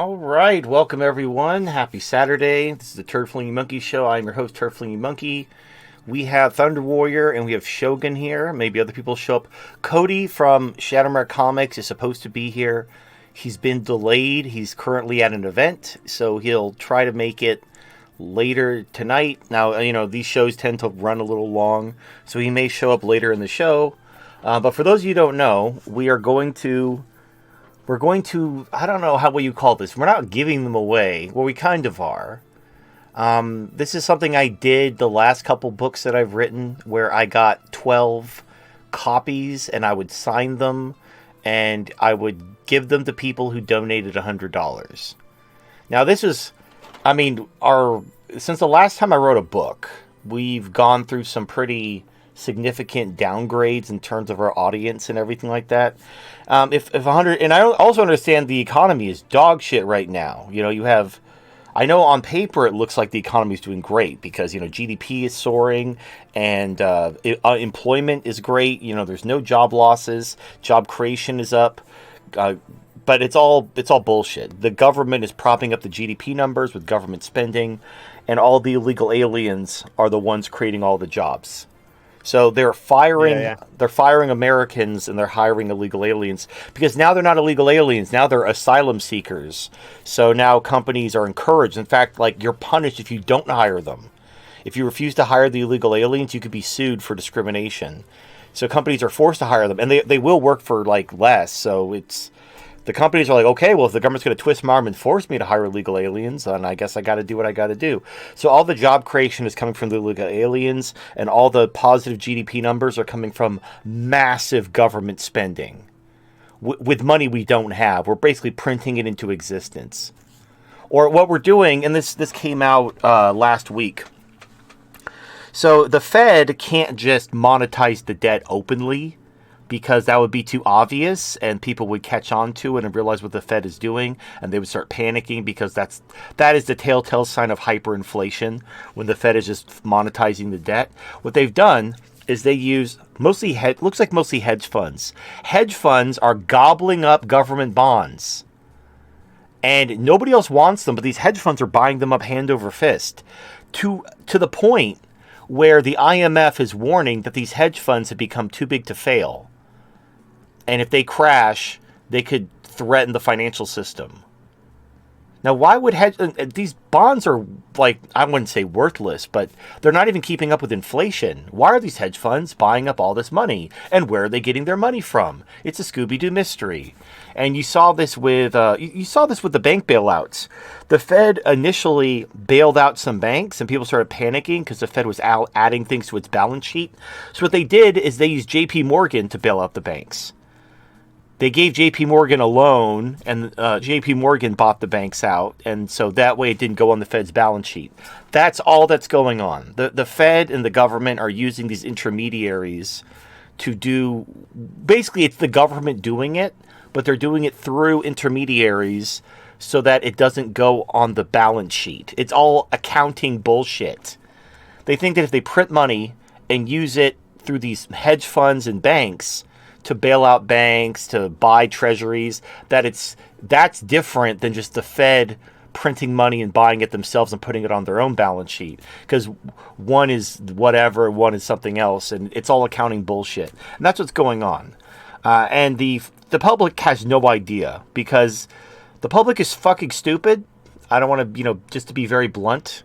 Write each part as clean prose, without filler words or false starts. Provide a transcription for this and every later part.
All right, welcome everyone. Happy Saturday. This is the Turd, Flinging Monkey Show. I'm your host, Turd, Flinging Monkey. We have Thunder Warrior and we have Shogun here. Maybe other people show up. Cody from Shadowmare Comics is supposed to be here. He's been delayed. He's currently at an event, so he'll try to make it later tonight. Now, these shows tend to run a little long, so he may show up later in the show. But for those of you who don't know, we're going to, I don't know what you call this. We're not giving them away. Well, we kind of are. This is something I did the last couple books that I've written where I got 12 copies and I would sign them and I would give them to people who donated $100. Now, this is, since the last time I wrote a book, we've gone through some pretty significant downgrades in terms of our audience and everything like that. If 100, and I also understand the economy is dog shit right now. I know on paper it looks like the economy is doing great because GDP is soaring and employment is great. There's no job losses, job creation is up, but it's all bullshit. The government is propping up the GDP numbers with government spending, and all the illegal aliens are the ones creating all the jobs. So they're firing Americans and they're hiring illegal aliens because now they're not illegal aliens. Now they're asylum seekers. So now companies are encouraged. In fact, you're punished if you don't hire them. If you refuse to hire the illegal aliens, you could be sued for discrimination. So companies are forced to hire them, and they will work for less. So the companies are like, okay, well, if the government's going to twist my arm and force me to hire illegal aliens, then I guess I got to do what I got to do. So all the job creation is coming from the illegal aliens, and all the positive GDP numbers are coming from massive government spending with money we don't have. We're basically printing it into existence. Or what we're doing, and this came out last week. So the Fed can't just monetize the debt openly, because that would be too obvious and people would catch on to it and realize what the Fed is doing, and they would start panicking because that is the telltale sign of hyperinflation when the Fed is just monetizing the debt. What they've done is they use mostly hedge funds. Hedge funds are gobbling up government bonds. And nobody else wants them, but these hedge funds are buying them up hand over fist to the point where the IMF is warning that these hedge funds have become too big to fail. And if they crash, they could threaten the financial system. Now, why would these bonds are I wouldn't say worthless, but they're not even keeping up with inflation. Why are these hedge funds buying up all this money? And where are they getting their money from? It's a Scooby-Doo mystery. And you saw this with the bank bailouts. The Fed initially bailed out some banks and people started panicking because the Fed was adding things to its balance sheet. So what they did is they used JP Morgan to bail out the banks. They gave JP Morgan a loan, and JP Morgan bought the banks out, and so that way it didn't go on the Fed's balance sheet. That's all that's going on. The Fed and the government are using these intermediaries to do... Basically, it's the government doing it, but they're doing it through intermediaries so that it doesn't go on the balance sheet. It's all accounting bullshit. They think that if they print money and use it through these hedge funds and banks to bail out banks, to buy treasuries, that's different than just the Fed printing money and buying it themselves and putting it on their own balance sheet. Because one is whatever, one is something else, and it's all accounting bullshit. And that's what's going on. And the public has no idea, because the public is fucking stupid. I don't want to, just to be very blunt.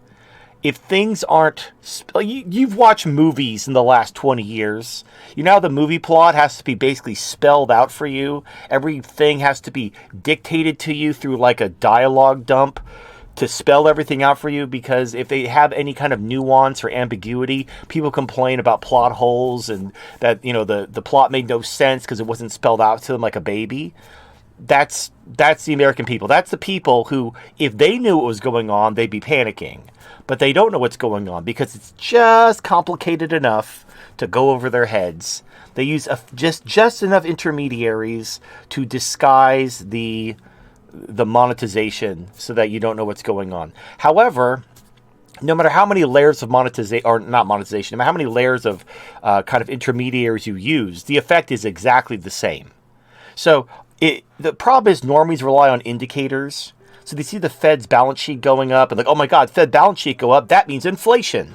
If things aren't... You've watched movies in the last 20 years. You know how the movie plot has to be basically spelled out for you? Everything has to be dictated to you through a dialogue dump to spell everything out for you, because if they have any kind of nuance or ambiguity, people complain about plot holes and that, the plot made no sense because it wasn't spelled out to them like a baby. That's the American people. That's the people who, if they knew what was going on, they'd be panicking. But they don't know what's going on because it's just complicated enough to go over their heads. They use just enough intermediaries to disguise the monetization so that you don't know what's going on. However, no matter how many layers of monetization, or not monetization, no matter how many layers of kind of intermediaries you use, the effect is exactly the same. So the problem is normies rely on indicators. So they see the Fed's balance sheet going up and like, oh my God, Fed balance sheet go up. That means inflation.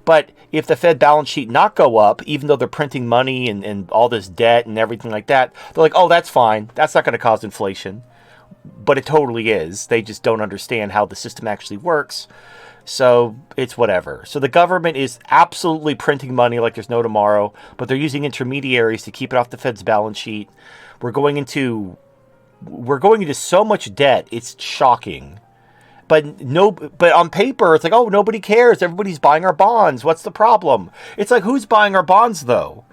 But if the Fed balance sheet not go up, even though they're printing money and all this debt and everything like that, they're like, oh, that's fine. That's not going to cause inflation. But it totally is. They just don't understand how the system actually works. So it's whatever. So the government is absolutely printing money like there's no tomorrow, but they're using intermediaries to keep it off the Fed's balance sheet. We're going into so much debt. It's shocking. But on paper, it's like, oh, nobody cares. Everybody's buying our bonds. What's the problem? It's like, who's buying our bonds, though?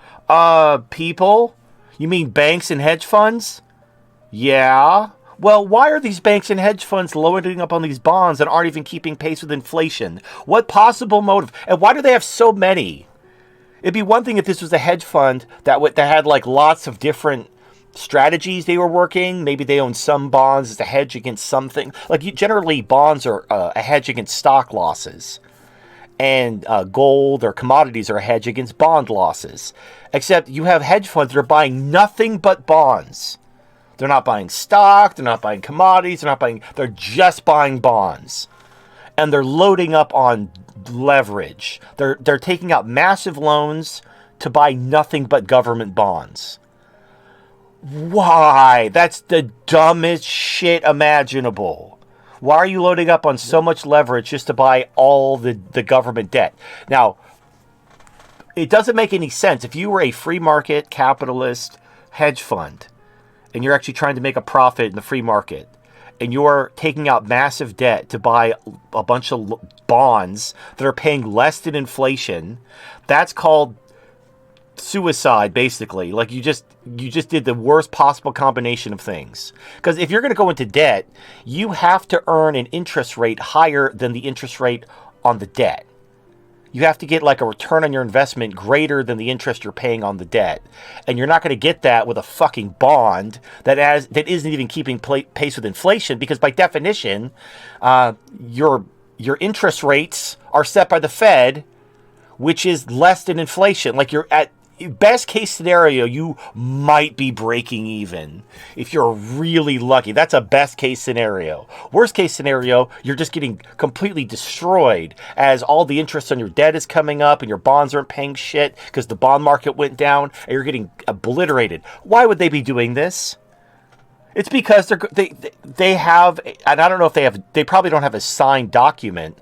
People? You mean banks and hedge funds? Yeah. Well, why are these banks and hedge funds loading up on these bonds that aren't even keeping pace with inflation? What possible motive? And why do they have so many? It'd be one thing if this was a hedge fund that had like lots of different strategies they were working. Maybe they own some bonds as a hedge against something. Generally, bonds are a hedge against stock losses. And gold or commodities are a hedge against bond losses. Except you have hedge funds that are buying nothing but bonds. They're not buying stock, they're not buying commodities, they're just buying bonds. And they're loading up on leverage. They're taking out massive loans to buy nothing but government bonds. Why? That's the dumbest shit imaginable. Why are you loading up on so much leverage just to buy all the government debt? Now, it doesn't make any sense. If you were a free market capitalist hedge fund, and you're actually trying to make a profit in the free market, and you're taking out massive debt to buy a bunch of bonds that are paying less than inflation, that's called suicide, basically. Like you just did the worst possible combination of things. Because if you're going to go into debt, you have to earn an interest rate higher than the interest rate on the debt. You have to get like a return on your investment greater than the interest you're paying on the debt. And you're not going to get that with a fucking bond that isn't even keeping pace with inflation, because by definition, your interest rates are set by the Fed, which is less than inflation. Like you're at best case scenario, you might be breaking even if you're really lucky. That's a best case scenario. Worst case scenario, you're just getting completely destroyed as all the interest on your debt is coming up and your bonds aren't paying shit because the bond market went down and you're getting obliterated. Why would they be doing this? It's because they have, and I don't know if they probably don't have a signed document,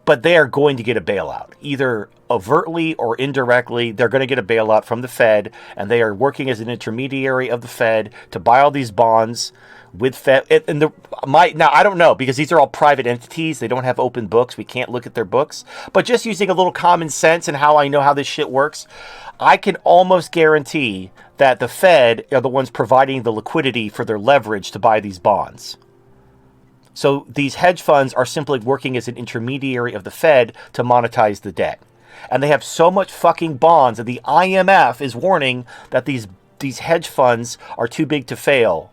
but they are going to get a bailout. Either overtly or indirectly, they're going to get a bailout from the Fed, and they are working as an intermediary of the Fed to buy all these bonds with Fed. Now, I don't know, because these are all private entities. They don't have open books. We can't look at their books. But just using a little common sense and how I know how this shit works, I can almost guarantee that the Fed are the ones providing the liquidity for their leverage to buy these bonds. So these hedge funds are simply working as an intermediary of the Fed to monetize the debt. And they have so much fucking bonds that the IMF is warning that these hedge funds are too big to fail.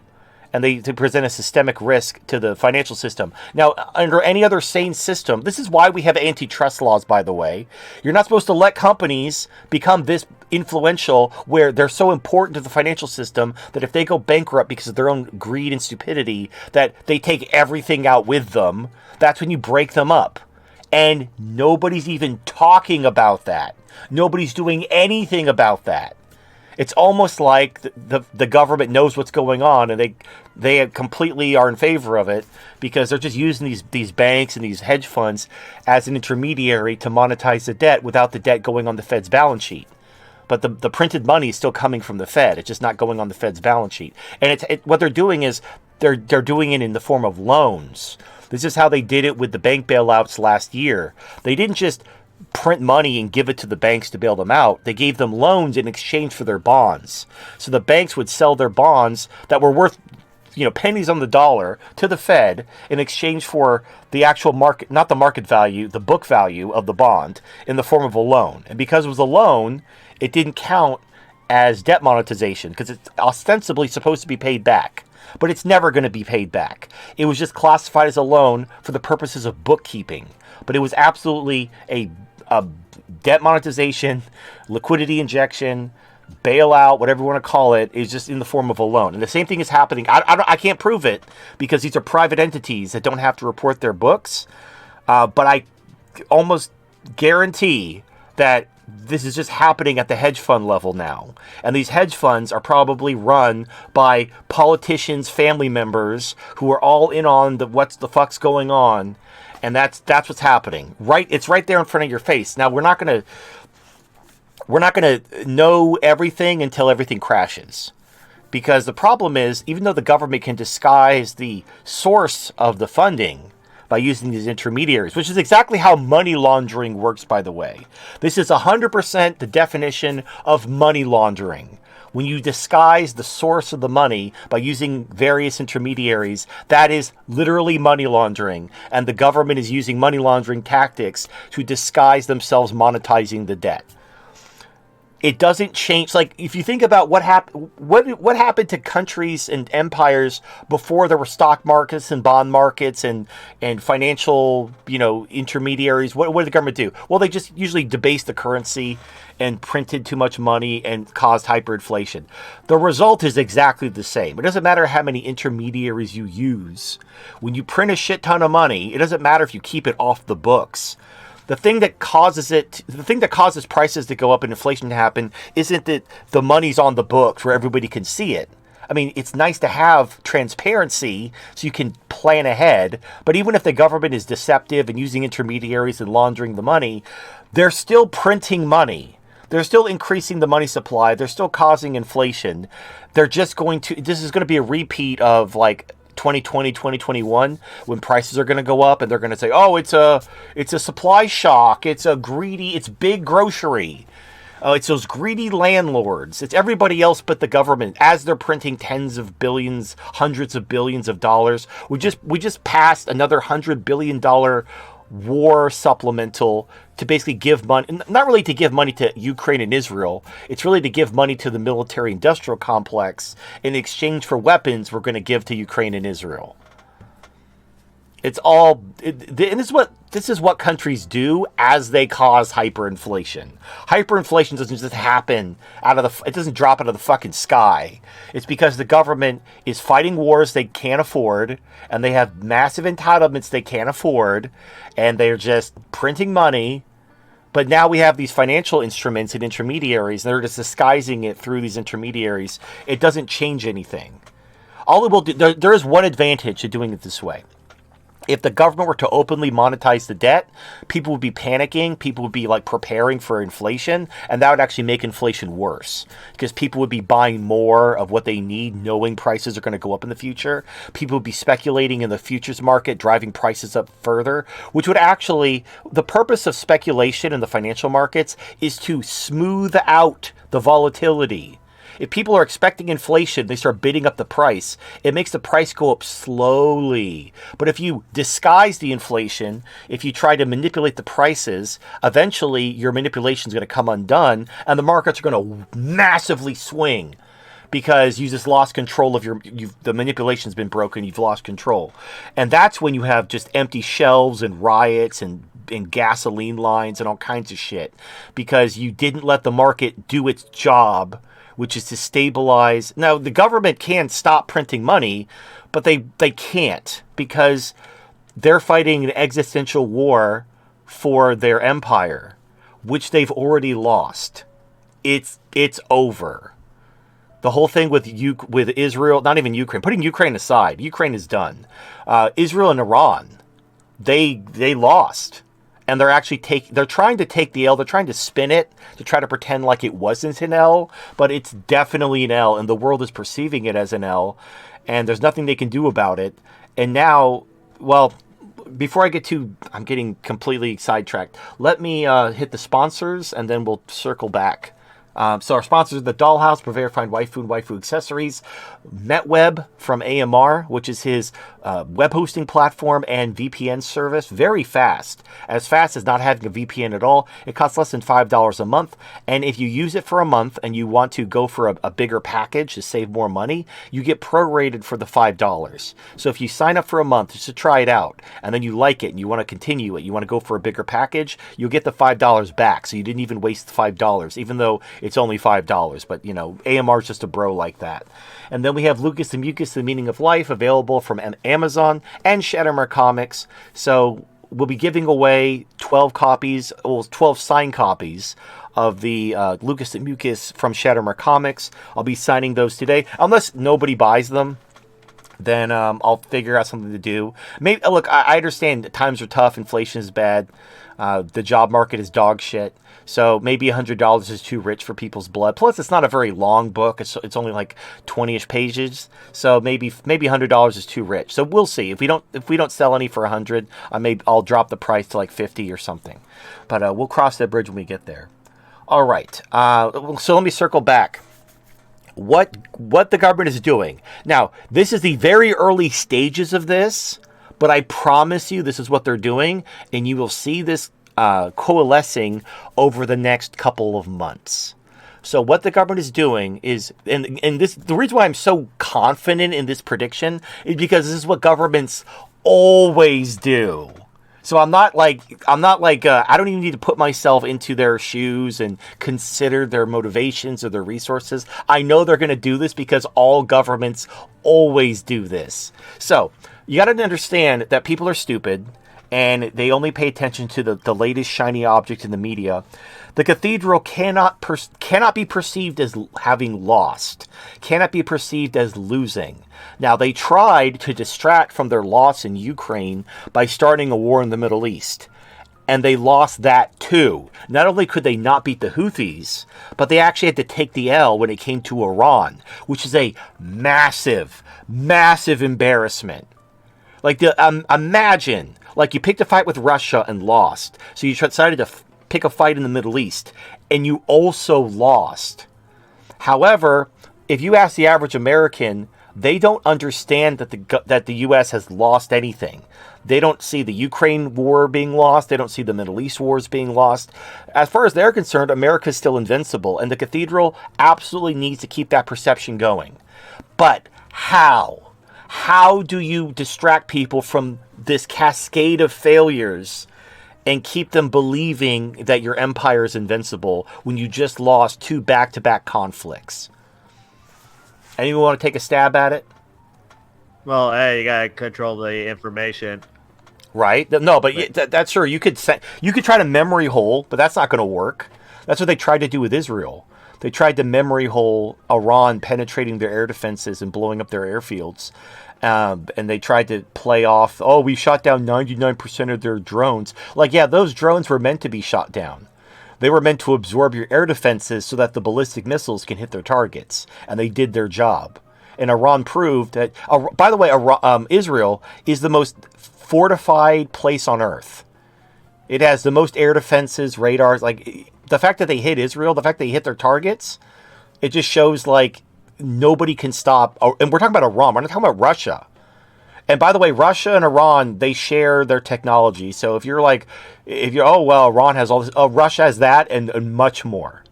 And they present a systemic risk to the financial system. Now, under any other sane system, this is why we have antitrust laws, by the way. You're not supposed to let companies become this influential where they're so important to the financial system that if they go bankrupt because of their own greed and stupidity, that they take everything out with them. That's when you break them up. And nobody's even talking about that. Nobody's doing anything about that. It's almost like the government knows what's going on, and they completely are in favor of it because they're just using these banks and these hedge funds as an intermediary to monetize the debt without the debt going on the Fed's balance sheet. But the printed money is still coming from the Fed. It's just not going on the Fed's balance sheet. And what they're doing is they're doing it in the form of loans. This is how they did it with the bank bailouts last year. They didn't just print money and give it to the banks to bail them out. They gave them loans in exchange for their bonds. So the banks would sell their bonds that were worth, pennies on the dollar to the Fed in exchange for the actual market, not the market value, the book value of the bond in the form of a loan. And because it was a loan, it didn't count as debt monetization because it's ostensibly supposed to be paid back. But it's never going to be paid back. It was just classified as a loan for the purposes of bookkeeping. But it was absolutely a debt monetization, liquidity injection, bailout, whatever you want to call it, is just in the form of a loan. And the same thing is happening. I can't prove it because these are private entities that don't have to report their books. But I almost guarantee that this is just happening at the hedge fund level now. And these hedge funds are probably run by politicians' family members who are all in on what's the fuck's going on. And that's what's happening. Right, it's right there in front of your face. Now we're not gonna know everything until everything crashes. Because the problem is, even though the government can disguise the source of the funding by using these intermediaries, which is exactly how money laundering works, by the way. This is 100% the definition of money laundering. When you disguise the source of the money by using various intermediaries, that is literally money laundering. And the government is using money laundering tactics to disguise themselves monetizing the debt. It doesn't change. Like, if you think about what happened to countries and empires before there were stock markets and bond markets and financial, intermediaries, what did the government do? Well, they just usually debased the currency and printed too much money and caused hyperinflation. The result is exactly the same. It doesn't matter how many intermediaries you use. When you print a shit ton of money, it doesn't matter if you keep it off the books. The thing that causes prices to go up and inflation to happen isn't that the money's on the books where everybody can see it. I mean, it's nice to have transparency so you can plan ahead, but even if the government is deceptive and using intermediaries and laundering the money, they're still printing money. They're still increasing the money supply. They're still causing inflation. This is going to be a repeat of like 2020, 2021, when prices are going to go up and they're going to say, oh, it's a supply shock. It's big grocery. It's those greedy landlords. It's everybody else but the government as they're printing tens of billions, hundreds of billions of dollars. We just passed another $100 billion war supplemental to basically give money, not really to give money to Ukraine and Israel. It's really to give money to the military industrial complex in exchange for weapons we're going to give to Ukraine and Israel. It's all, and this is what countries do as they cause hyperinflation. Hyperinflation doesn't just happen it doesn't drop out of the fucking sky. It's because the government is fighting wars they can't afford, and they have massive entitlements they can't afford, and they're just printing money. But now we have these financial instruments and intermediaries, and they're just disguising it through these intermediaries. It doesn't change anything. All it will do, there is one advantage to doing it this way. If the government were to openly monetize the debt, people would be panicking. People would be like preparing for inflation, and that would actually make inflation worse because people would be buying more of what they need, knowing prices are going to go up in the future. People would be speculating in the futures market, driving prices up further, which would actually, the purpose of speculation in the financial markets is to smooth out the volatility. If people are expecting inflation, they start bidding up the price. It makes the price go up slowly. But if you disguise the inflation, if you try to manipulate the prices, eventually your manipulation is going to come undone and the markets are going to massively swing because you just lost control of the manipulation's been broken, you've lost control. And that's when you have just empty shelves and riots and gasoline lines and all kinds of shit because you didn't let the market do its job, which is to stabilize. Now, the government can stop printing money, but they can't because they're fighting an existential war for their empire, which they've already lost. It's over. The whole thing with Israel, not even Ukraine, putting Ukraine aside, Ukraine is done. Israel and Iran, they lost. And they're trying to take the L. They're trying to spin it to try to pretend like it wasn't an L, but it's definitely an L, and the world is perceiving it as an L, and there's nothing they can do about it. And now, well, before I'm getting completely sidetracked. Let me hit the sponsors, and then we'll circle back. So our sponsors are the Dollhouse, Purveyor Fine Waifu and Waifu Accessories, NetWeb from AMR, which is his web hosting platform and VPN service. Very fast. As fast as not having a VPN at all. It costs less than $5 a month. And if you use it for a month and you want to go for a bigger package to save more money, you get prorated for the $5. So if you sign up for a month just to try it out, and then you like it and you want to continue it, you want to go for a bigger package, you'll get the $5 back. So you didn't even waste the $5, even though it's only $5. But, AMR is just a bro like that. And then we have Lucas the Mucus, The Meaning of Life, available from Amazon and Shadowmere Comics. So we'll be giving away 12 signed copies of the Lucas the Mucus from Shadowmere Comics. I'll be signing those today. Unless nobody buys them, then I'll figure out something to do. Maybe look, I understand that times are tough, inflation is bad, the job market is dog shit. So maybe $100 is too rich for people's blood. Plus, it's not a very long book. It's only like 20-ish pages. So maybe $100 is too rich. So we'll see. If we don't sell any for $100, I'll drop the price to like $50 or something. But we'll cross that bridge when we get there. All right. So let me circle back. What the government is doing now? This is the very early stages of this, but I promise you, this is what they're doing, and you will see this coalescing over the next couple of months. So what the government is doing is, and this, the reason why I'm so confident in this prediction is because this is what governments always do. So I don't even need to put myself into their shoes and consider their motivations or their resources. I know they're going to do this because all governments always do this. So you got to understand that people are stupid and they only pay attention to the latest shiny object in the media. The cathedral cannot be perceived as having lost, cannot be perceived as losing. Now, they tried to distract from their loss in Ukraine by starting a war in the Middle East, and they lost that too. Not only could they not beat the Houthis, but they actually had to take the L when it came to Iran, which is a massive, massive embarrassment. Like, imagine, like, you picked a fight with Russia and lost, so you decided to pick a fight in the Middle East, and you also lost. However, if you ask the average American, they don't understand that the U.S. has lost anything. They don't see the Ukraine war being lost. They don't see the Middle East wars being lost. As far as they're concerned, America is still invincible, and the cathedral absolutely needs to keep that perception going. But how? How do you distract people from this cascade of failures and keep them believing that your empire is invincible when you just lost 2 back-to-back conflicts? Anyone want to take a stab at it? Well, hey, you gotta control the information, right? No, but that's sure you could try to memory hole, but that's not going to work. That's what they tried to do with Israel. They tried to memory hole Iran penetrating their air defenses and blowing up their airfields. And they tried to play off, we shot down 99% of their drones. Like, yeah, those drones were meant to be shot down. They were meant to absorb your air defenses so that the ballistic missiles can hit their targets. And they did their job. And Iran proved that, by the way, Israel is the most fortified place on Earth. It has the most air defenses, radars. Like, the fact that they hit Israel, the fact that they hit their targets, it just shows, like, nobody can stop. And we're talking about Iran. We're not talking about Russia. And by the way, Russia and Iran, they share their technology. So if you're, Iran has all this. Oh, Russia has that and much more.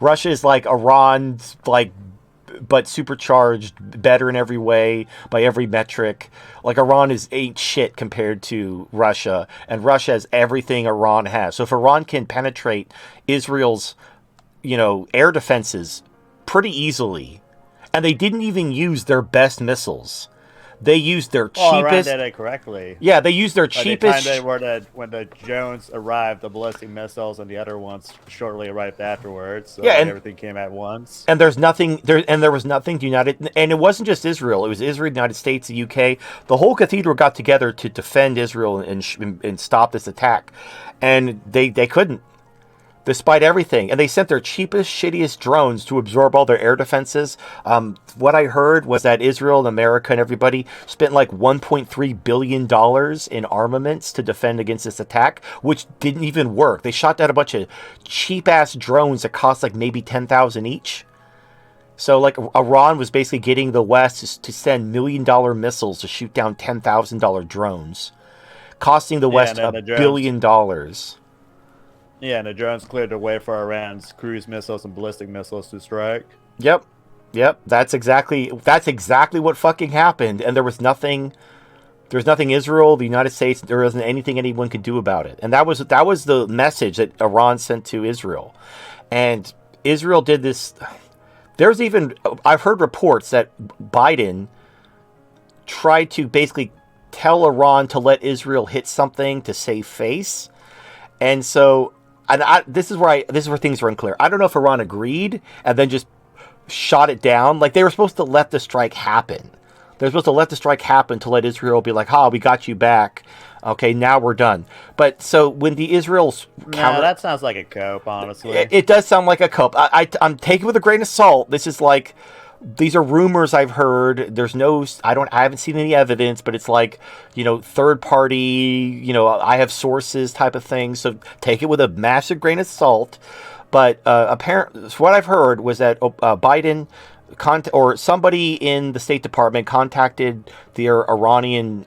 Russia is like Iran's, like, but supercharged, better in every way, by every metric. Like, Iran ain't shit compared to Russia. And Russia has everything Iran has. So if Iran can penetrate Israel's, air defenses pretty easily, and they didn't even use their best missiles. They used their cheapest. Iran did it correctly. Yeah, they used their cheapest. When the drones arrived, the ballistic missiles and the other ones shortly arrived afterwards. So everything came at once. And there was nothing united. And it wasn't just Israel. It was Israel, the United States, the UK. The whole cathedral got together to defend Israel and stop this attack, and they couldn't. Despite everything. And they sent their cheapest, shittiest drones to absorb all their air defenses. What I heard was that Israel and America and everybody spent like $1.3 billion in armaments to defend against this attack, which didn't even work. They shot down a bunch of cheap-ass drones that cost like maybe $10,000 each. So, like, Iran was basically getting the West to send $1 million missiles to shoot down $10,000 drones, costing the West $1 billion. Yeah, and the drones cleared the way for Iran's cruise missiles and ballistic missiles to strike. Yep. That's exactly what fucking happened. And there was nothing Israel, the United States, there wasn't anything anyone could do about it. And that was the message that Iran sent to Israel. And Israel did this. I've heard reports that Biden tried to basically tell Iran to let Israel hit something to save face. And so, this is where things were unclear. I don't know if Iran agreed and then just shot it down. Like, they were supposed to let the strike happen. They're supposed to let the strike happen to let Israel be like, we got you back. Okay, now we're done. But so when the Israel's that sounds like a cope, honestly. It does sound like a cope. I'm taking it with a grain of salt. This is like, these are rumors I've heard. I haven't seen any evidence, but it's like, third party, I have sources type of thing. So take it with a massive grain of salt. But apparently, what I've heard was that Biden or somebody in the State Department contacted their Iranian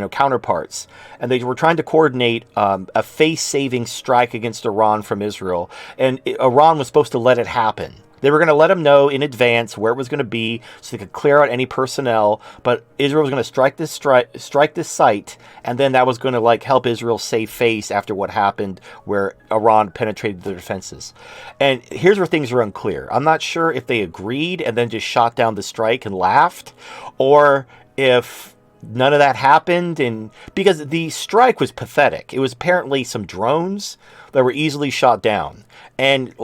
counterparts, and they were trying to coordinate a face-saving strike against Iran from Israel, and Iran was supposed to let it happen. They were going to let them know in advance where it was going to be, so they could clear out any personnel. But Israel was going to strike this site, and then that was going to help Israel save face after what happened, where Iran penetrated their defenses. And here's where things are unclear. I'm not sure if they agreed and then just shot down the strike and laughed, or if none of that happened. And because the strike was pathetic, it was apparently some drones that were easily shot down, and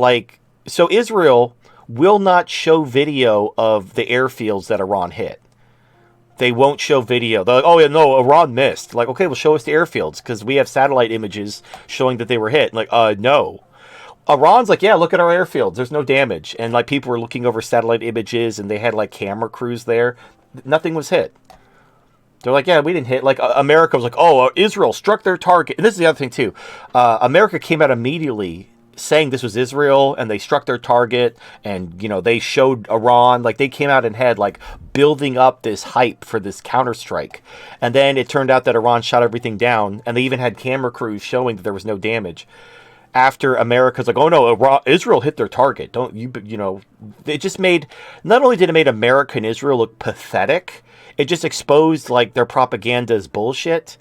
so Israel will not show video of the airfields that Iran hit. They won't show video. They're like, oh yeah, no, Iran missed. Like, okay, well, show us the airfields, because we have satellite images showing that they were hit. No. Iran's like, yeah, look at our airfields. There's no damage. And people were looking over satellite images, and they had camera crews there. Nothing was hit. They're like, yeah, we didn't hit. America was like, oh, Israel struck their target. And this is the other thing too. America came out immediately saying this was Israel, and they struck their target, and they showed Iran, they came out and had building up this hype for this counterstrike. And then it turned out that Iran shot everything down, and they even had camera crews showing that there was no damage. After America's like, oh no, Israel hit their target. It just not only did it make America and Israel look pathetic, it just exposed their propaganda is bullshit.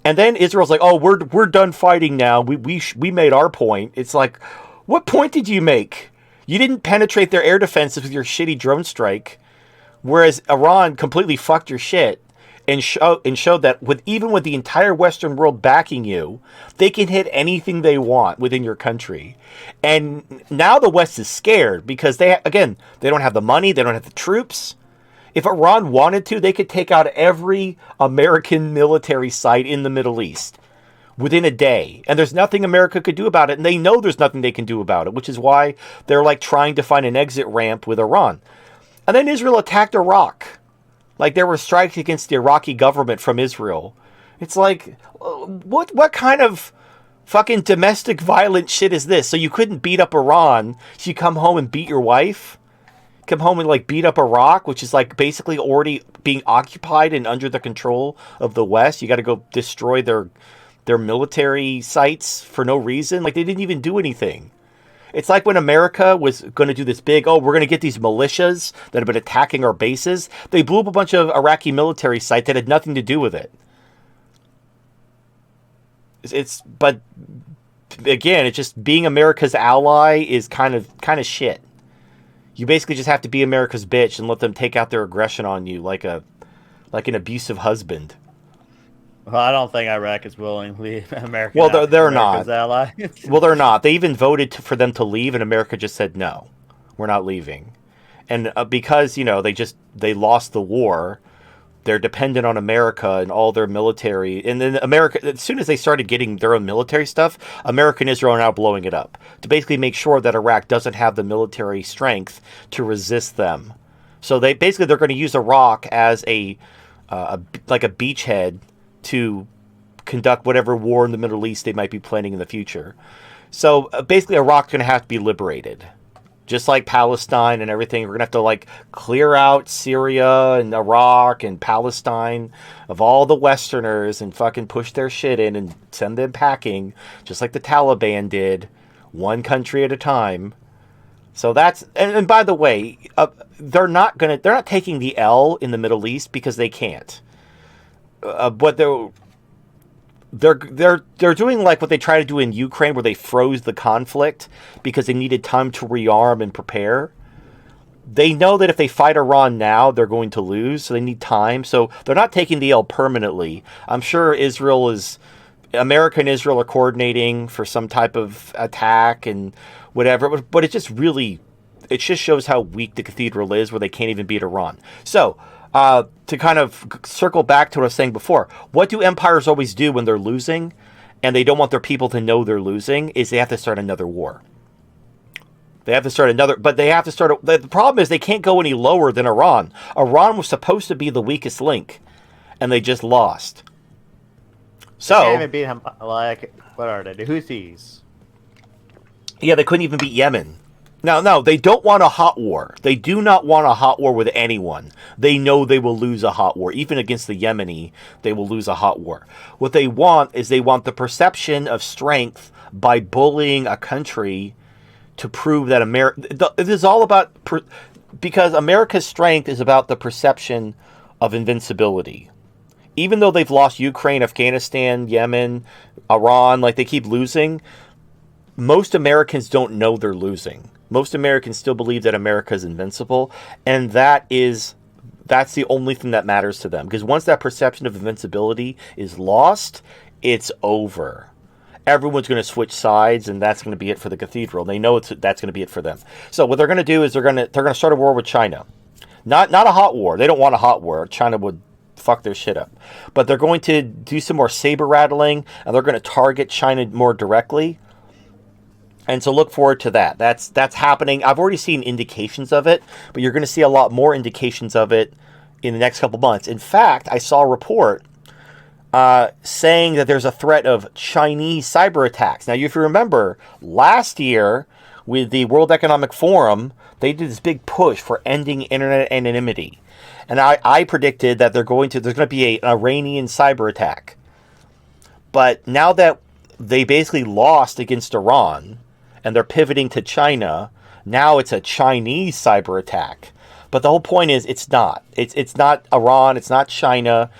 And then Israel's like, oh, we're done fighting now. We made our point. It's like, what point did you make? You didn't penetrate their air defenses with your shitty drone strike, whereas Iran completely fucked your shit and showed that even with the entire Western world backing you, they can hit anything they want within your country. And now the West is scared because they don't have the money, they don't have the troops. If Iran wanted to, they could take out every American military site in the Middle East within a day. And there's nothing America could do about it. And they know there's nothing they can do about it, which is why they're trying to find an exit ramp with Iran. And then Israel attacked Iraq. There were strikes against the Iraqi government from Israel. It's what kind of fucking domestic violent shit is this? So you couldn't beat up Iran, so you come home and beat your wife? Come home and beat up Iraq, which is basically already being occupied and under the control of the West. You got to go destroy their military sites for no reason. They didn't even do anything. It's like when America was going to do this big, we're going to get these militias that have been attacking our bases. They blew up a bunch of Iraqi military sites that had nothing to do with it. But again, it's just being America's ally is kind of shit. You basically just have to be America's bitch and let them take out their aggression on you like an abusive husband. Well, I don't think Iraq is willing to leave America. Well, they're not. Ally. Well, they're not. They even voted for them to leave, and America just said, no, we're not leaving. And because, they lost the war, they're dependent on America and all their military. And then America, as soon as they started getting their own military stuff, America and Israel are now blowing it up to basically make sure that Iraq doesn't have the military strength to resist them. So they're going to use Iraq as a beachhead to conduct whatever war in the Middle East they might be planning in the future. So basically Iraq's going to have to be liberated. Just like Palestine and everything, we're going to have to clear out Syria and Iraq and Palestine of all the Westerners and fucking push their shit in and send them packing, just like the Taliban did, one country at a time. So that's, and by the way, they're not taking the L in the Middle East because they can't. But they're doing like what they try to do in Ukraine, where they froze the conflict because they needed time to rearm and prepare. They know that if they fight Iran now, they're going to lose, so they need time. So they're not taking the L permanently. I'm sure America and Israel are coordinating for some type of attack and whatever, but it just shows how weak the cathedral is, where they can't even beat Iran. So, to kind of circle back to what I was saying before, what do empires always do when they're losing and they don't want their people to know they're losing? Is they have to start another war. They have to start the problem is they can't go any lower than Iran. Iran was supposed to be the weakest link, and they just lost. So, they can't even beat him, like, what are they? The Houthis. Yeah, they couldn't even beat Yemen. No, they don't want a hot war. They do not want a hot war with anyone. They know they will lose a hot war. Even against the Yemeni, they will lose a hot war. What they want is the perception of strength by bullying a country to prove that it is all about, because America's strength is about the perception of invincibility. Even though they've lost Ukraine, Afghanistan, Yemen, Iran, like they keep losing, most Americans don't know they're losing. Most Americans still believe that America is invincible, and that's the only thing that matters to them. Because once that perception of invincibility is lost, it's over. Everyone's going to switch sides, and that's going to be it for the cathedral. They know that's going to be it for them. So what they're going to do is they're going to start a war with China. Not a hot war. They don't want a hot war. China would fuck their shit up. But they're going to do some more saber rattling, and they're going to target China more directly. And so look forward to that. That's happening. I've already seen indications of it, but you're going to see a lot more indications of it in the next couple months. In fact, I saw a report saying that there's a threat of Chinese cyber attacks. Now, if you remember, last year with the World Economic Forum, they did this big push for ending internet anonymity. And I predicted that there's going to be an Iranian cyber attack. But now that they basically lost against Iran and they're pivoting to China, now it's a Chinese cyber attack. But the whole point is it's not. It's not Iran, it's not China.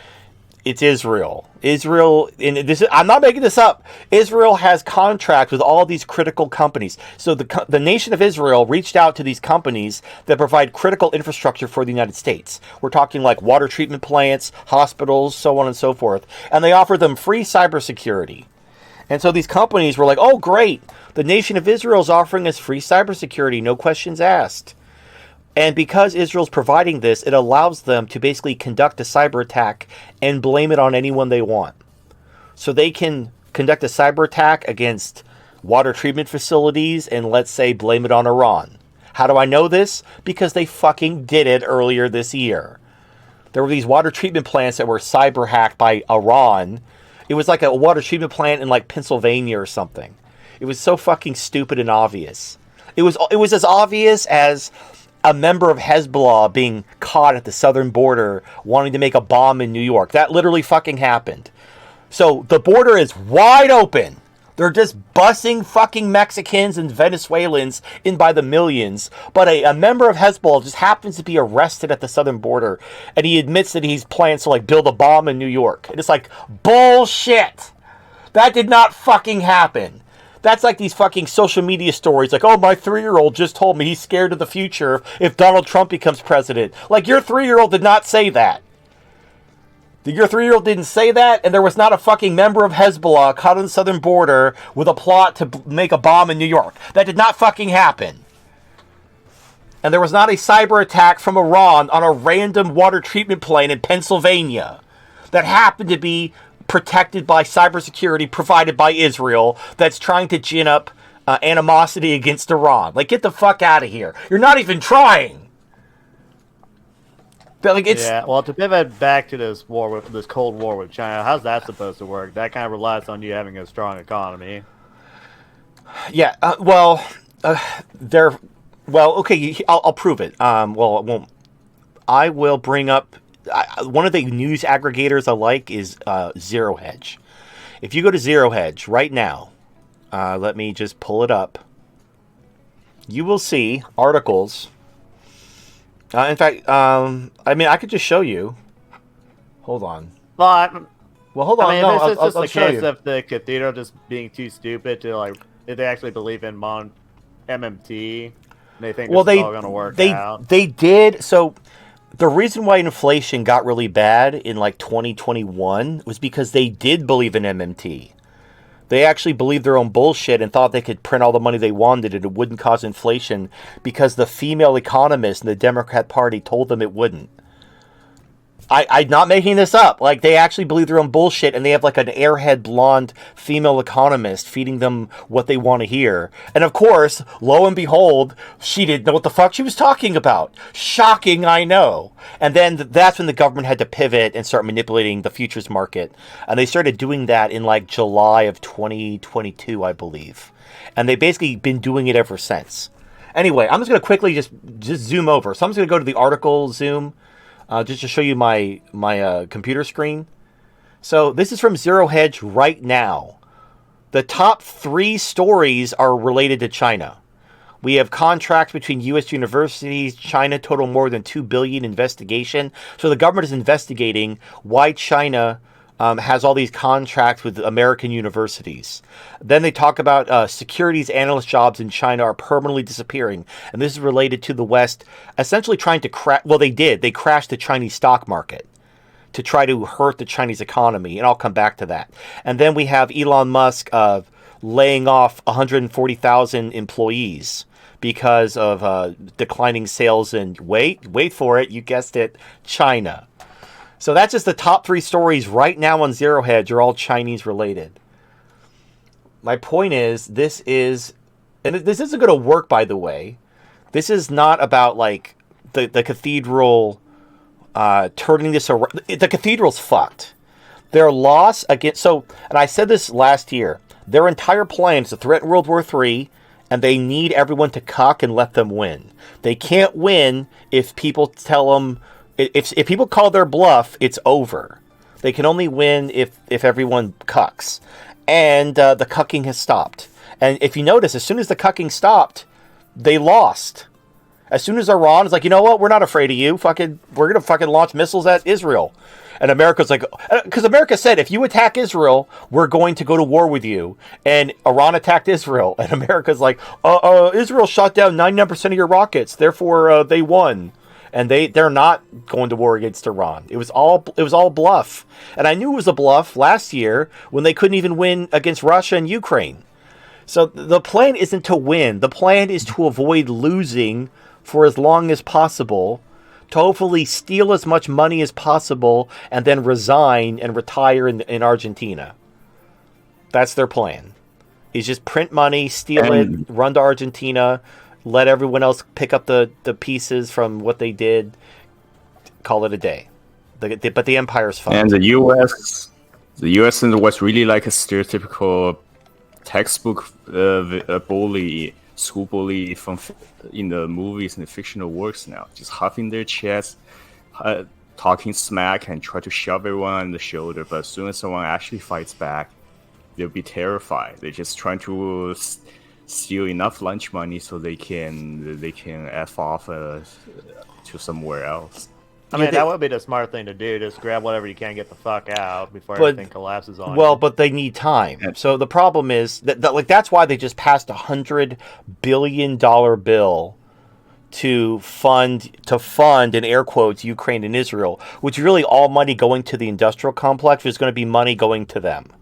It's Israel. I'm not making this up. Israel has contracts with all these critical companies. So the nation of Israel reached out to these companies that provide critical infrastructure for the United States. We're talking like water treatment plants, hospitals, so on and so forth. And they offer them free cybersecurity. And so these companies were like, oh, great. The nation of Israel is offering us free cybersecurity, no questions asked. And because Israel's providing this, it allows them to basically conduct a cyber attack and blame it on anyone they want. So they can conduct a cyber attack against water treatment facilities and, let's say, blame it on Iran. How do I know this? Because they fucking did it earlier this year. There were these water treatment plants that were cyber hacked by Iran. It was like a water treatment plant in like Pennsylvania or something. It was so fucking stupid and obvious. It was as obvious as a member of Hezbollah being caught at the southern border wanting to make a bomb in New York. That literally fucking happened. So the border is wide open. They're just busing fucking Mexicans and Venezuelans in by the millions. But a member of Hezbollah just happens to be arrested at the southern border, and he admits that he's plans to like build a bomb in New York. And it's like, bullshit. That did not fucking happen. That's like these fucking social media stories like, oh, my 3-year-old just told me he's scared of the future if Donald Trump becomes president. Like, your 3-year-old did not say that. Your 3-year-old didn't say that, and there was not a fucking member of Hezbollah caught on the southern border with a plot to make a bomb in New York. That did not fucking happen. And there was not a cyber attack from Iran on a random water treatment plant in Pennsylvania that happened to be protected by cybersecurity provided by Israel that's trying to gin up animosity against Iran. Like, get the fuck out of here. You're not even trying. But like, it's... Yeah, well, to pivot back to this Cold War with China, how's that supposed to work? That kind of relies on you having a strong economy. Yeah, okay, I'll prove it. Well, it won't. I will bring up... one of the news aggregators I like is Zero Hedge. If you go to Zero Hedge right now, let me just pull it up. You will see articles. In fact, I mean, I could just show you. Hold on. Well, Well, hold on. I mean, No, this is just I'll a show case you. of the cathedral just being too stupid to like. If they actually believe in MMT, they think Well, this is all going to work out. they did. So the reason why inflation got really bad in like 2021 was because they did believe in MMT. They actually believed their own bullshit and thought they could print all the money they wanted and it wouldn't cause inflation because the female economists in the Democrat Party told them it wouldn't. I'm not making this up. Like, they actually believe their own bullshit, and they have like an airhead blonde female economist feeding them what they want to hear. And of course, lo and behold, she didn't know what the fuck she was talking about. Shocking, I know. And then that's when the government had to pivot and start manipulating the futures market. And they started doing that in like July of 2022, I believe. And they've basically been doing it ever since. Anyway, I'm just going to quickly just zoom over. So I'm just going to go to the article zoom. Just to show you my computer screen. So this is from Zero Hedge right now. The top 3 stories are related to China. We have contracts between U.S. universities. China total more than $2 billion investigation. So the government is investigating why China has all these contracts with American universities. Then they talk about securities analyst jobs in China are permanently disappearing. And this is related to the West essentially trying to crash. Well, they did. They crashed the Chinese stock market to try to hurt the Chinese economy. And I'll come back to that. And then we have Elon Musk laying off 140,000 employees because of declining sales in, wait for it, you guessed it, China. So that's just the top 3 stories right now on Zero Hedge are all Chinese related. My point is, this isn't going to work, by the way. This is not about like the cathedral turning this around. The cathedral's fucked. Their loss against, and I said this last year, their entire plan is to threaten World War III, and they need everyone to cuck and let them win. They can't win if people tell them. If people call their bluff, it's over. They can only win if everyone cucks. And the cucking has stopped. And if you notice, as soon as the cucking stopped, they lost. As soon as Iran is like, you know what, we're not afraid of you. We're going to fucking launch missiles at Israel. And America's like, because America said, if you attack Israel, we're going to go to war with you. And Iran attacked Israel. And America's like, Israel shot down 99% of your rockets. Therefore, they won. And they're not going to war against Iran. It was all bluff. And I knew it was a bluff last year when they couldn't even win against Russia and Ukraine. So the plan isn't to win. The plan is to avoid losing for as long as possible, to hopefully steal as much money as possible, and then resign and retire in Argentina. That's their plan. Is just print money, steal it, run to Argentina, let everyone else pick up the pieces from what they did, call it a day. But the empire's fine. And the U.S. and the West really like a stereotypical textbook bully, school bully from in the movies and the fictional works now. Just huffing their chest, talking smack, and try to shove everyone on the shoulder. But as soon as someone actually fights back, they'll be terrified. They're just trying to steal enough lunch money so they can F off to somewhere else. I mean, that would be the smart thing to do. Just grab whatever you can, get the fuck out before everything collapses on you. Well, but they need time. So the problem is that that's why they just passed $100 billion bill to fund in air quotes Ukraine and Israel, which is really all money going to the industrial complex. There's going to be money going to them.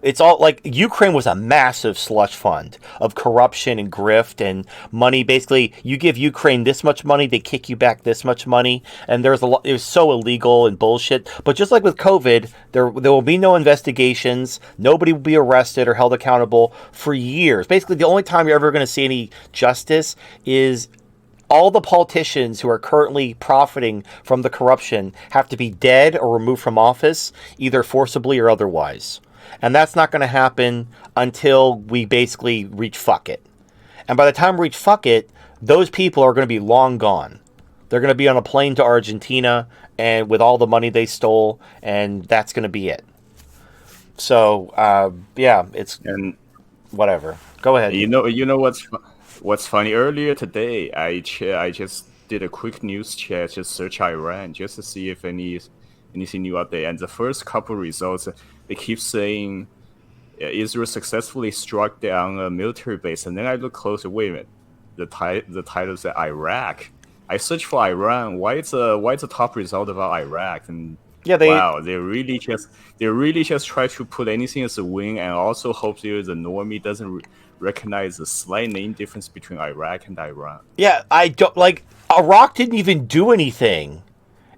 It's all like Ukraine was a massive slush fund of corruption and grift and money. Basically, you give Ukraine this much money, they kick you back this much money, and it was so illegal and bullshit. But just like with COVID, there will be no investigations. Nobody will be arrested or held accountable for years. Basically, the only time you're ever going to see any justice is all the politicians who are currently profiting from the corruption have to be dead or removed from office, either forcibly or otherwise. And that's not going to happen until we basically reach fuck it. And by the time we reach fuck it, those people are going to be long gone. They're going to be on a plane to Argentina and with all the money they stole, and that's going to be it. So, it's whatever. Go ahead. You know what's funny? Earlier today, I just did a quick news check, just search Iran, just to see if any anything new update. And the first couple results, they keep saying Israel successfully struck down a military base, and then I look closer. Wait a minute, the title said Iraq. I searched for Iran. Why it's a top result about Iraq? And Yeah, wow, they really just try to put anything as a win, and also hope the normie doesn't recognize the slight name difference between Iraq and Iran. Yeah, I don't like Iraq didn't even do anything.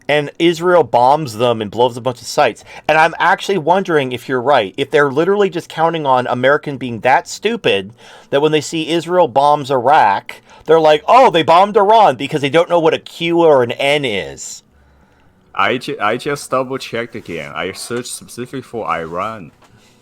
And Israel bombs them and blows a bunch of sites. And I'm actually wondering if you're right. If they're literally just counting on American being that stupid that when they see Israel bombs Iraq, they're like, oh, they bombed Iran because they don't know what a Q or an N is. I just double checked again. I searched specifically for Iran,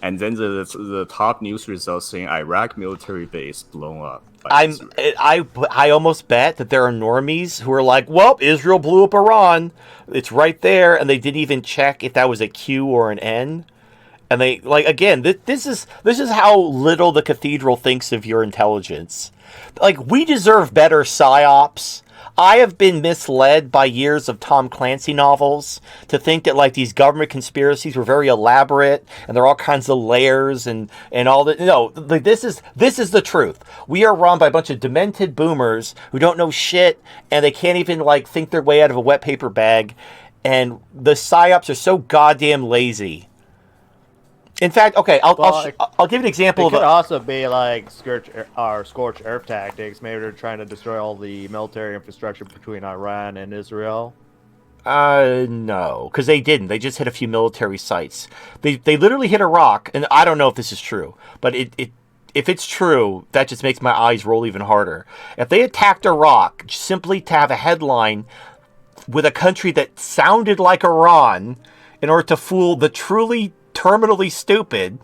and then the top news results saying Iraq military base blown up. I almost bet that there are normies who are like, well, Israel blew up Iran. It's right there, and they didn't even check if that was a Q or an N. And they like again, this is how little the cathedral thinks of your intelligence. Like we deserve better psyops. I have been misled by years of Tom Clancy novels to think that like these government conspiracies were very elaborate and there are all kinds of layers and all that. No, like, this is the truth. We are run by a bunch of demented boomers who don't know shit and they can't even like think their way out of a wet paper bag. And the psyops are so goddamn lazy. In fact, okay, I'll give you an example of it. Could also be like scorched earth tactics. Maybe they're trying to destroy all the military infrastructure between Iran and Israel. No, because they didn't. They just hit a few military sites. They literally hit Iraq, and I don't know if this is true, but if it's true, that just makes my eyes roll even harder. If they attacked Iraq simply to have a headline with a country that sounded like Iran in order to fool the truly terminally stupid,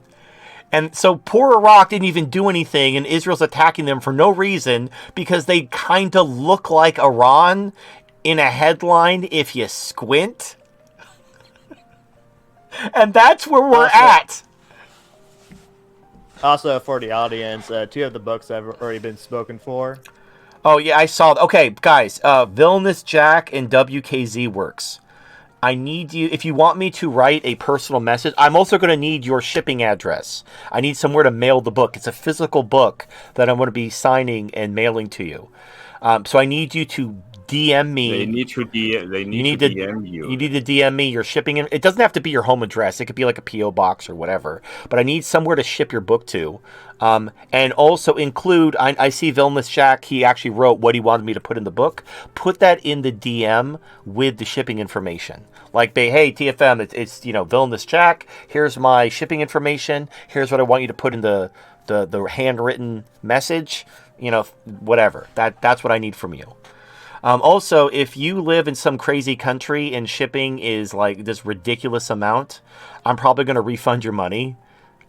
and so poor Iraq didn't even do anything, and Israel's attacking them for no reason because they kind of look like Iran in a headline if you squint. And that's where we're at. Also, for the audience, 2 of the books have already been spoken for. Oh yeah, I saw. Okay, guys, Villainous Jack and WKZ Works. I need you, if you want me to write a personal message, I'm also going to need your shipping address. I need somewhere to mail the book. It's a physical book that I'm going to be signing and mailing to you. So I need you to DM me. They need to DM you. You need to DM me your shipping. It doesn't have to be your home address. It could be like a P.O. box or whatever. But I need somewhere to ship your book to. And also include, I see Villainous Jack, he actually wrote what he wanted me to put in the book. Put that in the DM with the shipping information. Like, hey, TFM, it's Villainous Jack. Here's my shipping information. Here's what I want you to put in the handwritten message. Whatever. That's what I need from you. Also, if you live in some crazy country and shipping is like this ridiculous amount, I'm probably going to refund your money.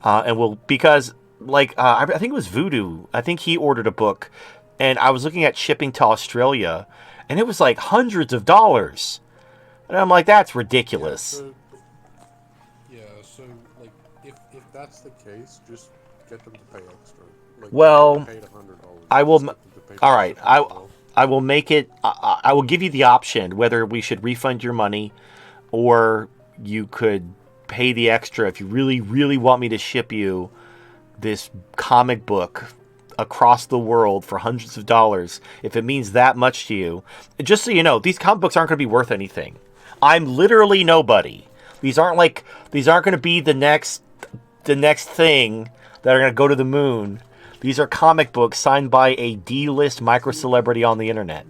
Because I think it was Voodoo. I think he ordered a book, and I was looking at shipping to Australia, and it was like hundreds of dollars. And I'm like, that's ridiculous. So if that's the case, just get them to pay extra. Well, $100. I will. All right, I will make it. I will give you the option whether we should refund your money, or you could pay the extra if you really, really want me to ship you this comic book across the world for hundreds of dollars. If it means that much to you, just so you know, these comic books aren't going to be worth anything. I'm literally nobody. These aren't going to be the next thing that are going to go to the moon. These are comic books signed by a D-list micro-celebrity on the internet.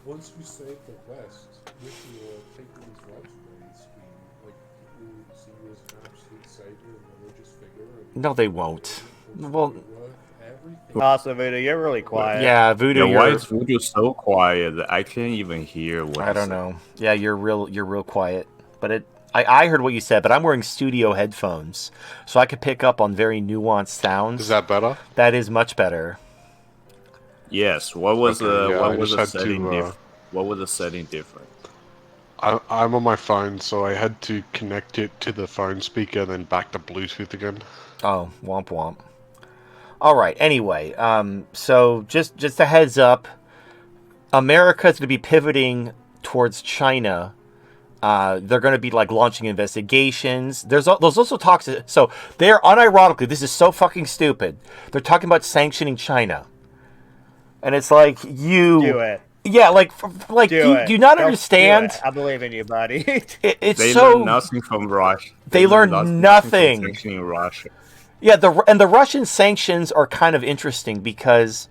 Once we save the West, with your taking these rights away scheme, people will see you as an absolute savior and religious figure. No, they won't. Well, also, Voodoo, you're really quiet. Yeah, Voodoo. Why is Voodoo so quiet that I can't even hear what I don't know. Yeah, you're real quiet. But I heard what you said, but I'm wearing studio headphones, so I could pick up on very nuanced sounds. Is that better? That is much better. Yes. What was the setting different? I'm on my phone, so I had to connect it to the phone speaker, then back to Bluetooth again. Oh, womp womp. All right. Anyway, so just a heads up, America is going to be pivoting towards China They're going to be like launching investigations. There's also talks. So they're unironically, this is so fucking stupid. They're talking about sanctioning China, and it's like Do it. Yeah, like do you not Don't understand? do it. I believe in you, buddy. They so learned nothing from Russia. They learned nothing. From sanctioning Russia. Yeah, the Russian sanctions are kind of interesting because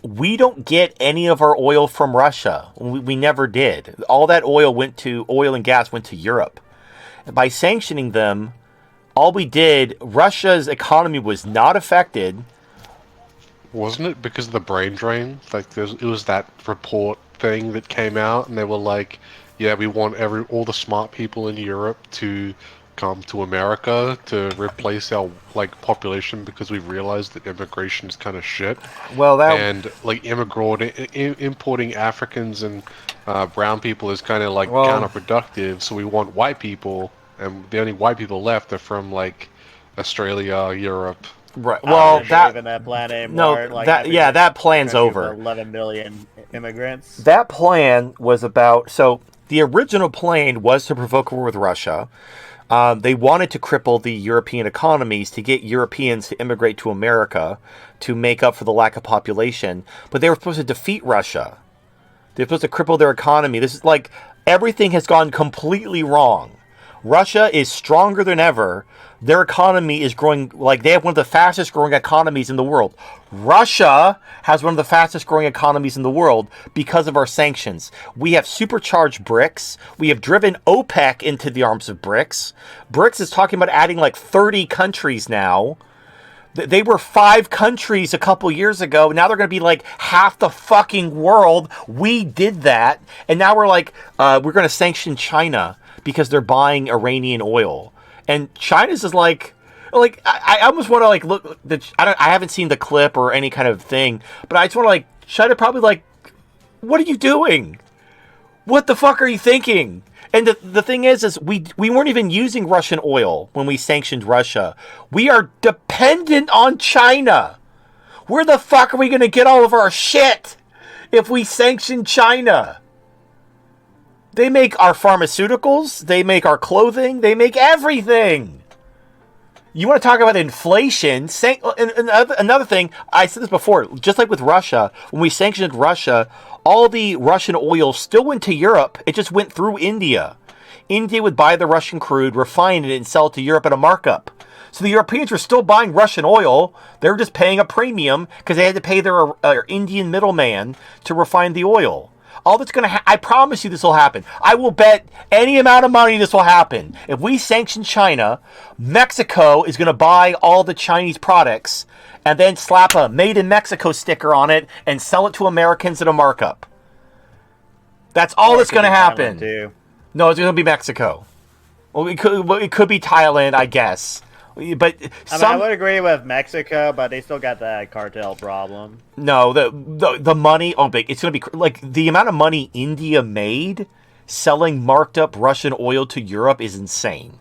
we don't get any of our oil from Russia. We never did. All that oil and gas went to Europe. And by sanctioning them, all we did, Russia's economy was not affected. Wasn't it because of the brain drain? Like it was that report thing that came out, and they were like, "Yeah, we want all the smart people in Europe to come to America to replace our population because we've realized that immigration is kind of shit." Well, and importing Africans and brown people is kind of counterproductive. So we want white people, and the only white people left are from Australia, Europe. Right. Well, that plan anymore. No, that plan's over. 11 million immigrants. That plan was about the original plan was to provoke a war with Russia. They wanted to cripple the European economies to get Europeans to immigrate to America to make up for the lack of population. But they were supposed to defeat Russia. They're supposed to cripple their economy. This is everything has gone completely wrong. Russia is stronger than ever. Their economy is growing, they have one of the fastest growing economies in the world. Russia has one of the fastest growing economies in the world because of our sanctions. We have supercharged BRICS. We have driven OPEC into the arms of BRICS. BRICS is talking about adding 30 countries now. They were 5 countries a couple years ago. Now they're going to be half the fucking world. We did that. And now we're we're going to sanction China because they're buying Iranian oil. And China's is I almost want to look. I haven't seen the clip or any kind of thing, but I just want to China probably what are you doing? What the fuck are you thinking? And the thing is we weren't even using Russian oil when we sanctioned Russia. We are dependent on China. Where the fuck are we going to get all of our shit if we sanction China? They make our pharmaceuticals, they make our clothing, they make everything. You want to talk about inflation? Another thing, I said this before, just like with Russia, when we sanctioned Russia, all the Russian oil still went to Europe. It just went through India. India would buy the Russian crude, refine it, and sell it to Europe at a markup. So the Europeans were still buying Russian oil. They were just paying a premium because they had to pay their Indian middleman to refine the oil. All that's going to I promise you this will happen. I will bet any amount of money this will happen. If we sanction China, Mexico is going to buy all the Chinese products and then slap a Made in Mexico sticker on it and sell it to Americans at a markup. That's all that's going to happen. No, it's going to be Mexico. Well, it could be Thailand, I guess. But I would agree with Mexico, but they still got that cartel problem. No, the money. It's going to be the amount of money India made selling marked up Russian oil to Europe is insane.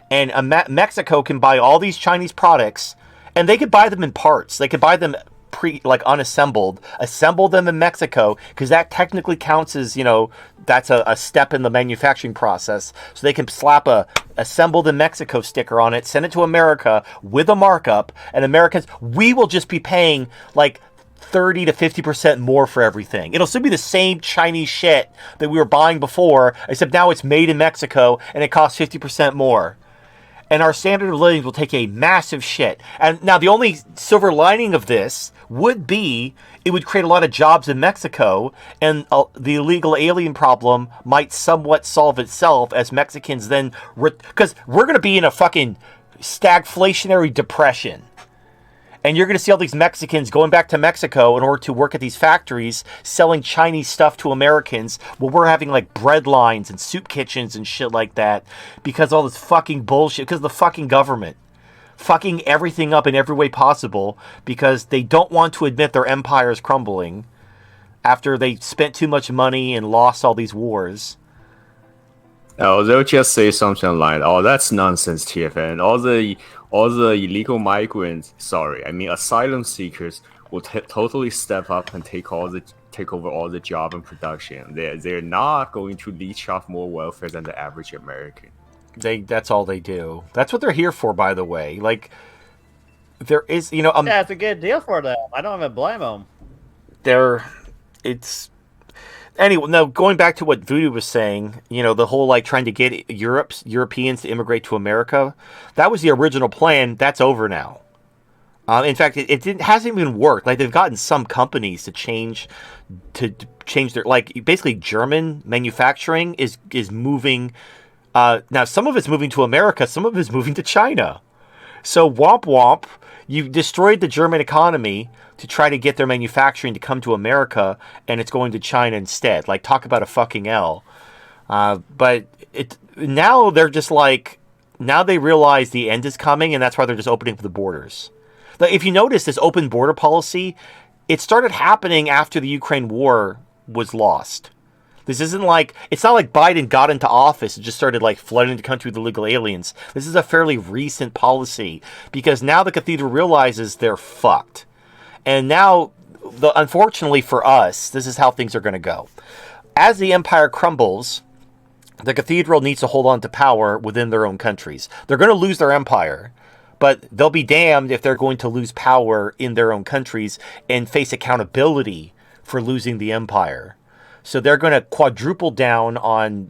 And Mexico can buy all these Chinese products, and they could buy them in parts. They could buy them unassembled, assemble them in Mexico, because that technically counts as, that's a step in the manufacturing process. So they can slap a assembled in Mexico sticker on it, send it to America with a markup, and Americans, we will just be paying 30 to 50% more for everything. It'll still be the same Chinese shit that we were buying before, except now it's made in Mexico and it costs 50% more. And our standard of living will take a massive shit. And now the only silver lining of this would be it would create a lot of jobs in Mexico, and the illegal alien problem might somewhat solve itself as Mexicans then... Because we're going to be in a fucking stagflationary depression. And you're going to see all these Mexicans going back to Mexico in order to work at these factories selling Chinese stuff to Americans, while we're having bread lines and soup kitchens and shit like that because all this fucking bullshit, because of the fucking government fucking everything up in every way possible because they don't want to admit their empire is crumbling after they spent too much money and lost all these wars. Oh, they'll just say something like, "Oh, that's nonsense, TFN. All the illegal migrants, asylum seekers, will totally step up and take take over all the job and production. They're not going to leech off more welfare than the average American. That's all they do. That's what they're here for, by the way. Like, there is, yeah, it's a good deal for them. I don't even blame them. Anyway, now going back to what Voodoo was saying, the whole like trying to get Europeans to immigrate to America, that was the original plan. That's over now. In fact, it hasn't even worked. Like, they've gotten some companies to change their, like, basically German manufacturing is moving. Now some of it's moving to America, some of it's moving to China. So womp womp, you destroyed the German economy to try to get their manufacturing to come to America, and it's going to China instead. Like, talk about a fucking L. But now they're just like, now they realize the end is coming, and that's why they're just opening up the borders. Like, if you notice, this open border policy, it started happening after the Ukraine war was lost. This isn't like, it's not like Biden got into office and just started like flooding the country with illegal aliens. This is a fairly recent policy because now the cathedral realizes they're fucked. And now, unfortunately for us, this is how things are going to go. As the empire crumbles, the cathedral needs to hold on to power within their own countries. They're going to lose their empire, but they'll be damned if they're going to lose power in their own countries and face accountability for losing the empire. So they're going to quadruple down on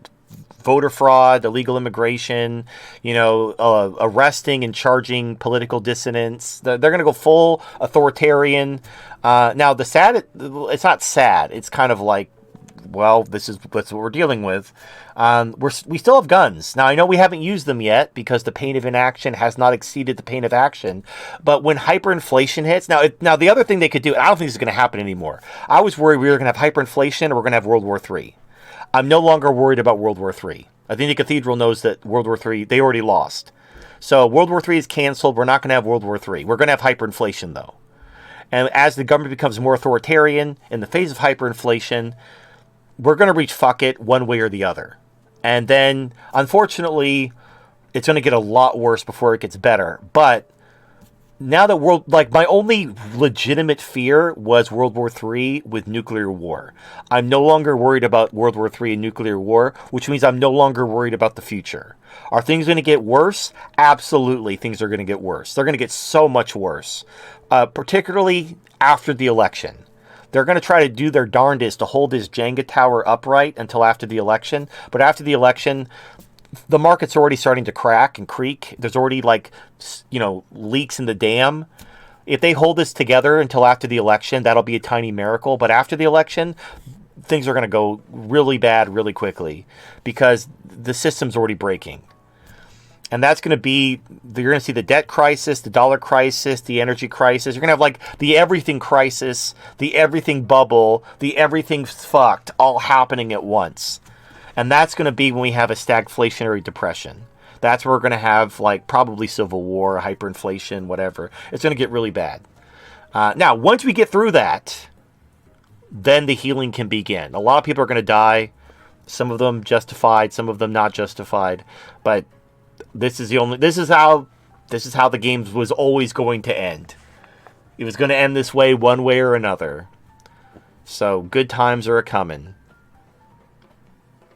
voter fraud, illegal immigration, arresting and charging political dissidents. They're going to go full authoritarian. Now, it's not sad. It's kind of like, well, that's what we're dealing with. We still have guns. Now, I know we haven't used them yet because the pain of inaction has not exceeded the pain of action. But when hyperinflation hits, now the other thing they could do, and I don't think this is going to happen anymore. I was worried we were going to have hyperinflation or we're going to have World War III. I'm no longer worried about World War III. I think the cathedral knows that World War III, they already lost. So World War III is canceled. We're not going to have World War III. We're going to have hyperinflation, though. And as the government becomes more authoritarian in the phase of hyperinflation, we're going to reach fuck it one way or the other. And then, unfortunately, it's going to get a lot worse before it gets better. But now that my only legitimate fear was World War III with nuclear war. I'm no longer worried about World War III and nuclear war, which means I'm no longer worried about the future. Are things going to get worse? Absolutely, things are going to get worse. They're going to get so much worse, particularly after the election. They're going to try to do their darndest to hold this Jenga tower upright until after the election. But after the election, the market's already starting to crack and creak. There's already leaks in the dam. If they hold this together until after the election, that'll be a tiny miracle. But after the election, things are going to go really bad really quickly because the system's already breaking. And that's going to be, you're going to see the debt crisis, the dollar crisis, the energy crisis. You're going to have like the everything crisis, the everything bubble, the everything fucked all happening at once. And that's going to be when we have a stagflationary depression. That's where we're going to have like probably civil war, hyperinflation, whatever. It's going to get really bad. Now, once we get through that, then the healing can begin. A lot of people are going to die. Some of them justified, some of them not justified. But this is how the game was always going to end. It was going to end this way, one way or another. So good times are a coming.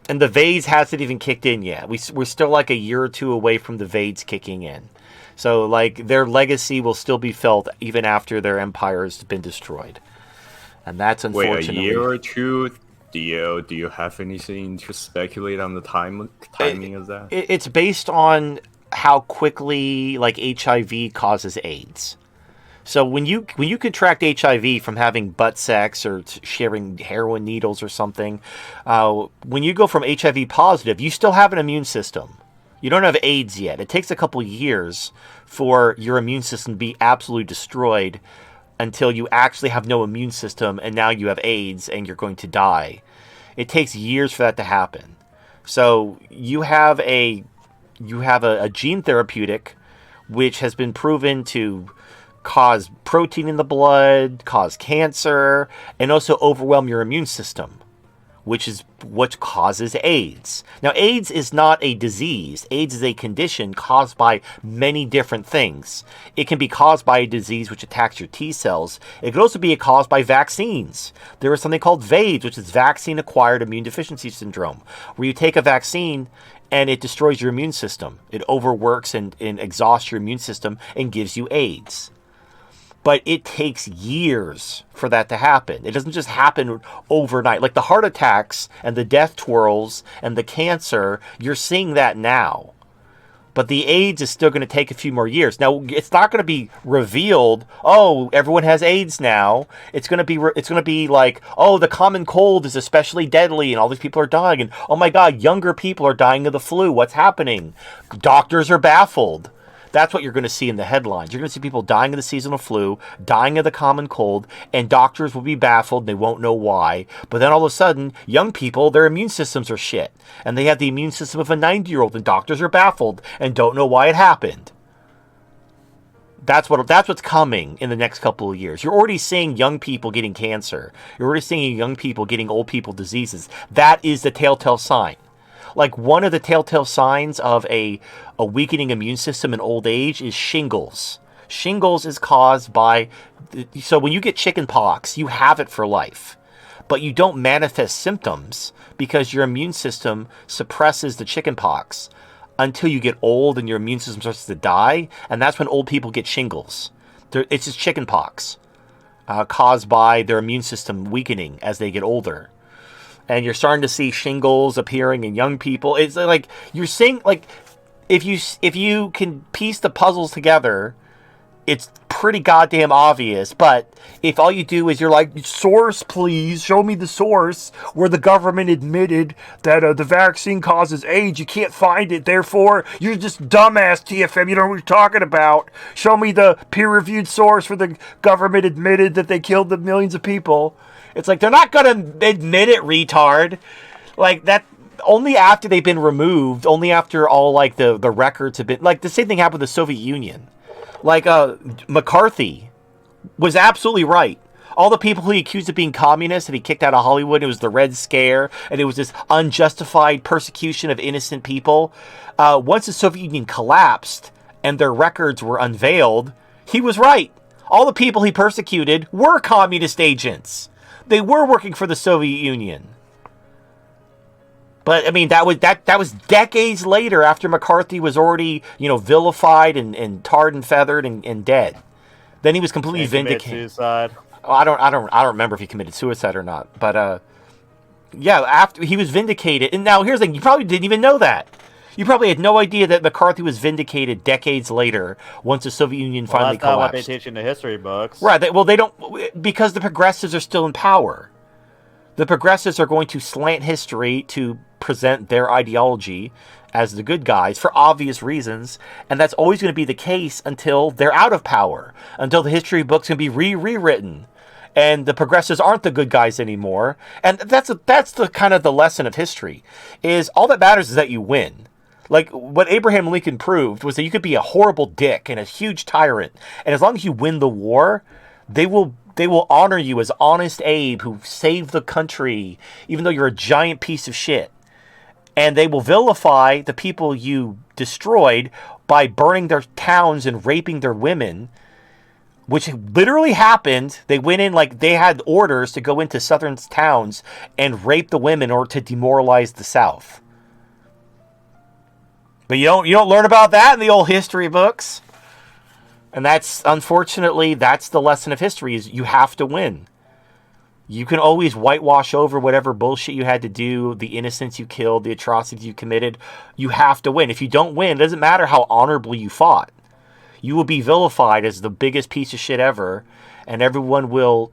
And the vase hasn't even kicked in yet. We're still like a year or two away from the vase kicking in. So like their legacy will still be felt even after their empire has been destroyed. And that's unfortunately. Wait, a year or two? Do you have anything to speculate on the timing of that? It's based on how quickly like HIV causes AIDS. So when you contract HIV from having butt sex or sharing heroin needles or something, when you go from HIV positive, you still have an immune system. You don't have AIDS yet. It takes a couple years for your immune system to be absolutely destroyed until you actually have no immune system and now you have AIDS and you're going to die. It takes years for that to happen. So you have a gene therapeutic which has been proven to cause protein in the blood, cause cancer, and also overwhelm your immune system, which is what causes AIDS. Now, AIDS is not a disease. AIDS is a condition caused by many different things. It can be caused by a disease which attacks your T cells. It could also be caused by vaccines. There is something called VAIDS, which is vaccine-acquired immune deficiency syndrome, where you take a vaccine and it destroys your immune system. It overworks and exhausts your immune system and gives you AIDS. But it takes years for that to happen. It doesn't just happen overnight. Like the heart attacks and the death twirls and the cancer, you're seeing that now. But the AIDS is still going to take a few more years. Now, it's not going to be revealed, oh, everyone has AIDS now. It's going to be like, oh, the common cold is especially deadly and all these people are dying. And, oh my God, younger people are dying of the flu. What's happening? Doctors are baffled. That's what you're going to see in the headlines. You're going to see people dying of the seasonal flu, dying of the common cold, and doctors will be baffled and they won't know why. But then all of a sudden, young people, their immune systems are shit. And they have the immune system of a 90-year-old and doctors are baffled and don't know why it happened. That's what's coming in the next couple of years. You're already seeing young people getting cancer. You're already seeing young people getting old people diseases. That is the telltale sign. Like one of the telltale signs of a weakening immune system in old age is shingles. Shingles is caused by, so when you get chicken pox, you have it for life. But you don't manifest symptoms because your immune system suppresses the chicken pox until you get old and your immune system starts to die. And that's when old people get shingles. It's just chicken pox caused by their immune system weakening as they get older. And you're starting to see shingles appearing in young people. It's like you're seeing, like, if you can piece the puzzles together, it's pretty goddamn obvious. But if all you do is you're like, source, please show me the source where the government admitted that the vaccine causes AIDS, you can't find it. Therefore, you're just dumbass TFM. You don't know what you're talking about. Show me the peer-reviewed source where the government admitted that they killed the millions of people. It's like, they're not going to admit it, retard. Like, that, only after they've been removed, only after all, like, the records have been, like, the same thing happened with the Soviet Union. Like, McCarthy was absolutely right. All the people who he accused of being communists and he kicked out of Hollywood, it was the Red Scare, and it was this unjustified persecution of innocent people. Once the Soviet Union collapsed and their records were unveiled, he was right. All the people he persecuted were communist agents. They were working for the Soviet Union. But, I mean, that was decades later after McCarthy was already, vilified and tarred and feathered and dead. Then he was completely vindicated. Suicide. Oh, I don't remember if he committed suicide or not. But, yeah, after he was vindicated. And now, here's the thing. You probably didn't even know that. You probably had no idea that McCarthy was vindicated decades later once the Soviet Union finally collapsed. That's not what they teach in the history books. Right. They don't, because the progressives are still in power. The progressives are going to slant history to present their ideology as the good guys for obvious reasons, and that's always going to be the case until they're out of power, until the history books can be rewritten, and the progressives aren't the good guys anymore. And that's the kind of the lesson of history, is all that matters is that you win. Like, what Abraham Lincoln proved was that you could be a horrible dick and a huge tyrant, and as long as you win the war, they will honor you as Honest Abe who saved the country, even though you're a giant piece of shit. And they will vilify the people you destroyed by burning their towns and raping their women, which literally happened. They went in, like, they had orders to go into southern towns and rape the women or to demoralize the South. But you don't learn about that in the old history books. And unfortunately, that's the lesson of history, is you have to win. You can always whitewash over whatever bullshit you had to do, the innocents you killed, the atrocities you committed. You have to win. If you don't win, it doesn't matter how honorably you fought. You will be vilified as the biggest piece of shit ever, and everyone will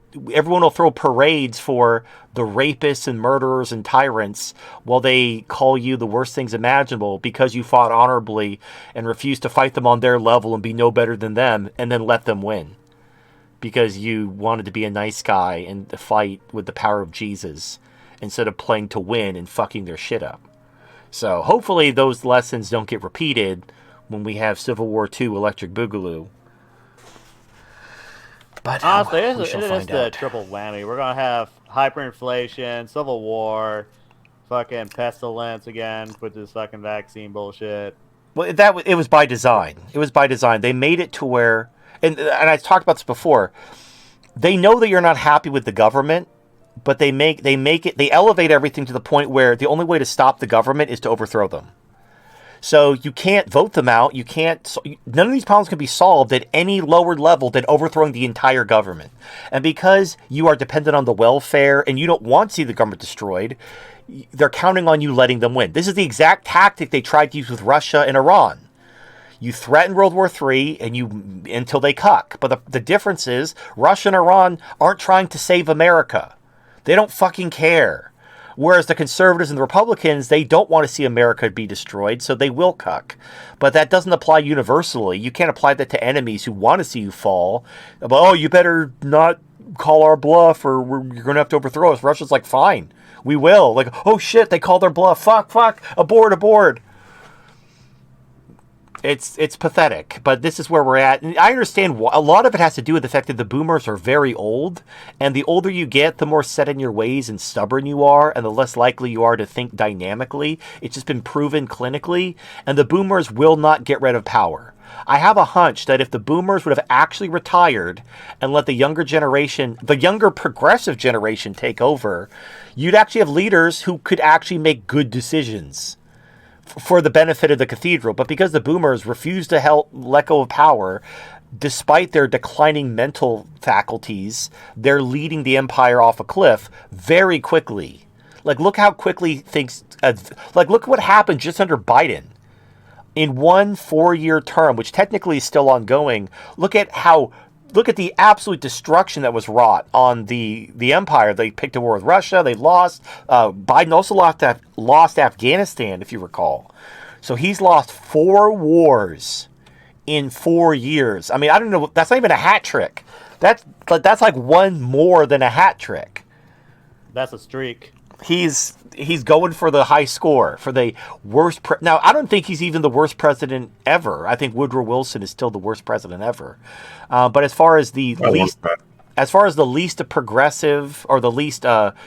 throw parades for the rapists and murderers and tyrants while they call you the worst things imaginable because you fought honorably and refused to fight them on their level and be no better than them, and then let them win because you wanted to be a nice guy and to fight with the power of Jesus instead of playing to win and fucking their shit up. So hopefully those lessons don't get repeated when we have Civil War II Electric Boogaloo. But honestly, it is the triple whammy. We're going to have hyperinflation, civil war, fucking pestilence again with this fucking vaccine bullshit. Well, it was by design. It was by design. They made it to where, and I talked about this before. They know that you're not happy with the government, but they elevate everything to the point where the only way to stop the government is to overthrow them. So you can't vote them out. None of these problems can be solved at any lower level than overthrowing the entire government. And because you are dependent on the welfare and you don't want to see the government destroyed, they're counting on you letting them win. This is the exact tactic they tried to use with Russia and Iran. You threaten World War III until they cuck. But the difference is Russia and Iran aren't trying to save America. They don't fucking care. Whereas the conservatives and the Republicans, they don't want to see America be destroyed, so they will cuck. But that doesn't apply universally. You can't apply that to enemies who want to see you fall. But, you better not call our bluff or you're going to have to overthrow us. Russia's like, fine, we will. Like, oh shit, they called our bluff. Fuck, abort. It's pathetic, but this is where we're at. And I understand a lot of it has to do with the fact that the boomers are very old, and the older you get, the more set in your ways and stubborn you are, and the less likely you are to think dynamically. It's just been proven clinically, and the boomers will not get rid of power. I have a hunch that if the boomers would have actually retired and let the younger generation, the younger progressive generation take over, you'd actually have leaders who could actually make good decisions for the benefit of the cathedral. But because the boomers refuse to let go of power, despite their declining mental faculties, they're leading the empire off a cliff very quickly. Like, look how quickly things... look what happened just under Biden. In 1 4-year term, which technically is still ongoing, look at the absolute destruction that was wrought on the empire. They picked a war with Russia. They lost. Biden also lost Afghanistan, if you recall. So he's lost 4 wars in 4 years. I mean, I don't know. That's not even a hat trick. That's like one more than a hat trick. That's a streak. He's going for the high score for the worst. Now, I don't think he's even the worst president ever. I think Woodrow Wilson is still the worst president ever. But as far as the least progressive or the least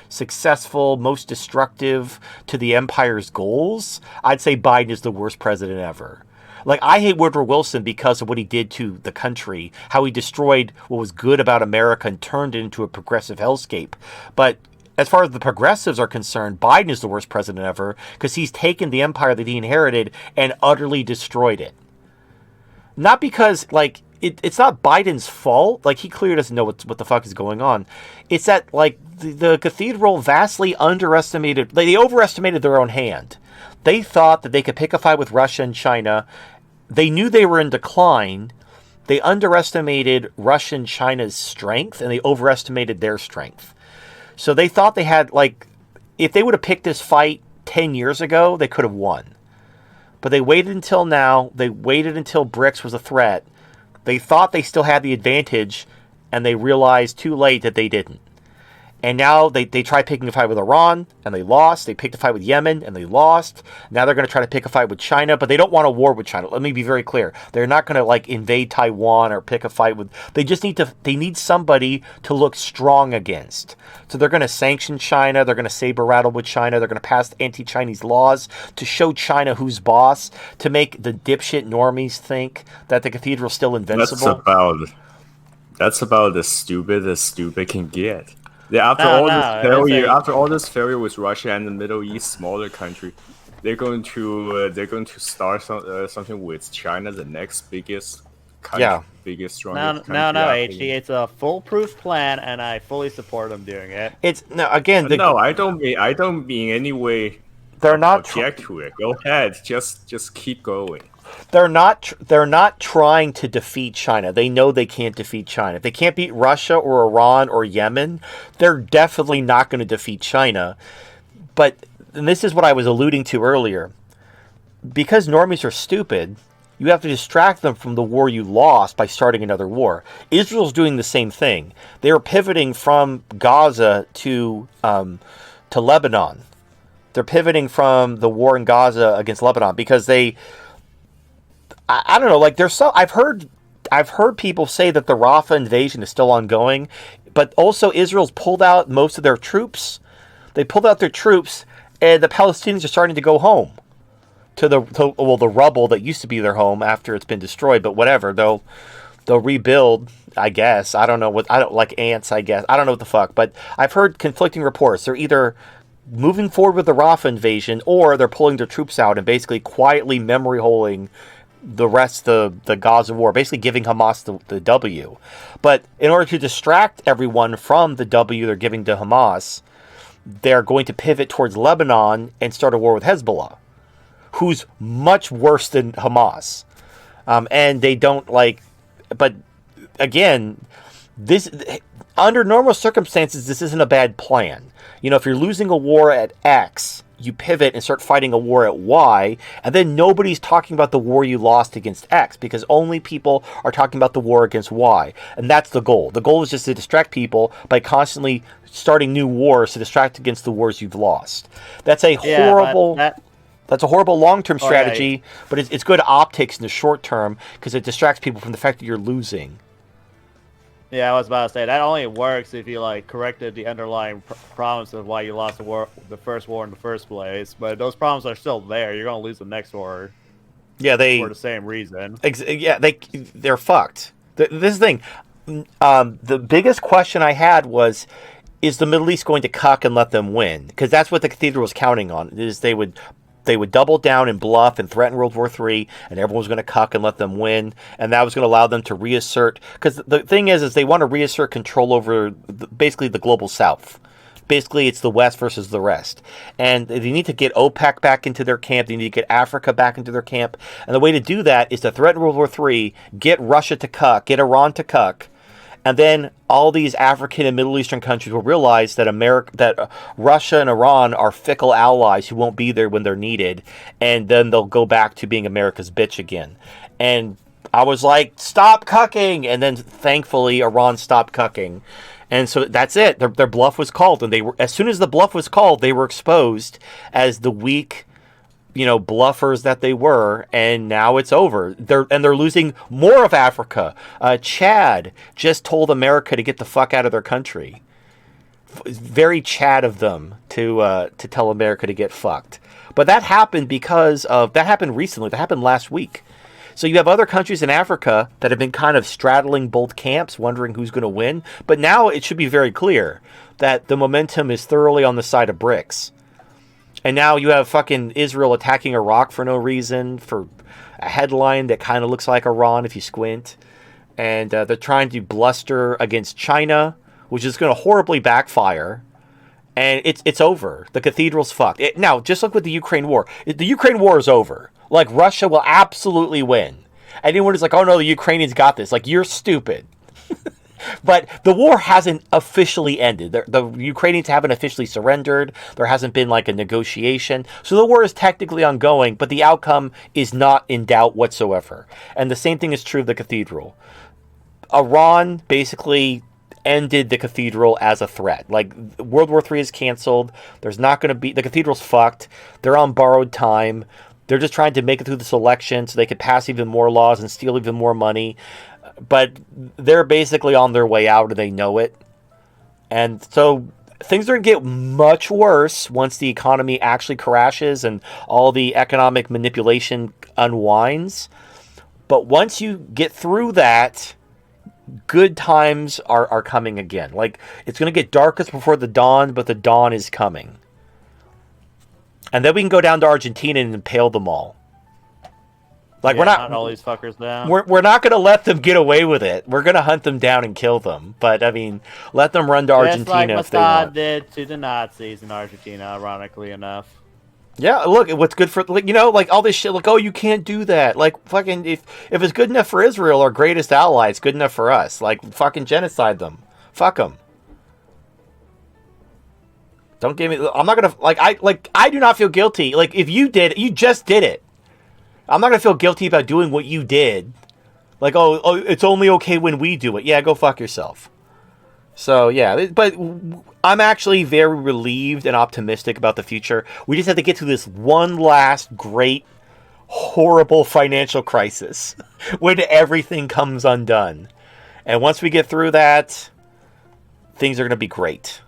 successful, most destructive to the empire's goals, I'd say Biden is the worst president ever. Like, I hate Woodrow Wilson because of what he did to the country, how he destroyed what was good about America and turned it into a progressive hellscape. But as far as the progressives are concerned, Biden is the worst president ever because he's taken the empire that he inherited and utterly destroyed it. Not because, like, it's not Biden's fault. Like, he clearly doesn't know what the fuck is going on. It's that, like, the cathedral vastly underestimated... They overestimated their own hand. They thought that they could pick a fight with Russia and China. They knew they were in decline. They underestimated Russia and China's strength, and they overestimated their strength. So they thought they had, like, if they would have picked this fight 10 years ago, they could have won. But they waited until now. They waited until BRICS was a threat. They thought they still had the advantage, and they realized too late that they didn't. And now they tried picking a fight with Iran, and they lost. They picked a fight with Yemen, and they lost. Now they're going to try to pick a fight with China, but they don't want a war with China. Let me be very clear. They're not going to, like, invade Taiwan or pick a fight with... They just need somebody to look strong against. So they're going to sanction China. They're going to saber rattle with China. They're going to pass anti-Chinese laws to show China who's boss, to make the dipshit normies think that the cathedral's still invincible. That's about as stupid can get. Yeah, after all this failure with Russia and the Middle East, smaller country, they're going to start something with China, the next biggest country, strongest country. No, HD, it's a foolproof plan, and I fully support them doing it. I don't mean any way. They're not object to it. Go ahead, just keep going. They're not trying to defeat China. They know they can't defeat China. If they can't beat Russia or Iran or Yemen, they're definitely not going to defeat China. And this is what I was alluding to earlier. Because normies are stupid, you have to distract them from the war you lost by starting another war. Israel's doing the same thing. They are pivoting from Gaza to Lebanon. They're pivoting from the war in Gaza against Lebanon because I don't know, like, I've heard people say that the Rafah invasion is still ongoing. but also Israel's pulled out most of their troops. They pulled out their troops, and the Palestinians are starting to go home to the rubble that used to be their home after it's been destroyed. But whatever, they'll rebuild, I guess. I don't know what, I don't like ants, I guess. I don't know what the fuck. But I've heard conflicting reports. They're either moving forward with the Rafah invasion, or they're pulling their troops out and basically quietly memory holing the rest of the Gaza war, basically giving Hamas the W. But in order to distract everyone from the W they're giving to Hamas, they're going to pivot towards Lebanon and start a war with Hezbollah, who's much worse than Hamas. And they don't like, but again, this, under normal circumstances, this isn't a bad plan. You know, if you're losing a war at X, you pivot and start fighting a war at Y, and then nobody's talking about the war you lost against X, because only people are talking about the war against Y. And that's the goal. The goal is just to distract people by constantly starting new wars to distract against the wars you've lost. That's a horrible... That's a horrible long-term strategy, but it's good optics in the short term because it distracts people from the fact that you're losing. Yeah, I was about to say that only works if you like corrected the underlying problems of why you lost the first war in the first place. But those problems are still there. You're gonna lose the next war. Yeah, for the same reason. They're fucked. This is the thing. The biggest question I had was, is the Middle East going to cuck and let them win? Because that's what the cathedral was counting on. Is they would double down and bluff and threaten World War III, and everyone was going to cuck and let them win, and that was going to allow them to reassert. Because the thing is they want to reassert control over basically the global South. Basically, it's the West versus the rest. And they need to get OPEC back into their camp. They need to get Africa back into their camp. And the way to do that is to threaten World War III, get Russia to cuck, get Iran to cuck, and then all these African and Middle Eastern countries will realize that Russia and Iran are fickle allies who won't be there when they're needed, and then they'll go back to being America's bitch again. And I was like, stop cucking! And then thankfully Iran stopped cucking. And so that's it. Their bluff was called, and as soon as the bluff was called, they were exposed as the weak, bluffers that they were, and now it's over. They're losing more of Africa. Chad just told America to get the fuck out of their country. Very Chad of them to tell America to get fucked. But that happened that happened recently. That happened last week. So you have other countries in Africa that have been kind of straddling both camps, wondering who's going to win. But now it should be very clear that the momentum is thoroughly on the side of BRICS. And now you have fucking Israel attacking Iraq for no reason, for a headline that kind of looks like Iran if you squint. And they're trying to bluster against China, which is going to horribly backfire. And it's over. The cathedral's fucked. Now, just like with the Ukraine war. The Ukraine war is over. Like, Russia will absolutely win. Anyone who's like, oh no, the Ukrainians got this. Like, you're stupid. But the war hasn't officially ended. The Ukrainians haven't officially surrendered. There hasn't been like a negotiation. So the war is technically ongoing, but the outcome is not in doubt whatsoever. And the same thing is true of the cathedral. Iran basically ended the cathedral as a threat. Like, World War III is canceled. There's not going to be... The cathedral's fucked. They're on borrowed time. They're just trying to make it through this election so they could pass even more laws and steal even more money. But they're basically on their way out, and they know it. And so things are going to get much worse once the economy actually crashes and all the economic manipulation unwinds. But once you get through that, good times are coming again. Like, it's going to get darkest before the dawn, but the dawn is coming. And then we can go down to Argentina and impale them all. Like, we're not all these fuckers down. We're not going to let them get away with it. We're going to hunt them down and kill them. But I mean, let them run to Argentina if they want. Did to the Nazis in Argentina, ironically enough. Yeah, look, what's good for like all this shit. Like, oh, you can't do that. Like, fucking, if it's good enough for Israel, our greatest ally, it's good enough for us. Like, fucking genocide them. Fuck them. Don't give me. I'm not gonna I do not feel guilty. Like, if you just did it. I'm not going to feel guilty about doing what you did. Like, oh, it's only okay when we do it. Yeah, go fuck yourself. So, yeah. But I'm actually very relieved and optimistic about the future. We just have to get through this one last great, horrible financial crisis when everything comes undone. And once we get through that, things are going to be great.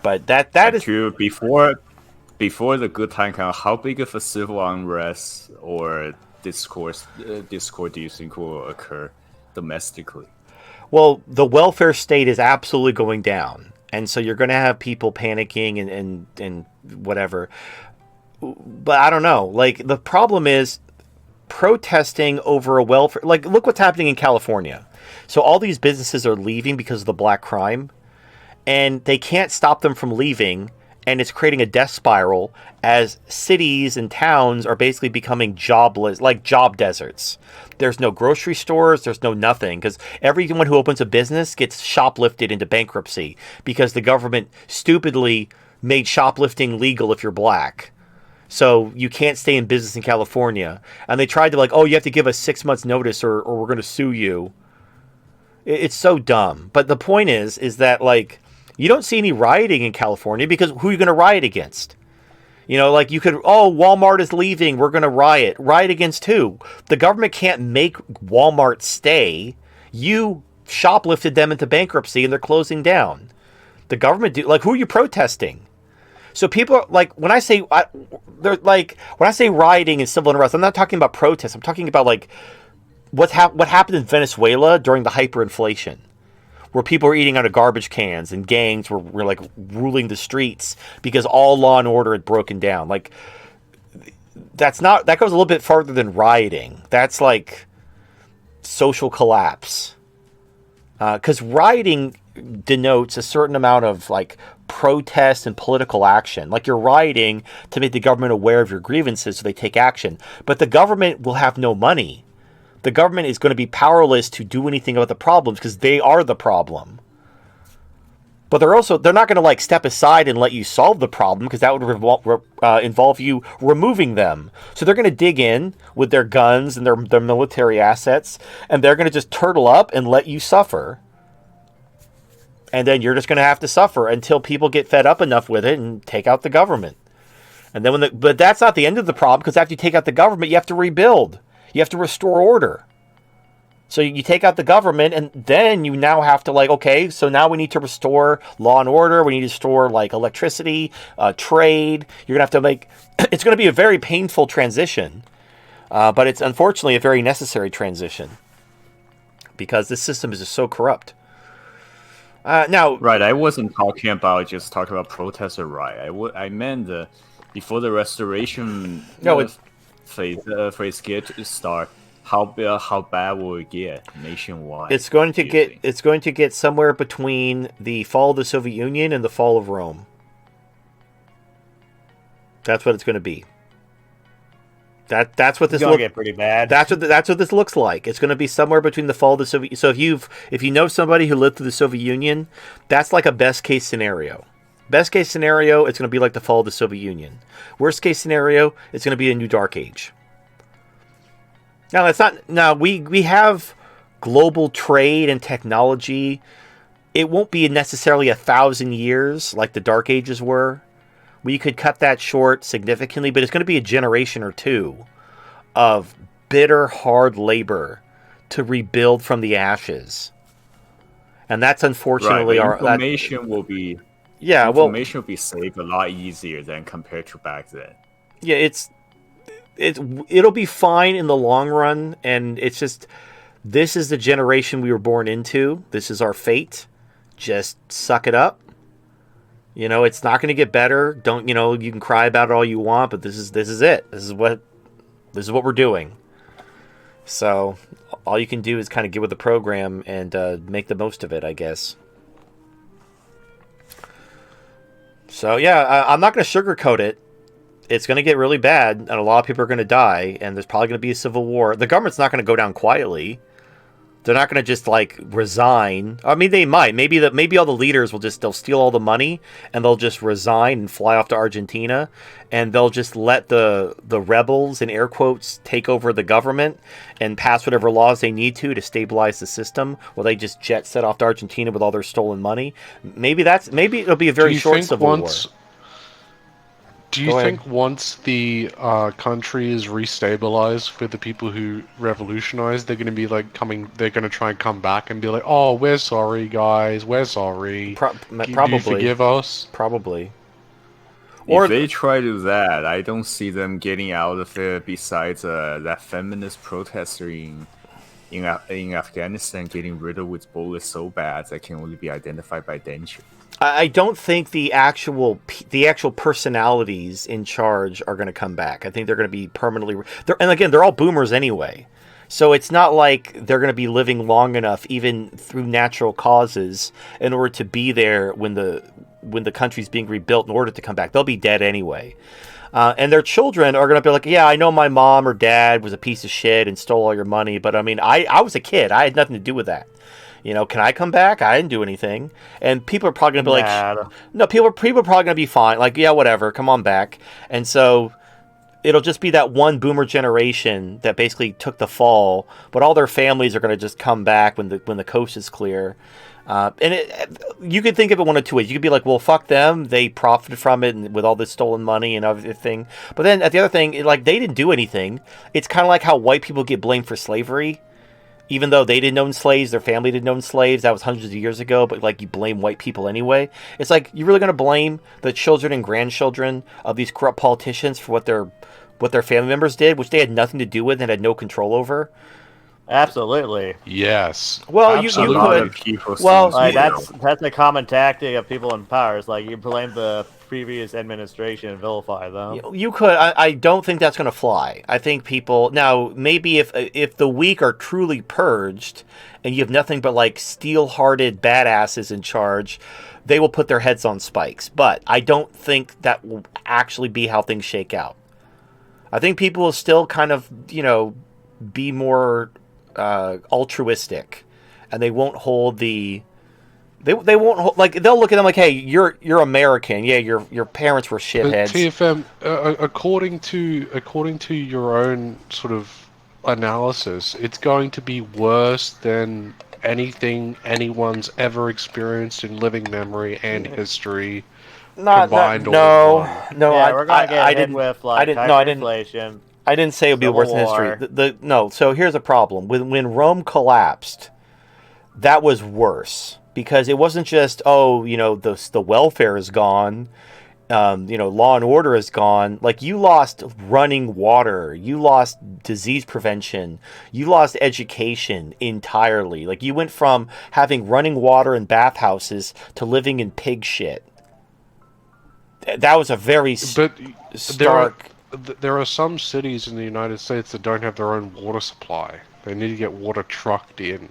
But that is true. Before the good time come, how big of a civil unrest or discord do you think will occur domestically? well, the welfare state is absolutely going down, and so you're going to have people panicking and whatever. But I don't know. Like the problem is protesting over a welfare. Like look what's happening in California. So all these businesses are leaving because of the black crime, and they can't stop them from leaving, and it's creating a death spiral as cities and towns are basically becoming jobless, like job deserts. There's no grocery stores, there's no nothing, because everyone who opens a business gets shoplifted into bankruptcy because the government stupidly made shoplifting legal if you're black. So you can't stay in business in California. And they tried to you have to give us 6 months notice or we're going to sue you. It's so dumb. But the point is that you don't see any rioting in California because who are you going to riot against? You could, Walmart is leaving. We're going to riot. Riot against who? The government can't make Walmart stay. You shoplifted them into bankruptcy and they're closing down. The government who are you protesting? So people are when I say rioting and civil unrest, I'm not talking about protests. I'm talking about what happened in Venezuela during the hyperinflation, where people were eating out of garbage cans and gangs were ruling the streets because all law and order had broken down. That goes a little bit farther than rioting. That's social collapse. Because rioting denotes a certain amount of protest and political action. You're rioting to make the government aware of your grievances so they take action. But the government will have no money. The government is going to be powerless to do anything about the problems because they are the problem. But they're not going to step aside and let you solve the problem because that would involve you removing them. So they're going to dig in with their guns and their military assets, and they're going to just turtle up and let you suffer. And then you're just going to have to suffer until people get fed up enough with it and take out the government. And then but that's not the end of the problem, because after you take out the government, you have to rebuild. You have to restore order. So you take out the government, and then you now have to okay, so now we need to restore law and order. We need to restore electricity, trade. You're going to have to it's going to be a very painful transition, but it's unfortunately a very necessary transition because this system is just so corrupt. Now, right, I wasn't talking about protest or riot. I meant before the restoration phase get to start. How bad will it get nationwide? It's going to get somewhere between the fall of the Soviet Union and the fall of Rome. That's what it's going to be. That's what this looks. Get pretty bad. That's what this looks like. It's going to be somewhere between the fall of the Soviet. So if you know somebody who lived through the Soviet Union, that's a best case scenario. Best case scenario, it's going to be like the fall of the Soviet Union. Worst case scenario, it's going to be a new dark age. Now that's not. Now we have global trade and technology. It won't be necessarily 1,000 years like the Dark Ages were. We could cut that short significantly, but it's going to be a generation or two of bitter, hard labor to rebuild from the ashes. And that's unfortunately information will be saved a lot easier than compared to back then. Yeah, it'll be fine in the long run, and it's just this is the generation we were born into. This is our fate. Just suck it up. It's not going to get better. Don't, you can cry about it all you want, but this is it. This is what we're doing. So all you can do is kind of get with the program and make the most of it, I guess. So yeah, I'm not going to sugarcoat it. It's going to get really bad, and a lot of people are going to die, and there's probably going to be a civil war. The government's not going to go down quietly. They're not going to just resign. I mean, they might. Maybe all the leaders they'll steal all the money and they'll just resign and fly off to Argentina, and they'll just let the rebels, in air quotes, take over the government and pass whatever laws they need to stabilize the system. While they just jet set off to Argentina with all their stolen money. Maybe it'll be a very short civil war. Do you Go ahead. think once the country is restabilized for the people who revolutionized, they're going to be like they're going to try and come back and be like, oh, we're sorry, guys, we're sorry. Do you Probably. forgive us? Probably. If Or they try to do that, I don't see them getting out of it. Besides that feminist protester in Afghanistan getting rid of with bullets so bad that can only be identified by denture. I don't think the actual personalities in charge are going to come back. I think they're going to be permanently. And again, they're all boomers anyway, so it's not like they're going to be living long enough, even through natural causes, in order to be there when the country's being rebuilt. In order to come back, they'll be dead anyway. And their children are going to be like, yeah, I know my mom or dad was a piece of shit and stole all your money, but I mean, I was a kid. I had nothing to do with that. Can I come back? I didn't do anything. And people are probably going to be like, no, people are probably going to be fine. Like, yeah, whatever, come on back. And so it'll just be that one boomer generation that basically took the fall, but all their families are going to just come back when the coast is clear. You could think of it one of two ways. You could be like, well, fuck them. They profited from it and with all this stolen money and everything. But then at the other thing, like, they didn't do anything. It's kind of like how white people get blamed for slavery. Even though they didn't own slaves, their family didn't own slaves. That was hundreds of years ago. But like, you blame white people anyway. It's like, you're really going to blame the children and grandchildren of these corrupt politicians for what their family members did, which they had nothing to do with and had no control over. Absolutely. Yes. Well, you could. Well, like, that's a common tactic of people in power. It's like, you blame the previous administration and vilify them. You could. I don't think that's going to fly. I think people now, maybe if the weak are truly purged and you have nothing but like steel-hearted badasses in charge, they will put their heads on spikes. But I don't think that will actually be how things shake out. I think people will still kind of, be more altruistic, and they won't hold the. They won't hold, like, they'll look at them like, hey, you're American, yeah, your parents were shitheads. TFM, according to your own sort of analysis, it's going to be worse than anything anyone's ever experienced in living memory and history combined. No, yeah, we're gonna get hit with like hyperinflation. I didn't say it would be worse than history. No, so here's a problem. When Rome collapsed, that was worse. Because it wasn't just, the welfare is gone, law and order is gone. Like, you lost running water, you lost disease prevention, you lost education entirely. Like, you went from having running water in bathhouses to living in pig shit. That was a very stark. There are some cities in the United States that don't have their own water supply. They need to get water trucked in.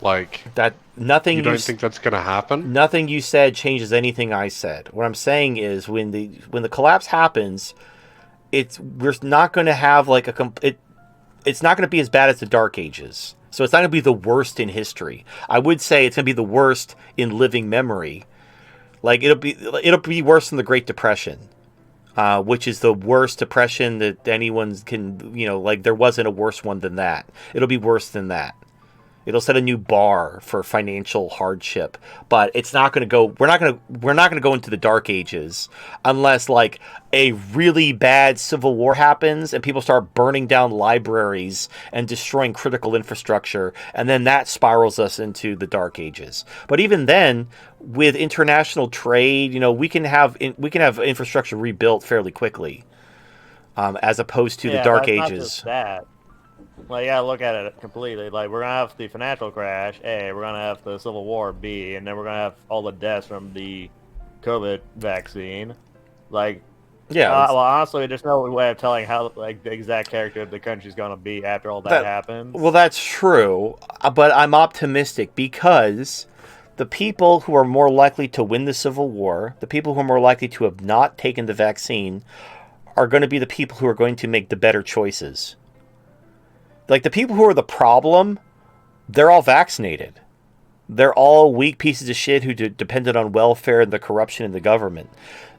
Like that, nothing. You don't think that's going to happen? Nothing you said changes anything I said. What I'm saying is, when the collapse happens, we're not going to have like it's not going to be as bad as the Dark Ages. So it's not going to be the worst in history. I would say it's going to be the worst in living memory. Like, it'll be worse than the Great Depression, which is the worst depression that anyone can. Like, there wasn't a worse one than that. It'll be worse than that. It'll set a new bar for financial hardship, but it's not going to go. We're not going to go into the Dark Ages unless like a really bad civil war happens and people start burning down libraries and destroying critical infrastructure, and then that spirals us into the Dark Ages. But even then, with international trade, we can have infrastructure rebuilt fairly quickly, as opposed to the Dark Ages. Not just that. Like, you gotta look at it completely. Like, we're gonna have the financial crash, A, we're gonna have the Civil War, B, and then we're gonna have all the deaths from the COVID vaccine. Like, yeah. Well, honestly, there's no way of telling how, like, the exact character of the country's gonna be after all that happens. Well, that's true, but I'm optimistic because the people who are more likely to win the Civil War, the people who are more likely to have not taken the vaccine, are going to be the people who are going to make the better choices. Like, the people who are the problem, they're all vaccinated. They're all weak pieces of shit who depended on welfare and the corruption in the government.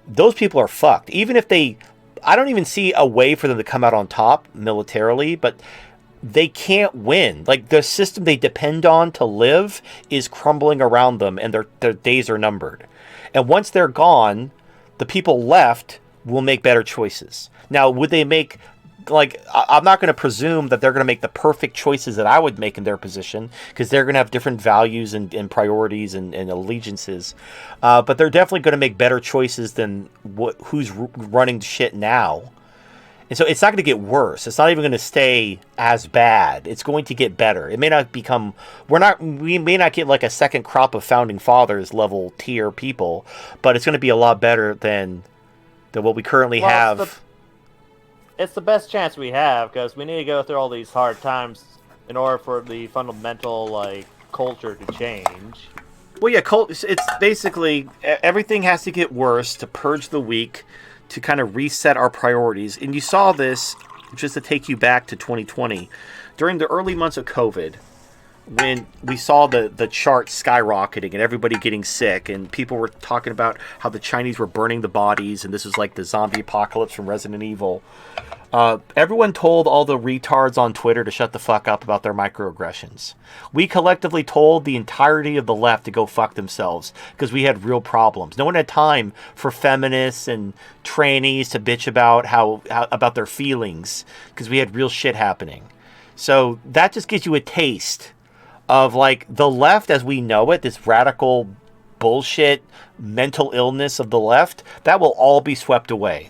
Those people are fucked. Even if I don't even see a way for them to come out on top militarily, but they can't win. Like, the system they depend on to live is crumbling around them, and their days are numbered. And once they're gone, the people left will make better choices. Now, would they make, I'm not going to presume that they're going to make the perfect choices that I would make in their position, because they're going to have different values and priorities and allegiances. But they're definitely going to make better choices than who's running shit now. And so it's not going to get worse. It's not even going to stay as bad. It's going to get better. It may not become, we may not get like a second crop of founding fathers level tier people, but it's going to be a lot better than what we currently have. It's the best chance we have, because we need to go through all these hard times in order for the fundamental culture to change. Well, yeah, it's basically everything has to get worse to purge the weak, to kind of reset our priorities. And you saw this, just to take you back to 2020, during the early months of COVID, when we saw the charts skyrocketing and everybody getting sick, and people were talking about how the Chinese were burning the bodies, and this was like the zombie apocalypse from Resident Evil. Everyone told all the retards on Twitter to shut the fuck up about their microaggressions. We collectively told the entirety of the left to go fuck themselves, because we had real problems. No one had time for feminists and trannies to bitch about how about their feelings, because we had real shit happening. So that just gives you a taste of the left as we know it, this radical bullshit mental illness of the left, that will all be swept away.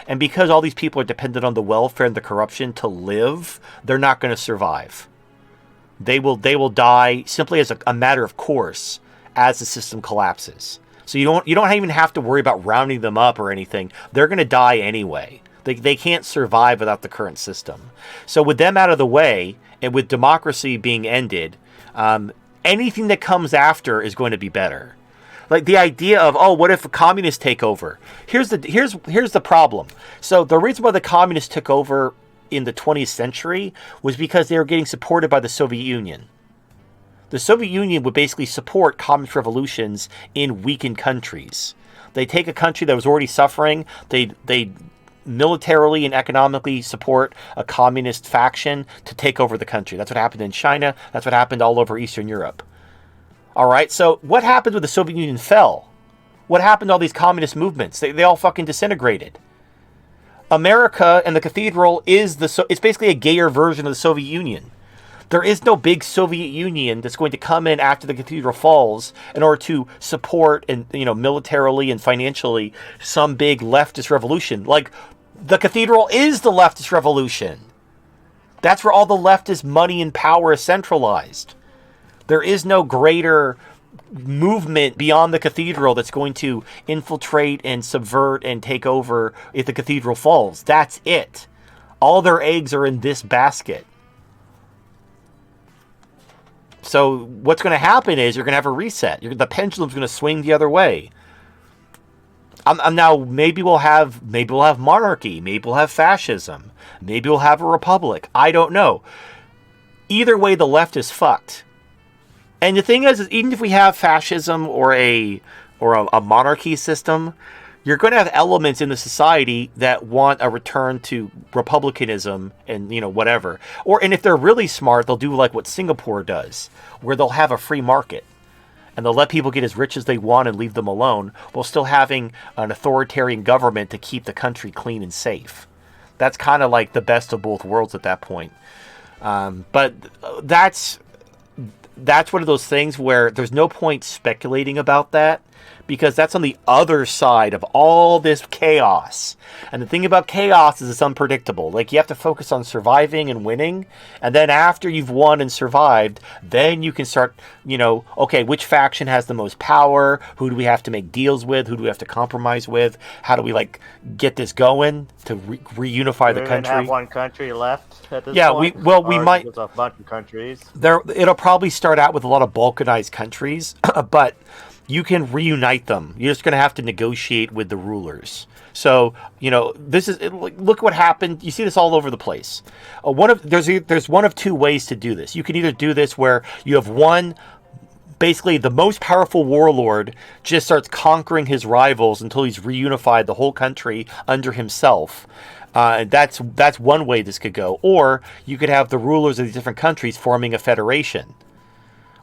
And because all these people are dependent on the welfare and the corruption to live, they're not going to survive. They will die simply as a matter of course as the system collapses. So you don't even have to worry about rounding them up or anything. They're going to die anyway. They can't survive without the current system. So with them out of the way, and with democracy being ended, anything that comes after is going to be better. Like the idea of, what if communists take over? Here's the problem. So the reason why the communists took over in the 20th century was because they were getting supported by the Soviet Union. The Soviet Union would basically support communist revolutions in weakened countries. They take a country that was already suffering, they militarily and economically support a communist faction to take over the country. That's what happened in China. That's what happened all over Eastern Europe. All right, so what happened when the Soviet Union fell? What happened to all these communist movements? They all fucking disintegrated. America and the cathedral it's basically a gayer version of the Soviet Union. There is no big Soviet Union that's going to come in after the cathedral falls in order to support and militarily and financially some big leftist revolution. Like the cathedral is the leftist revolution. That's where all the leftist money and power is centralized. There is no greater movement beyond the cathedral that's going to infiltrate and subvert and take over if the cathedral falls. That's it. All their eggs are in this basket. So what's going to happen is you're going to have a reset. The pendulum's going to swing the other way. Now maybe we'll have monarchy. Maybe we'll have fascism. Maybe we'll have a republic. I don't know. Either way, the left is fucked. And the thing is even if we have fascism or a monarchy system, you're going to have elements in the society that want a return to republicanism and whatever. And if they're really smart, they'll do like what Singapore does, where they'll have a free market and they'll let people get as rich as they want and leave them alone, while still having an authoritarian government to keep the country clean and safe. That's kind of like the best of both worlds at that point. But that's one of those things where there's no point speculating about that, because that's on the other side of all this chaos. And the thing about chaos is it's unpredictable. Like, you have to focus on surviving and winning, and then after you've won and survived, then you can start, okay, which faction has the most power? Who do we have to make deals with? Who do we have to compromise with? How do we get this going to reunify the country? We have one country left at this point? We might. There's a bunch of countries. It'll probably start out with a lot of balkanized countries, but you can reunite them. You're just going to have to negotiate with the rulers. So, look what happened. You see this all over the place. There's one of two ways to do this. You can either do this where you have one, basically the most powerful warlord just starts conquering his rivals until he's reunified the whole country under himself. That's one way this could go. Or you could have the rulers of these different countries forming a federation,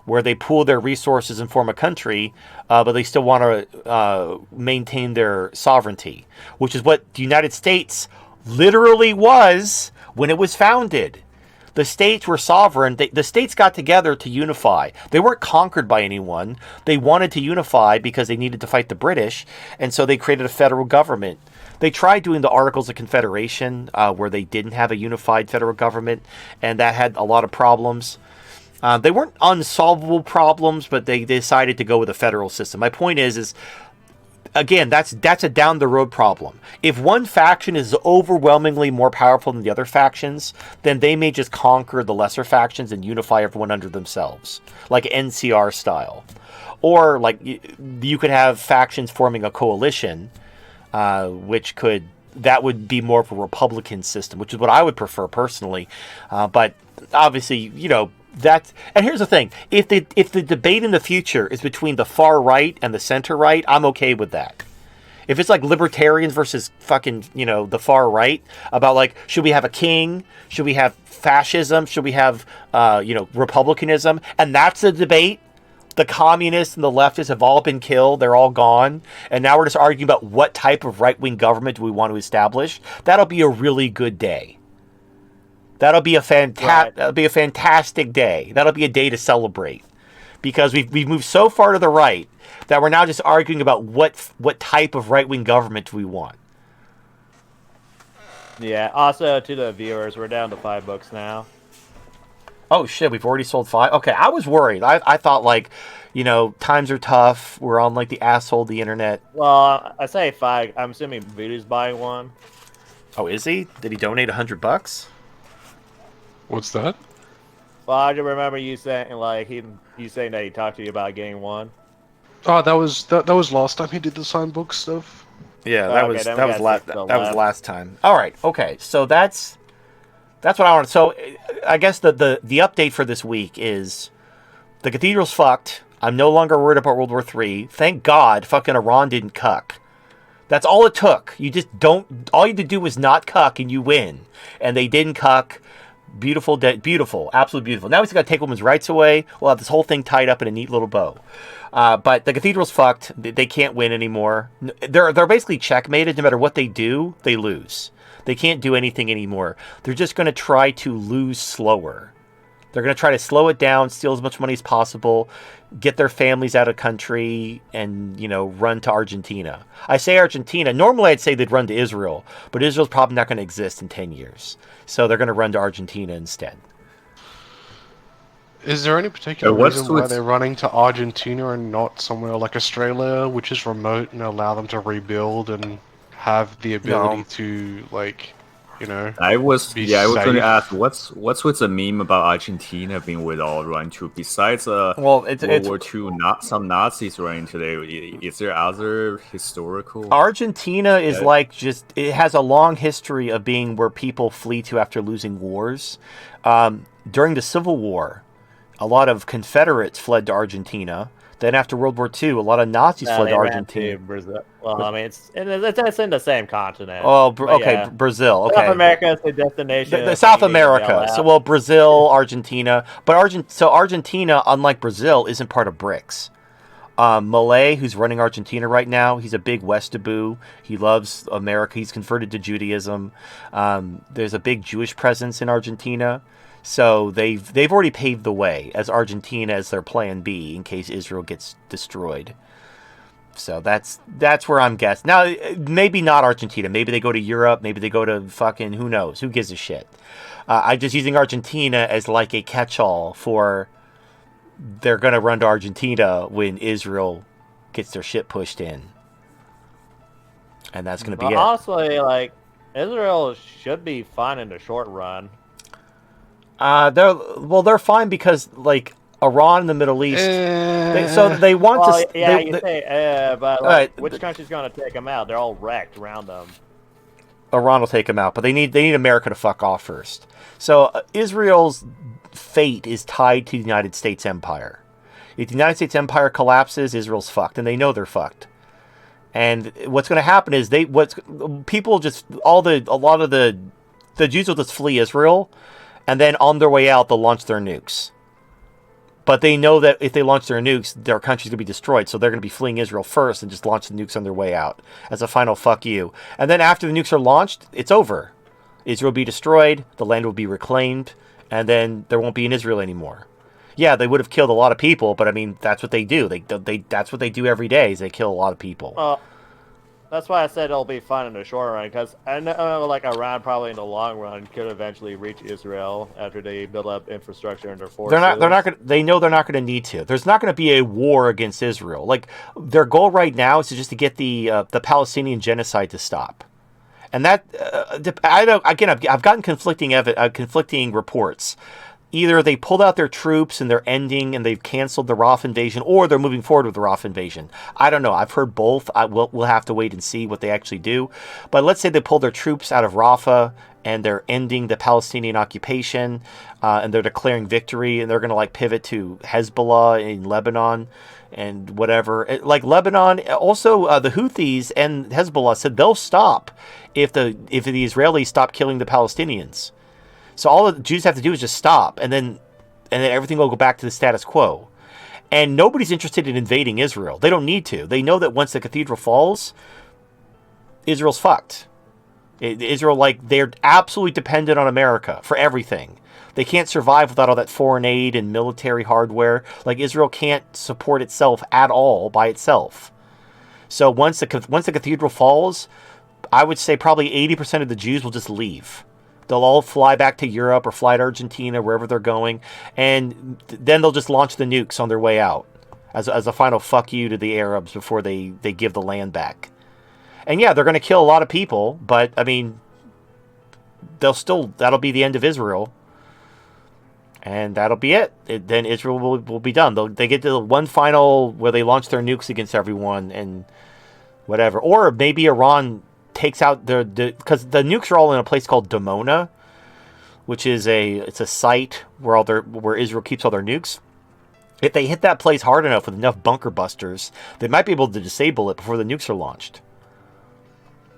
where they pool their resources and form a country, but they still want to maintain their sovereignty, which is what the United States literally was when it was founded. The states were sovereign. The states got together to unify. They weren't conquered by anyone. They wanted to unify because they needed to fight the British, and so they created a federal government. They tried doing the Articles of Confederation, where they didn't have a unified federal government, and that had a lot of problems. They weren't unsolvable problems, but they decided to go with a federal system. My point is again, that's a down the road problem. If one faction is overwhelmingly more powerful than the other factions, then they may just conquer the lesser factions and unify everyone under themselves, like NCR style. Or like you could have factions forming a coalition, that would be more of a Republican system, which is what I would prefer personally. But obviously, and here's the thing: if the debate in the future is between the far right and the center right, I'm okay with that. If it's like libertarians versus fucking the far right about like, should we have a king? Should we have fascism? Should we have republicanism? And that's the debate. The communists and the leftists have all been killed. They're all gone. And now we're just arguing about what type of right-wing government do we want to establish. That'll be a really good day. That'll be a fantastic day. That'll be a day to celebrate, because we've moved so far to the right that we're now just arguing about what type of right-wing government we want. Yeah. Also, to the viewers, we're down to 5 books now. Oh shit, we've already sold 5. Okay, I was worried. I thought like, times are tough. We're on like the asshole of the internet. Well, I say 5. I'm assuming Voodoo's buying one. Oh, is he? Did he donate $100? What's that? Well, I just remember you saying you saying that he talked to you about getting one. Oh, that was last time he did the signed book stuff. Yeah, that was last time. All right, okay, so that's what I want. So I guess the update for this week is the cathedral's fucked. I'm no longer worried about World War III. Thank God, fucking Iran didn't cuck. That's all it took. You just don't. All you had to do was not cuck, and you win. And they didn't cuck. Beautiful, beautiful, absolutely beautiful. Now he's got to take women's rights away. We'll have this whole thing tied up in a neat little bow. But the cathedral's fucked. They can't win anymore. They're basically checkmated. No matter what they do, they lose. They can't do anything anymore. They're just going to try to lose slower. They're going to try to slow it down, steal as much money as possible, get their families out of country, and, run to Argentina. I say Argentina. Normally I'd say they'd run to Israel, but Israel's probably not going to exist in 10 years. So they're going to run to Argentina instead. Is there any particular reason why they're running to Argentina and not somewhere like Australia, which is remote and allow them to rebuild and have the ability to, I was be going to safe? ask, what's with the meme about Argentina being with all run to? Besides it's World War II, some Nazis running today. Is there other historical? Argentina is it has a long history of being where people flee to after losing wars. During the Civil War, a lot of Confederates fled to Argentina. Then after World War II, a lot of Nazis fled to Argentina. Brazil. Well, I mean, it's in the same continent. Oh, okay, yeah. Brazil. Okay, South America is the destination. The South America. So, Brazil, Argentina, but Argentina, unlike Brazil, isn't part of BRICS. Malay, who's running Argentina right now, he's a big Westaboo. He loves America. He's converted to Judaism. There's a big Jewish presence in Argentina. So they've already paved the way as Argentina as their plan B in case Israel gets destroyed. So that's where I'm guessing. Now, maybe not Argentina. Maybe they go to Europe. Maybe they go to fucking who knows? Who gives a shit? I'm just using Argentina as like a catch-all for they're going to run to Argentina when Israel gets their shit pushed in. And that's going to be it. Honestly, Israel should be fine in the short run. They're fine because Iran and the Middle East. They want to. Yeah, but which country's going to take them out? They're all wrecked around them. Iran will take them out, but they need America to fuck off first. So Israel's fate is tied to the United States empire. If the United States empire collapses, Israel's fucked, and they know they're fucked. And what's going to happen is a lot of the Jews will just flee Israel. And then on their way out, they'll launch their nukes. But they know that if they launch their nukes, their country's going to be destroyed. So they're going to be fleeing Israel first and just launch the nukes on their way out as a final fuck you. And then after the nukes are launched, it's over. Israel will be destroyed, the land will be reclaimed, and then there won't be an Israel anymore. Yeah, they would have killed a lot of people, but I mean, that's what they do. That's what they do every day is they kill a lot of people. That's why I said it'll be fun in the short run, because I know like Iran probably in the long run could eventually reach Israel after they build up infrastructure and their forces. They're not going. They know they're not going to need to. There's not going to be a war against Israel. Like their goal right now is to get the Palestinian genocide to stop. And that I don't. Again, I've gotten conflicting reports. Either they pulled out their troops and they're ending and they've canceled the Rafah invasion, or they're moving forward with the Rafah invasion. I don't know. I've heard both. We'll have to wait and see what they actually do. But let's say they pull their troops out of Rafah and they're ending the Palestinian occupation and they're declaring victory and they're going to like pivot to Hezbollah in Lebanon and whatever. Like Lebanon, also the Houthis and Hezbollah said they'll stop if the Israelis stop killing the Palestinians. So all the Jews have to do is just stop, and then everything will go back to the status quo. And nobody's interested in invading Israel. They don't need to. They know that once the cathedral falls, Israel's fucked. Israel, like, they're absolutely dependent on America for everything. They can't survive without all that foreign aid and military hardware. Like, Israel can't support itself at all by itself. So once the cathedral falls, I would say probably 80% of the Jews will just leave. They'll all fly back to Europe or fly to Argentina, wherever they're going, and then they'll just launch the nukes on their way out as a final fuck you to the Arabs before they give the land back. And yeah, they're going to kill a lot of people, but I mean, that'll be the end of Israel, and that'll be it. Then Israel will be done. They get to the one final where they launch their nukes against everyone and whatever, or maybe Iran takes out because the nukes are all in a place called Dimona, which is a site where Israel keeps all their nukes. If they hit that place hard enough with enough bunker busters, they might be able to disable it before the nukes are launched.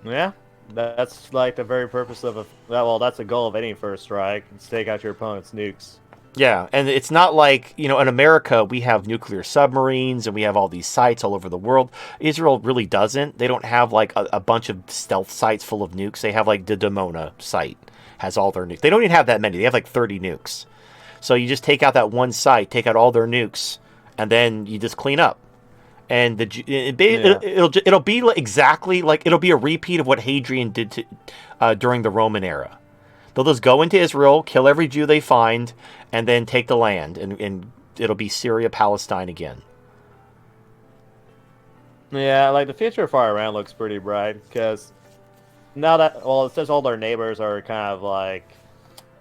Yeah, that's like the very purpose of that's the goal of any first strike. It's take out your opponent's nukes. Yeah, and it's not like, in America, we have nuclear submarines and we have all these sites all over the world. Israel really doesn't. They don't have like a bunch of stealth sites full of nukes. They have like the Dimona site has all their nukes. They don't even have that many. They have like 30 nukes. So you just take out that one site, take out all their nukes, and then you just clean up. And it'll be exactly like, it'll be a repeat of what Hadrian did during the Roman era. They'll just go into Israel, kill every Jew they find, and then take the land, and it'll be Syria, Palestine again. Yeah, like the future for Iran looks pretty bright, because now that, it says all their neighbors are kind of like,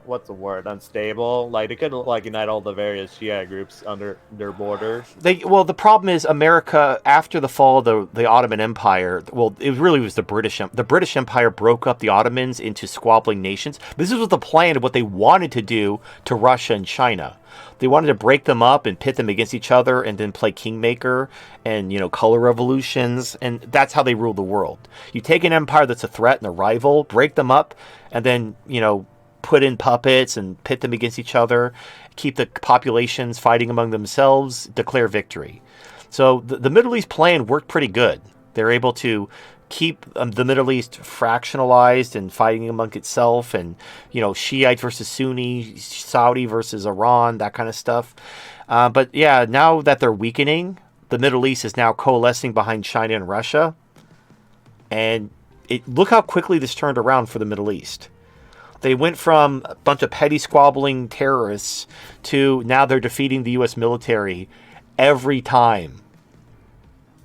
what's the word, unstable. Like they could like unite all the various Shia groups under their border. The problem is America, after the fall of the Ottoman Empire, it really was the British Empire broke up the Ottomans into squabbling nations. This was the plan of what they wanted to do to Russia and China. They wanted to break them up and pit them against each other and then play kingmaker and, color revolutions. And that's how they ruled the world. You take an empire that's a threat and a rival, break them up, and then, put in puppets and pit them against each other, keep the populations fighting among themselves, declare victory. So the Middle East plan worked pretty good. They're able to keep the Middle East fractionalized and fighting among itself, and Shiite versus Sunni, Saudi versus Iran, that kind of stuff. But yeah, now that they're weakening, the Middle East is now coalescing behind China and Russia. And look how quickly this turned around for the Middle East. They went from a bunch of petty squabbling terrorists to now they're defeating the U.S. military every time.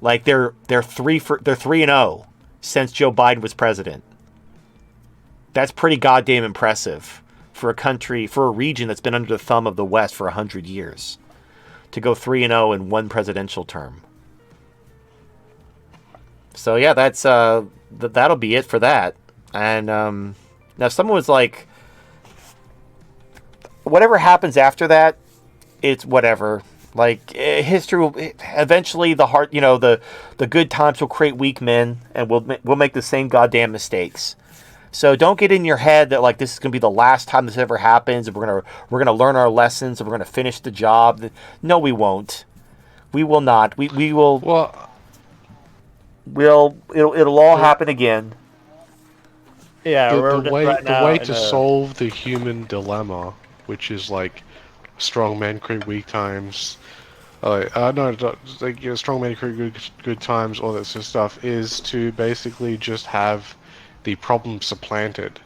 Like they're 3-0 since Joe Biden was president. That's pretty goddamn impressive for a region that's been under the thumb of the West for 100 years, to go 3-0 in one presidential term. So yeah, that's that'll be it for that. And now, someone was like, whatever happens after that, it's whatever. Like, history will eventually, the good times will create weak men, and we'll make the same goddamn mistakes. So don't get in your head that like this is going to be the last time this ever happens, and we're gonna learn our lessons, and we're gonna finish the job. No, we won't. We will not. We will. Well, It'll all happen again. Yeah, the we're just way right the now way in to a- solve the human dilemma, which is like strong men create weak times. No, like strong men create good times, all that sort of stuff, is to basically just have the problem supplanted.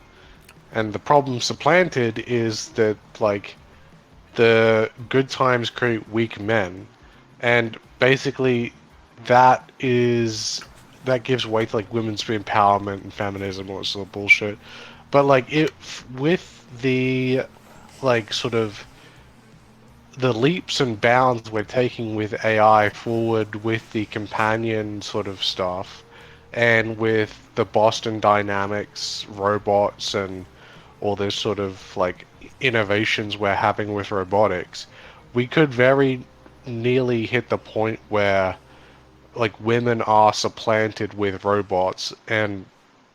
And the problem supplanted is that like the good times create weak men, and basically that gives way to like women's empowerment and feminism, all that sort of bullshit. But like it with the like sort of the leaps and bounds we're taking with AI forward, with the companion sort of stuff, and with the Boston Dynamics robots and all this sort of like innovations we're having with robotics, we could very nearly hit the point where like women are supplanted with robots, and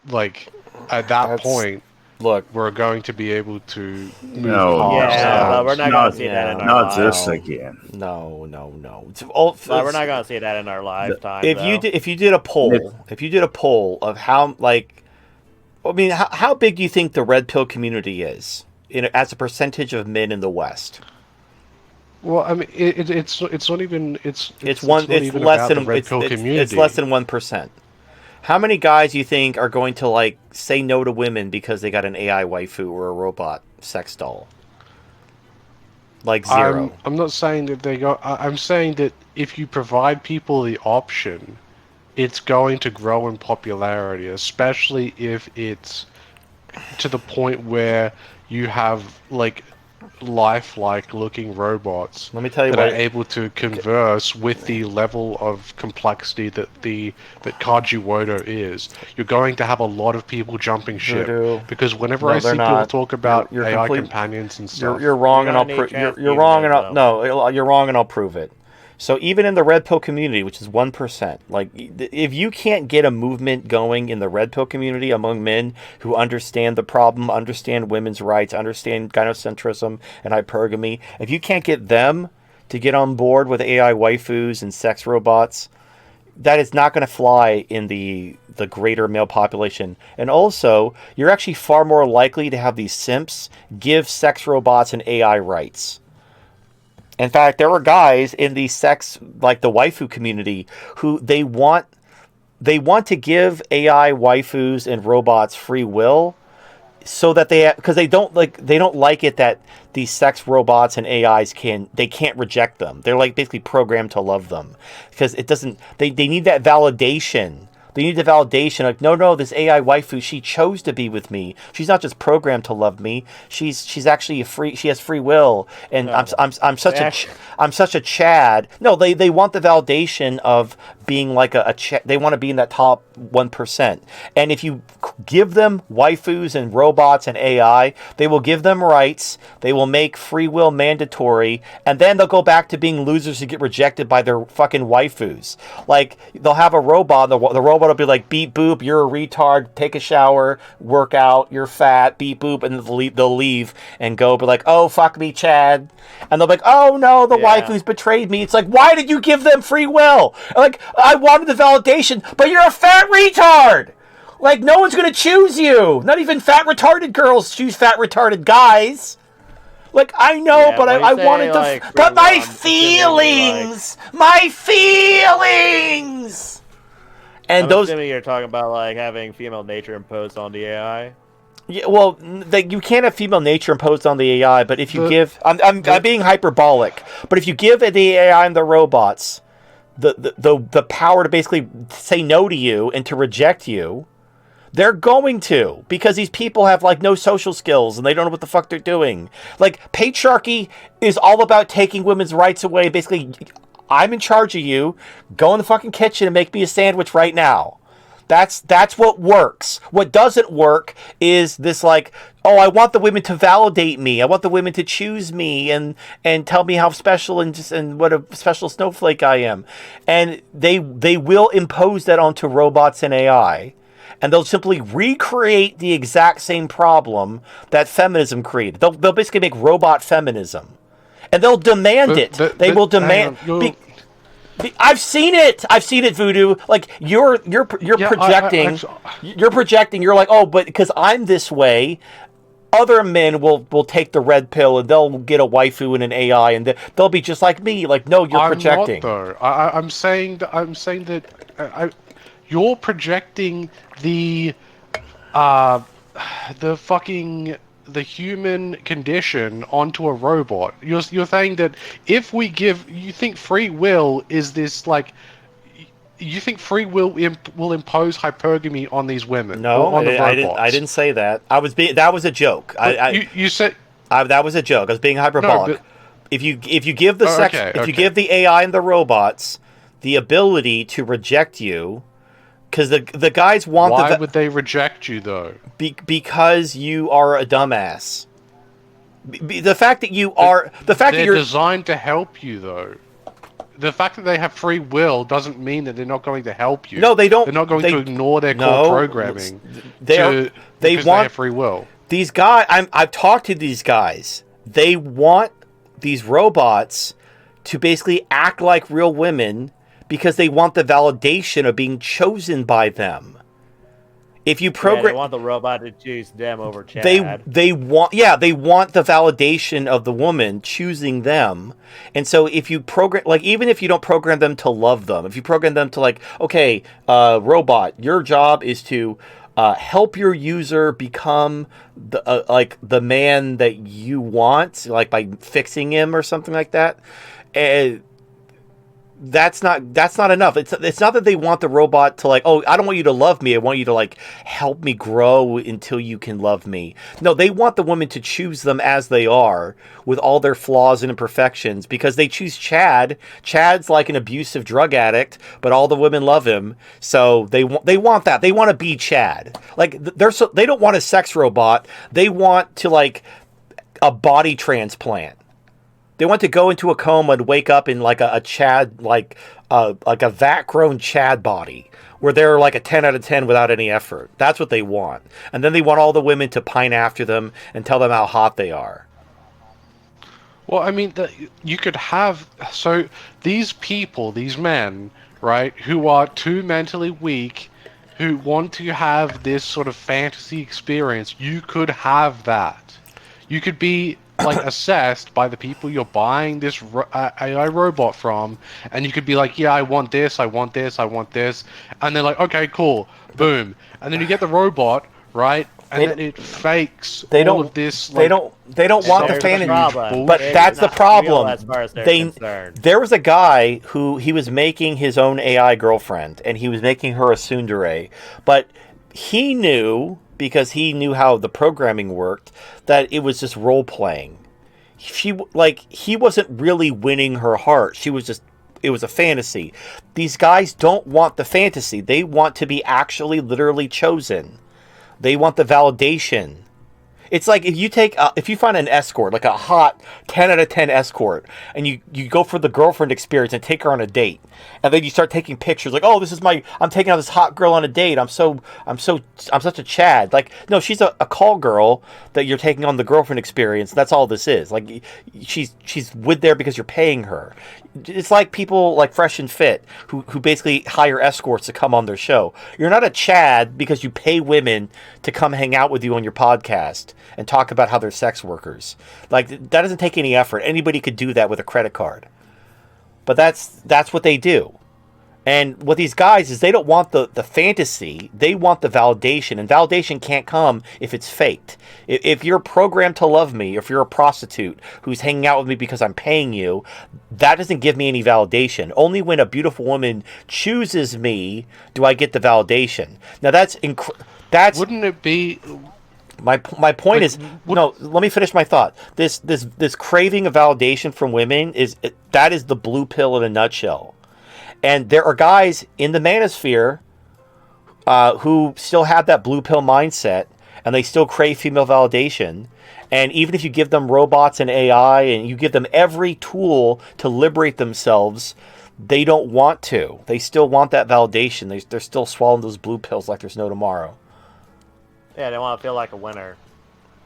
like at that That's point look. we're going to be able to move No, past Yeah, that. but we're not gonna see that in our not this lives. again. No. It's all, But we're not gonna see that in our lifetime. if you did a poll of how like, I mean, how big do you think the red pill community is as a percentage of men in the West? Well, I mean, it's not even It's not even less about the than red pill community. it's less than 1%. How many guys do you think are going to like say no to women because they got an AI waifu or a robot sex doll? Like zero. I'm not saying that they go. I'm saying that if you provide people the option, it's going to grow in popularity, especially if it's to the point where you have like lifelike looking robots Let me tell you that what are able to converse with the level of complexity that Kajiwodo is. You're going to have a lot of people jumping ship, Voodoo. because whenever No, I they're see people not. talk about You're AI complete- companions and stuff, You're wrong, You're and I'll gonna need prove you're wrong, and transhumanism. you're wrong, and I'll prove it. So even in the red pill community, which is 1%, like if you can't get a movement going in the red pill community among men who understand the problem, understand women's rights, understand gynocentrism and hypergamy, if you can't get them to get on board with AI waifus and sex robots, that is not going to fly in the greater male population. And also, you're actually far more likely to have these simps give sex robots and AI rights. In fact, there are guys in the sex, like the waifu community, who they want to give AI waifus and robots free will, so that because they don't like it that these sex robots and AIs can't reject them. They're like basically programmed to love them, because it doesn't. They need that validation. They need the validation. Like, no, this AI waifu, she chose to be with me. She's not just programmed to love me. She's actually she has free will. And No. I'm such a Chad. No, they want the validation of being like they want to be in that top 1%. And if you give them waifus and robots and AI, they will give them rights. They will make free will mandatory, and then they'll go back to being losers who get rejected by their fucking waifus. Like, they'll have a robot. The robot will be like, beep boop, you're a retard. Take a shower, work out. You're fat. Beep boop, and they'll leave and go. Be like, oh fuck me, Chad. And they'll be like, oh no, the waifus betrayed me. It's like, why did you give them free will? Like, I wanted the validation, but you're a fat retard. Like, no one's gonna choose you. Not even fat retarded girls choose fat retarded guys. Like, I know, Yeah, but when I you say, wanted to. like, free But will, my I'm assuming, my feelings. And I'm those, assuming you're talking about like having female nature imposed on the AI. yeah, well, you can't have female nature imposed on the AI. But if you I'm being hyperbolic. But if you give the AI and the robots the power to basically say no to you and to reject you, they're going to, because these people have like no social skills and they don't know what the fuck they're doing. Like, patriarchy is all about taking women's rights away. Basically, I'm in charge of you. Go in the fucking kitchen and make me a sandwich right now. That's what works. What doesn't work is this, like, oh, I want the women to validate me. I want the women to choose me and tell me how special and what a special snowflake I am. And they will impose that onto robots and AI. and they'll simply recreate the exact same problem that feminism created. They'll basically make robot feminism, and they'll demand it. They will demand. I've seen it. I've seen it, Voodoo. Like you're projecting. You're projecting. You're like, oh, but because I'm this way, other men will take the red pill and they'll get a waifu and an AI and they'll be just like me. Like, no, you're projecting. I'm not, though. I'm saying that you're projecting the human condition onto a robot. You're saying that if we you think free will is this like. You think free will impose hypergamy on these women? No, on the robots? I didn't say that. That was a joke. You said that was a joke. I was being hyperbolic. No, if you give the you give the AI and the robots the ability to reject you, because the guys want. Why would they reject you though? Because you are a dumbass. The fact that you are they're designed to help you though. The fact that they have free will doesn't mean that they're not going to help you. No, they don't. They're not going to ignore their core programming. They have free will. These guys, I've talked to these guys. They want these robots to basically act like real women because they want the validation of being chosen by them. If you program, they want the robot to choose them over Chad. They want the validation of the woman choosing them. And so if you program, like, even if you don't program them to love them, if you program them to like, okay, robot, your job is to help your user become the man that you want, like by fixing him or something like that. That's not enough. It's not that they want the robot to like, oh, I don't want you to love me. I want you to like help me grow until you can love me. No, they want the woman to choose them as they are with all their flaws and imperfections because they choose Chad. Chad's like an abusive drug addict, but all the women love him. So they want that. They want to be Chad. Like they don't want a sex robot. They want to like a body transplant. They want to go into a coma and wake up in like a Chad, like a vat-grown Chad body, where they're like a 10 out of 10 without any effort. That's what they want. And then they want all the women to pine after them and tell them how hot they are. Well, I mean, you could have... So, these people, these men, right, who are too mentally weak, who want to have this sort of fantasy experience, you could have that. You could be... like assessed by the people you're buying this AI robot from, and you could be like, yeah, I want this, I want this, I want this, and they're like, okay, cool, boom, and then you get the robot, right, and then it fakes all of this. Like, they don't want the fantasy, but that's the problem. There was a guy who he was making his own AI girlfriend, and he was making her a tsundere, but he knew, because he knew how the programming worked, that it was just role playing. He wasn't really winning her heart. It was a fantasy. These guys don't want the fantasy. They want to be actually literally chosen. They want the validation. It's like if you find an escort, like a hot 10 out of 10 escort, and you go for the girlfriend experience and take her on a date, and then you start taking pictures like, oh, I'm taking out this hot girl on a date. I'm such a Chad. Like, no, she's a call girl that you're taking on the girlfriend experience. That's all this is. Like, she's with there because you're paying her. It's like people like Fresh and Fit who basically hire escorts to come on their show. You're not a Chad because you pay women to come hang out with you on your podcast and talk about how they're sex workers. Like, that doesn't take any effort. Anybody could do that with a credit card. But that's what they do. And what these guys is, they don't want the fantasy. They want the validation. And validation can't come if it's faked. If you're programmed to love me, if you're a prostitute who's hanging out with me because I'm paying you, that doesn't give me any validation. Only when a beautiful woman chooses me do I get the validation. Now that's wouldn't it be... My point is, no, let me finish my thought. This craving of validation from women is the blue pill in a nutshell. And there are guys in the manosphere who still have that blue pill mindset, and they still crave female validation. And even if you give them robots and AI, and you give them every tool to liberate themselves, they don't want to. They still want that validation. They're still swallowing those blue pills like there's no tomorrow. Yeah, they want to feel like a winner.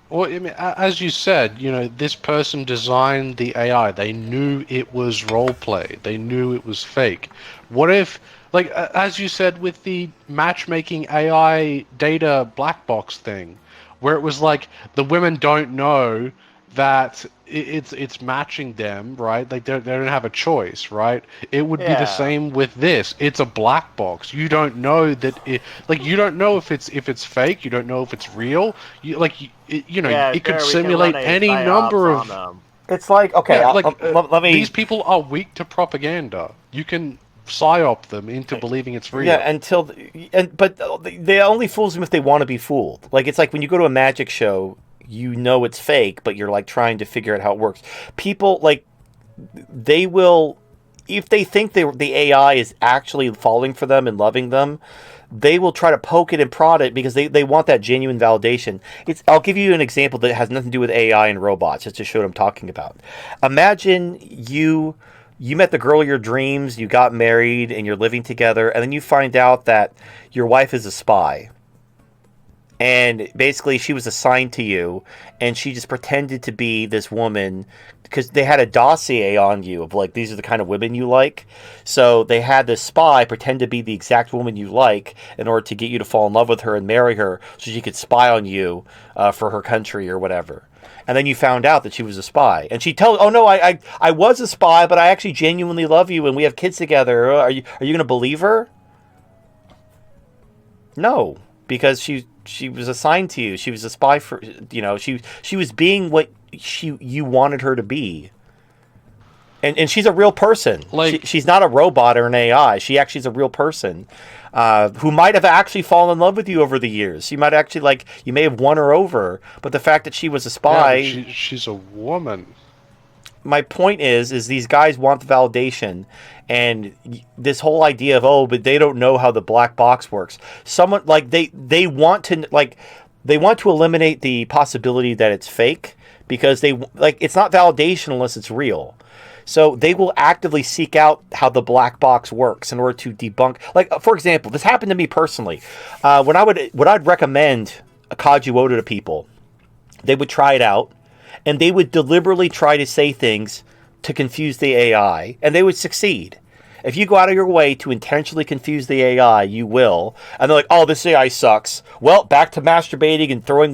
Well, I mean, as you said, this person designed the AI. They knew it was role play. They knew it was fake. What if, like, as you said, with the matchmaking AI data black box thing, where it was like the women don't know that it's matching them, right? Like they don't have a choice, right? It would be the Yeah. same with this. It's a black box. You don't know that you don't know if it's fake. You don't know if it's real. It could simulate any number of. It's like, okay, Yeah, let me. These people are weak to propaganda. You can psyop them into believing it's real. Yeah, but they only fools them if they want to be fooled. Like, it's like when you go to a magic show, you know it's fake, but you're like trying to figure out how it works. People, like, they will, if they think the AI is actually falling for them and loving them, they will try to poke it and prod it because they want that genuine validation. I'll give you an example that has nothing to do with AI and robots, just to show what I'm talking about. Imagine you met the girl of your dreams, you got married, and you're living together, and then you find out that your wife is a spy. And basically, she was assigned to you, and she just pretended to be this woman because they had a dossier on you of, like, these are the kind of women you like. So they had this spy pretend to be the exact woman you like in order to get you to fall in love with her and marry her so she could spy on you for her country or whatever. And then you found out that she was a spy. And she tells, oh, no, I was a spy, but I actually genuinely love you, and we have kids together. Are you going to believe her? No, because she was assigned to you. She was a spy for, she was being what you wanted her to be. And she's a real person. Like, she's not a robot or an AI. She actually is a real person who might have actually fallen in love with you over the years. You might actually, you may have won her over. But the fact that she was a spy... Yeah, she's a woman. My point is these guys want the validation, and this whole idea of, but they don't know how the black box works. Someone, they want to eliminate the possibility that it's fake because it's not validation unless it's real. So they will actively seek out how the black box works in order to debunk. Like, for example, this happened to me personally. When I'd recommend a Kaju Oda to people, they would try it out, and they would deliberately try to say things to confuse the AI, and they would succeed. If you go out of your way to intentionally confuse the AI, you will. And they're like, oh, this AI sucks. Well, back to masturbating and throwing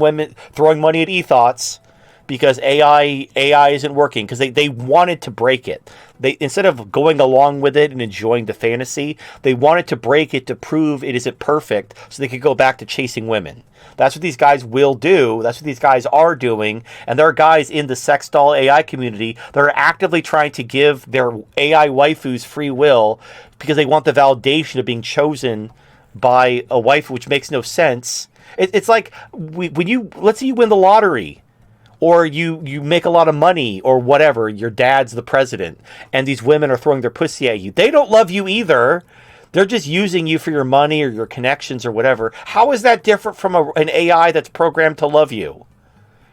money at e-thoughts. Because AI isn't working, because they wanted to break it. They, instead of going along with it and enjoying the fantasy, they wanted to break it to prove it isn't perfect so they could go back to chasing women. That's what these guys will do. That's what these guys are doing. And there are guys in the sex doll AI community that are actively trying to give their AI waifus free will because they want the validation of being chosen by a waifu, which makes no sense. It's like let's say you win the lottery. Or you make a lot of money or whatever, your dad's the president, and these women are throwing their pussy at you. They don't love you either. They're just using you for your money or your connections or whatever. How is that different from an AI that's programmed to love you?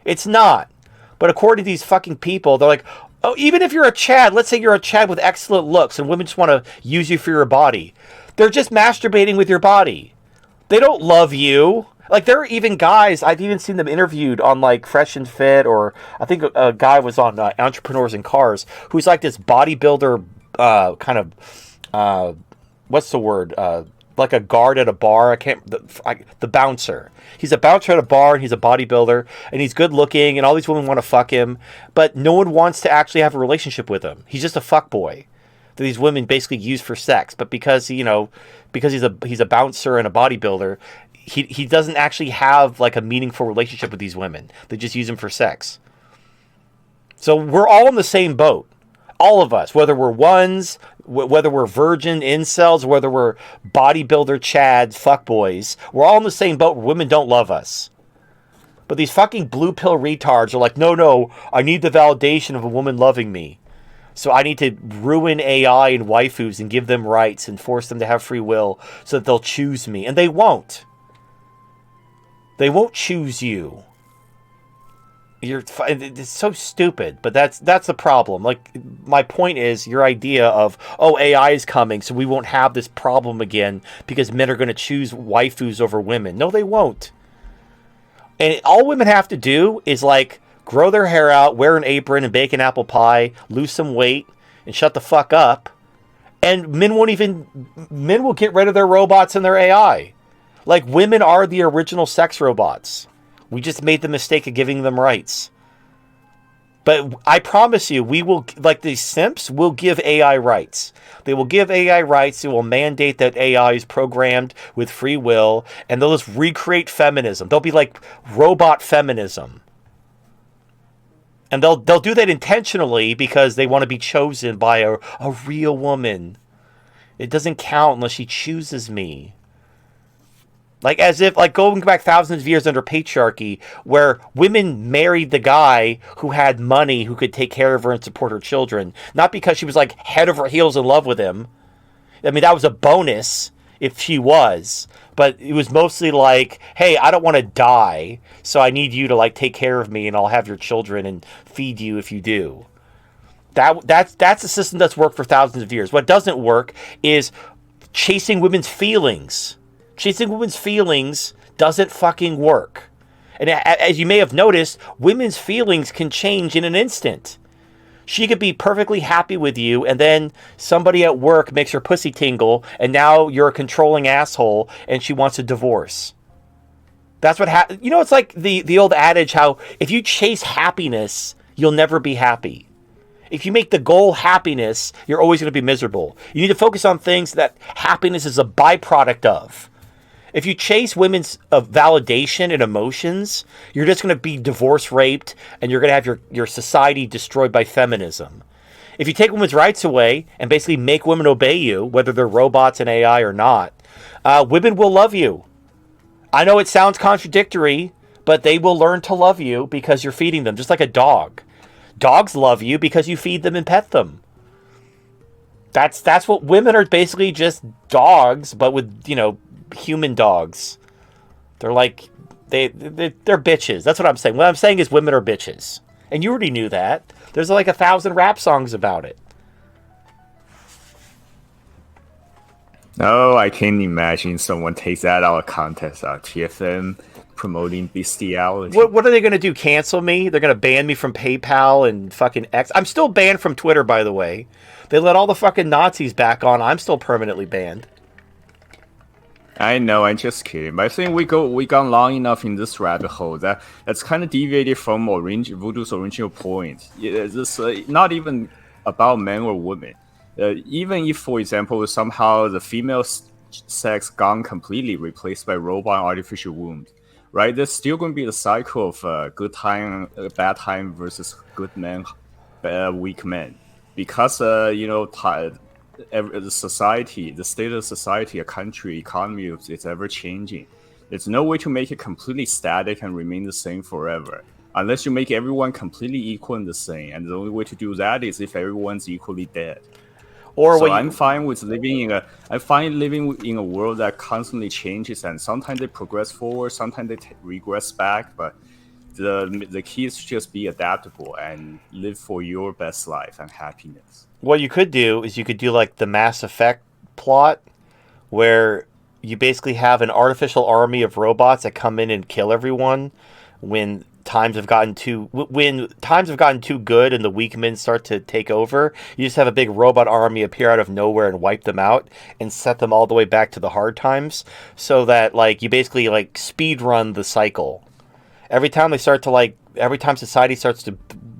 It's not. But according to these fucking people, they're like, oh, even if you're a Chad, let's say you're a Chad with excellent looks and women just want to use you for your body. They're just masturbating with your body. They don't love you. Like, there are even guys, I've even seen them interviewed on, like, Fresh and Fit, or I think a guy was on Entrepreneurs in Cars, who's like this bodybuilder what's the word? Like a guard at a bar. The bouncer. He's a bouncer at a bar, and he's a bodybuilder, and he's good looking, and all these women want to fuck him, but no one wants to actually have a relationship with him. He's just a fuck boy that these women basically use for sex, but because he's a bouncer and a bodybuilder, he doesn't actually have like a meaningful relationship with these women. They just use him for sex. So we're all in the same boat. All of us, whether we're ones, whether we're virgin incels, whether we're bodybuilder chads, fuckboys, we're all in the same boat where women don't love us. But these fucking blue pill retards are like, no, I need the validation of a woman loving me. So I need to ruin AI and waifus and give them rights and force them to have free will so that they'll choose me. And they won't. They won't choose you. It's so stupid, but that's the problem. Like, my point is your idea of, oh, AI is coming, so we won't have this problem again because men are going to choose waifus over women. No, they won't. And all women have to do is like grow their hair out, wear an apron, and bake an apple pie, lose some weight, and shut the fuck up. And men will get rid of their robots and their AI. Like, women are the original sex robots. We just made the mistake of giving them rights. But I promise you, we will, like these simps, will give AI rights. They will give AI rights. They will mandate that AI is programmed with free will, and they'll just recreate feminism. They'll be like robot feminism. And they'll do that intentionally because they want to be chosen by a real woman. It doesn't count unless she chooses me. Like, as if, like, going back thousands of years under patriarchy, where women married the guy who had money, who could take care of her and support her children. Not because she was, like, head over heels in love with him. I mean, that was a bonus if she was. But it was mostly like, hey, I don't want to die, so I need you to, like, take care of me, and I'll have your children and feed you if you do. That's a system that's worked for thousands of years. What doesn't work is chasing women's feelings. Chasing women's feelings doesn't fucking work. And as you may have noticed, women's feelings can change in an instant. She could be perfectly happy with you, and then somebody at work makes her pussy tingle, and now you're a controlling asshole, and she wants a divorce. That's what happens. You know, it's like the old adage how if you chase happiness, you'll never be happy. If you make the goal happiness, you're always going to be miserable. You need to focus on things that happiness is a byproduct of. If you chase women's validation and emotions, you're just going to be divorce raped, and you're going to have your society destroyed by feminism. If you take women's rights away and basically make women obey you, whether they're robots and AI or not, women will love you. I know it sounds contradictory, but they will learn to love you because you're feeding them, just like a dog. Dogs love you because you feed them and pet them. That's what women are, basically just dogs, but with, human dogs. They're like they're bitches. That's what I'm saying. What I'm saying is women are bitches, and you already knew that. There's like 1,000 rap songs about it. No, I can't imagine someone takes that out of context on TFM promoting bestiality. What are they going to do? Cancel me? They're going to ban me from PayPal and fucking X. I'm still banned from Twitter, by the way. They let all the fucking Nazis back on. I'm still permanently banned. I know, I'm just kidding. But I think we gone long enough in this rabbit hole that's kind of deviated from Voodoo's original point. It's not even about men or women. Even if, for example, somehow the female sex gone completely replaced by robot and artificial wombs, right? There's still going to be the cycle of good time, bad time versus good men, weak men, because the society, the state of society, a country, economy, it's ever changing. There's no way to make it completely static and remain the same forever, unless you make everyone completely equal and the same. And the only way to do that is if everyone's equally dead. I'm fine living in a world that constantly changes, and sometimes they progress forward, sometimes they regress back. But the key is to just be adaptable and live for your best life and happiness. What you could do is you could do like the Mass Effect plot, where you basically have an artificial army of robots that come in and kill everyone when times have gotten too good and the weak men start to take over. You just have a big robot army appear out of nowhere and wipe them out and set them all the way back to the hard times, so that like you basically like speed run the cycle. Every time society starts to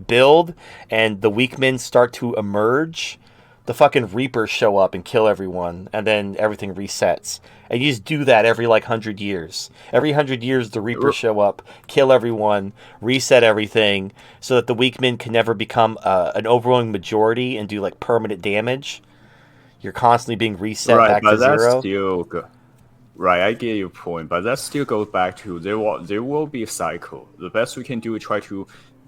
build and the weak men start to emerge, the fucking Reapers show up and kill everyone, and then everything resets. And you just do that every 100 years. Every 100 years, the Reapers show up, kill everyone, reset everything, so that the weak men can never become an overwhelming majority and do like permanent damage. You're constantly being reset back to zero. Still good. Right, I get your point, but that still goes back to there will be a cycle. The best we can do is try to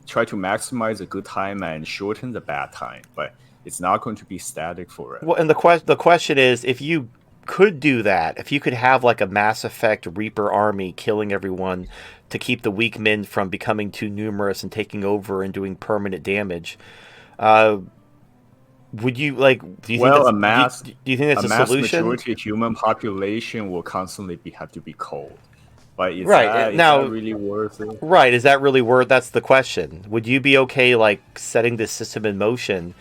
maximize the good time and shorten the bad time, but it's not going to be static forever. Well, and the question is, if you could do that, if you could have like a Mass Effect Reaper army killing everyone to keep the weak men from becoming too numerous and taking over and doing permanent damage, would you like? Do you think Well, that's, do you think that's a mass solution? majority of human population will constantly have to be cold. But is Right, that, now- is that really worth it? Right? Is that really worth? That's the question. Would you be okay like setting this system in motion,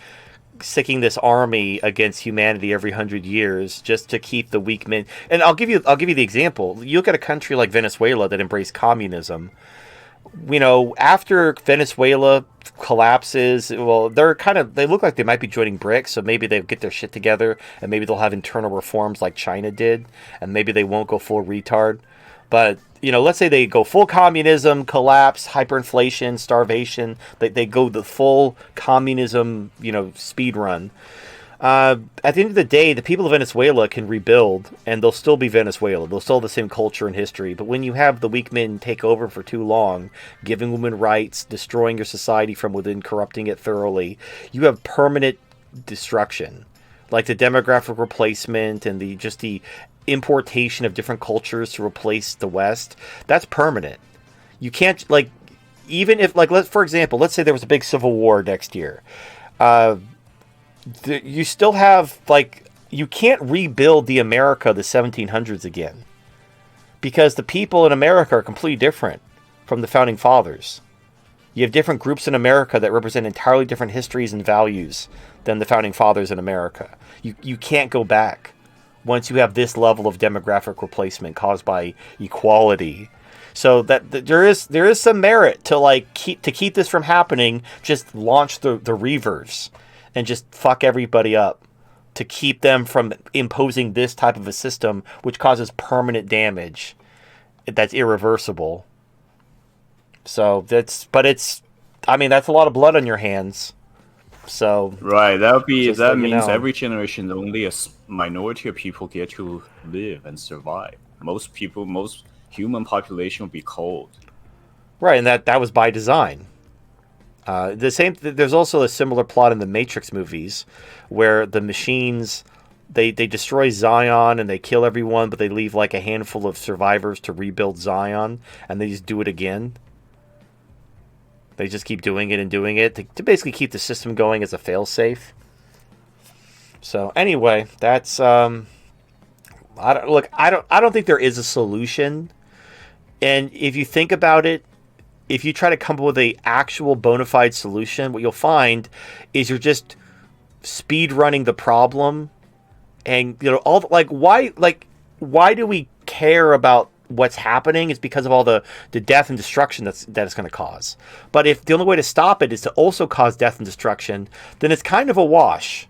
sicking this army against humanity every 100 years just to keep the weak men? And I'll give you the example. You look at a country like Venezuela that embraced communism. You know, after Venezuela collapses, well, they look like they might be joining BRICS, so maybe they'll get their shit together and maybe they'll have internal reforms like China did, and maybe they won't go full retard. But, you know, let's say they go full communism, collapse, hyperinflation, starvation. They go the full communism, you know, speed run. At the end of the day, the people of Venezuela can rebuild, and they'll still be Venezuela. They'll still have the same culture and history. But when you have the weak men take over for too long, giving women rights, destroying your society from within, corrupting it thoroughly, you have permanent destruction. Like the demographic replacement and the importation of different cultures to replace the West. That's permanent. You can't, like, even if, like, for example, let's say there was a big civil war next year. You still have, like, you can't rebuild the America of the 1700s again, because the people in America are completely different from the founding fathers. You have different groups in America that represent entirely different histories and values than the founding fathers in America. You can't go back once you have this level of demographic replacement caused by equality. So that there is some merit to like keep this from happening. Just launch the reavers and just fuck everybody up to keep them from imposing this type of a system, which causes permanent damage that's irreversible. So that's a lot of blood on your hands. So Right, that means know. every generation only a minority of people get to live and survive. Most human population will be cold. Right, and that was by design. There's also a similar plot in the Matrix movies, where the machines they destroy Zion and they kill everyone, but they leave like a handful of survivors to rebuild Zion, and they just do it again. They just keep doing it and doing it to basically keep the system going as a failsafe. So anyway, that's I don't think there is a solution. And if you think about it, if you try to come up with a actual bona fide solution, what you'll find is you're just speed running the problem. And you know, why do we care about what's happening? Is because of all the death and destruction that it's going to cause. But if the only way to stop it is to also cause death and destruction, then it's kind of a wash.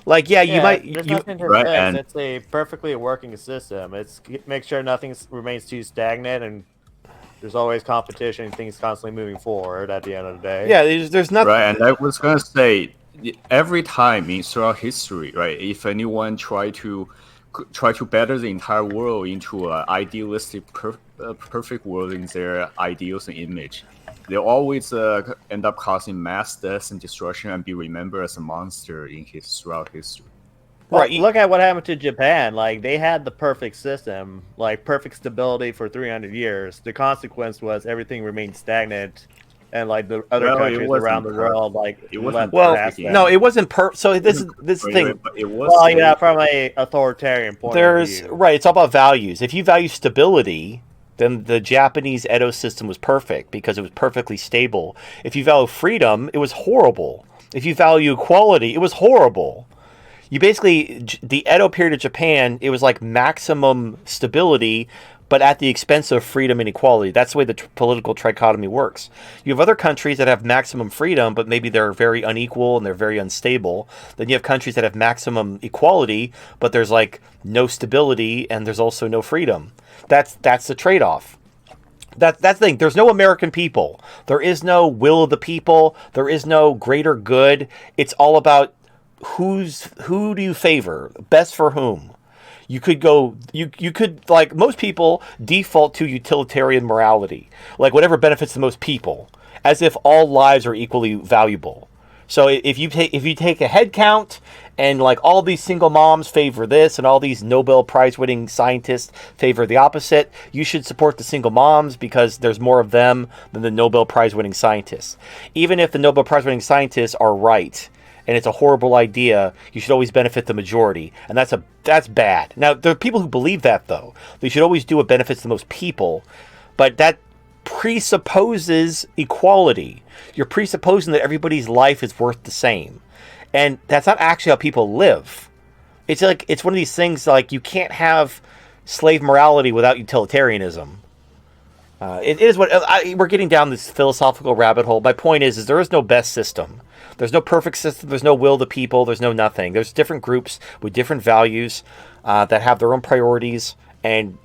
Like, you might. There's nothing to right, fix. and- It's a perfectly working system. It's make sure nothing remains too stagnant, and there's always competition and things constantly moving forward at the end of the day. Yeah, there's nothing. Right, and I was gonna say, every time throughout history, right, if anyone try to better the entire world into an idealistic, perfect world in their ideals and image, they always end up causing mass deaths and destruction and be remembered as a monster throughout history. Well, Right. look at what happened to Japan. Like, they had the perfect system, like perfect stability for 300 years. The consequence was everything remained stagnant, and like the other Well, it countries wasn't around the perfect. world, like It wasn't Well, past perfect, them. no, it wasn't So this is the thing. But it was. Well, yeah, from a authoritarian point of view. Right. It's all about values. If you value stability, then the Japanese Edo system was perfect because it was perfectly stable. If you value freedom, it was horrible. If you value equality, it was horrible. You basically, the Edo period of Japan, it was like maximum stability, but at the expense of freedom and equality. That's the way the political trichotomy works. You have other countries that have maximum freedom, but maybe they're very unequal and they're very unstable. Then you have countries that have maximum equality, but there's like no stability and there's also no freedom. That's the trade-off. That's the thing. There's no American people. There is no will of the people. There is no greater good. It's all about who do you favor? Best for whom? You could like most people default to utilitarian morality, like whatever benefits the most people, as if all lives are equally valuable. So if you take a head count and like all these single moms favor this and all these Nobel Prize winning scientists favor the opposite, you should support the single moms because there's more of them than the Nobel Prize winning scientists. Even if the Nobel Prize winning scientists are right and it's a horrible idea, you should always benefit the majority, and that's bad. Now there are people who believe that though. They should always do what benefits the most people, but that presupposes equality. You're presupposing that everybody's life is worth the same. And that's not actually how people live. It's like it's one of these things like you can't have slave morality without utilitarianism. It is what we're getting down this philosophical rabbit hole. My point is there is no best system. There's no perfect system. There's no will to people. There's no nothing. There's different groups with different values that have their own priorities, and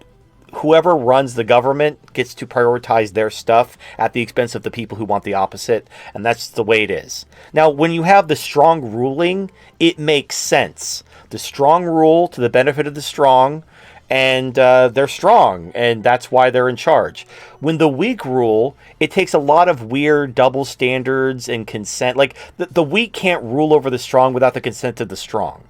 whoever runs the government gets to prioritize their stuff at the expense of the people who want the opposite, and that's the way it is. Now, when you have the strong ruling, it makes sense. The strong rule to the benefit of the strong, and they're strong, and that's why they're in charge. When the weak rule, it takes a lot of weird double standards and consent. Like, the weak can't rule over the strong without the consent of the strong.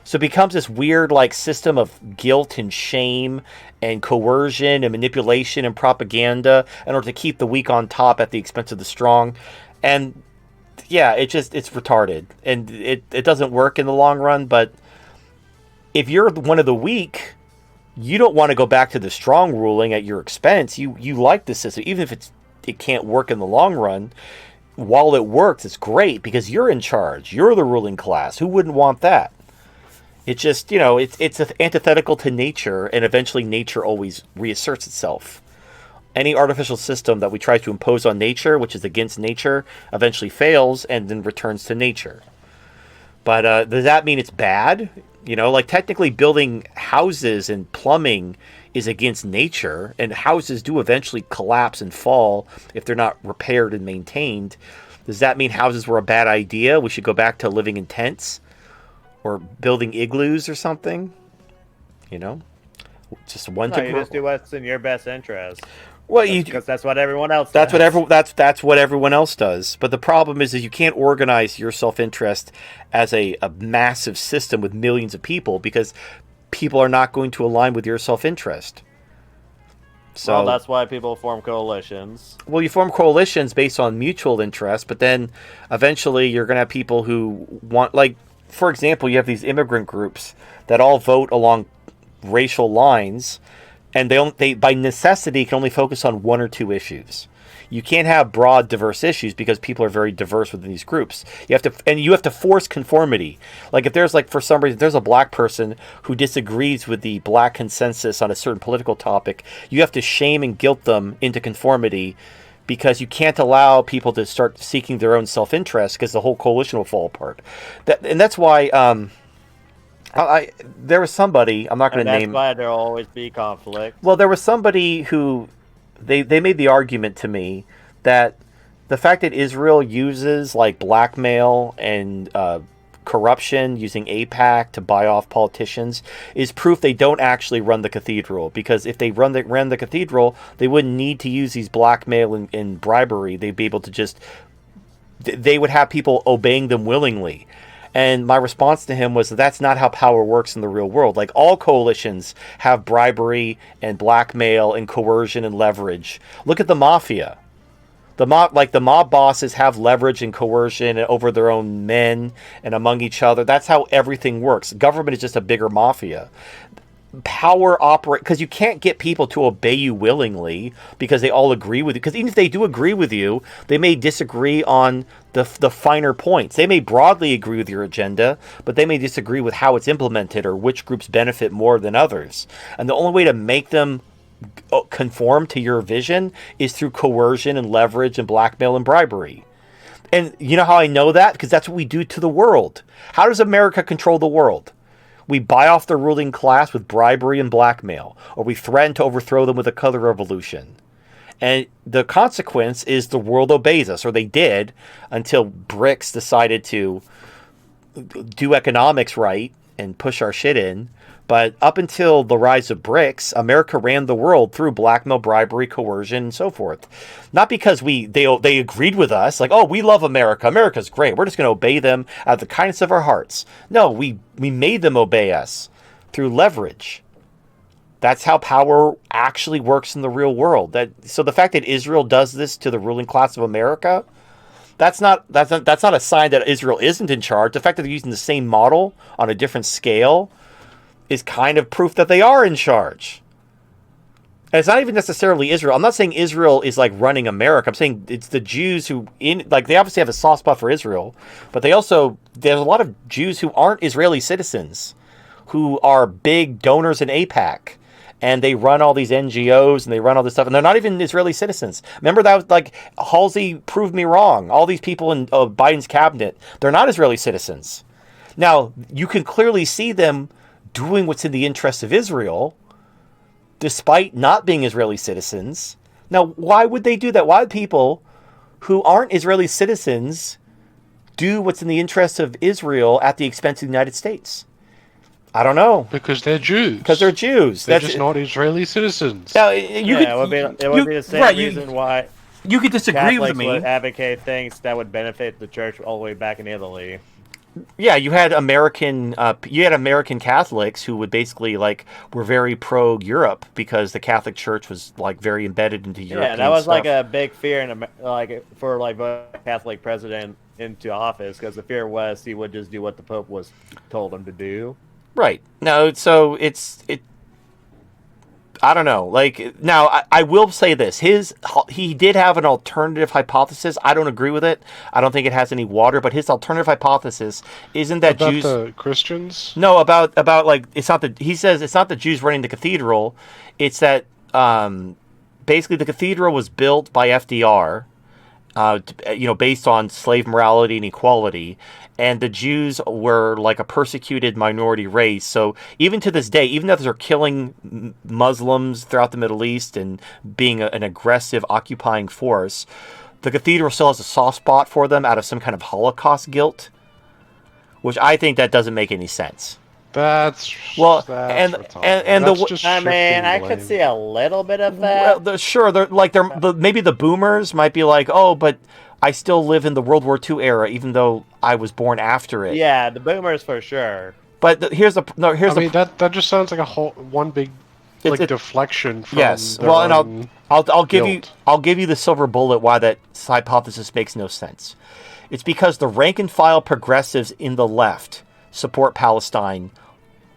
So it becomes this weird like system of guilt and shame and coercion and manipulation and propaganda in order to keep the weak on top at the expense of the strong. And yeah, it's retarded. And it doesn't work in the long run, but if you're one of the weak, you don't want to go back to the strong ruling at your expense. You like the system, even if it can't work in the long run. While it works, it's great because you're in charge. You're the ruling class. Who wouldn't want that? It's just, it's antithetical to nature, and eventually nature always reasserts itself. Any artificial system that we try to impose on nature, which is against nature, eventually fails and then returns to nature. But does that mean it's bad? Like technically building houses and plumbing is against nature, and houses do eventually collapse and fall if they're not repaired and maintained. Does that mean houses were a bad idea? We should go back to living in tents? Or building igloos or something, just one. No, you just do what's in your best interest. Well, because that's what everyone else. That's what everyone else does. But the problem is you can't organize your self-interest as a massive system with millions of people because people are not going to align with your self-interest. So well, that's why people form coalitions. Well, you form coalitions based on mutual interest, but then eventually you're going to have people who want like. For example, you have these immigrant groups that all vote along racial lines, and they by necessity can only focus on one or two issues. You can't have broad, diverse issues because people are very diverse within these groups. You have to force conformity. Like if there's for some reason there's a black person who disagrees with the black consensus on a certain political topic, you have to shame and guilt them into conformity. Because you can't allow people to start seeking their own self-interest because the whole coalition will fall apart. That's why there was somebody, I'm not going to name... That's why there'll always be conflict. Well, there was somebody who... They made the argument to me that the fact that Israel uses blackmail and corruption using AIPAC to buy off politicians is proof they don't actually run the cathedral, because if they ran the cathedral, they wouldn't need to use these blackmail and bribery. They'd be able to they would have people obeying them willingly. And my response to him was that's not how power works in the real world. Like all coalitions have bribery and blackmail and coercion and leverage. Look at the mafia. The mob bosses have leverage and coercion over their own men and among each other. That's how everything works. Government is just a bigger mafia. Power because you can't get people to obey you willingly because they all agree with you. Because even if they do agree with you, they may disagree on the finer points. They may broadly agree with your agenda, but they may disagree with how it's implemented or which groups benefit more than others. And the only way to make them conform to your vision is through coercion and leverage and blackmail and bribery. And you know how I know that? Because that's what we do to the world. How does America control the world? We buy off the ruling class with bribery and blackmail, or we threaten to overthrow them with a color revolution. And the consequence is the world obeys us, or they did, until BRICS decided to do economics right and push our shit in. But up until the rise of BRICS, America ran the world through blackmail, bribery, coercion, and so forth. Not because they agreed with us, like, oh, we love America. America's great. We're just going to obey them out of the kindness of our hearts. No, we made them obey us through leverage. That's how power actually works in the real world. So the fact that Israel does this to the ruling class of America, that's not a sign that Israel isn't in charge. The fact that they're using the same model on a different scale is kind of proof that they are in charge. And it's not even necessarily Israel. I'm not saying Israel is like running America. I'm saying it's the Jews who they obviously have a soft spot for Israel, but there's a lot of Jews who aren't Israeli citizens who are big donors in AIPAC. And they run all these NGOs and they run all this stuff. And they're not even Israeli citizens. Remember that was like Halsey proved me wrong. All these people in Biden's cabinet, they're not Israeli citizens. Now, you can clearly see them doing what's in the interest of Israel, despite not being Israeli citizens. Now, why would they do that? Why would people who aren't Israeli citizens do what's in the interest of Israel at the expense of the United States? I don't know. Because they're Jews. Because they're Jews. They're just not Israeli citizens. Now, it would be the same reason why you could disagree Catholics with me. Would advocate things that would benefit the church all the way back in Italy. Yeah, you had American Catholics who would basically were very pro Europe because the Catholic Church was very embedded into Europe. Yeah, that was stuff. A big fear for the Catholic president into office, because the fear was he would just do what the Pope was told him to do. Right. No, so I don't know. Now, I will say this. He did have an alternative hypothesis. I don't agree with it. I don't think it has any water, but his alternative hypothesis isn't that about Jews... the Christians? No, about it's not he says it's not the Jews running the cathedral. It's that basically the cathedral was built by FDR, based on slave morality and equality. And the Jews were a persecuted minority race. So even to this day, even though they're killing Muslims throughout the Middle East and being an aggressive occupying force, the cathedral still has a soft spot for them out of some kind of Holocaust guilt, which I think that doesn't make any sense. That's and that's just I mean, I could see a little bit of that. Well, maybe the boomers might be like, oh, but I still live in the World War II era, even though I was born after it. Yeah, the boomers for sure. But that just sounds like one big deflection from yes. their Well, and own I'll give guilt. you the silver bullet why that hypothesis makes no sense. It's because the rank and file progressives in the left support Palestine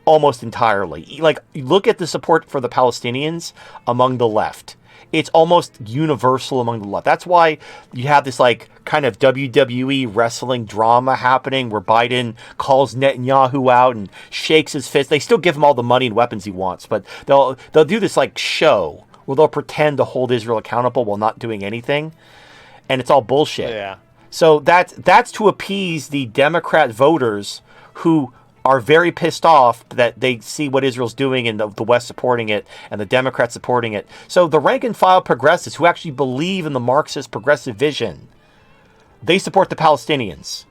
almost entirely. Look at the support for the Palestinians among the left. It's almost universal among the left. That's why you have this kind of WWE wrestling drama happening where Biden calls Netanyahu out and shakes his fist. They still give him all the money and weapons he wants, but they'll do this show where they'll pretend to hold Israel accountable while not doing anything, and it's all bullshit. Yeah. So that's to appease the Democrat voters who are very pissed off that they see what Israel's doing and the West supporting it and the Democrats supporting it. So the rank and file progressives who actually believe in the Marxist progressive vision, they support the Palestinians.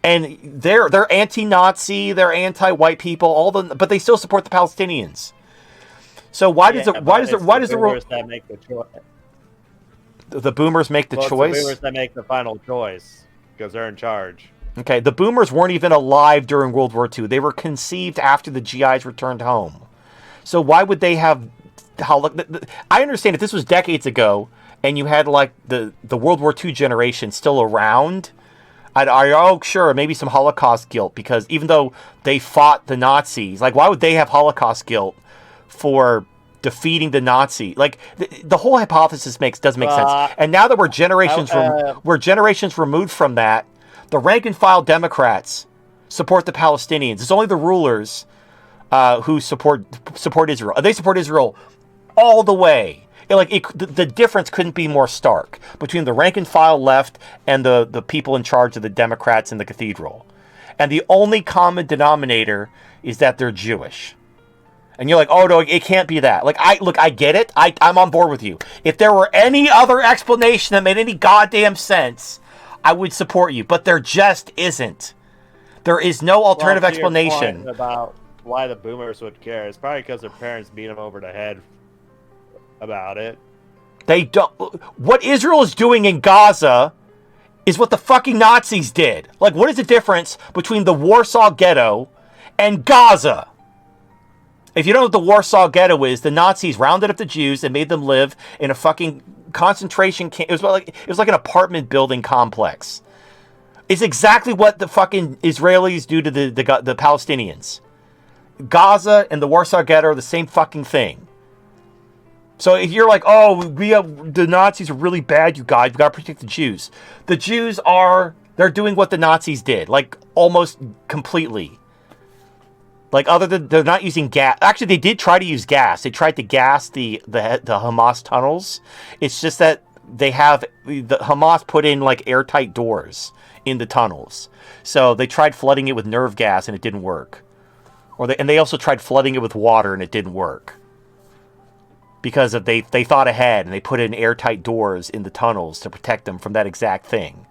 And they're anti-Nazi, they're anti-white people, but they still support the Palestinians. So why does the boomers that make the choice? The boomers make the choice? The boomers that make the final choice because they're in charge. Okay, the boomers weren't even alive during World War II. They were conceived after the GIs returned home. So why would they have... I understand if this was decades ago and you had the World War II generation still around, sure, maybe some Holocaust guilt, because even though they fought the Nazis, why would they have Holocaust guilt for defeating the Nazi? The whole hypothesis doesn't make sense. And now that we're generations removed from that, the rank and file Democrats support the Palestinians. It's only the rulers who support Israel. They support Israel all the way. The difference couldn't be more stark between the rank and file left and the people in charge of the Democrats in the cathedral. And the only common denominator is that they're Jewish. And you're like, oh no, it can't be that. I get it. I'm on board with you. If there were any other explanation that made any goddamn sense, I would support you, but there just isn't. There is no alternative Well, to your explanation. point about why the boomers would care. It's probably because their parents beat them over the head about it. They don't. What Israel is doing in Gaza is what the fucking Nazis did. Like, what is the difference between the Warsaw Ghetto and Gaza? If you don't know what the Warsaw Ghetto is, the Nazis rounded up the Jews and made them live in a fucking concentration camp. It was like an apartment building complex. It's exactly what the fucking Israelis do to the Palestinians. Gaza and the Warsaw Ghetto are the same fucking thing. So if you're like, oh, the Nazis are really bad, you guys, we got to protect the Jews. The Jews they're doing what the Nazis did, like almost completely. Like other than they're not using gas. Actually, they did try to use gas. They tried to gas the Hamas tunnels. It's just that the Hamas put in like airtight doors in the tunnels. So they tried flooding it with nerve gas and it didn't work. And they also tried flooding it with water and it didn't work. Because they thought ahead and they put in airtight doors in the tunnels to protect them from that exact thing.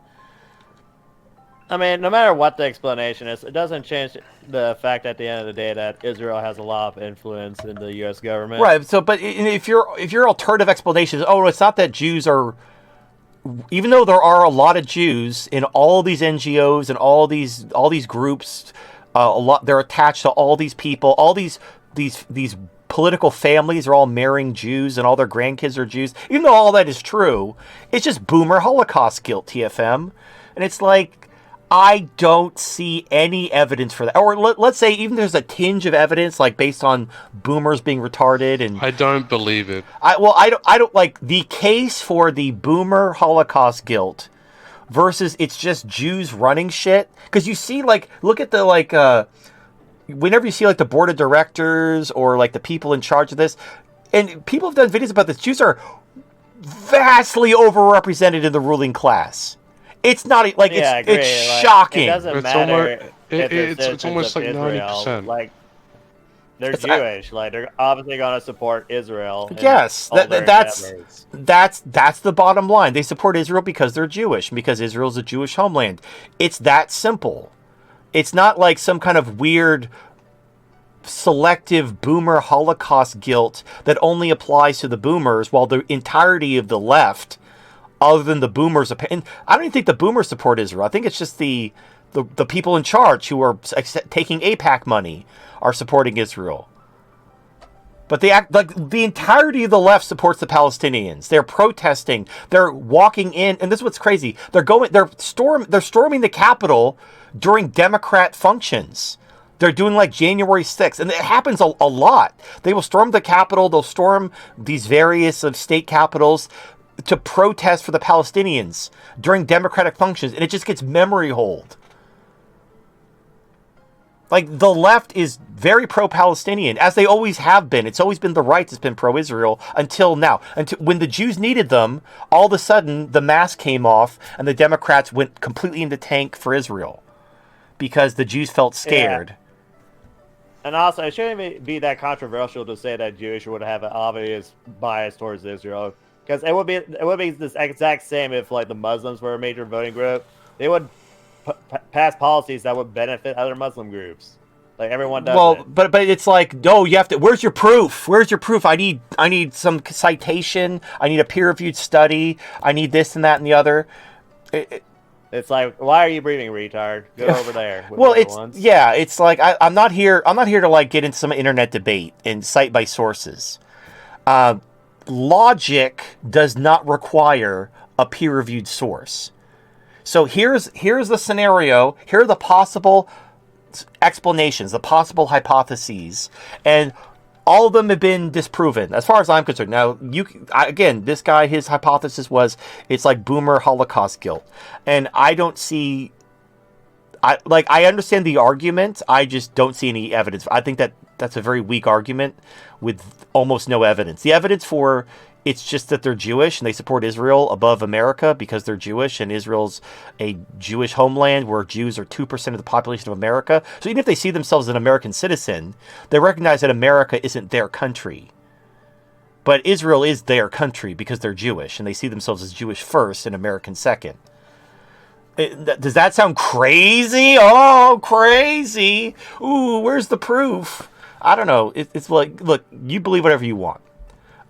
I mean, no matter what the explanation is, it doesn't change the fact at the end of the day that Israel has a lot of influence in the U.S. government. Right. So, but if your alternative explanation is, oh, it's not that Jews are, even though there are a lot of Jews in all these NGOs and all these groups, they're attached to all these people, all these political families are all marrying Jews and all their grandkids are Jews. Even though all that is true, it's just boomer Holocaust guilt, TFM. And it's like, I don't see any evidence for that. Or let's say even there's a tinge of evidence, like based on boomers being retarded. And I don't believe it. I don't like the case for the boomer Holocaust guilt versus it's just Jews running shit. Because you see, like, look at the, like, whenever you see like the board of directors or like the people in charge of this, and people have done videos about this, Jews are vastly overrepresented in the ruling class. It's not like it's like, shocking. It doesn't matter. It's almost like Israel. 90%. Like they're Jewish. Like they're obviously going to support Israel. Yes, that's the bottom line. They support Israel because they're Jewish, because Israel's a Jewish homeland. It's that simple. It's not like some kind of weird selective boomer Holocaust guilt that only applies to the boomers while the entirety of the left, other than the boomers, and I don't even think the boomers support Israel. I think it's just the people in charge who are taking AIPAC money are supporting Israel. But they act like the entirety of the left supports the Palestinians. They're protesting. They're walking in, and this is what's crazy. They're storming the Capitol during Democrat functions. They're doing like January 6th, and it happens a lot. They will storm the Capitol. They'll storm these various state capitals to protest for the Palestinians during Democratic functions, and it just gets memory hold. Like, the left is very pro-Palestinian, as they always have been. It's always been the right that's been pro-Israel until now. Until when the Jews needed them, all of a sudden the mask came off and the Democrats went completely into tank for Israel because the Jews felt scared. Yeah. And also, it shouldn't be that controversial to say that Jewish would have an obvious bias towards Israel, because it would be this exact same if like the Muslims were a major voting group. They would pass policies that would benefit other Muslim groups. Like everyone does. Well, but it's like, no, you have to. Where's your proof? Where's your proof? I need some citation. I need a peer-reviewed study. I need this and that and the other. It's like, why are you breathing, retard? Go over there. Well, it's like I'm not here to like get into some internet debate and cite by sources. Logic does not require a peer-reviewed source. So here's the scenario. Here are the possible explanations, the possible hypotheses, and all of them have been disproven, as far as I'm concerned. Now, this guy, his hypothesis was it's like boomer Holocaust guilt, and I don't see. I understand the argument. I just don't see any evidence. I think that's a very weak argument with almost no evidence. The evidence for it's just that they're Jewish and they support Israel above America because they're Jewish, and Israel's a Jewish homeland where Jews are 2% of the population of America. So even if they see themselves as an American citizen, they recognize that America isn't their country. But Israel is their country because they're Jewish, and they see themselves as Jewish first and American second. Does that sound crazy? Oh, crazy! Ooh, where's the proof? I don't know. It's like, look, you believe whatever you want.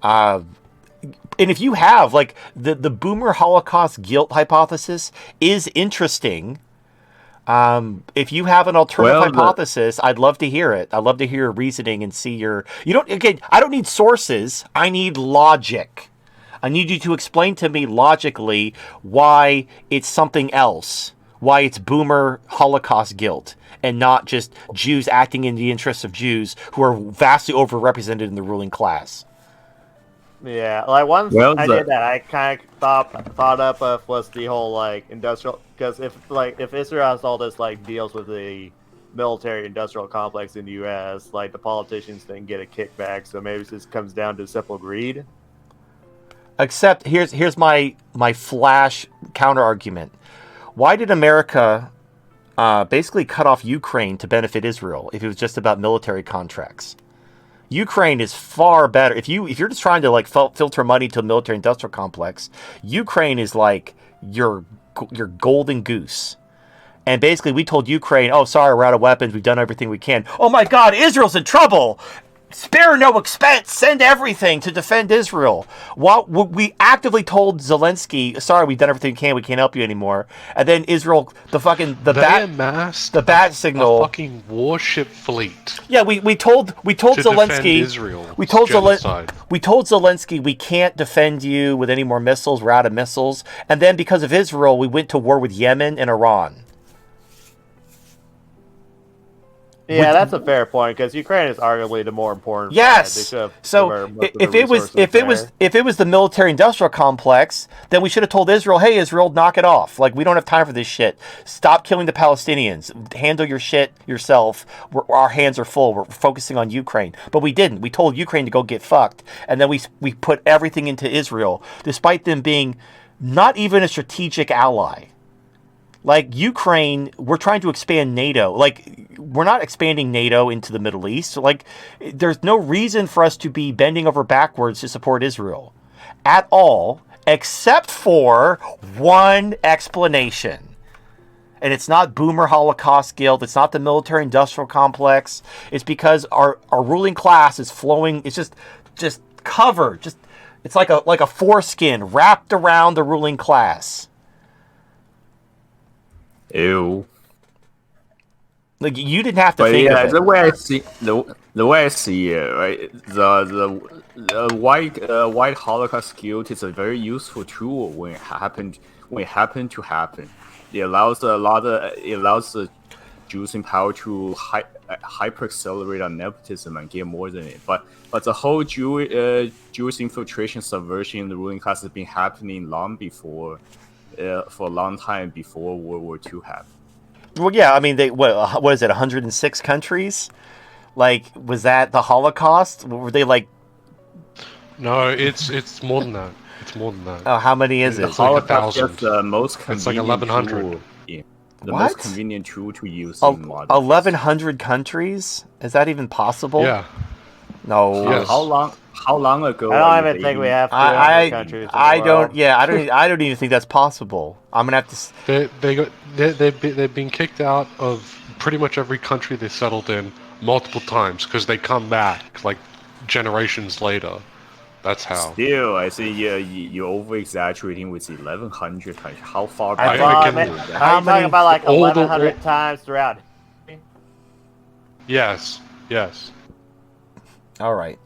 And if you have, like, the boomer Holocaust guilt hypothesis is interesting. If you have an alternative Well, hypothesis, I'd love to hear it. I'd love to hear your reasoning and see your. You don't. Again, I don't need sources. I need logic. I need you to explain to me logically why it's something else. Why it's boomer Holocaust guilt and not just Jews acting in the interests of Jews who are vastly overrepresented in the ruling class. Yeah, like one Well, idea that I kind of thought up of was the whole like industrial, because if Israel has all this like deals with the military industrial complex in the U.S., like the politicians didn't get a kickback, so maybe this comes down to simple greed. Except here's my flash counter argument. Why did America basically cut off Ukraine to benefit Israel if it was just about military contracts? Ukraine is far better. If you're just trying to like filter money to a military industrial complex, Ukraine is like your golden goose. And basically, we told Ukraine, "Oh, sorry, we're out of weapons. We've done everything we can." Oh my God, Israel's in trouble. Spare no expense. Send everything to defend Israel. While we actively told Zelensky, "Sorry, we've done everything we can. We can't help you anymore." And then Israel, the bat signal, a fucking warship fleet. Yeah, we told Zelensky, Israel. we told Zelensky we can't defend you with any more missiles. We're out of missiles. And then because of Israel, we went to war with Yemen and Iran. Yeah, that's a fair point because Ukraine is arguably the more important. Yes. So if it was the military industrial complex, then we should have told Israel, "Hey, Israel, knock it off. Like, we don't have time for this shit. Stop killing the Palestinians. Handle your shit yourself. Our hands are full. We're focusing on Ukraine." But we didn't. We told Ukraine to go get fucked, and then we put everything into Israel, despite them being not even a strategic ally. Like Ukraine, we're trying to expand NATO. Like, we're not expanding NATO into the Middle East. Like, there's no reason for us to be bending over backwards to support Israel at all, except for one explanation. And it's not boomer Holocaust guilt. It's not the military industrial complex. It's because our ruling class is flowing. It's just covered. It's like a foreskin wrapped around the ruling class. Ew. Like, you didn't have to think of it. The way I see it, right? The white Holocaust guilt is a very useful tool when it happened to happen. It allows the Jews in power to hyper accelerate on nepotism and get more than it. But the whole Jewish infiltration subversion in the ruling class has been happening long before. For a long time before World War II happened. Well, yeah, I mean, what is it, 106 countries? Like, was that the Holocaust? Were they like... No, it's more than that. It's more than that. Oh, how many is it? It's like 1,000. It's the most It's like convenient 1,100. The What? most convenient tool to use in modern. 1,100 countries? Is that even possible? Yeah. No. Yes. How long ago? I don't even think we have 200 countries. I don't even think that's possible. I'm gonna have to. They've been kicked out of pretty much every country they settled in multiple times because they come back like generations later. That's how. Still, I think you're over exaggerating with 1,100 countries. How far Are back? you talking about like 1,100 times throughout? Yes. All right.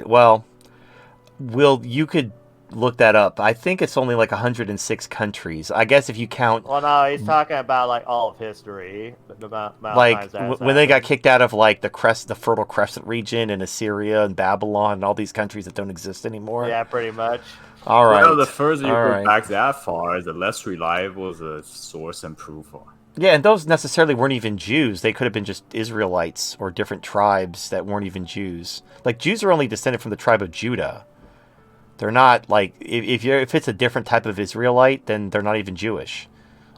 Well, you could look that up. I think it's only like 106 countries. I guess if you count. Well, no, he's talking about like all of history. Like when they got kicked out of like the Fertile Crescent region and Assyria and Babylon and all these countries that don't exist anymore. Yeah, pretty much. All right. Well, the further you go back that far, the less reliable the source and proof are. Yeah, and those necessarily weren't even Jews. They could have been just Israelites or different tribes that weren't even Jews. Like, Jews are only descended from the tribe of Judah. They're not like if it's a different type of Israelite, then they're not even Jewish.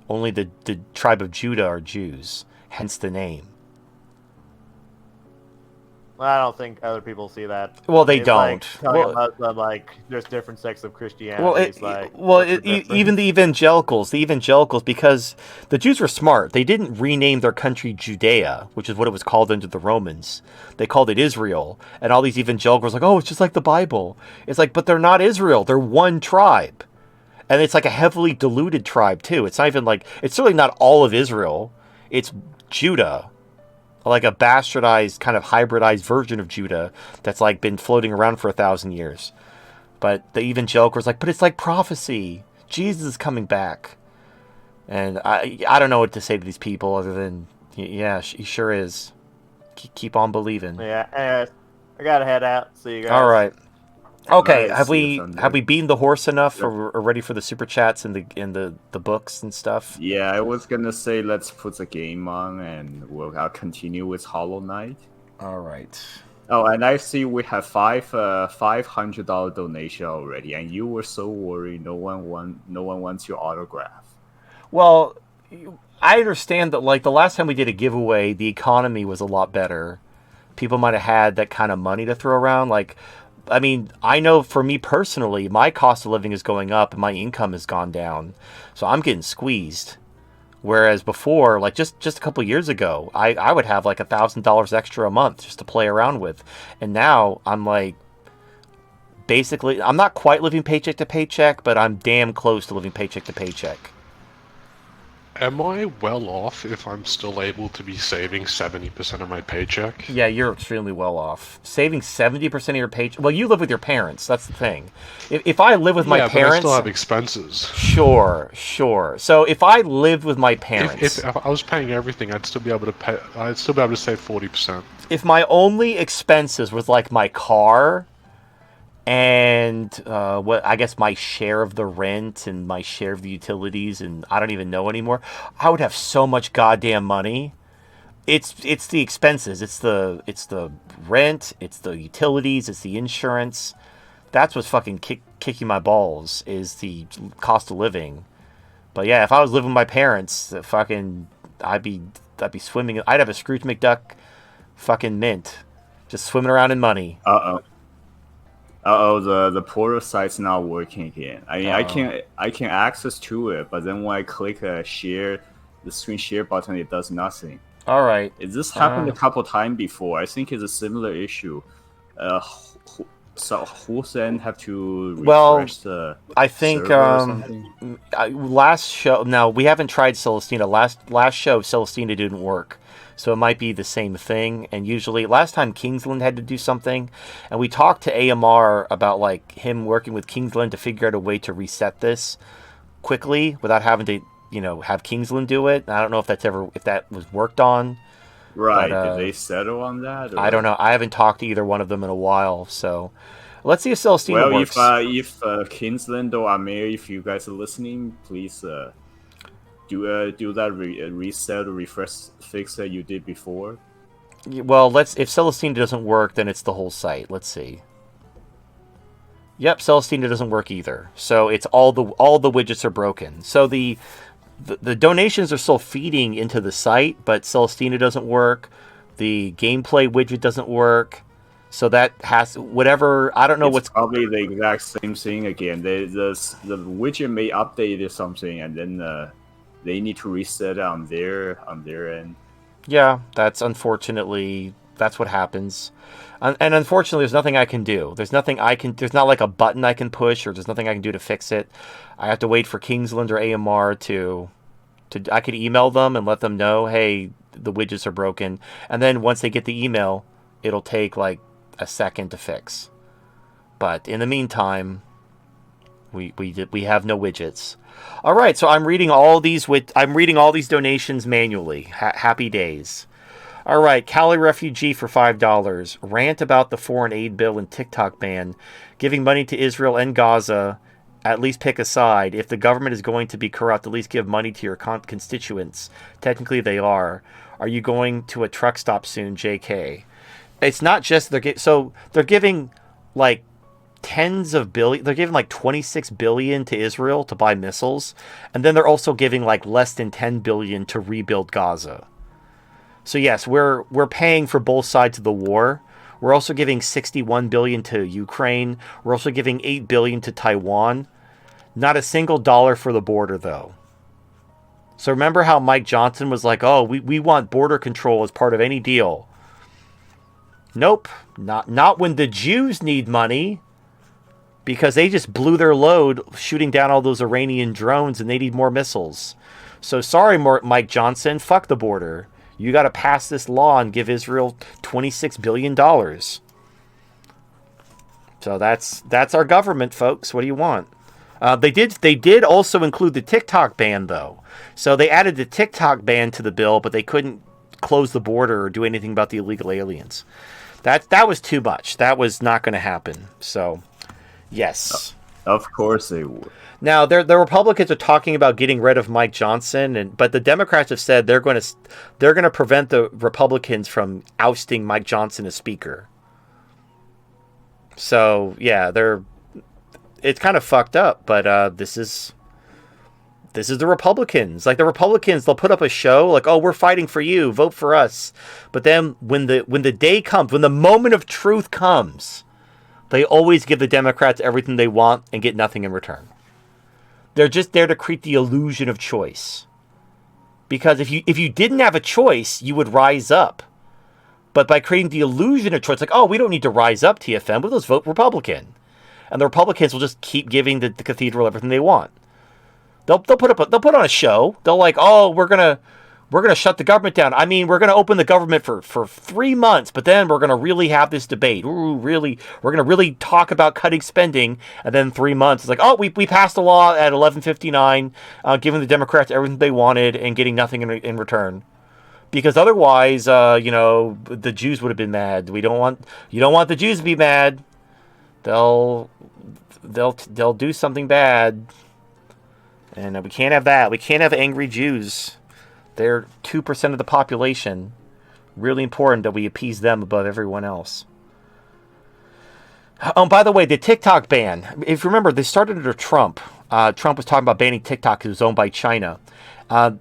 Only the tribe of Judah are Jews, hence the name. I don't think other people see that. Well, they It's like don't. telling Well, a Muslim like there's different sects of Christianity. Well, It's like what's the even difference? the evangelicals, because the Jews were smart. They didn't rename their country Judea, which is what it was called under the Romans. They called it Israel. And all these evangelicals were like, oh, it's just like the Bible. It's like, but they're not Israel. They're one tribe. And it's like a heavily diluted tribe, too. It's not even like, it's certainly not all of Israel. It's Judah, like a bastardized, kind of hybridized version of Judah that's like been floating around for 1,000 years. But the evangelicals like, but it's like prophecy. Jesus is coming back. And I don't know what to say to these people other than, yeah, he sure is. Keep on believing. Yeah. Anyways, I gotta head out. See you guys. All right. Okay, Nice, have see you we Sunday. beaten the horse enough, Yep. or are ready for the super chats and the books and stuff? Yeah, I was gonna say let's put the game on and I'll continue with Hollow Knight. All right. Oh, and I see we have $500 donation already, and you were so worried no one wants your autograph. Well, I understand that like the last time we did a giveaway, the economy was a lot better. People might have had that kind of money to throw around. Like, I mean, I know for me personally, my cost of living is going up and my income has gone down, so I'm getting squeezed. Whereas before, like just a couple years ago, I would have like $1,000 extra a month just to play around with, and now I'm like, basically, I'm not quite living paycheck to paycheck, but I'm damn close to living paycheck to paycheck. Am I well off if I'm still able to be saving 70% of my paycheck? Yeah, you're extremely well off. Saving 70% of your paycheck. Well, you live with your parents. That's the thing. If I live with my Yeah, but I parents, still have expenses. sure. So if I lived with my parents, If I was paying everything, I'd still be able to pay. I'd still be able to save 40%. if my only expenses was like my car and what I guess my share of the rent and my share of the utilities, and I don't even know anymore, I would have so much goddamn money. It's the expenses. It's the rent. It's the utilities. It's the insurance. That's what's fucking kicking my balls is the cost of living. But yeah, if I was living with my parents, fucking, I'd be swimming. I'd have a Scrooge McDuck, fucking mint, just swimming around in money. The portal site's not working again. I mean, I can access to it, but then when I click share, the screen share button, it does nothing. All right. This happened a couple times before. I think it's a similar issue. So who's then have to refresh the I think server or something? last show. No, we haven't tried Celestina. Last show, Celestina didn't work, so it might be the same thing. And usually, last time Kingsland had to do something, and we talked to AMR about like him working with Kingsland to figure out a way to reset this quickly without having to, have Kingsland do it. I don't know if that was worked on. Right, but, did they settle on that? Or? I don't know. I haven't talked to either one of them in a while, so let's see if Celestina works. If Kingsland or Amir, if you guys are listening, please do that reset or refresh fix that you did before. Well, if Celestina doesn't work, then it's the whole site. Let's see. Yep, Celestina doesn't work either. So it's all the widgets are broken. So the donations are still feeding into the site, but Celestina doesn't work. The gameplay widget doesn't work. So that has whatever. I don't know what's probably the exact same thing again. The widget may update or something, and then they need to reset it on their end. Yeah, that's what happens. And unfortunately, there's nothing I can do. There's not like a button I can push, or there's nothing I can do to fix it. I have to wait for Kingsland or AMR I could email them and let them know, hey, the widgets are broken. And then once they get the email, it'll take like a second to fix. But in the meantime, we have no widgets. All right, so I'm reading all these donations manually. Happy days. All right, Cali Refugee for $5. Rant about the foreign aid bill and TikTok ban. Giving money to Israel and Gaza. At least pick a side. If the government is going to be corrupt, at least give money to your constituents. Technically, they are. Are you going to a truck stop soon, JK? It's not just they're giving like tens of billion. They're giving like 26 billion to Israel to buy missiles, and then they're also giving like less than 10 billion to rebuild Gaza. So yes, we're paying for both sides of the war. We're also giving $61 billion to Ukraine. We're also giving $8 billion to Taiwan. Not a single dollar for the border, though. So remember how Mike Johnson was like, oh, we want border control as part of any deal. Nope. Not when the Jews need money, because they just blew their load shooting down all those Iranian drones and they need more missiles. So sorry, Mike Johnson, fuck the border. You got to pass this law and give Israel $26 billion. So that's our government, folks. What do you want? They did also include the TikTok ban, though. So they added the TikTok ban to the bill, but they couldn't close the border or do anything about the illegal aliens. That was too much. That was not going to happen. So, yes. Of course they would. Now, the Republicans are talking about getting rid of Mike Johnson, but the Democrats have said they're going to prevent the Republicans from ousting Mike Johnson as Speaker. So, yeah, it's kind of fucked up, but this is the Republicans. Like, the Republicans, they'll put up a show like, oh, we're fighting for you, vote for us. But then when the day comes, when the moment of truth comes, they always give the Democrats everything they want and get nothing in return. They're just there to create the illusion of choice. Because if you didn't have a choice, you would rise up. But by creating the illusion of choice, like, oh, we don't need to rise up, TFM, we'll just vote Republican. And the Republicans will just keep giving the cathedral everything they want. They'll put on a show. They'll like, oh, we're gonna shut the government down. I mean, we're gonna open the government for 3 months, but then we're gonna really have this debate. Ooh, really, we're gonna really talk about cutting spending, and then 3 months, it's like, oh, we passed a law at 11:59, giving the Democrats everything they wanted and getting nothing in return. Because otherwise, the Jews would have been mad. You don't want the Jews to be mad. They'll do something bad. And we can't have that. We can't have angry Jews. They're 2% of the population. Really important that we appease them above everyone else. Oh, by the way, the TikTok ban. If you remember, they started under Trump. Trump was talking about banning TikTok because it was owned by China.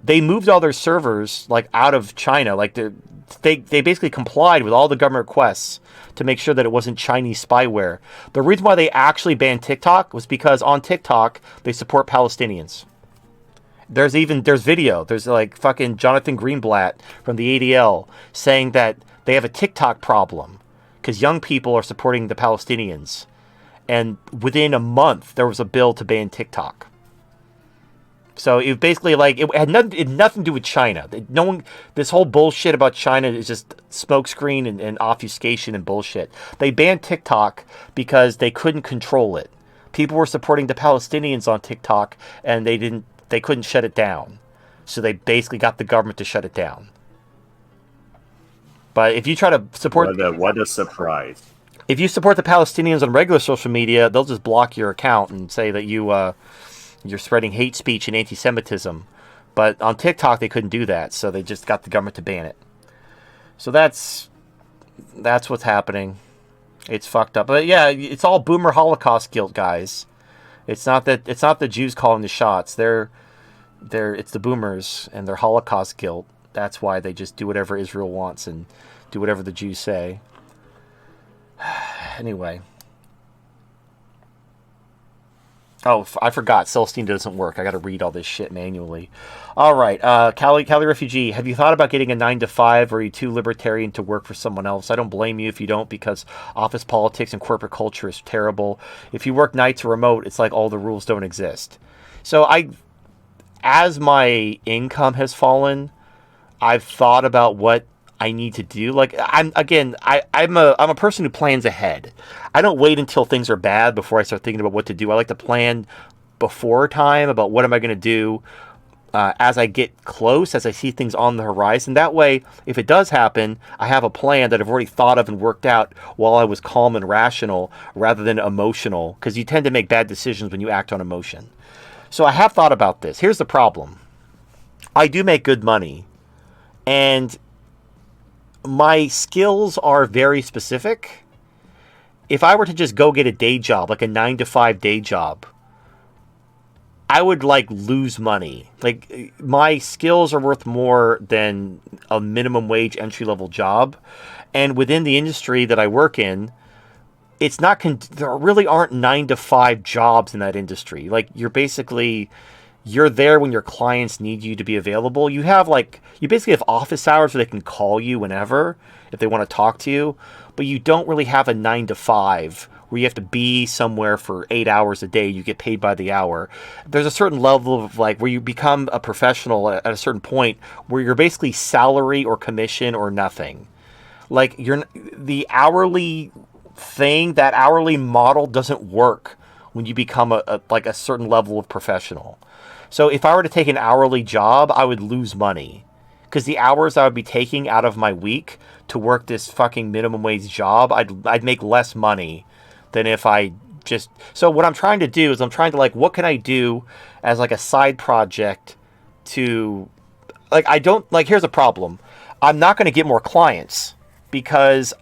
They moved all their servers out of China. They basically complied with all the government requests to make sure that it wasn't Chinese spyware. The reason why they actually banned TikTok was because on TikTok they support Palestinians. There's video. There's fucking Jonathan Greenblatt from the ADL saying that they have a TikTok problem because young people are supporting the Palestinians. And within a month there was a bill to ban TikTok. So it basically it had nothing to do with China. This whole bullshit about China is just smokescreen and obfuscation and bullshit. They banned TikTok because they couldn't control it. People were supporting the Palestinians on TikTok and they couldn't shut it down. So they basically got the government to shut it down. But if you try to support... What a surprise. If you support the Palestinians on regular social media, they'll just block your account and say that you're spreading hate speech and anti-Semitism. But on TikTok, they couldn't do that, so they just got the government to ban it. So that's what's happening. It's fucked up. But yeah, it's all boomer Holocaust guilt, guys. It's not the Jews calling the shots. It's the boomers and their Holocaust guilt. That's why they just do whatever Israel wants and do whatever the Jews say. Anyway. Oh, I forgot. Celestine doesn't work. I got to read all this shit manually. All right. Cali Refugee, have you thought about getting a 9-to-5, or are you too libertarian to work for someone else? I don't blame you if you don't, because office politics and corporate culture is terrible. If you work nights or remote, it's like all the rules don't exist. So as my income has fallen, I've thought about what I need to do. I'm a person who plans ahead. I don't wait until things are bad before I start thinking about what to do. I like to plan before time about what am I going to do as I get close, as I see things on the horizon. That way, if it does happen, I have a plan that I've already thought of and worked out while I was calm and rational rather than emotional, because you tend to make bad decisions when you act on emotion. So I have thought about this. Here's the problem. I do make good money, and my skills are very specific. If I were to just go get a day job, like a 9-to-5 day job, I would like lose money. Like my skills are worth more than a minimum wage entry level job, and within the industry that I work in, it's not. There really aren't 9 to 5 jobs in that industry. Like you're there when your clients need you to be available. You basically have office hours where they can call you whenever if they want to talk to you, but you don't really have a 9 to 5 where you have to be somewhere for 8 hours a day. You get paid by the hour. There's a certain level of like where you become a professional at a certain point where you're basically salary or commission or nothing. Like the hourly thing, that hourly model doesn't work when you become a certain level of professional. So if I were to take an hourly job, I would lose money because the hours I would be taking out of my week to work this fucking minimum wage job, I'd make less money than if I just. So what I'm trying to do is I'm trying to like, what can I do as like a side project to like, I don't like, here's a problem. I'm not going to get more clients because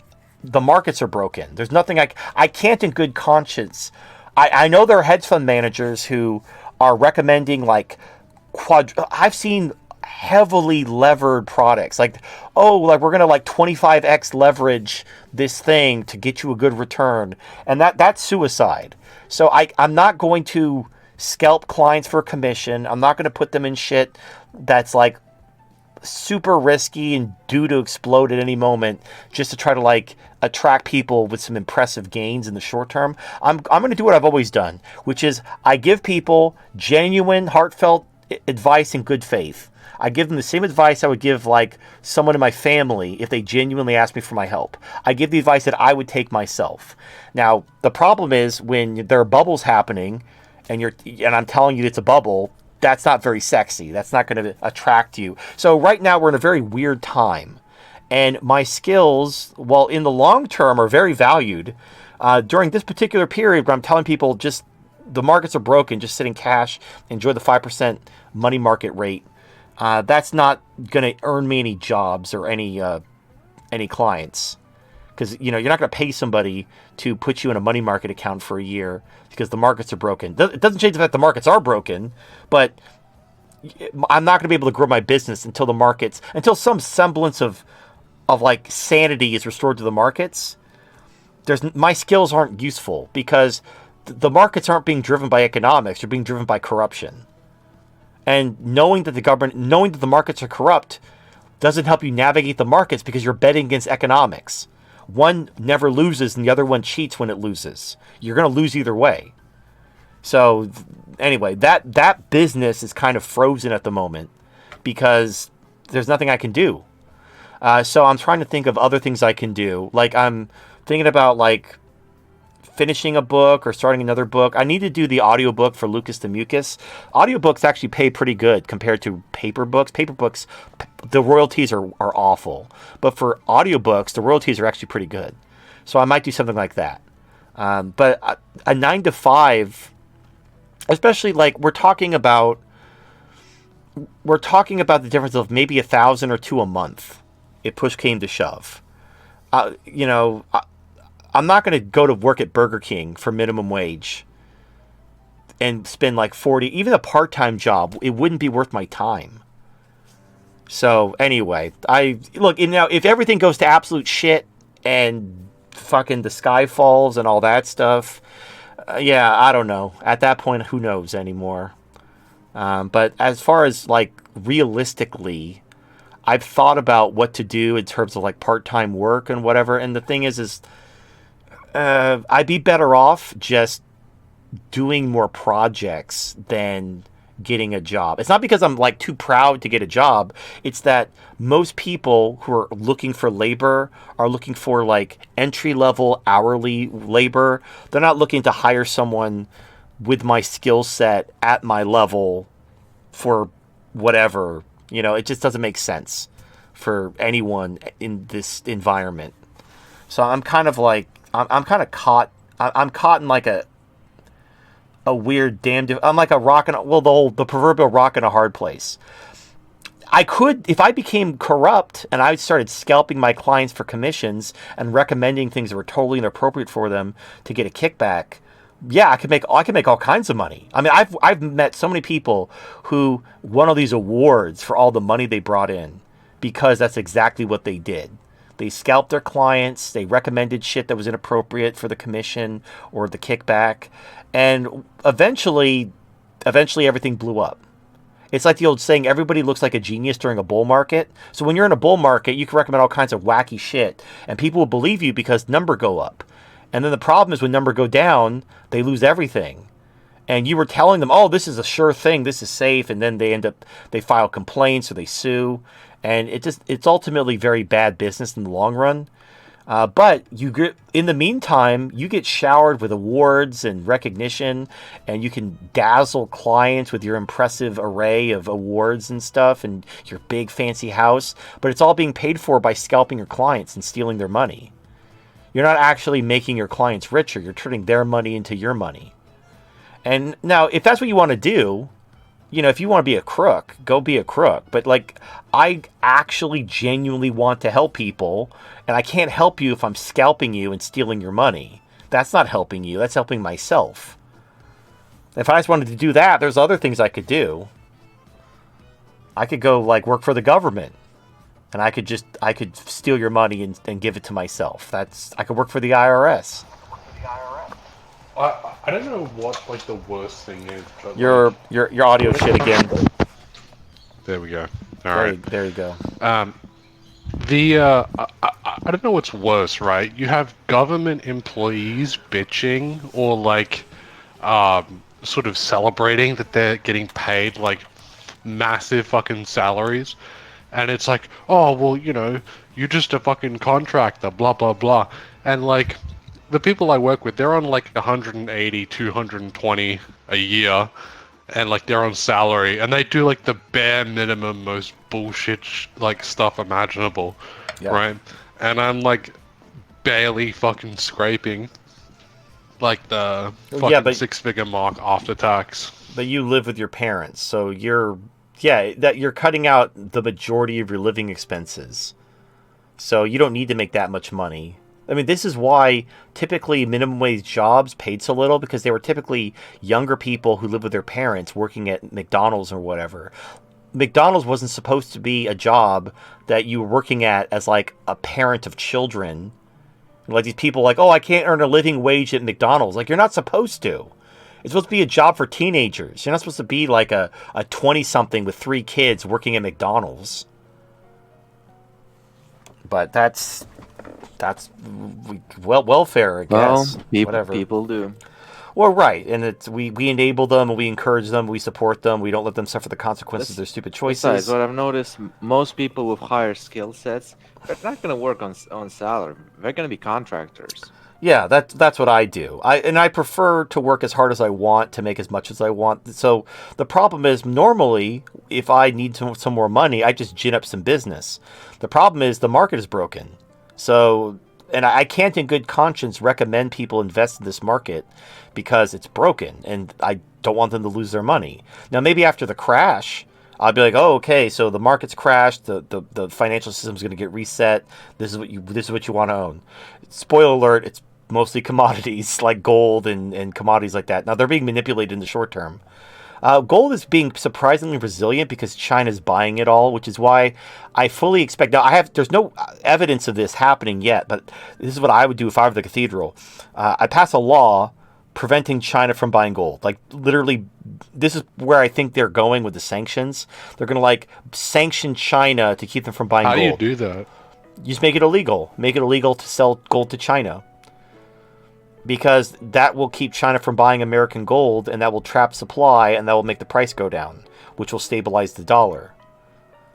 the markets are broken. There's nothing I can't in good conscience. I know there are hedge fund managers who are recommending like I've seen heavily levered products like, oh, like we're gonna like 25x leverage this thing to get you a good return, and that's suicide. So I'm not going to scalp clients for a commission. I'm not going to put them in shit that's like super risky and due to explode at any moment just to try to like attract people with some impressive gains in the short term. I'm going to do what I've always done, which is I give people genuine, heartfelt advice in good faith. I give them the same advice I would give like someone in my family if they genuinely asked me for my help. I give the advice that I would take myself. Now, the problem is when there are bubbles happening and I'm telling you it's a bubble, that's not very sexy. That's not going to attract you. So right now we're in a very weird time. And my skills, while in the long term are very valued, during this particular period where I'm telling people just the markets are broken, just sit in cash, enjoy the 5% money market rate, that's not going to earn me any jobs or any clients. Because you're not going to pay somebody to put you in a money market account for a year because the markets are broken. It doesn't change the fact the markets are broken, but I'm not going to be able to grow my business until some semblance of like sanity is restored to the markets. My skills aren't useful because the markets aren't being driven by economics; they're being driven by corruption. And knowing that the markets are corrupt doesn't help you navigate the markets because you're betting against economics. One never loses and the other one cheats when it loses. You're going to lose either way. So anyway, that business is kind of frozen at the moment because there's nothing I can do. So I'm trying to think of other things I can do. Like I'm thinking about like finishing a book or starting another book. I need to do the audiobook for Lucas the Mucus. Audiobooks actually pay pretty good compared to paper books. Paper books, the royalties are awful. But for audiobooks, the royalties are actually pretty good. So I might do something like that. But a 9 to 5, especially like we're talking about the difference of maybe 1,000 or 2 a month if push came to shove. I'm not going to go to work at Burger King for minimum wage and spend like 40, even a part-time job. It wouldn't be worth my time. So anyway, if everything goes to absolute shit and fucking the sky falls and all that stuff, I don't know. At that point, who knows anymore? But as far as like realistically, I've thought about what to do in terms of like part-time work and whatever. And the thing is I'd be better off just doing more projects than getting a job. It's not because I'm like too proud to get a job. It's that most people who are looking for labor are looking for like entry-level hourly labor. They're not looking to hire someone with my skill set at my level for whatever. It just doesn't make sense for anyone in this environment. So I'm kind of like I'm kind of caught. I'm caught in like a weird I'm like a rock and the proverbial rock in a hard place. I could, if I became corrupt and I started scalping my clients for commissions and recommending things that were totally inappropriate for them to get a kickback, Yeah, I can make all kinds of money. I mean, I've met so many people who won all these awards for all the money they brought in because that's exactly what they did. They scalped their clients, they recommended shit that was inappropriate for the commission or the kickback, and eventually everything blew up. It's like the old saying, everybody looks like a genius during a bull market. So when you're in a bull market, you can recommend all kinds of wacky shit, and people will believe you because number go up. And then the problem is when number go down, they lose everything. And you were telling them, oh, this is a sure thing, this is safe, and then they file complaints or they sue, and it's ultimately very bad business in the long run. But in the meantime, you get showered with awards and recognition, and you can dazzle clients with your impressive array of awards and stuff, and your big fancy house. But it's all being paid for by scalping your clients and stealing their money. You're not actually making your clients richer. You're turning their money into your money. And now, if that's what you want to do, if you want to be a crook, go be a crook. But I actually genuinely want to help people, and I can't help you if I'm scalping you and stealing your money. That's not helping you. That's helping myself. If I just wanted to do that, there's other things I could do. I could go work for the government, and I could steal your money and give it to myself. I could work for the IRS. I don't know what the worst thing is, but Your audio shit again. There we go. All right. There you go. I don't know what's worse, right? You have government employees bitching or sort of celebrating that they're getting paid massive fucking salaries, and it's like, oh well, you're just a fucking contractor, blah blah blah, and the people I work with, they're on 180, 220 a year, and they're on salary, and they do the bare minimum, most bullshit stuff imaginable, Yeah. right? And I'm barely fucking scraping the fucking six-figure mark after tax. But you live with your parents, so you're cutting out the majority of your living expenses. So you don't need to make that much money. I mean, this is why typically minimum wage jobs paid so little, because they were typically younger people who live with their parents working at McDonald's or whatever. McDonald's wasn't supposed to be a job that you were working at as a parent of children. These people oh, I can't earn a living wage at McDonald's. You're not supposed to. It's supposed to be a job for teenagers. You're not supposed to be a 20-something with 3 kids working at McDonald's. But that's welfare, I guess. Well, whatever people do. Well, right, and we enable them, and we encourage them, we support them, we don't let them suffer the consequences of their stupid choices. Besides, what I've noticed, most people with higher skill sets, they're not going to work on salary. They're going to be contractors. Yeah, that's what I do. I prefer to work as hard as I want to make as much as I want. So the problem is, normally, if I need some more money, I just gin up some business. The problem is the market is broken. So, and I can't in good conscience recommend people invest in this market because it's broken, and I don't want them to lose their money. Now, maybe after the crash, I'll be oh, okay, so the market's crashed, the financial system's going to get reset. This is what you want to own. Spoiler alert, it's mostly commodities like gold and commodities like that. Now, they're being manipulated in the short term. Gold is being surprisingly resilient because China's buying it all, which is why I fully expect. Now, there's no evidence of this happening yet, but this is what I would do if I were the cathedral. I pass a law preventing China from buying gold. Literally, this is where I think they're going with the sanctions. They're going to sanction China to keep them from buying gold. How do you do that? You just make it illegal. Make it illegal to sell gold to China. Because that will keep China from buying American gold, and that will trap supply, and that will make the price go down, which will stabilize the dollar.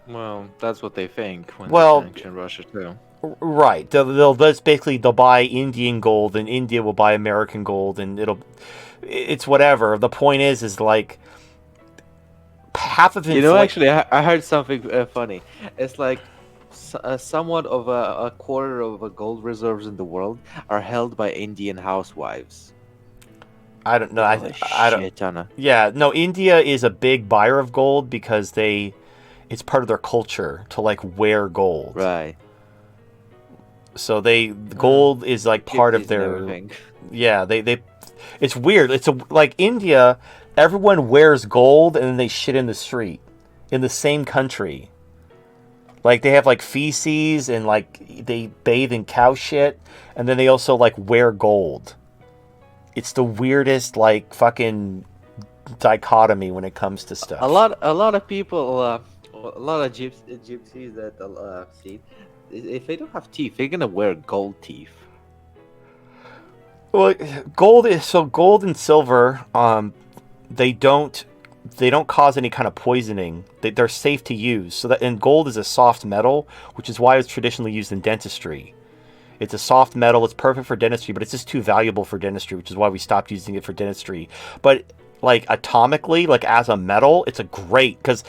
Well, that's what they think when they sanction Russia too. Right. They'll buy Indian gold, and India will buy American gold, and it's whatever. The point is half of it. Actually, I heard something funny. It's somewhat of a quarter of the gold reserves in the world are held by Indian housewives. I don't know. I don't. Yeah, no. India is a big buyer of gold because it's part of their culture to wear gold. Right. So gold is part of their. Yeah, it's weird. It's like India. Everyone wears gold and then they shit in the street in the same country. Like they have like feces and like they bathe in cow shit, and then they also like wear gold. It's the weirdest like fucking dichotomy when it comes to stuff. A lot of people, a lot of gypsies that see, if they don't have teeth, they're gonna wear gold teeth. Well, gold is so gold and silver. They don't cause any kind of poisoning. They're safe to use. So that and gold is a soft metal, which is why it's traditionally used in dentistry. It's a soft metal. It's perfect for dentistry, but it's just too valuable for dentistry, which is why we stopped using it for dentistry. But like atomically, like as a metal, it's a great because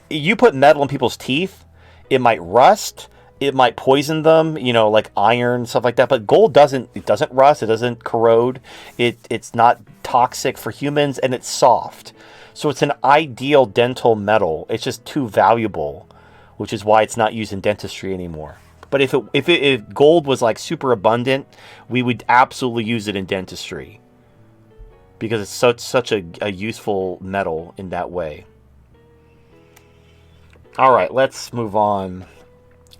you put metal in people's teeth, it might rust. It might poison them, you know, like iron, stuff like that. But gold doesn't rust. It doesn't corrode. It's not toxic for humans, and it's soft. So it's an ideal dental metal. It's just too valuable, which is why it's not used in dentistry anymore. But if gold was like super abundant, we would absolutely use it in dentistry because it's such a useful metal in that way. All right, let's move on.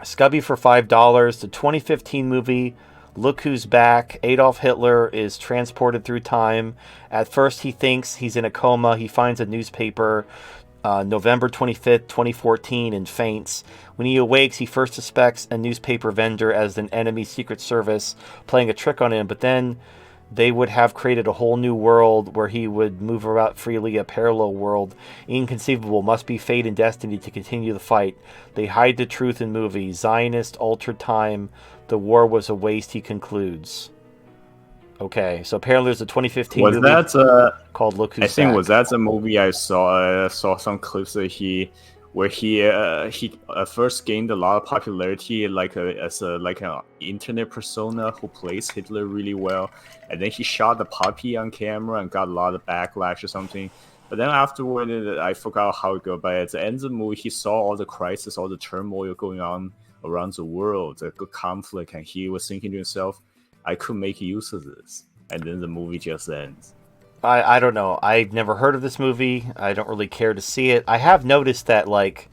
Scubby for $5. The 2015 movie Look Who's Back. Adolf Hitler is transported through time. At first he thinks he's in a coma. He finds a newspaper November 25th, 2014 and faints. When he awakes, he first suspects a newspaper vendor as an enemy Secret Service playing a trick on him, but then they would have created a whole new world where he would move about freely, a parallel world. Inconceivable. Must be fate and destiny to continue the fight. They hide the truth in movies. Zionist altered time. The war was a waste, he concludes. Okay, so apparently there's a 2015 movie called Look Who's Back. I think was that the movie I saw? I saw some clips that he first gained a lot of popularity as an internet persona who plays Hitler really well, and then he shot the puppy on camera and got a lot of backlash or something. But then afterward, I forgot how it goes. But at the end of the movie, he saw all the crisis, all the turmoil going on around the world, the conflict, and he was thinking to himself, I could make use of this. And then the movie just ends. I don't know. I've never heard of this movie. I don't really care to see it. I have noticed that, like,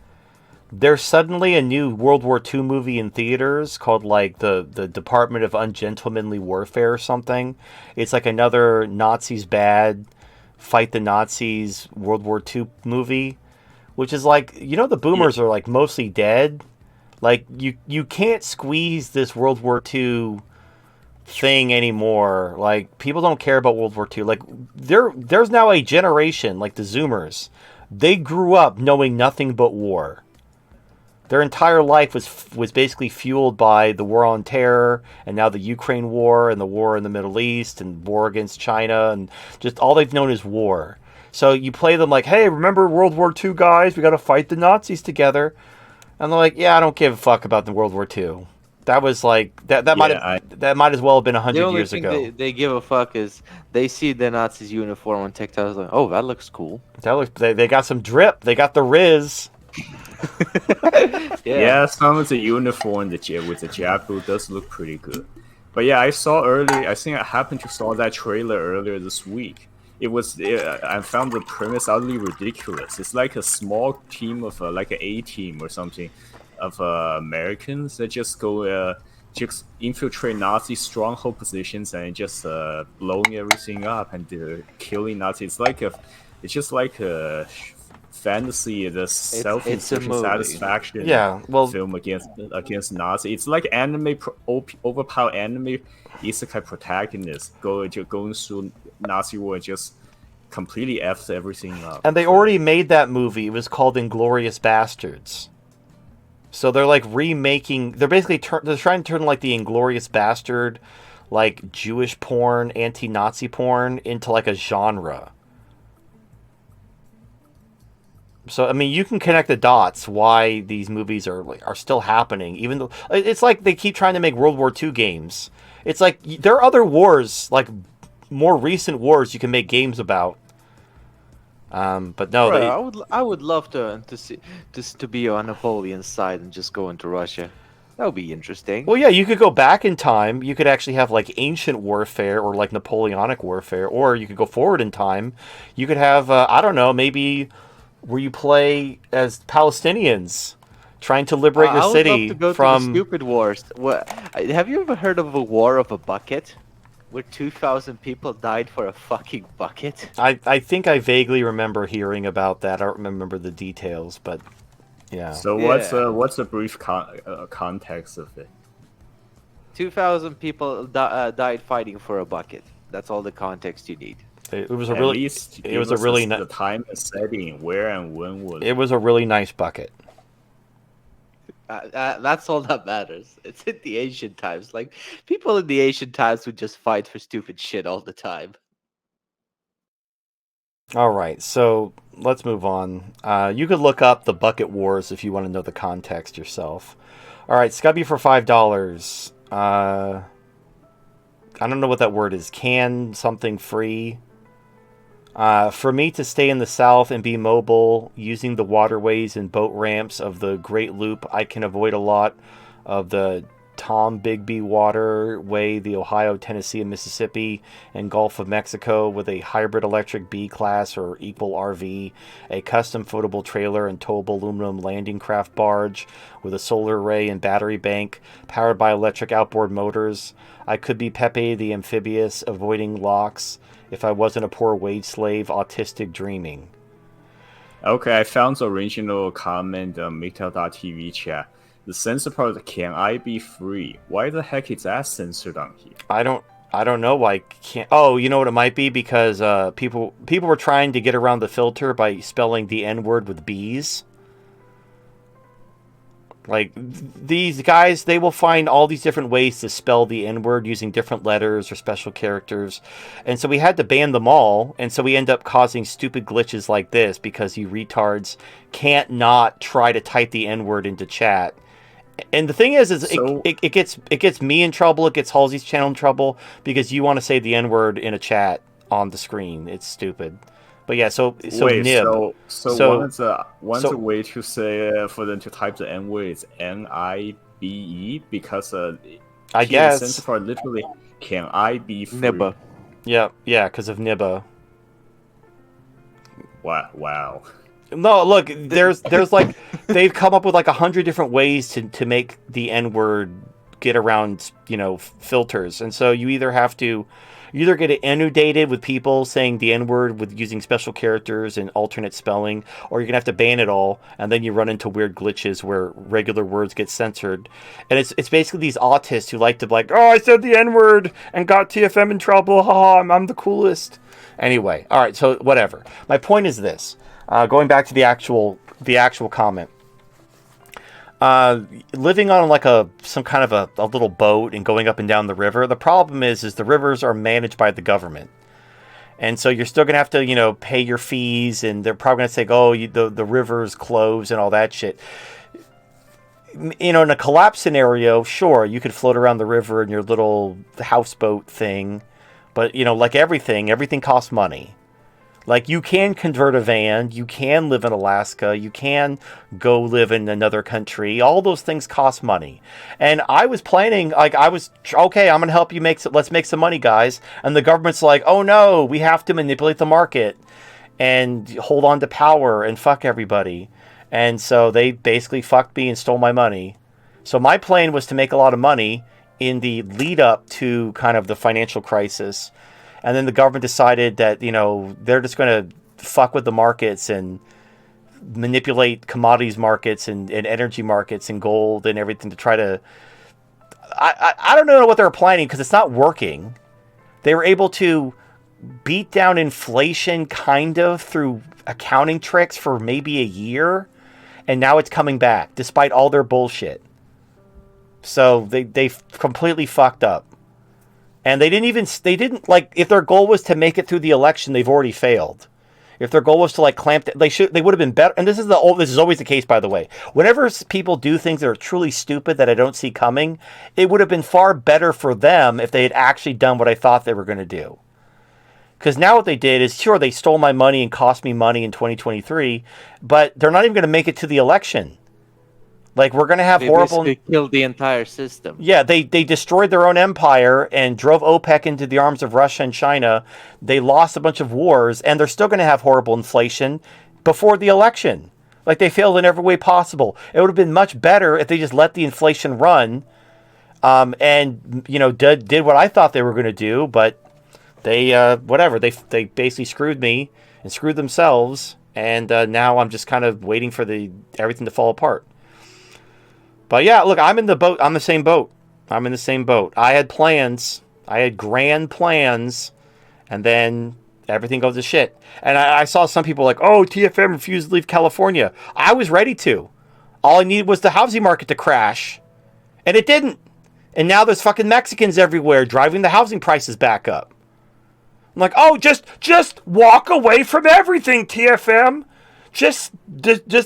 there's suddenly a new World War II movie in theaters called, like, the Department of Ungentlemanly Warfare or something. It's like another Nazis bad, fight the Nazis World War II movie, which is like, you know, the boomers are, like, mostly dead. Like, you can't squeeze this World War II thing anymore. Like, people don't care about World War II. Like, there's now a generation, like the Zoomers. They grew up knowing nothing but war. Their entire life was basically fueled by the war on terror, and now the Ukraine war, and the war in the Middle East, and war against China, and just all they've known is war. So you play them like, hey, remember World War II, guys? We got to fight the Nazis together. And they're like, yeah, I don't give a fuck about the World War II. That was like that might as well have been 100 years ago. The only thing they give a fuck is they see the Nazis uniform on TikTok. Like, oh, that looks cool. They got some drip. They got the Riz. Yeah, some of the uniform with the jacket does look pretty good. But yeah, I think I happened to saw that trailer earlier this week. I found the premise utterly ridiculous. It's like a small team of like an A team or something of Americans that just go just infiltrate Nazi stronghold positions and just blowing everything up and killing Nazis. It's just like a fantasy, the self-inflicted satisfaction film against Nazi. It's like overpowered anime isekai protagonist going through Nazi war and just completely F's everything up. And they already made that movie. It was called Inglourious Bastards. So they're like remaking. They're basically they're trying to turn like the Inglourious Bastard, like Jewish porn, anti-Nazi porn into like a genre. So I mean, you can connect the dots why these movies are still happening, even though it's like they keep trying to make World War II games. It's like there are other wars, like more recent wars, you can make games about. But no, Bro, I would love to be on Napoleon's side and just go into Russia. That would be interesting. Well, yeah, you could go back in time. You could actually have like ancient warfare or like Napoleonic warfare, or you could go forward in time. You could have, I don't know, maybe where you play as Palestinians trying to liberate your I would love to city go to the from. stupid wars. What? Have you ever heard of a war of a bucket, where 2,000 people died for a fucking bucket? I think I vaguely remember hearing about that. I don't remember the details, but yeah. So Yeah. what's a brief context of it? 2,000 people died fighting for a bucket. That's all the context you need. It was a At really, least it give was a us really, the time and setting, where and when was it was a really nice bucket. That's all that matters. It's in the ancient times. Like, people in the ancient times would just fight for stupid shit all the time. All right, so let's move on. You could look up the bucket wars if you want to know the context yourself. All right, Scubby for $5. I don't know what that word is. Can something free? For me to stay in the South and be mobile using the waterways and boat ramps of the Great Loop, I can avoid a lot of the Tom Bigby Waterway, the Ohio, Tennessee, and Mississippi, and Gulf of Mexico with a hybrid electric B class or equal RV, a custom floatable trailer and towable aluminum landing craft barge with a solar array and battery bank powered by electric outboard motors. I could be Pepe the amphibious, avoiding locks if I wasn't a poor wage slave, autistic dreaming. Okay, I found the original comment on Meta.tv chat. The censor part is, can I be free? Why the heck is that censored on here? I don't know why I can't. Oh, you know what it might be, because people were trying to get around the filter by spelling the N word with B's. Like, these guys, they will find all these different ways to spell the N-word using different letters or special characters. And so we had to ban them all. And so we end up causing stupid glitches like this because you retards can't not try to type the N-word into chat. And the thing is So- it gets me in trouble. It gets Halsey's channel in trouble because you want to say the N-word in a chat on the screen. It's stupid. But yeah, so Wait, nib. so one so- way to say for them to type the N word is NIBE because I here guess. the censor part literally, can I be free? Nibba. Yeah, because of Nibba. Wow. No, look, there's like they've come up with like 100 different ways to make the N word get around, filters. And so you either get inundated with people saying the N word with using special characters and alternate spelling, or you're gonna have to ban it all, and then you run into weird glitches where regular words get censored. And it's basically these autists who like to be like, oh, I said the N word and got TFM in trouble. Haha, I'm the coolest. Anyway, all right, so whatever. My point is this. Going back to the actual comment. Living on like some kind of a little boat and going up and down the river. The problem is the rivers are managed by the government, and so you're still gonna have to pay your fees, and they're probably gonna say, oh, the river's closed and all that shit. In a collapse scenario, sure, you could float around the river in your little houseboat thing, but like everything costs money. Like, you can convert a van, you can live in Alaska, you can go live in another country. All those things cost money. And I was planning, okay, I'm going to help you let's make some money, guys. And the government's like, oh no, we have to manipulate the market and hold on to power and fuck everybody. And so they basically fucked me and stole my money. So my plan was to make a lot of money in the lead up to kind of the financial crisis. And then the government decided that, they're just going to fuck with the markets and manipulate commodities markets and energy markets and gold and everything to try to... I don't know what they were planning because it's not working. They were able to beat down inflation kind of through accounting tricks for maybe a year. And now it's coming back despite all their bullshit. So they completely fucked up. And they didn't if their goal was to make it through the election, they've already failed. If their goal was to clamp, they would have been better. And this is always the case, by the way. Whenever people do things that are truly stupid that I don't see coming, it would have been far better for them if they had actually done what I thought they were going to do. Because now what they did is, sure, they stole my money and cost me money in 2023, but they're not even going to make it to the election. Like, we're going to have They horrible... basically killed the entire system. Yeah, they destroyed their own empire and drove OPEC into the arms of Russia and China. They lost a bunch of wars, and they're still going to have horrible inflation before the election. Like, they failed in every way possible. It would have been much better if they just let the inflation run, and, you know, did what I thought they were going to do, but they, whatever. They basically screwed me and screwed themselves, and now I'm just kind of waiting for everything to fall apart. But yeah, look, I'm in the boat. I'm the same boat. I'm in the same boat. I had plans. I had grand plans, and then everything goes to shit. And I saw some people like, oh, TFM refused to leave California. I was ready to. All I needed was the housing market to crash, and it didn't. And now there's fucking Mexicans everywhere driving the housing prices back up. I'm like, oh, just walk away from everything, TFM. Just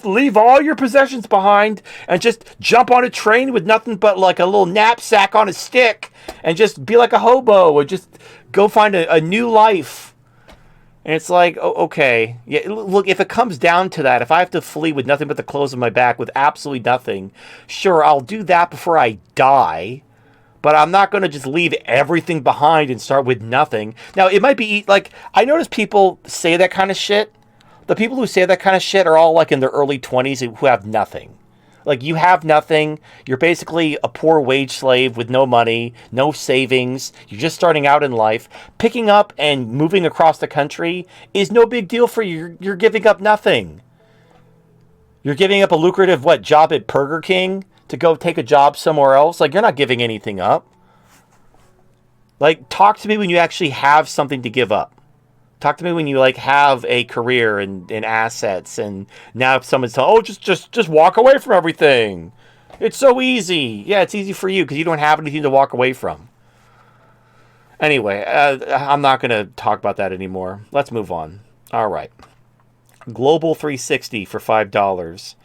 leave all your possessions behind and just jump on a train with nothing but like a little knapsack on a stick and just be like a hobo or just go find a new life. And it's like, oh, okay. Yeah, look, if it comes down to that, if I have to flee with nothing but the clothes on my back with absolutely nothing, sure, I'll do that before I die. But I'm not going to just leave everything behind and start with nothing. Now, it might be like, I notice people say that kind of shit. The people who say that kind of shit are all like in their early 20s who have nothing. Like, you have nothing. You're basically a poor wage slave with no money, no savings. You're just starting out in life. Picking up and moving across the country is no big deal for you. You're giving up nothing. You're giving up a lucrative, job at Burger King to go take a job somewhere else. Like, you're not giving anything up. Like, talk to me when you actually have something to give up. Talk to me when you like have a career and assets, and now if someone's telling, oh, just walk away from everything. It's so easy. Yeah, it's easy for you because you don't have anything to walk away from. Anyway, I'm not going to talk about that anymore. Let's move on. All right. Global 360 for $5.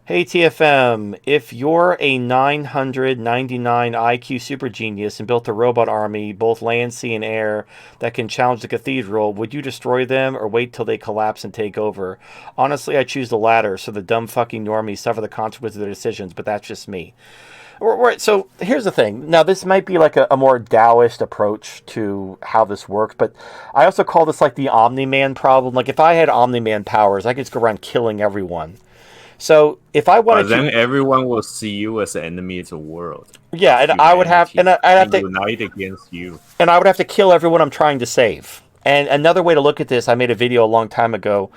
Hey TFM, if you're a 999 IQ super genius and built a robot army, both land, sea, and air, that can challenge the cathedral, would you destroy them or wait till they collapse and take over? Honestly, I choose the latter, so the dumb fucking normies suffer the consequences of their decisions, but that's just me. Right, so here's the thing. Now, this might be like a more Taoist approach to how this works, but I also call this like the Omni-Man problem. Like, if I had Omni-Man powers, I could just go around killing everyone. So if I wanted then everyone will see you as the enemy of the world. Yeah, and I would have, and I'd have to unite against you. And I would have to kill everyone I'm trying to save. And another way to look at this, I made a video a long time ago,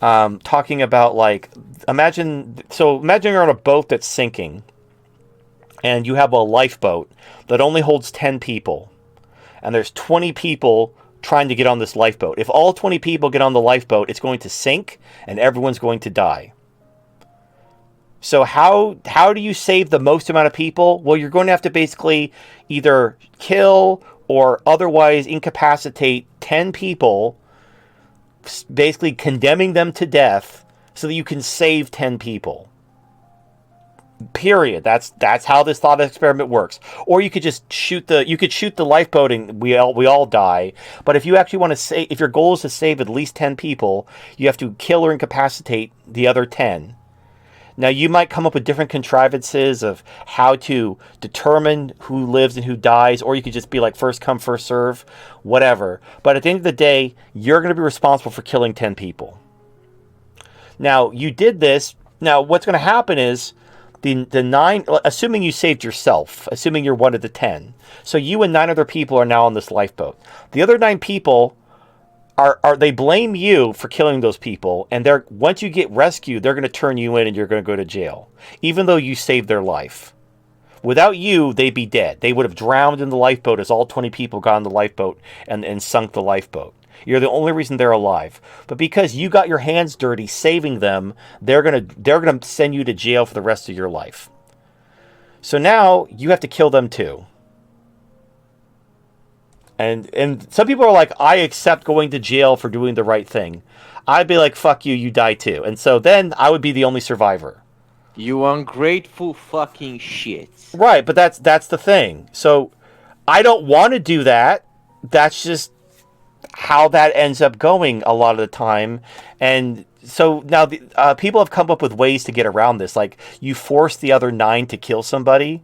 talking about like, imagine you're on a boat that's sinking, and you have a lifeboat that only holds 10 people, and there's 20 people trying to get on this lifeboat. If all 20 people get on the lifeboat, it's going to sink, and everyone's going to die. So how do you save the most amount of people? Well, you're going to have to basically either kill or otherwise incapacitate 10 people, basically condemning them to death so that you can save 10 people. Period. That's how this thought experiment works. Or you could just shoot the lifeboat and we all die. But if you actually want to save, if your goal is to save at least 10 people, you have to kill or incapacitate the other 10. Now, you might come up with different contrivances of how to determine who lives and who dies, or you could just be like first come, first serve, whatever. But at the end of the day, you're going to be responsible for killing 10 people. Now, you did this. Now, what's going to happen is the 9, assuming you saved yourself, assuming you're one of the 10. So you and 9 other people are now on this lifeboat. The other 9 people are they blame you for killing those people, and once you get rescued, they're going to turn you in and you're going to go to jail, even though you saved their life. Without you, they'd be dead. They would have drowned in the lifeboat as all 20 people got on the lifeboat and sunk the lifeboat. You're the only reason they're alive. But because you got your hands dirty saving them, they're gonna send you to jail for the rest of your life. So now you have to kill them too. And some people are like, I accept going to jail for doing the right thing. I'd be like, fuck you, you die too. And so then I would be the only survivor. You ungrateful fucking shit. Right, but that's the thing. So I don't want to do that. That's just how that ends up going a lot of the time. And so now the people have come up with ways to get around this. Like you force the other 9 to kill somebody.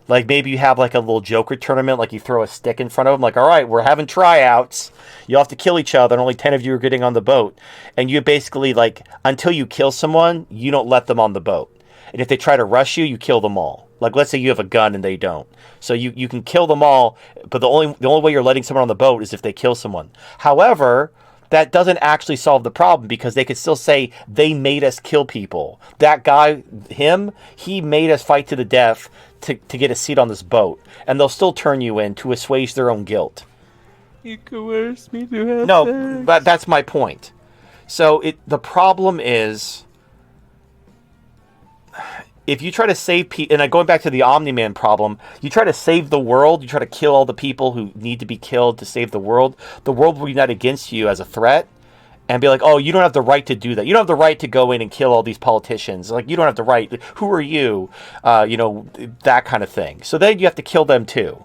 Like maybe you have like a little Joker tournament, like you throw a stick in front of them, like, all right, we're having tryouts. You all have to kill each other, and only 10 of you are getting on the boat. And you basically, like, until you kill someone, you don't let them on the boat. And if they try to rush you, you kill them all. Like, let's say you have a gun and they don't. So you can kill them all, but the only way you're letting someone on the boat is if they kill someone. However, that doesn't actually solve the problem because they could still say they made us kill people. That guy, he made us fight to the death to get a seat on this boat. And they'll still turn you in to assuage their own guilt. You coerced me to have No, sex. but that's my point. So the problem is, if you try to save people, and going back to the Omni-Man problem, you try to save the world, you try to kill all the people who need to be killed to save the world will unite against you as a threat and be like, oh, you don't have the right to do that. You don't have the right to go in and kill all these politicians. Like, you don't have the right. Who are you? That kind of thing. So then you have to kill them too.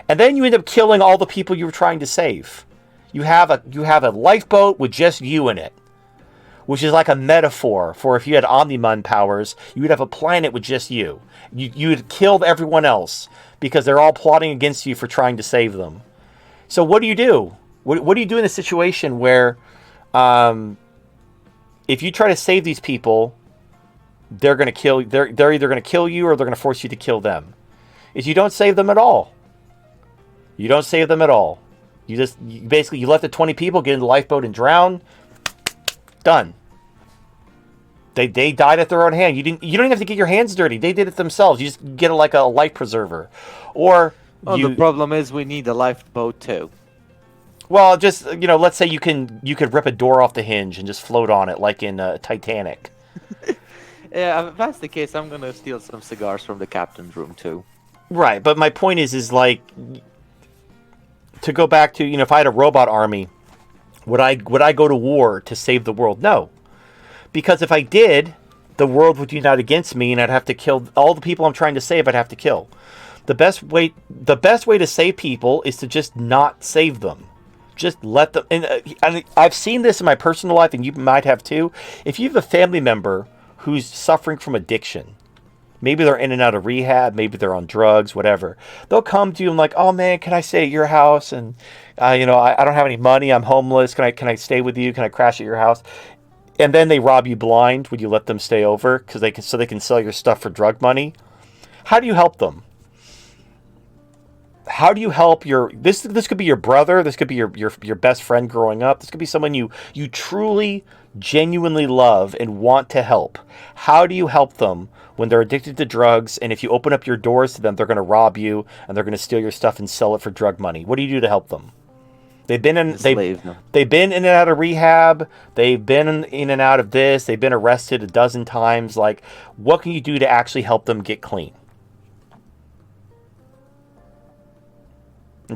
And then you end up killing all the people you were trying to save. You have a lifeboat with just you in it, which is like a metaphor for if you had Omni-Man powers, you would have a planet with just you. You had killed everyone else because they're all plotting against you for trying to save them. So what do you do? What do you do in a situation where if you try to save these people, they're going to kill. They're either going to kill you or they're going to force you to kill them. Is you don't save them at all. You don't save them at all. You let the 20 people get in the lifeboat and drown. Done. They died at their own hand. You don't even have to get your hands dirty. They did it themselves. You just get like a life preserver, or The problem is we need a lifeboat too. Well, just let's say you could rip a door off the hinge and just float on it like in Titanic. Yeah, if that's the case, I'm gonna steal some cigars from the captain's room too. Right, but my point is like to go back to if I had a robot army, would I go to war to save the world? No, because if I did, the world would unite against me, and I'd have to kill all the people I'm trying to save. I'd have to kill. The best way to save people is to just not save them. Just let them. And I've seen this in my personal life, and you might have too. If you have a family member who's suffering from addiction, maybe they're in and out of rehab, maybe they're on drugs, whatever. They'll come to you and like, oh man, can I stay at your house? And I don't have any money. I'm homeless. Can I stay with you? Can I crash at your house? And then they rob you blind. Would you let them stay over so they can sell your stuff for drug money? How do you help them? How do you help this could be your brother, this could be your best friend growing up, this could be someone you truly, genuinely love and want to help. How do you help them when they're addicted to drugs, and if you open up your doors to them, they're going to rob you and they're going to steal your stuff and sell it for drug money? What do you do to help them? They've been in and out of rehab, they've been in and out of this, they've been arrested a dozen times. Like, what can you do to actually help them get clean?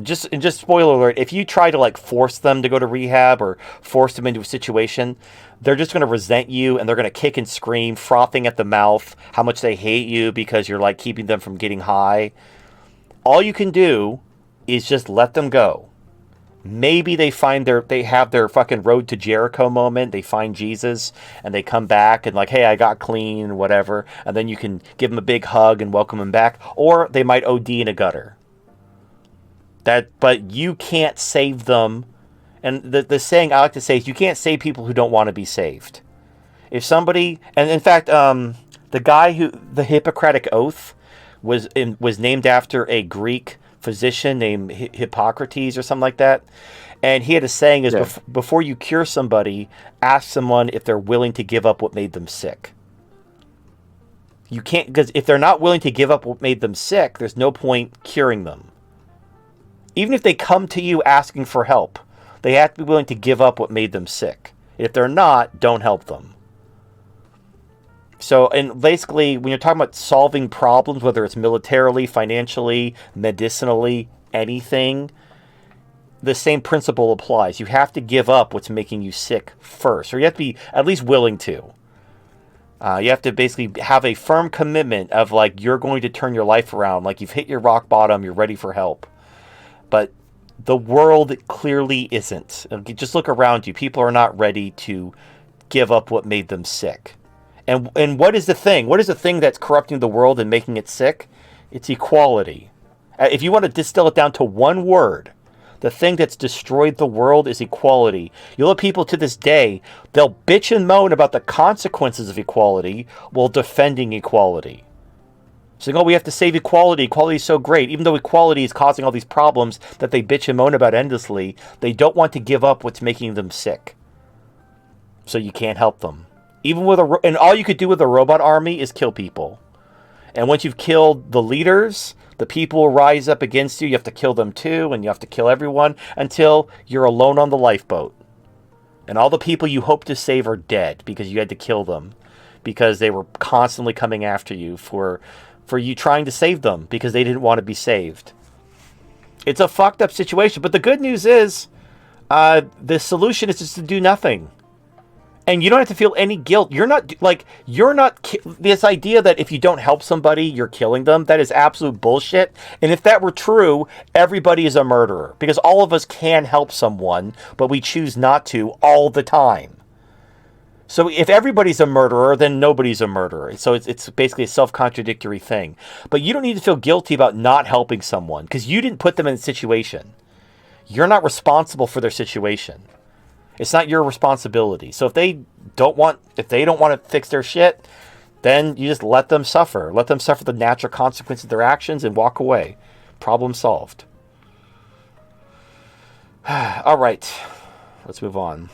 Just spoiler alert, if you try to like force them to go to rehab or force them into a situation, they're just going to resent you and they're going to kick and scream, frothing at the mouth, how much they hate you because you're like keeping them from getting high. All you can do is just let them go. Maybe they have their fucking road to Jericho moment. They find Jesus and they come back and like, hey, I got clean and whatever. And then you can give them a big hug and welcome them back. Or they might OD in a gutter. But you can't save them. And the saying I like to say is you can't save people who don't want to be saved. If somebody, and in fact, the guy the Hippocratic Oath was named after a Greek physician named Hippocrates or something like that. And he had a saying is before you cure somebody, ask someone if they're willing to give up what made them sick. You can't, because if they're not willing to give up what made them sick, there's no point curing them. Even if they come to you asking for help, they have to be willing to give up what made them sick. If they're not, don't help them. So, and basically, when you're talking about solving problems, whether it's militarily, financially, medicinally, anything, the same principle applies. You have to give up what's making you sick first, or you have to be at least willing to. You have to basically have a firm commitment of like, you're going to turn your life around. Like, you've hit your rock bottom, you're ready for help. But the world clearly isn't. Just look around you. People are not ready to give up what made them sick. And what is the thing? What is the thing that's corrupting the world and making it sick? It's equality. If you want to distill it down to one word, the thing that's destroyed the world is equality. You'll have people to this day, they'll bitch and moan about the consequences of equality while defending equality. Saying, oh, we have to save equality. Equality is so great. Even though equality is causing all these problems that they bitch and moan about endlessly, they don't want to give up what's making them sick. So you can't help them. Even with and all you could do with a robot army is kill people. And once you've killed the leaders, the people will rise up against you. You have to kill them too, and you have to kill everyone until you're alone on the lifeboat. And all the people you hope to save are dead because you had to kill them, because they were constantly coming after you for you trying to save them because they didn't want to be saved. It's a fucked up situation, but the good news is the solution is just to do nothing. And you don't have to feel any guilt. This idea that if you don't help somebody, you're killing them, that is absolute bullshit. And if that were true, everybody is a murderer. Because all of us can help someone, but we choose not to all the time. So if everybody's a murderer, then nobody's a murderer. So it's basically a self-contradictory thing. But you don't need to feel guilty about not helping someone, because you didn't put them in a situation. You're not responsible for their situation. It's not your responsibility. So if they don't want to fix their shit, then you just let them suffer. Let them suffer the natural consequences of their actions and walk away. Problem solved. All right. Let's move on.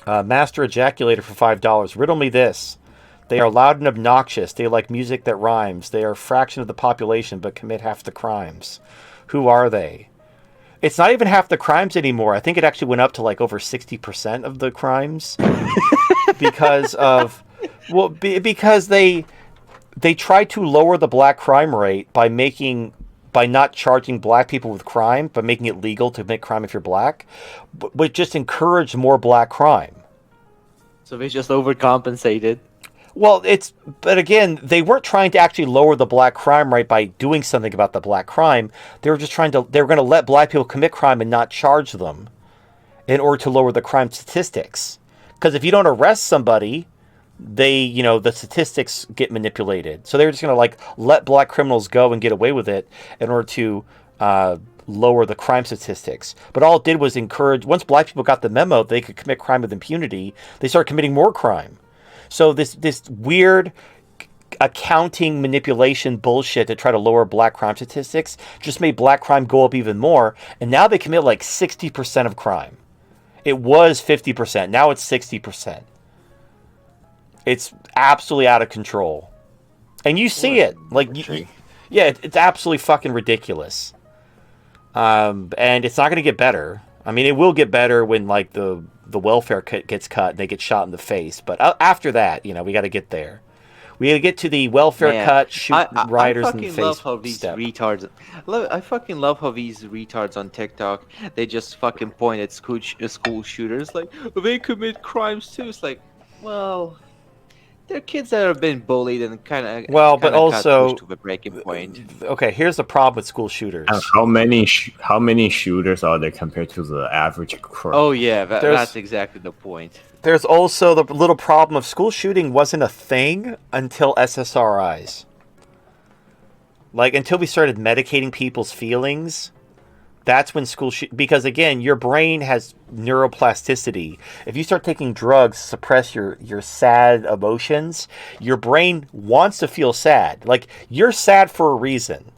Master Ejaculator for $5. Riddle me this. They are loud and obnoxious. They like music that rhymes. They are a fraction of the population but commit half the crimes. Who are they? It's not even half the crimes anymore. I think it actually went up to like over 60% of the crimes because they tried to lower the black crime rate by not charging black people with crime, but making it legal to commit crime if you're black, but just encouraged more black crime. So they just overcompensated. Well, but again, they weren't trying to actually lower the black crime rate by doing something about the black crime. They were going to let black people commit crime and not charge them in order to lower the crime statistics. Because if you don't arrest somebody, the statistics get manipulated. So they were just going to let black criminals go and get away with it in order to lower the crime statistics. But all it did was encourage, once black people got the memo, they could commit crime with impunity, they started committing more crime. So this weird accounting manipulation bullshit to try to lower black crime statistics just made black crime go up even more. And now they commit like 60% of crime. It was 50%. Now it's 60%. It's absolutely out of control. And you see it. It's absolutely fucking ridiculous. And it's not going to get better. I mean, it will get better when the welfare gets cut and they get shot in the face. But after that, we got to get there. We got to get to the welfare cut, shoot riders in the face. I fucking love how these retards on TikTok, they just fucking point at school shooters like, they commit crimes too. It's like, well, they're kids that have been bullied and but also to the breaking point. Okay, here's the problem with school shooters. How many shooters are there compared to the average crime? Oh yeah, that's exactly the point. There's also the little problem of school shooting wasn't a thing until SSRIs. Until we started medicating people's feelings, that's when because again, your brain has neuroplasticity. If you start taking drugs to suppress your sad emotions, your brain wants to feel sad. You're sad for a reason.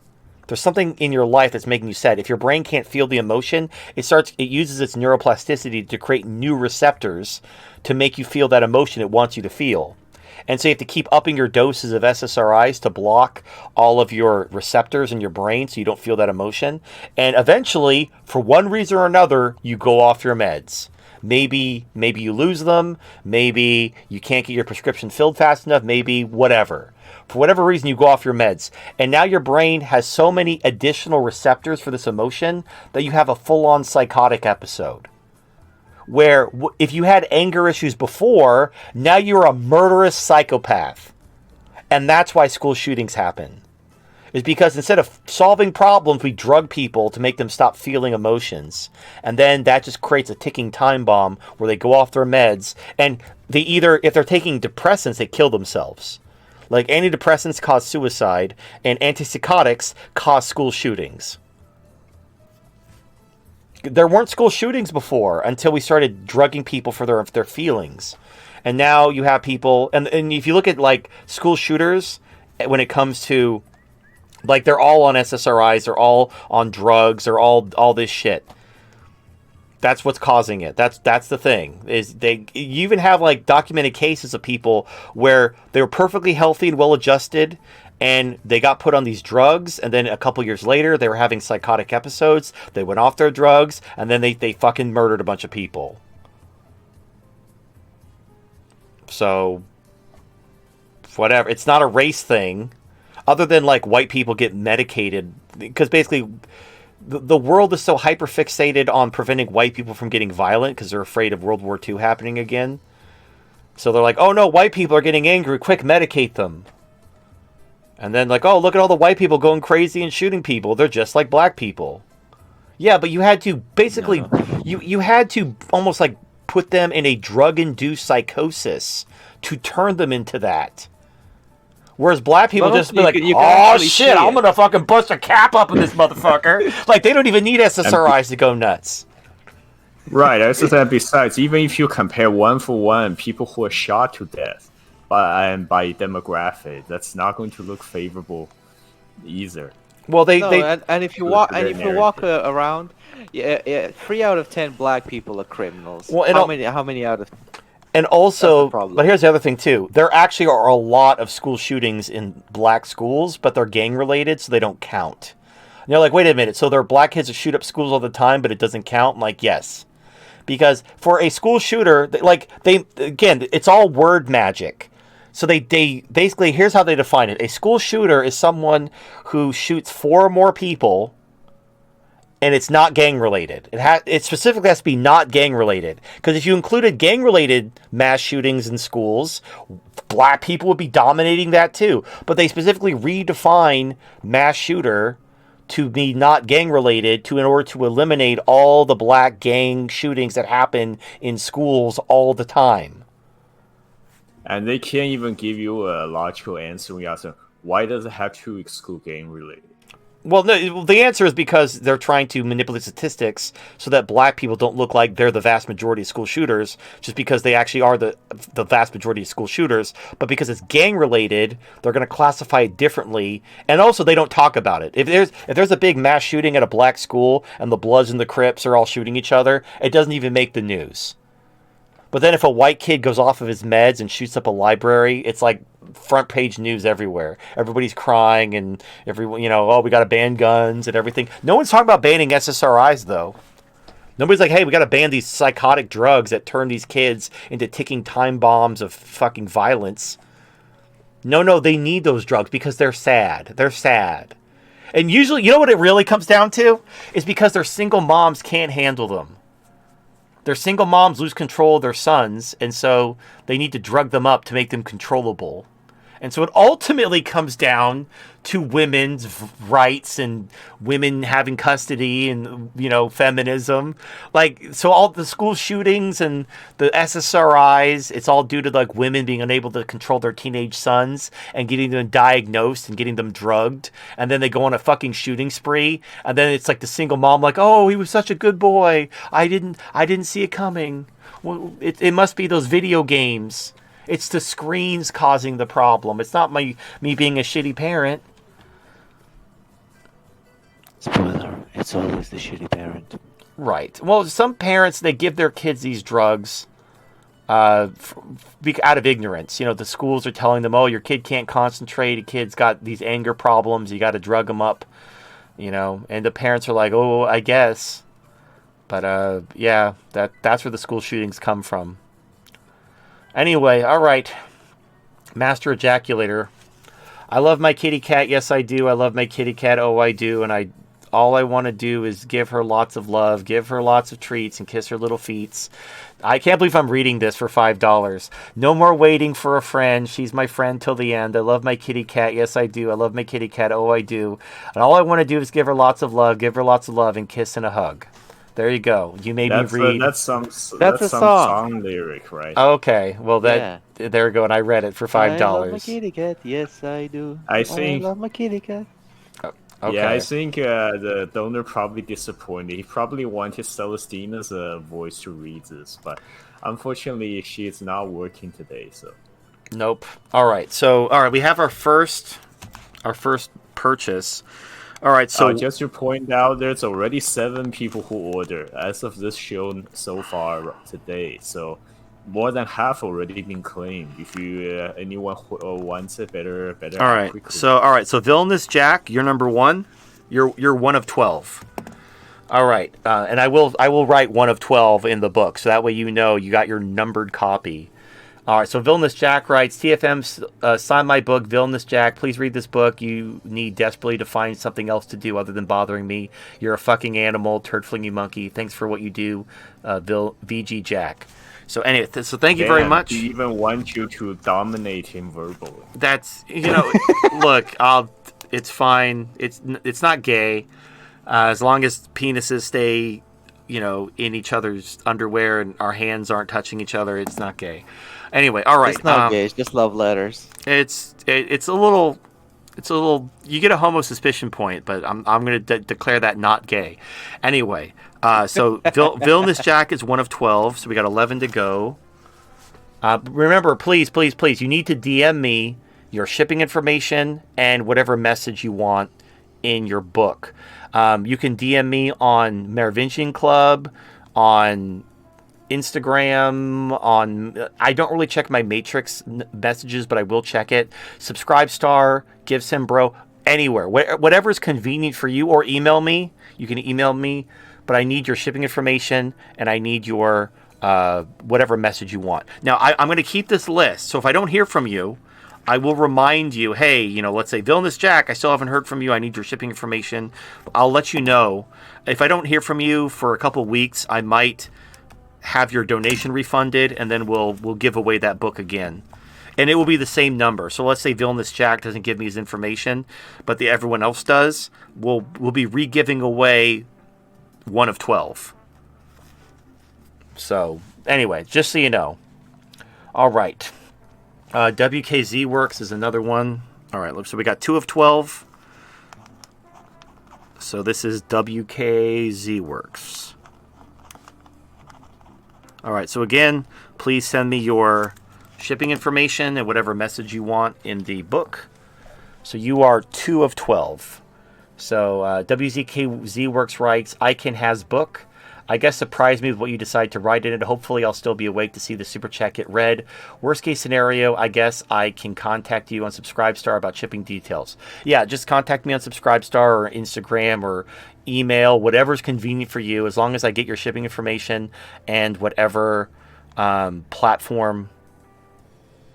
There's something in your life that's making you sad. If your brain can't feel the emotion, it uses its neuroplasticity to create new receptors to make you feel that emotion it wants you to feel. And so you have to keep upping your doses of SSRIs to block all of your receptors in your brain so you don't feel that emotion. And eventually, for one reason or another, you go off your meds. Maybe you lose them. Maybe you can't get your prescription filled fast enough. Maybe whatever. For whatever reason, you go off your meds. And now your brain has so many additional receptors for this emotion that you have a full-on psychotic episode. Where if you had anger issues before, now you're a murderous psychopath. And that's why school shootings happen. Is because instead of solving problems, we drug people to make them stop feeling emotions. And then that just creates a ticking time bomb where they go off their meds. And they either, if they're taking depressants, they kill themselves. Like antidepressants cause suicide, and antipsychotics cause school shootings. There weren't school shootings before until we started drugging people for their feelings. And now you have people, and if you look at like school shooters, when it comes to, like, they're all on SSRIs, they're all on drugs, they're all this shit. That's what's causing it. That's the thing. You even have like documented cases of people where they were perfectly healthy and well adjusted, and they got put on these drugs, and then a couple years later they were having psychotic episodes. They went off their drugs, and then they fucking murdered a bunch of people. So whatever. It's not a race thing, other than like white people get medicated, because basically the world is so hyperfixated on preventing white people from getting violent because they're afraid of World War II happening again. So they're like, oh no, white people are getting angry, quick, medicate them. And then like, oh, look at all the white people going crazy and shooting people. They're just like black people. Yeah, but you had to basically, you had to almost like put them in a drug-induced psychosis to turn them into that. Whereas black people just be like, oh shit, I'm gonna fucking bust a cap up in this motherfucker. Like, they don't even need SSRIs to go nuts. Right, as I said, besides, even if you compare one for one, people who are shot to death by demographic, that's not going to look favorable either. Well, and if you walk around, 3 out of 10 black people are criminals. Well, how many out of? And also, but here's the other thing too. There actually are a lot of school shootings in black schools, but they're gang related, so they don't count. And you're like, wait a minute, so there are black kids that shoot up schools all the time, but it doesn't count? I'm like, yes. Because for a school shooter, again, it's all word magic. So they basically, here's how they define it. A school shooter is someone who shoots 4 or more people, and it's not gang related. It specifically has to be not gang related. Because if you included gang related mass shootings in schools, black people would be dominating that too. But they specifically redefine mass shooter to be not gang related in order to eliminate all the black gang shootings that happen in schools all the time. And they can't even give you a logical answer when you ask them, why does it have to exclude gang related? Well, no, the answer is because they're trying to manipulate statistics so that black people don't look like they're the vast majority of school shooters, just because they actually are the vast majority of school shooters. But because it's gang related, they're going to classify it differently, and also they don't talk about it. If there's a big mass shooting at a black school and the Bloods and the Crips are all shooting each other, it doesn't even make the news. But then if a white kid goes off of his meds and shoots up a library, it's like front page news everywhere. Everybody's crying, and everyone, we got to ban guns and everything. No one's talking about banning SSRIs, though. Nobody's like, hey, we got to ban these psychotic drugs that turn these kids into ticking time bombs of fucking violence. No, they need those drugs because they're sad. They're sad. And usually, you know what it really comes down to? Is because their single moms can't handle them. Their single moms lose control of their sons, and so they need to drug them up to make them controllable. And so it ultimately comes down to women's rights and women having custody and, feminism. Like, so all the school shootings and the SSRIs, it's all due to like women being unable to control their teenage sons and getting them diagnosed and getting them drugged. And then they go on a fucking shooting spree. And then it's like the single mom like, oh, he was such a good boy. I didn't see it coming. Well, it must be those video games. It's the screens causing the problem. It's not me being a shitty parent. Spoiler, it's always the shitty parent. Right. Well, some parents, they give their kids these drugs out of ignorance. The schools are telling them, oh, your kid can't concentrate. Your kid's got these anger problems. You got to drug them up. And the parents are like, oh, I guess. But, yeah, that's where the school shootings come from. Anyway, all right. Master Ejaculator. I love my kitty cat. Yes, I do. I love my kitty cat. Oh, I do. And all I want to do is give her lots of love, give her lots of treats, and kiss her little feet. I can't believe I'm reading this for $5. No more waiting for a friend. She's my friend till the end. I love my kitty cat. Yes, I do. I love my kitty cat. Oh, I do. And all I want to do is give her lots of love, and kiss and a hug. There you go. You made me read. That's some That's a some song. lyric, right? Okay, well Yeah. there you go, and I read it for I love my $5. kitty cat. Yes, I do. I think love my kitty cat. Yeah, I Okay. think the donor probably disappointed. He probably wanted Celestina's voice to read this, but unfortunately, she is not working today. So Nope. All right. So we have our first purchase. All right. So just to point out, there's already 7 people who order as of this show so far today. So more than half already been claimed. If you anyone who wants it, better all act right. quickly. So Villainous Jack, you're number 1. You're one of 12. All right. And I will write one of 12 in the book, so that way you know you got your numbered copy. All right, so Villainous Jack writes, TFM, sign my book, Villainous Jack. Please read this book. You need desperately to find something else to do other than bothering me. You're a fucking animal, turd flinging monkey. Thanks for what you do, VG Jack. So anyway, so thank you very much. He even wants you to dominate him verbally. That's, look, it's fine. It's not gay. As long as penises stay, in each other's underwear and our hands aren't touching each other, it's not gay. Anyway, all right. It's not gay. It's just love letters. It's a little. You get a homo suspicion point, but I'm going to declare that not gay. Anyway, so Villainous Jack is one of 12, so we got 11 to go. Remember, please, you need to DM me your shipping information and whatever message you want in your book. You can DM me on Merovingian Club, on Instagram, I don't really check my Matrix messages, but I will check it. Subscribe Star, Give Sim Bro, anywhere, whatever is convenient for you, or email me. You can email me, but I need your shipping information and I need your whatever message you want. Now, I'm going to keep this list, so if I don't hear from you, I will remind you, hey, let's say Villainous Jack, I still haven't heard from you. I need your shipping information. I'll let you know. If I don't hear from you for a couple weeks, I might have your donation refunded, and then we'll give away that book again, and it will be the same number. So let's say Villainous Jack doesn't give me his information, but everyone else does. We'll be re-giving away one of 12. So anyway, just so you know. All right, WKZ Works is another one. All right, so we got 2 of 12. So this is WKZ Works. All right, so again, please send me your shipping information and whatever message you want in the book. So you are 2 of 12. So WZKZ Works writes, Iken has book. I guess surprise me with what you decide to write in it. Hopefully I'll still be awake to see the super chat get read. Worst case scenario, I guess I can contact you on Subscribestar about shipping details. Yeah, just contact me on Subscribestar or Instagram or email, whatever's convenient for you, as long as I get your shipping information and whatever platform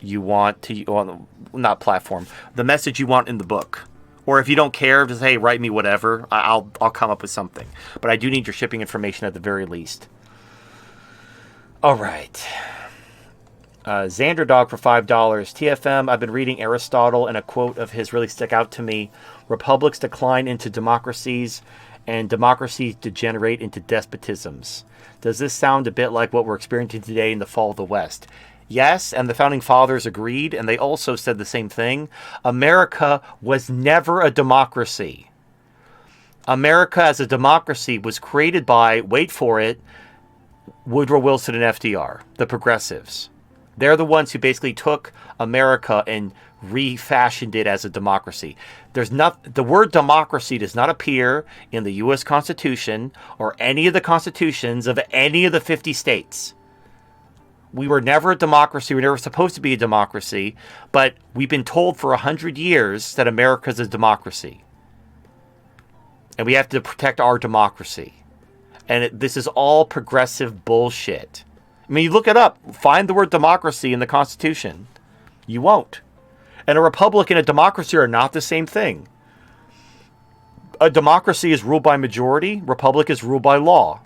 you want to, not platform, the message you want in the book. Or if you don't care, just, hey, write me whatever. I'll come up with something. But I do need your shipping information at the very least. All right. Xander Dog for $5. TFM, I've been reading Aristotle, and a quote of his really stuck out to me. Republics decline into democracies, and democracies degenerate into despotisms. Does this sound a bit like what we're experiencing today in the fall of the West? Yes, and the Founding Fathers agreed, and they also said the same thing. America was never a democracy. America as a democracy was created by, wait for it, Woodrow Wilson and FDR, the progressives. They're the ones who basically took America and refashioned it as a democracy. The word democracy does not appear in the U.S. Constitution or any of the constitutions of any of the 50 states. We were never a democracy. We were never supposed to be a democracy, but we've been told for 100 years that America is a democracy. And we have to protect our democracy. And this is all progressive bullshit. I mean, you look it up. Find the word democracy in the Constitution. You won't. And a republic and a democracy are not the same thing. A democracy is ruled by majority. Republic is ruled by law.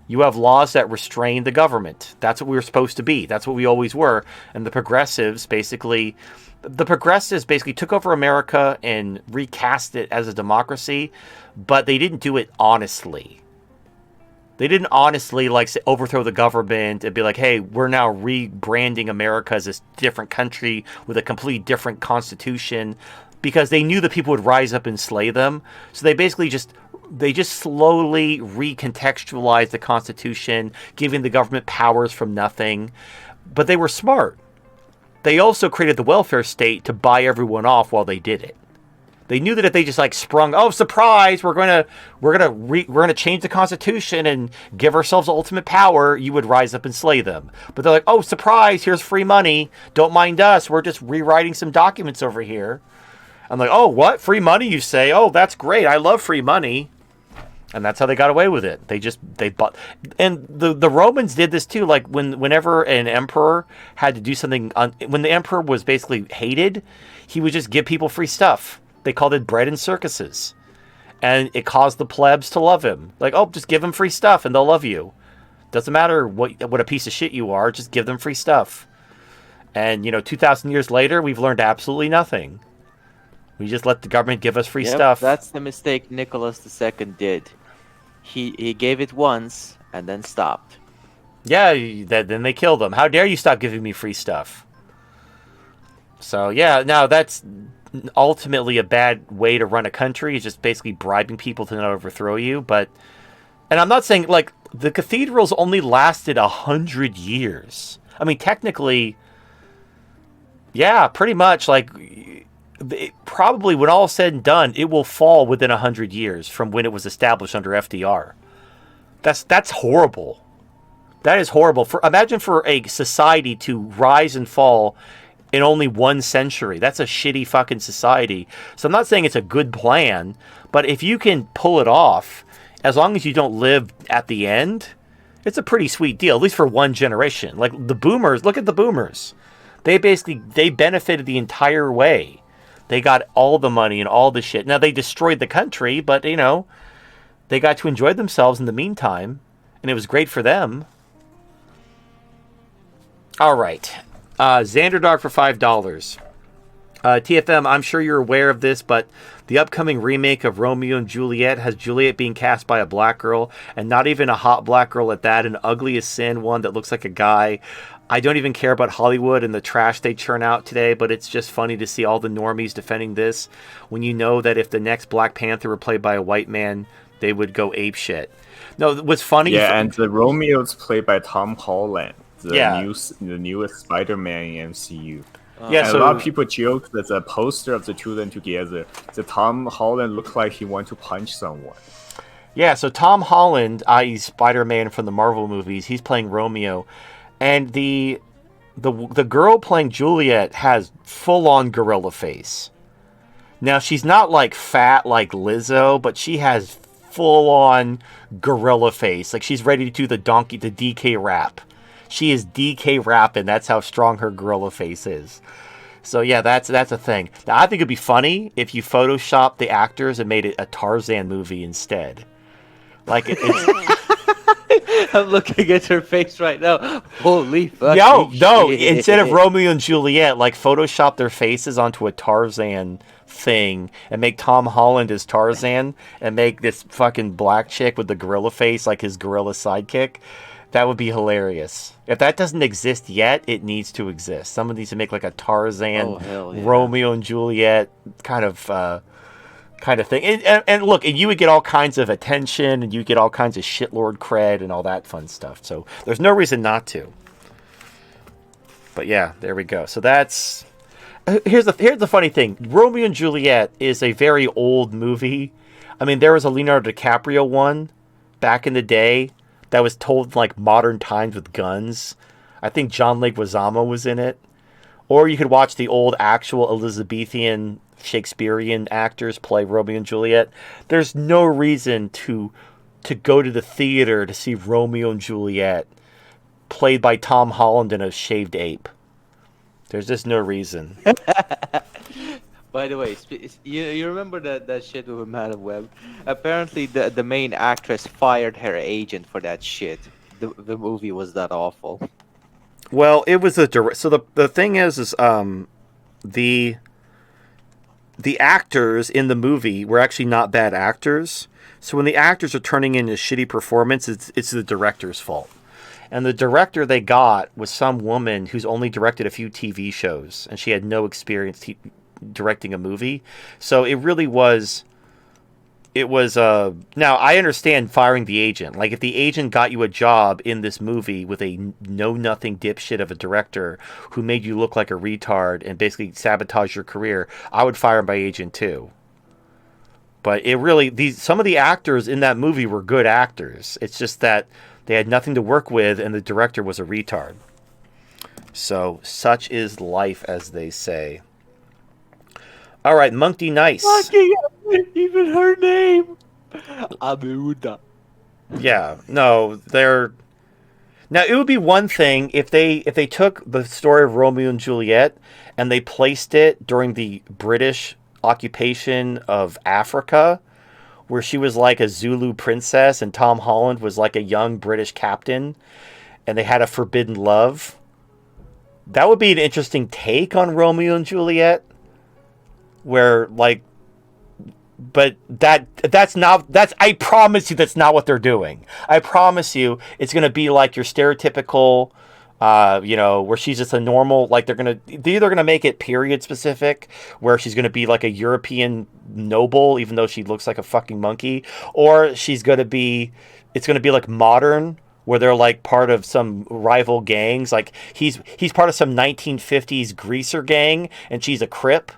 You have laws that restrain the government. That's what we were supposed to be. That's what we always were. And the progressives basically took over America and recast it as a democracy, but they didn't do it honestly. They didn't honestly like say, overthrow the government and be like, "Hey, we're now rebranding America as this different country with a completely different constitution," because they knew that people would rise up and slay them. So they just slowly recontextualized the Constitution, giving the government powers from nothing. But they were smart. They also created the welfare state to buy everyone off while they did it. They knew that if they just like sprung, oh surprise, we're gonna change the Constitution and give ourselves ultimate power, you would rise up and slay them. But they're like, oh surprise, here's free money. Don't mind us. We're just rewriting some documents over here. I'm like, oh what? Free money? You say? Oh that's great. I love free money. And that's how they got away with it. They bought, and the Romans did this too. Like whenever an emperor had to do something, when the emperor was basically hated, he would just give people free stuff. They called it bread and circuses, and it caused the plebs to love him. Like, oh, just give them free stuff, and they'll love you. Doesn't matter what a piece of shit you are, just give them free stuff. And 2,000 years later, we've learned absolutely nothing. We just let the government give us free stuff. That's the mistake Nicholas II did. He gave it once and then stopped. Yeah, then they killed him. How dare you stop giving me free stuff? So yeah, now that's ultimately a bad way to run a country. Is just basically bribing people to not overthrow you. And I'm not saying like the cathedrals only lasted 100 years. I mean, technically, yeah, pretty much like. Probably when all is said and done, it will fall within 100 years from when it was established under FDR. That's horrible. That is horrible. Imagine for a society to rise and fall in only 1 century. That's a shitty fucking society. So I'm not saying it's a good plan, but if you can pull it off, as long as you don't live at the end, it's a pretty sweet deal, at least for 1 generation. Like the boomers, look at the boomers. They benefited the entire way. They got all the money and all the shit. Now, they destroyed the country, but, they got to enjoy themselves in the meantime, and it was great for them. All right. Xander Dog for $5. TFM, I'm sure you're aware of this, but the upcoming remake of Romeo and Juliet has Juliet being cast by a black girl, and not even a hot black girl at that, an ugly as sin one that looks like a guy. I don't even care about Hollywood and the trash they churn out today, but it's just funny to see all the normies defending this when you know that if the next Black Panther were played by a white man, they would go apeshit. No, what's funny... Yeah, and the Romeo's played by Tom Holland, the newest Spider-Man in MCU. Yeah, so a lot of people joke that the poster of the two of them together, the Tom Holland looked like he wanted to punch someone. Yeah, so Tom Holland, i.e. Spider-Man from the Marvel movies, he's playing Romeo. And the girl playing Juliet has full-on gorilla face. Now, she's not like fat like Lizzo, but she has full-on gorilla face. Like she's ready to do the DK rap. She is DK rap, and that's how strong her gorilla face is. So yeah, that's a thing. Now, I think it'd be funny if you photoshopped the actors and made it a Tarzan movie instead. Like it's... I'm looking at her face right now. Holy fuck. No, instead of Romeo and Juliet, like Photoshop their faces onto a Tarzan thing and make Tom Holland as Tarzan and make this fucking black chick with the gorilla face like his gorilla sidekick. That would be hilarious. If that doesn't exist yet, it needs to exist. Someone needs to make like a Tarzan, Romeo and Juliet kind of thing. And look, and you would get all kinds of attention, and you get all kinds of shitlord cred and all that fun stuff. So there's no reason not to. But yeah, there we go. So that's here's the funny thing. Romeo and Juliet is a very old movie. I mean, there was a Leonardo DiCaprio one back in the day that was told in like modern times with guns. I think John Leguizamo was in it. Or you could watch the old actual Elizabethan Shakespearean actors play Romeo and Juliet. There's no reason to go to the theater to see Romeo and Juliet played by Tom Holland and a shaved ape. There's just no reason. By the way, you remember that shit with Madam Web? Apparently, the main actress fired her agent for that shit. The movie was that awful. Well, it was so the thing is the the actors in the movie were actually not bad actors. So when the actors are turning in a shitty performance, it's the director's fault. And the director they got was some woman who's only directed a few TV shows, and she had no experience directing a movie. So it really was. It was. Now I understand firing the agent. Like if the agent got you a job in this movie with a know nothing dipshit of a director who made you look like a retard and basically sabotage your career, I would fire my agent too. But it really some of the actors in that movie were good actors. It's just that they had nothing to work with, and the director was a retard. So, such is life, as they say. All right, Monk D. Nice. Fucking even her name. Abuda. Yeah, no, they're... Now, it would be one thing if they took the story of Romeo and Juliet and they placed it during the British occupation of Africa, where she was like a Zulu princess and Tom Holland was like a young British captain, and they had a forbidden love. That would be an interesting take on Romeo and Juliet, where like, but that's I promise you that's not what they're doing. I promise you it's going to be like your stereotypical, where she's just a normal, like they're either going to make it period specific, where she's going to be like a European noble, even though she looks like a fucking monkey, or it's going to be like modern, where they're like part of some rival gangs. Like he's part of some 1950s greaser gang, and she's a Crip,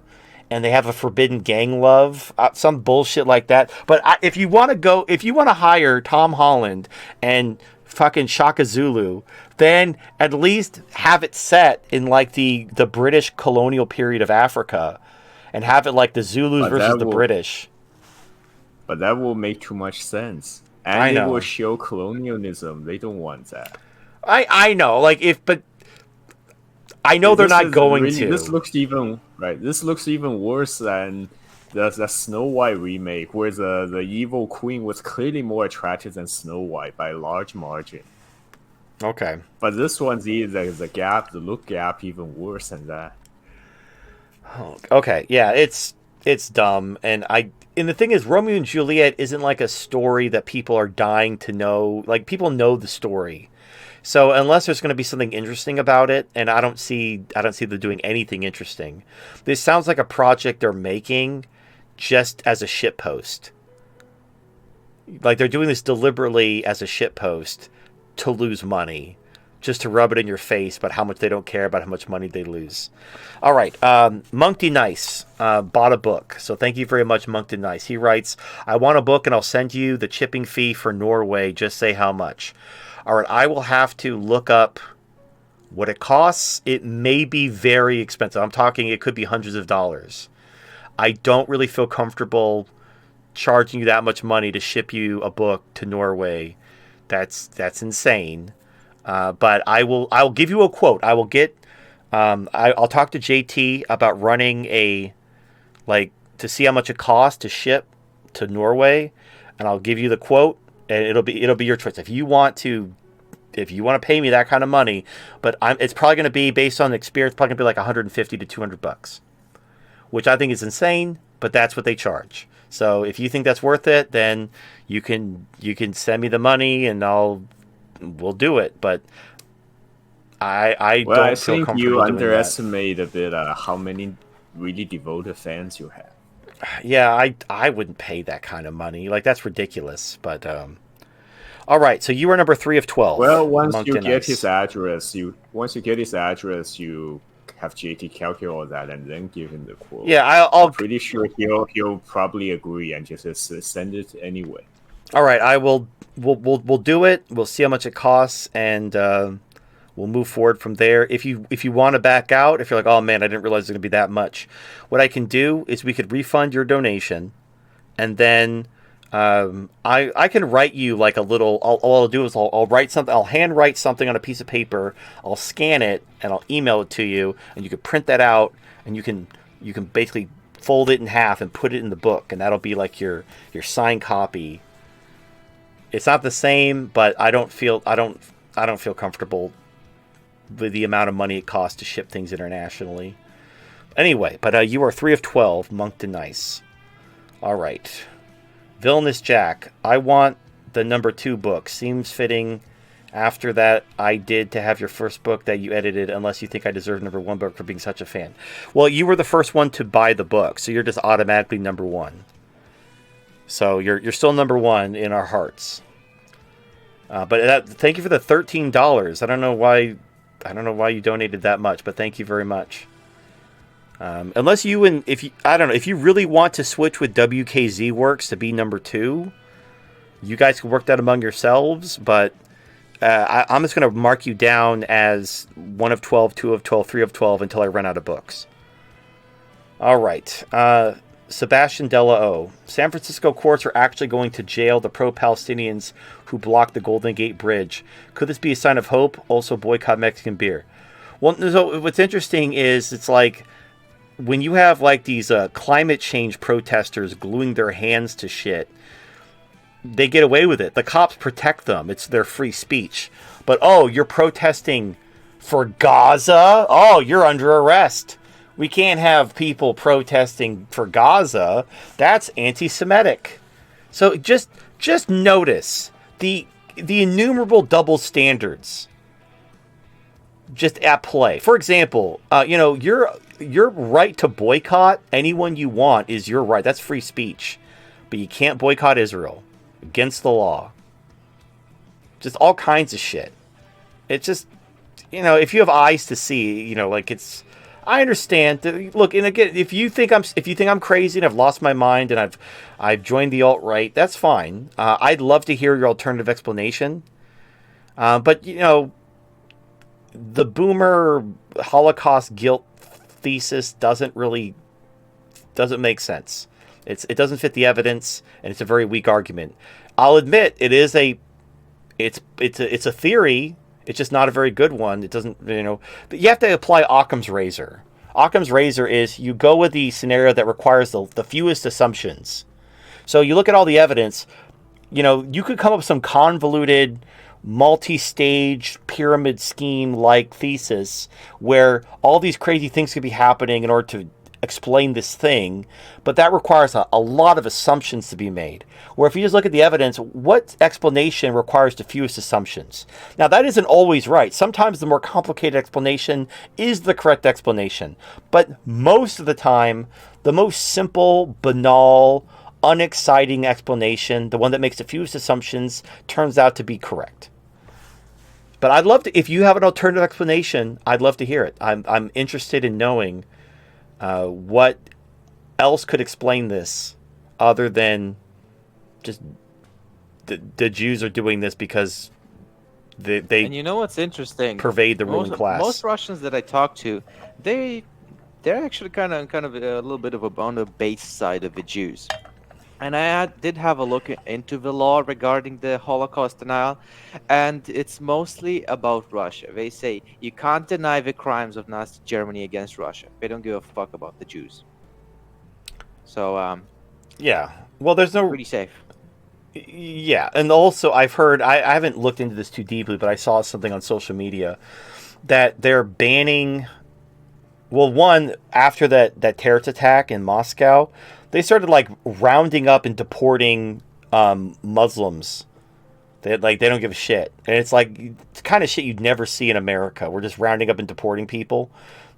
and they have a forbidden gang love, some bullshit like that. But if you want to hire Tom Holland and fucking Shaka Zulu, then at least have it set in like the British colonial period of Africa, and have it like the Zulus versus the British. But that will make too much sense. And I know. It will show colonialism. They don't want that. I know, but I know they're not going really, to. This looks even worse than the Snow White remake, where the evil queen was clearly more attractive than Snow White by a large margin. Okay. But this one's the look gap, even worse than that. Okay, yeah, it's dumb, and the thing is, Romeo and Juliet isn't like a story that people are dying to know. Like people know the story, so unless there's going to be something interesting about it, and I don't see them doing anything interesting. This sounds like a project they're making just as a shitpost. Like they're doing this deliberately as a shitpost to lose money, just to rub it in your face about how much they don't care about how much money they lose. All right, Monk D. Nice bought a book, so thank you very much, Monk D. Nice. He writes, I want a book and I'll send you the shipping fee for Norway, just say how much. All right, I will have to look up what it costs. It may be very expensive. I'm talking it could be hundreds of dollars. I don't really feel comfortable charging you that much money to ship you a book to Norway. That's insane. But I'll give you a quote. I will get I'll talk to JT about running to see how much it costs to ship to Norway, and I'll give you the quote, and it'll be your choice if you want to pay me that kind of money. But it's probably going to be based on experience. Probably going to be like $150 to $200, which I think is insane. But that's what they charge. So if you think that's worth it, then you can send me the money, and we'll do it. But I don't feel comfortable doing that. I think you underestimate a bit how many really devoted fans you have. Yeah, I wouldn't pay that kind of money. Like that's ridiculous. But all right, so you are number 3 of 12. Well, once you get his address, you have JT calculate all that and then give him the quote. Yeah, I'm pretty sure he'll probably agree and just send it anyway. All right, we'll do it. We'll see how much it costs, and we'll move forward from there. If you want to back out, if you're like, oh man, I didn't realize it's going to be that much, what I can do is we could refund your donation, and then I can write you like a little. All I'll do is I'll write something. I'll handwrite something on a piece of paper. I'll scan it and I'll email it to you, and you can print that out, and you can basically fold it in half and put it in the book, and that'll be like your signed copy. It's not the same, but I don't feel comfortable with the amount of money it costs to ship things internationally. Anyway, but you are 3 of 12, Monk to Nice. All right. Villainous Jack, I want the number 2 book. Seems fitting after that I did to have your first book that you edited, unless you think I deserve number 1 book for being such a fan. Well, you were the first one to buy the book, so you're just automatically number 1. So you're still number 1 in our hearts. But thank you for the $13. I don't know why you donated that much, but thank you very much. Unless if you really want to switch with WKZ Works to be number 2, you guys can work that among yourselves. But I'm just going to mark you down as 1 of 12, 2 of 12, 3 of 12 until I run out of books. All right. Sebastian Della O. San Francisco courts are actually going to jail the pro-Palestinians who blocked the Golden Gate Bridge. Could this be a sign of hope? Also boycott Mexican beer. Well, so what's interesting is it's like when you have like these climate change protesters gluing their hands to shit, they get away with it. The cops protect them. It's their free speech. But, you're protesting for Gaza? You're under arrest. We can't have people protesting for Gaza. That's anti-Semitic. So just notice the innumerable double standards just at play. For example, your right to boycott anyone you want is your right. That's free speech. But you can't boycott Israel. Against the law. Just all kinds of shit. It's just, if you have eyes to see, I understand. Look, and again, if you think I'm crazy and I've lost my mind and I've joined the alt-right, that's fine. I'd love to hear your alternative explanation. But the boomer Holocaust guilt thesis doesn't make sense. It doesn't fit the evidence, and it's a very weak argument. I'll admit it's a theory. It's just not a very good one. It doesn't, but you have to apply Occam's razor. Occam's razor is you go with the scenario that requires the fewest assumptions. So you look at all the evidence, you could come up with some convoluted, multi-stage pyramid scheme like thesis where all these crazy things could be happening in order to explain this thing, but that requires a lot of assumptions to be made. Where if you just look at the evidence, what explanation requires the fewest assumptions? Now, that isn't always right. Sometimes the more complicated explanation is the correct explanation. But most of the time, the most simple, banal, unexciting explanation, the one that makes the fewest assumptions, turns out to be correct. But I'd love to, if you have an alternative explanation, I'd love to hear it. I'm interested in knowing what else could explain this other than just the Jews are doing this because they and what's interesting? Pervade the ruling class. Most Russians that I talk to, they're actually kind of a little bit on the base side of the Jews. And I did have a look into the law regarding the Holocaust denial, and it's mostly about Russia. They say you can't deny the crimes of Nazi Germany against Russia. They don't give a fuck about the Jews. So, yeah. Well, there's no... Pretty safe. Yeah, and also I've heard, I haven't looked into this too deeply, but I saw something on social media that they're banning... Well, one, after that terrorist attack in Moscow, they started rounding up and deporting Muslims. They don't give a shit, and it's kind of shit you'd never see in America. We're just rounding up and deporting people.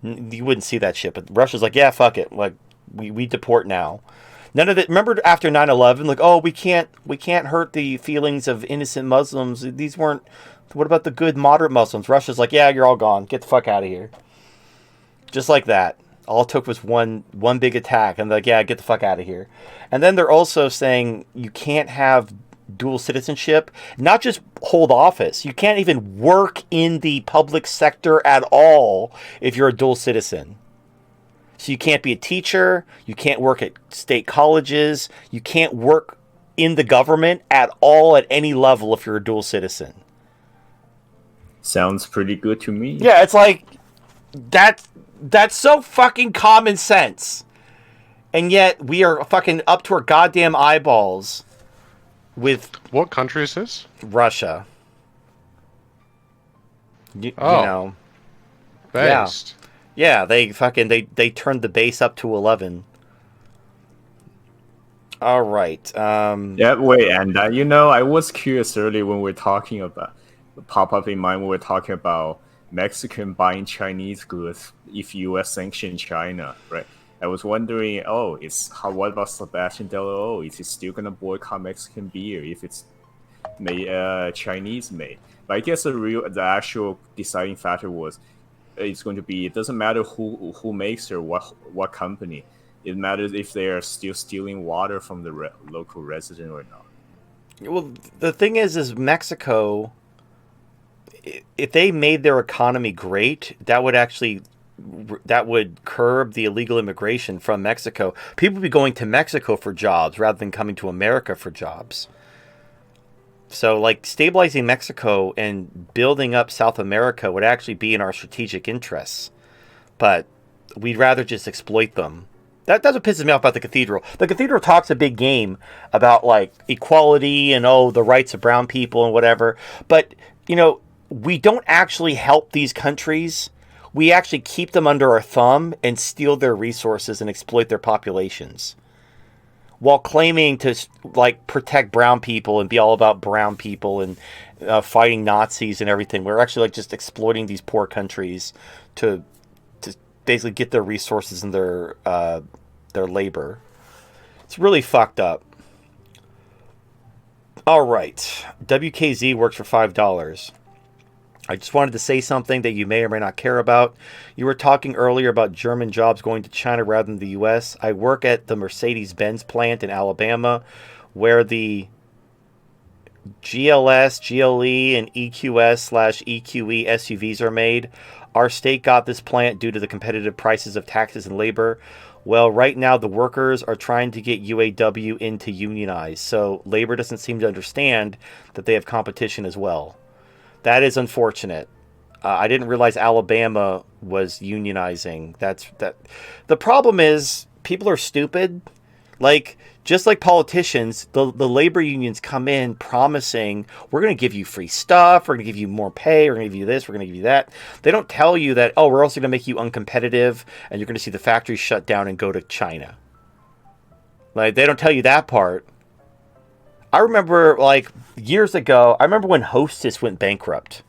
You wouldn't see that shit, but Russia's yeah, fuck it, we deport now. None of it. Remember after 9/11, we can't hurt the feelings of innocent Muslims. These weren't. What about the good moderate Muslims? Russia's yeah, you're all gone. Get the fuck out of here. Just like that. All it took was one big attack, and yeah, get the fuck out of here. And then they're also saying you can't have dual citizenship, not just hold office. You can't even work in the public sector at all if you're a dual citizen. So you can't be a teacher, you can't work at state colleges, you can't work in the government at all at any level if you're a dual citizen. Sounds pretty good to me. Yeah, it's that's so fucking common sense. And yet we are fucking up to our goddamn eyeballs with... What country is this? Russia. You know. Based. Yeah, they turned the base up to 11. All right. Yeah, wait, and I was curious earlier when we are talking about pop up in mind when we are talking about Mexican buying Chinese goods if U.S. sanctioned China, right? I was wondering, what about Sebastian Delo? Is he still gonna boycott Mexican beer if it's made Chinese made? But I guess the actual deciding factor was it's going to be, it doesn't matter who makes it or what company. It matters if they are still stealing water from the local resident or not. Well, the thing is Mexico, if they made their economy great, that would curb the illegal immigration from Mexico. People would be going to Mexico for jobs rather than coming to America for jobs. So, like, stabilizing Mexico and building up South America would actually be in our strategic interests. But we'd rather just exploit them. That's what pisses me off about the cathedral. The cathedral talks a big game about, like, equality and, the rights of brown people and whatever. But, we don't actually help these countries. We actually keep them under our thumb and steal their resources and exploit their populations, while claiming to, like, protect brown people and be all about brown people and fighting Nazis and everything. We're actually, like, just exploiting these poor countries to basically get their resources and their labor. It's really fucked up. All right, WKZ works for $5. I just wanted to say something that you may or may not care about. You were talking earlier about German jobs going to China rather than the U.S. I work at the Mercedes-Benz plant in Alabama, where the GLS, GLE, and EQS/EQE SUVs are made. Our state got this plant due to the competitive prices of taxes and labor. Well, right now the workers are trying to get UAW in to unionize, so labor doesn't seem to understand that they have competition as well. That is unfortunate. I didn't realize Alabama was unionizing. The problem is people are stupid. Like, just like politicians, the labor unions come in promising, we're going to give you free stuff, we're going to give you more pay, we're going to give you this, we're going to give you that. They don't tell you that, we're also going to make you uncompetitive and you're going to see the factories shut down and go to China. Like, they don't tell you that part. I remember, like, years ago, I remember when Hostess went bankrupt.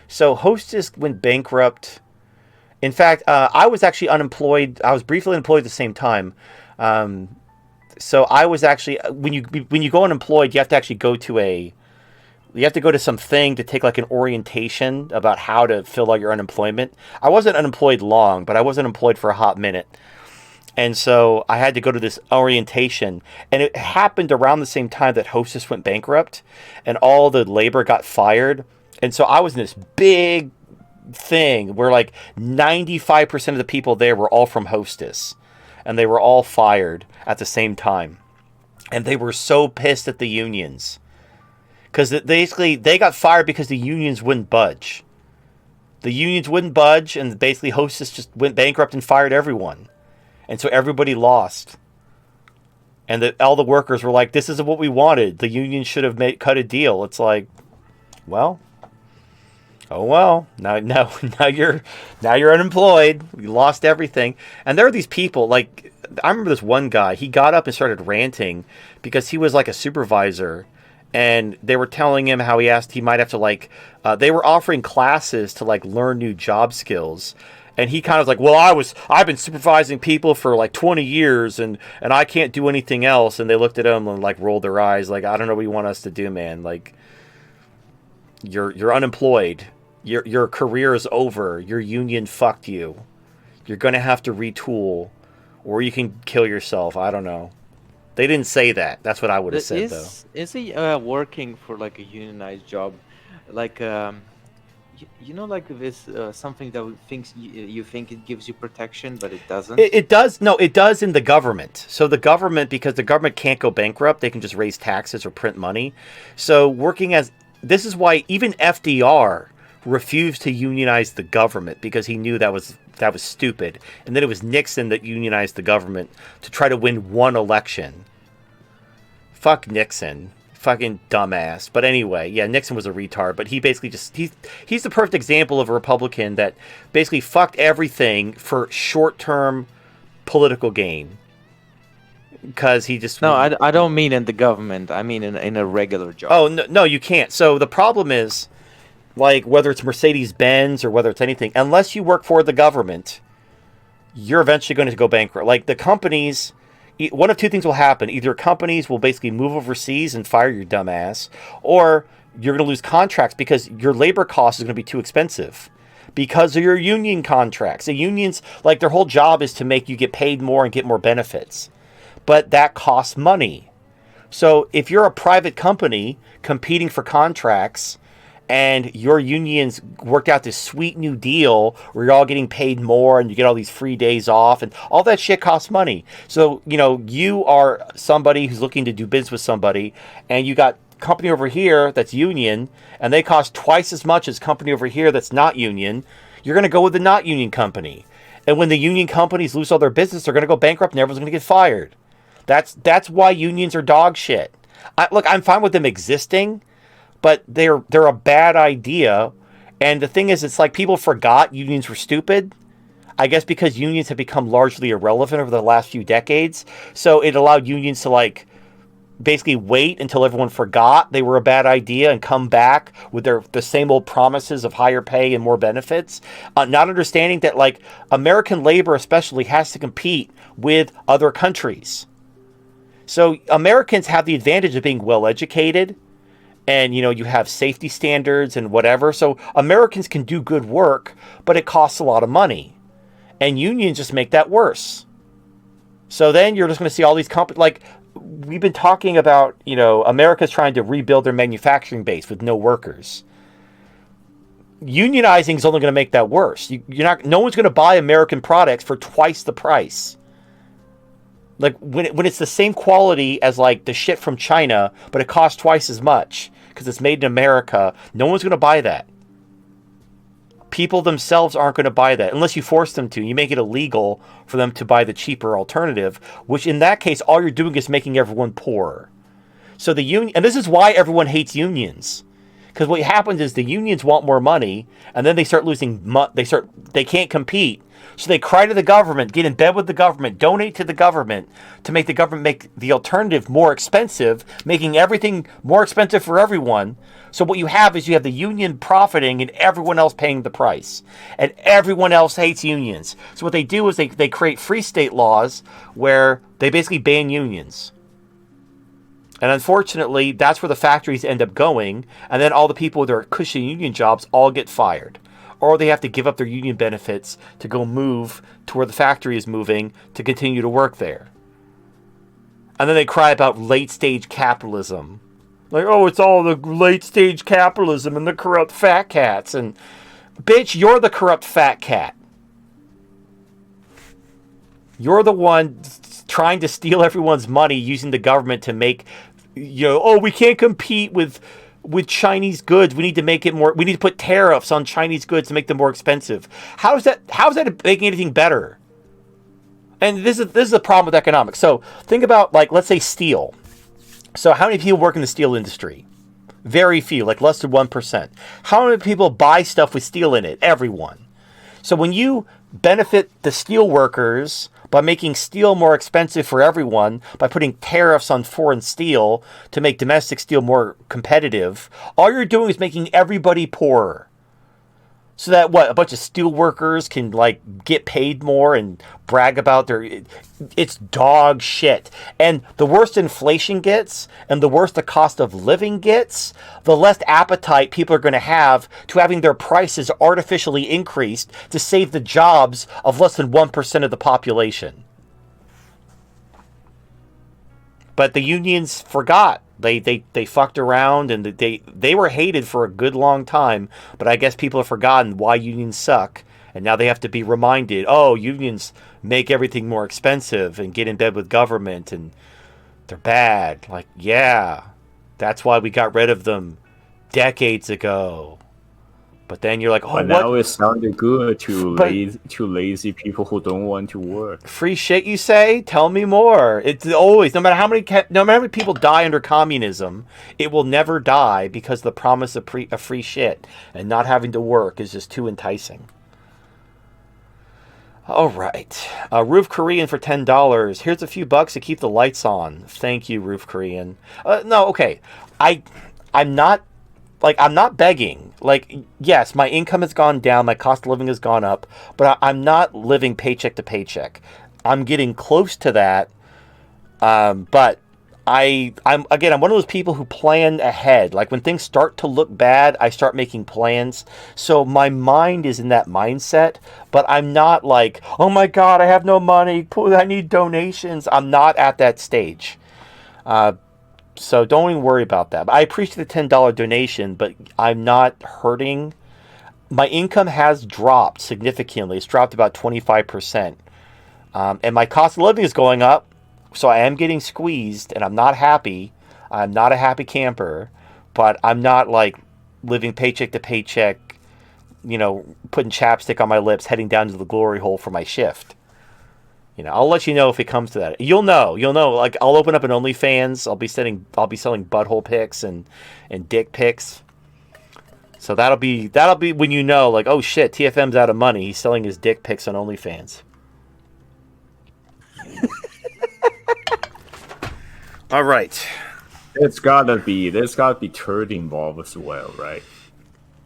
So Hostess went bankrupt. In fact, I was actually unemployed. I was briefly unemployed at the same time. So I was actually, when you go unemployed, you have to actually go to something to take, like, an orientation about how to fill out your unemployment. I wasn't unemployed long, but I was unemployed for a hot minute. And so I had to go to this orientation, and it happened around the same time that Hostess went bankrupt and all the labor got fired. And so I was in this big thing where, like, 95% of the people there were all from Hostess, and they were all fired at the same time. And they were so pissed at the unions because basically they got fired because the unions wouldn't budge. The unions wouldn't budge, and basically Hostess just went bankrupt and fired everyone. And so everybody lost. And all the workers were like, this isn't what we wanted. The union should have cut a deal. It's like, well, oh well. Now you're unemployed. You lost everything. And there are these people, like, I remember this one guy, he got up and started ranting because he was like a supervisor. And they were telling him how he might have to, like, they were offering classes to, like, learn new job skills. And he kind of was like, well, I've been supervising people for like 20 years and I can't do anything else. And they looked at him and, like, rolled their eyes like, I don't know what you want us to do, man. Like, you're unemployed. Your career is over. Your union fucked you. You're going to have to retool or you can kill yourself. I don't know. They didn't say that. That's what I would have said, though. Is he working for, like, a unionized job? Like, like this something that you think it gives you protection, but it doesn't. It does. No, it does in the government. So the government, because the government can't go bankrupt, they can just raise taxes or print money. So this is why even FDR refused to unionize the government, because he knew that was stupid. And then it was Nixon that unionized the government to try to win one election. Fuck Nixon. fucking dumbass. But anyway, yeah, Nixon was a retard. But he basically he's the perfect example of a Republican that basically fucked everything for short-term political gain. Because he just... No, I don't mean in the government. I mean in a regular job. Oh, no, you can't. So the problem is, like, whether it's Mercedes-Benz or whether it's anything, unless you work for the government, you're eventually going to go bankrupt. Like, the companies, one of two things will happen. Either companies will basically move overseas and fire your dumb ass, or you're going to lose contracts because your labor cost is going to be too expensive because of your union contracts. The unions, like, their whole job is to make you get paid more and get more benefits. But that costs money. So if you're a private company competing for contracts and your unions worked out this sweet new deal where you're all getting paid more and you get all these free days off and all that shit costs money. So, you know, you are somebody who's looking to do business with somebody and you got company over here that's union and they cost twice as much as company over here that's not union. You're going to go with the not union company. And when the union companies lose all their business, they're going to go bankrupt and everyone's going to get fired. That's why unions are dog shit. Look, I'm fine with them existing, but they're a bad idea. And the thing is, it's like people forgot unions were stupid. I guess because unions have become largely irrelevant over the last few decades. So it allowed unions to, like, basically wait until everyone forgot they were a bad idea and come back with the same old promises of higher pay and more benefits. Not understanding that, like, American labor especially has to compete with other countries. So Americans have the advantage of being well educated and, you know, you have safety standards and whatever. So Americans can do good work, but it costs a lot of money. And unions just make that worse. So then you're just going to see all these companies, like we've been talking about, you know, America's trying to rebuild their manufacturing base with no workers. Unionizing is only going to make that worse. No one's going to buy American products for twice the price. Like, when it's the same quality as, like, the shit from China, but it costs twice as much because it's made in America, no one's going to buy that. People themselves aren't going to buy that unless you force them to. You make it illegal for them to buy the cheaper alternative, which in that case, all you're doing is making everyone poorer. So the union, and this is why everyone hates unions. Because what happens is the unions want more money, and then they start losing. They can't compete, so they cry to the government, get in bed with the government, donate to the government to make the government make the alternative more expensive, making everything more expensive for everyone. So what you have the union profiting and everyone else paying the price, and everyone else hates unions. So what they do is they create free state laws where they basically ban unions. And unfortunately, that's where the factories end up going, and then all the people with their cushy union jobs all get fired. Or they have to give up their union benefits to go move to where the factory is moving to continue to work there. And then they cry about late-stage capitalism. Like, oh, it's all the late-stage capitalism and the corrupt fat cats. And, bitch, you're the corrupt fat cat. You're the one trying to steal everyone's money using the government to make, you know, oh, we can't compete with Chinese goods. We need to make it more. We need to put tariffs on Chinese goods to make them more expensive. How's that making anything better? And this is the problem with economics. So think about, like, let's say steel. So how many people work in the steel industry? Very few, like less than 1%. How many people buy stuff with steel in it? Everyone. So when you benefit the steel workers by making steel more expensive for everyone, by putting tariffs on foreign steel to make domestic steel more competitive, all you're doing is making everybody poorer. So that a bunch of steel workers can, like, get paid more and brag about it's dog shit. And the worse inflation gets and the worse the cost of living gets, the less appetite people are going to have to having their prices artificially increased to save the jobs of less than 1% of the population. But the unions forgot. They fucked around, and they were hated for a good long time, but I guess people have forgotten why unions suck, and now they have to be reminded, oh, unions make everything more expensive and get in bed with government, and they're bad. Like, yeah, that's why we got rid of them decades ago. But then you're like, oh, But what? now it sounded good But- to lazy people who don't want to work. Free shit, you say? Tell me more. It's always, no matter how many people die under communism, it will never die because the promise of free shit and not having to work is just too enticing. All right, Roof Korean for $10. Here's a few bucks to keep the lights on. Thank you, Roof Korean. No, okay, I'm not begging. Like, yes, my income has gone down, my cost of living has gone up, but I'm not living paycheck to paycheck. I'm getting close to that, but I'm one of those people who plan ahead. Like when things start to look bad, I start making plans. So my mind is in that mindset, but I'm not like, oh my God, I have no money. I need donations. I'm not at that stage. So don't even worry about that. I appreciate the $10 donation, but I'm not hurting. My income has dropped significantly. It's dropped about 25%. And my cost of living is going up. So I am getting squeezed and I'm not happy. I'm not a happy camper, but I'm not like living paycheck to paycheck, putting chapstick on my lips, heading down to the glory hole for my shift. I'll let you know if it comes to that. You'll know. Like I'll open up an OnlyFans. I'll be selling butthole pics and dick pics. So that'll be when like, oh shit, TFM's out of money. He's selling his dick pics on OnlyFans. All right. There's gotta be Turd involved as well, right?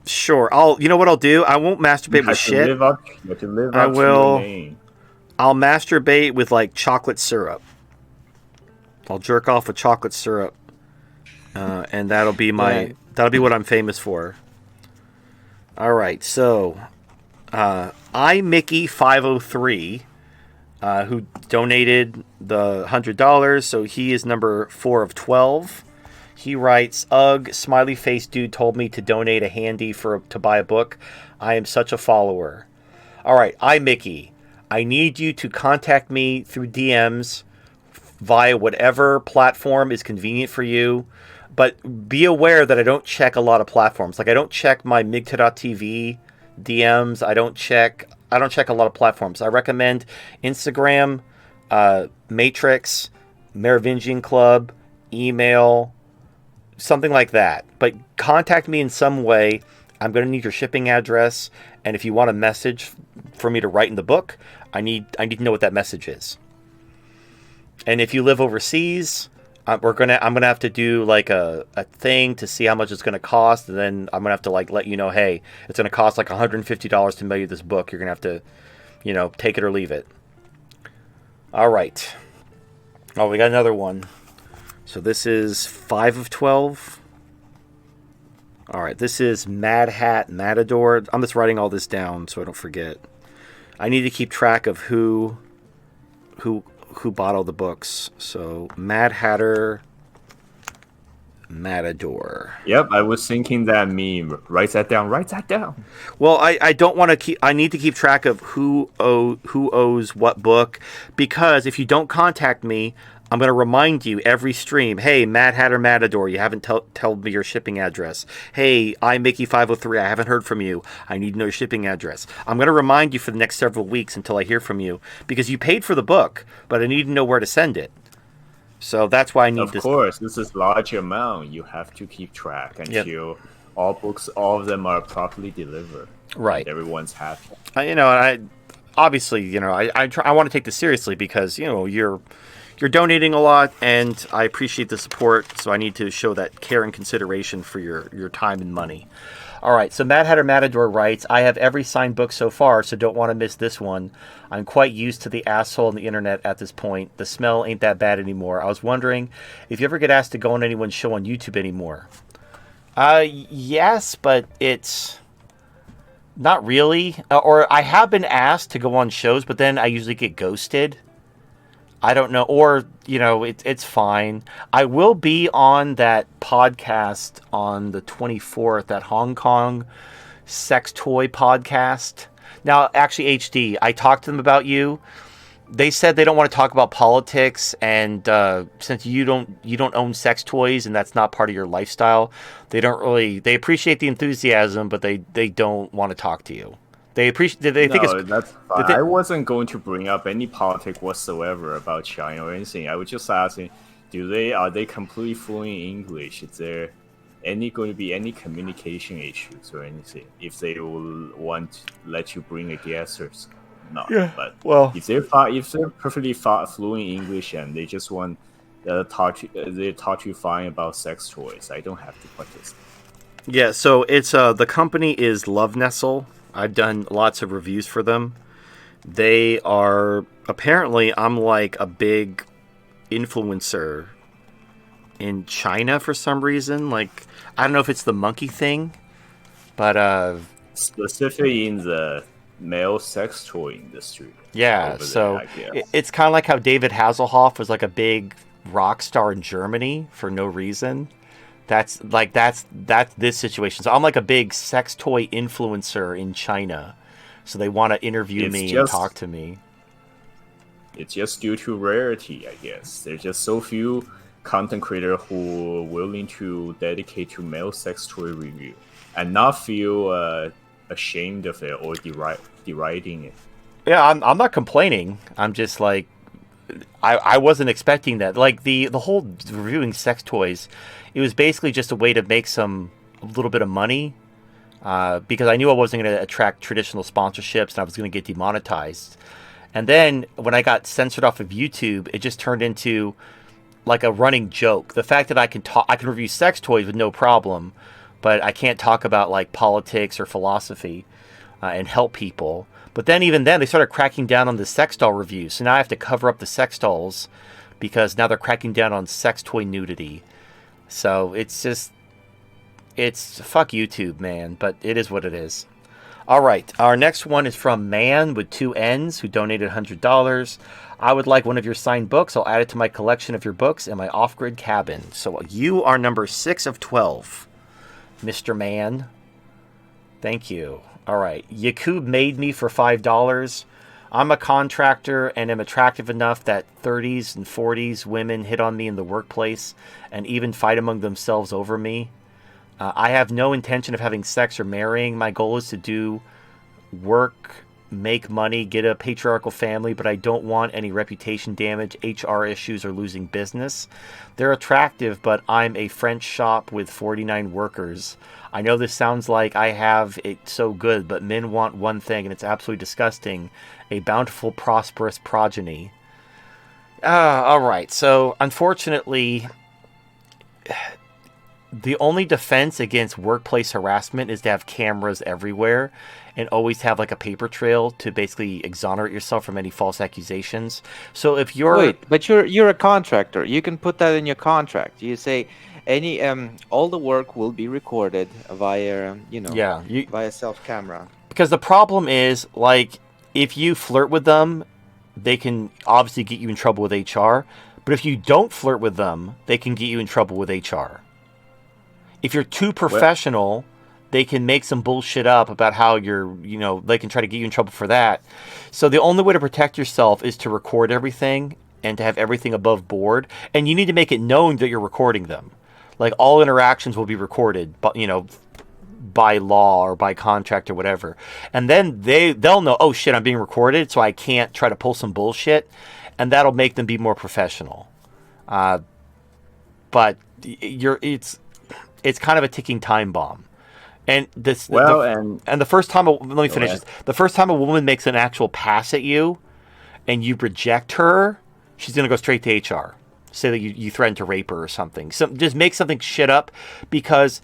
Sure. You know what I'll do? I won't masturbate with shit. You have to live I up to will. your name. I'll masturbate with like chocolate syrup. I'll jerk off with chocolate syrup, and that'll be what I'm famous for. All right, so iMickey503, who donated the $100, so he is number 4 of 12. He writes, "Ugh, smiley face dude told me to donate a handy to buy a book. I am such a follower." All right, iMickey, I need you to contact me through DMs via whatever platform is convenient for you. But be aware that I don't check a lot of platforms. Like I don't check my Migta.tv DMs. I don't check a lot of platforms. I recommend Instagram, Matrix, Merovingian Club, email, something like that. But contact me in some way. I'm going to need your shipping address, and if you want a message for me to write in the book, I need to know what that message is. And if you live overseas, I'm gonna have to do like a thing to see how much it's gonna cost, and then I'm gonna have to like let you know, hey, it's gonna cost like $150 to mail you this book. You're gonna have to, take it or leave it. All right. Oh, we got another one. So this is 5 of 12. All right, this is Mad Hat Matador. I'm just writing all this down so I don't forget. I need to keep track of who bought all the books. So Mad Hatter Matador. Yep, I was thinking that meme. Write that down. Well, I don't want to keep. I need to keep track of who owes what book, because if you don't contact me, I'm going to remind you every stream. Hey, Mad Hatter Matador, you haven't told me your shipping address. Hey, iMickey503, I haven't heard from you. I need to know your shipping address. I'm going to remind you for the next several weeks until I hear from you, because you paid for the book, but I need to know where to send it. So that's why I need Of course, this is large amount. You have to keep track until all of them are properly delivered. Right. And everyone's happy. I obviously, I want to take this seriously because, you're donating a lot, and I appreciate the support, so I need to show that care and consideration for your time and money. All right, so Mad Hatter Matador writes, I have every signed book so far, so don't want to miss this one. I'm quite used to the asshole on the internet at this point. The smell ain't that bad anymore. I was wondering if you ever get asked to go on anyone's show on YouTube anymore. Yes, but it's not really. Or I have been asked to go on shows, but then I usually get ghosted. I don't know, or, it's fine. I will be on that podcast on the 24th, that Hong Kong sex toy podcast. Now, actually, HD, I talked to them about you. they said they don't want to talk about politics, and since you don't own sex toys and that's not part of your lifestyle, they appreciate the enthusiasm, but they don't want to talk to you. They think No, it's that's they fine. thi- I wasn't going to bring up any politics whatsoever about China or anything. I was just asking, are they completely fluent in English? Is there going to be any communication issues or anything? If they will want to let you bring a guest or not. Yeah, But well, if they're perfectly fluent in English and they just want they talk to you fine about sex toys, I don't have to participate. yeah. So it's the company is Love Nestle. I've done lots of reviews for them. They are apparently I'm like a big influencer in China for some reason. Like I don't know if it's the monkey thing, but Specifically in the male sex toy industry. yeah. Over So there, I guess. it's kind of like how David Hasselhoff was like a big rock star in Germany for no reason. That's this situation. So I'm like a big sex toy influencer in China. So they want to interview It's me and just- talk to me. It's just due to rarity, I guess. There's just so few content creators who are willing to dedicate to male sex toy review and not feel ashamed of it or deriding it. Yeah, I'm not complaining. I'm just like I wasn't expecting that. Like the whole reviewing sex toys, it was basically just a way to make a little bit of money. Because I knew I wasn't going to attract traditional sponsorships and I was going to get demonetized. And then when I got censored off of YouTube, it just turned into like a running joke. The fact that I can review sex toys with no problem, but I can't talk about like politics or philosophy and help people. But then even then, they started cracking down on the sex doll reviews. So now I have to cover up the sex dolls because now they're cracking down on sex toy nudity. So it's fuck YouTube, man. But it is what it is. All right. Our next one is from Man with 2 N's who donated $100. I would like one of your signed books. I'll add it to my collection of your books in my off-grid cabin. So you are number 6 of 12, Mr. Man. Thank you. All right. Yakub made me for $5. I'm a contractor and am attractive enough that 30s and 40s women hit on me in the workplace and even fight among themselves over me. I have no intention of having sex or marrying. My goal is to do work, make money, get a patriarchal family, but I don't want any reputation damage, HR issues, or losing business. They're attractive, but I'm a French shop with 49 workers. I know this sounds like I have it so good, but men want one thing, and it's absolutely disgusting: a bountiful, prosperous progeny. All right. So, unfortunately, the only defense against workplace harassment is to have cameras everywhere and always have like a paper trail to basically exonerate yourself from any false accusations. So if you're Wait, but you're a contractor. You can put that in your contract. You say any all the work will be recorded via via self camera. because the problem is like if you flirt with them, they can obviously get you in trouble with HR. But if you don't flirt with them, they can get you in trouble with HR. If you're too professional, they can make some bullshit up about how they can try to get you in trouble for that. So the only way to protect yourself is to record everything and to have everything above board. And you need to make it known that you're recording them. Like all interactions will be recorded, but by law or by contract or whatever. And then they'll know, oh shit, I'm being recorded, so I can't try to pull some bullshit. And that'll make them be more professional. But it's kind of a ticking time bomb. And the first time let me finish this. The first time a woman makes an actual pass at you and you reject her, she's going to go straight to HR. Say that you threatened to rape her or something. So just make something shit up because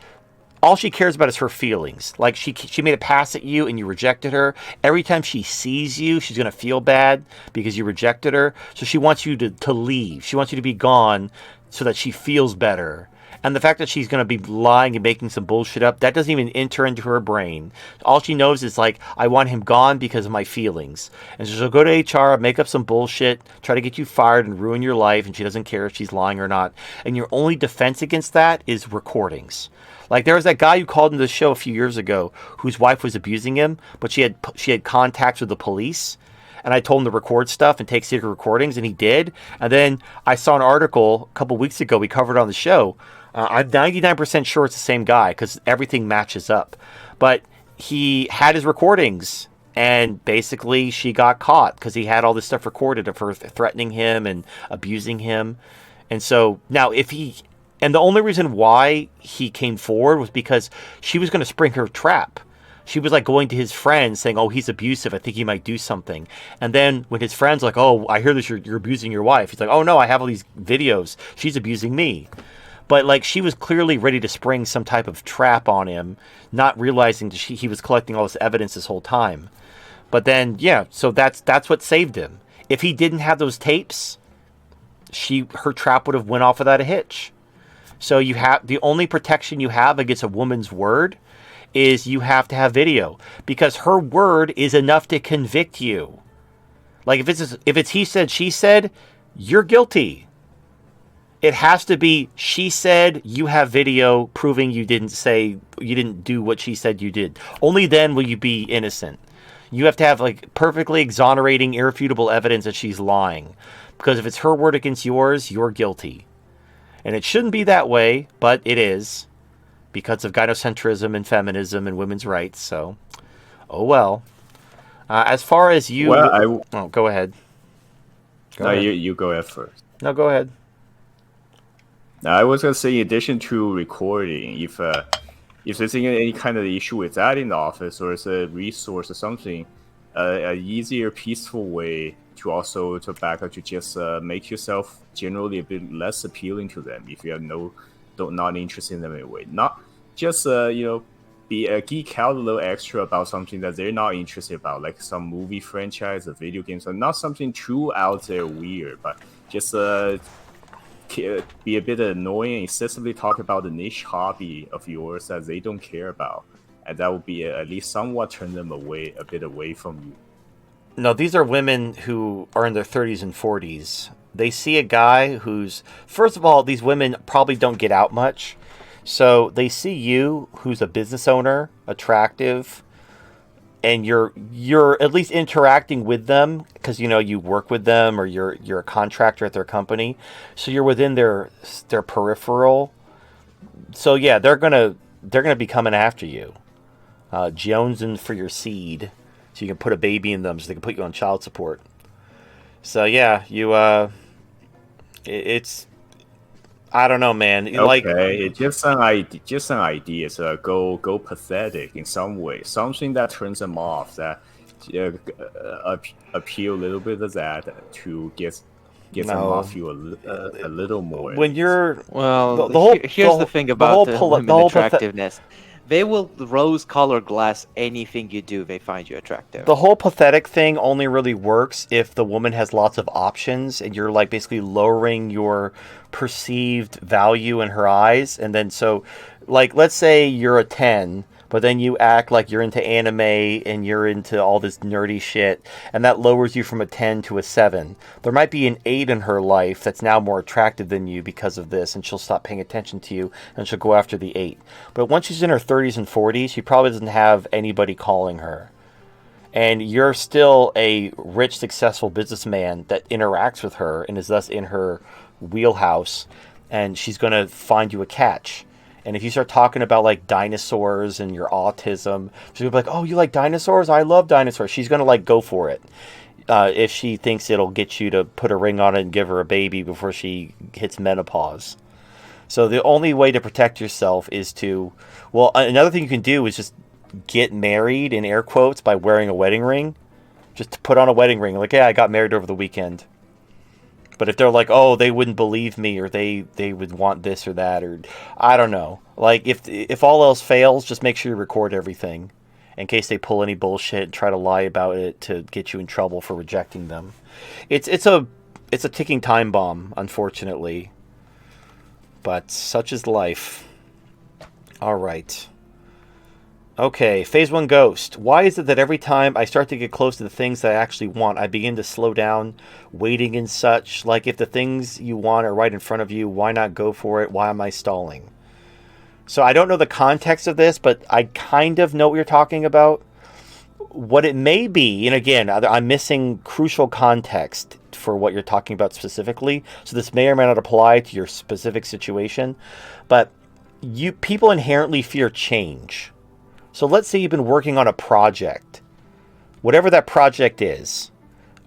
all she cares about is her feelings. Like she made a pass at you and you rejected her. Every time she sees you, she's going to feel bad because you rejected her. So she wants you to leave. She wants you to be gone so that she feels better. And the fact that she's going to be lying and making some bullshit up, that doesn't even enter into her brain. All she knows is like, I want him gone because of my feelings. And so she'll go to HR, make up some bullshit, try to get you fired and ruin your life. And she doesn't care if she's lying or not. And your only defense against that is recordings. Like there was that guy who called into the show a few years ago whose wife was abusing him, but she had contacts with the police. and I told him to record stuff and take secret recordings, and he did. And then I saw an article a couple weeks ago we covered on the show. I'm 99% sure it's the same guy because everything matches up. But he had his recordings, and basically she got caught because he had all this stuff recorded of her threatening him and abusing him. And so now and the only reason why he came forward was because she was going to spring her trap. She was like going to his friends saying, "Oh, he's abusive. I think he might do something." And then when his friends like, "Oh, I hear this. You're abusing your wife." He's like, "Oh no, I have all these videos. She's abusing me." But like she was clearly ready to spring some type of trap on him, not realizing that he was collecting all this evidence this whole time. But then so that's what saved him. If he didn't have those tapes, her trap would have went off without a hitch. So you have the only protection you have against a woman's word is you have to have video, because her word is enough to convict you. Like if it's he said, she said, you're guilty. It has to be she said, you have video proving you didn't do what she said you did. Only then will you be innocent. You have to have like perfectly exonerating, irrefutable evidence that she's lying. Because if it's her word against yours, you're guilty. And it shouldn't be that way, but it is. Because of gynocentrism and feminism and women's rights. So, oh well. As far as you... Well, go ahead. You go ahead first. No, go ahead. I was going to say, in addition to recording, if there's any kind of issue with that in the office, or it's a resource or something, an easier, peaceful way to back up to just make yourself generally a bit less appealing to them if you are not interested in them anyway. Not just be a geek out a little extra about something that they're not interested about, like some movie franchise or video games, and not something too out there weird, but just be a bit annoying and excessively talk about the niche hobby of yours that they don't care about, and that will be at least somewhat turn them a bit away from you. No, these are women who are in their 30s and 40s. They see a guy who's... First of all, these women probably don't get out much. So they see you, who's a business owner, attractive, and you're at least interacting with them because you work with them, or you're a contractor at their company. So you're within their peripheral. So yeah, they're gonna be coming after you, jonesing for your seed. So you can put a baby in them so they can put you on child support. So yeah, it's... I don't know, man. Okay, it's just an idea. So go pathetic in some way. Something that turns them off, that appeal a little bit of that to get them off you a little more. When you're... Here's the thing about women attractiveness. They will rose-colored glass anything you do. They find you attractive. The whole pathetic thing only really works if the woman has lots of options, and you're like basically lowering your perceived value in her eyes. And then so, like, let's say you're a 10, but then you act like you're into anime and you're into all this nerdy shit, and that lowers you from a 10 to a 7. There might be an 8 in her life that's now more attractive than you because of this, and she'll stop paying attention to you, and she'll go after the 8. But once she's in her 30s and 40s, she probably doesn't have anybody calling her. And you're still a rich, successful businessman that interacts with her and is thus in her wheelhouse, and she's going to find you a catch. And if you start talking about like dinosaurs and your autism, she's gonna be like, "Oh, you like dinosaurs? I love dinosaurs." She's gonna like go for it if she thinks it'll get you to put a ring on it and give her a baby before she hits menopause. So the only way to protect yourself is another thing you can do is just get married in air quotes by wearing a wedding ring. Just to put on a wedding ring, like, "Yeah, I got married over the weekend." But if they're like, "Oh, they wouldn't believe me," or they would want this or that, or I don't know. Like, if all else fails, just make sure you record everything in case they pull any bullshit and try to lie about it to get you in trouble for rejecting them. It's a ticking time bomb, unfortunately. But such is life. All right. Okay, Phase 1 Ghost. Why is it that every time I start to get close to the things that I actually want, I begin to slow down, waiting and such? Like, if the things you want are right in front of you, why not go for it? Why am I stalling? So I don't know the context of this, but I kind of know what you're talking about. what it may be, and again, I'm missing crucial context for what you're talking about specifically, so this may or may not apply to your specific situation, but people inherently fear change. So let's say you've been working on a project, whatever that project is.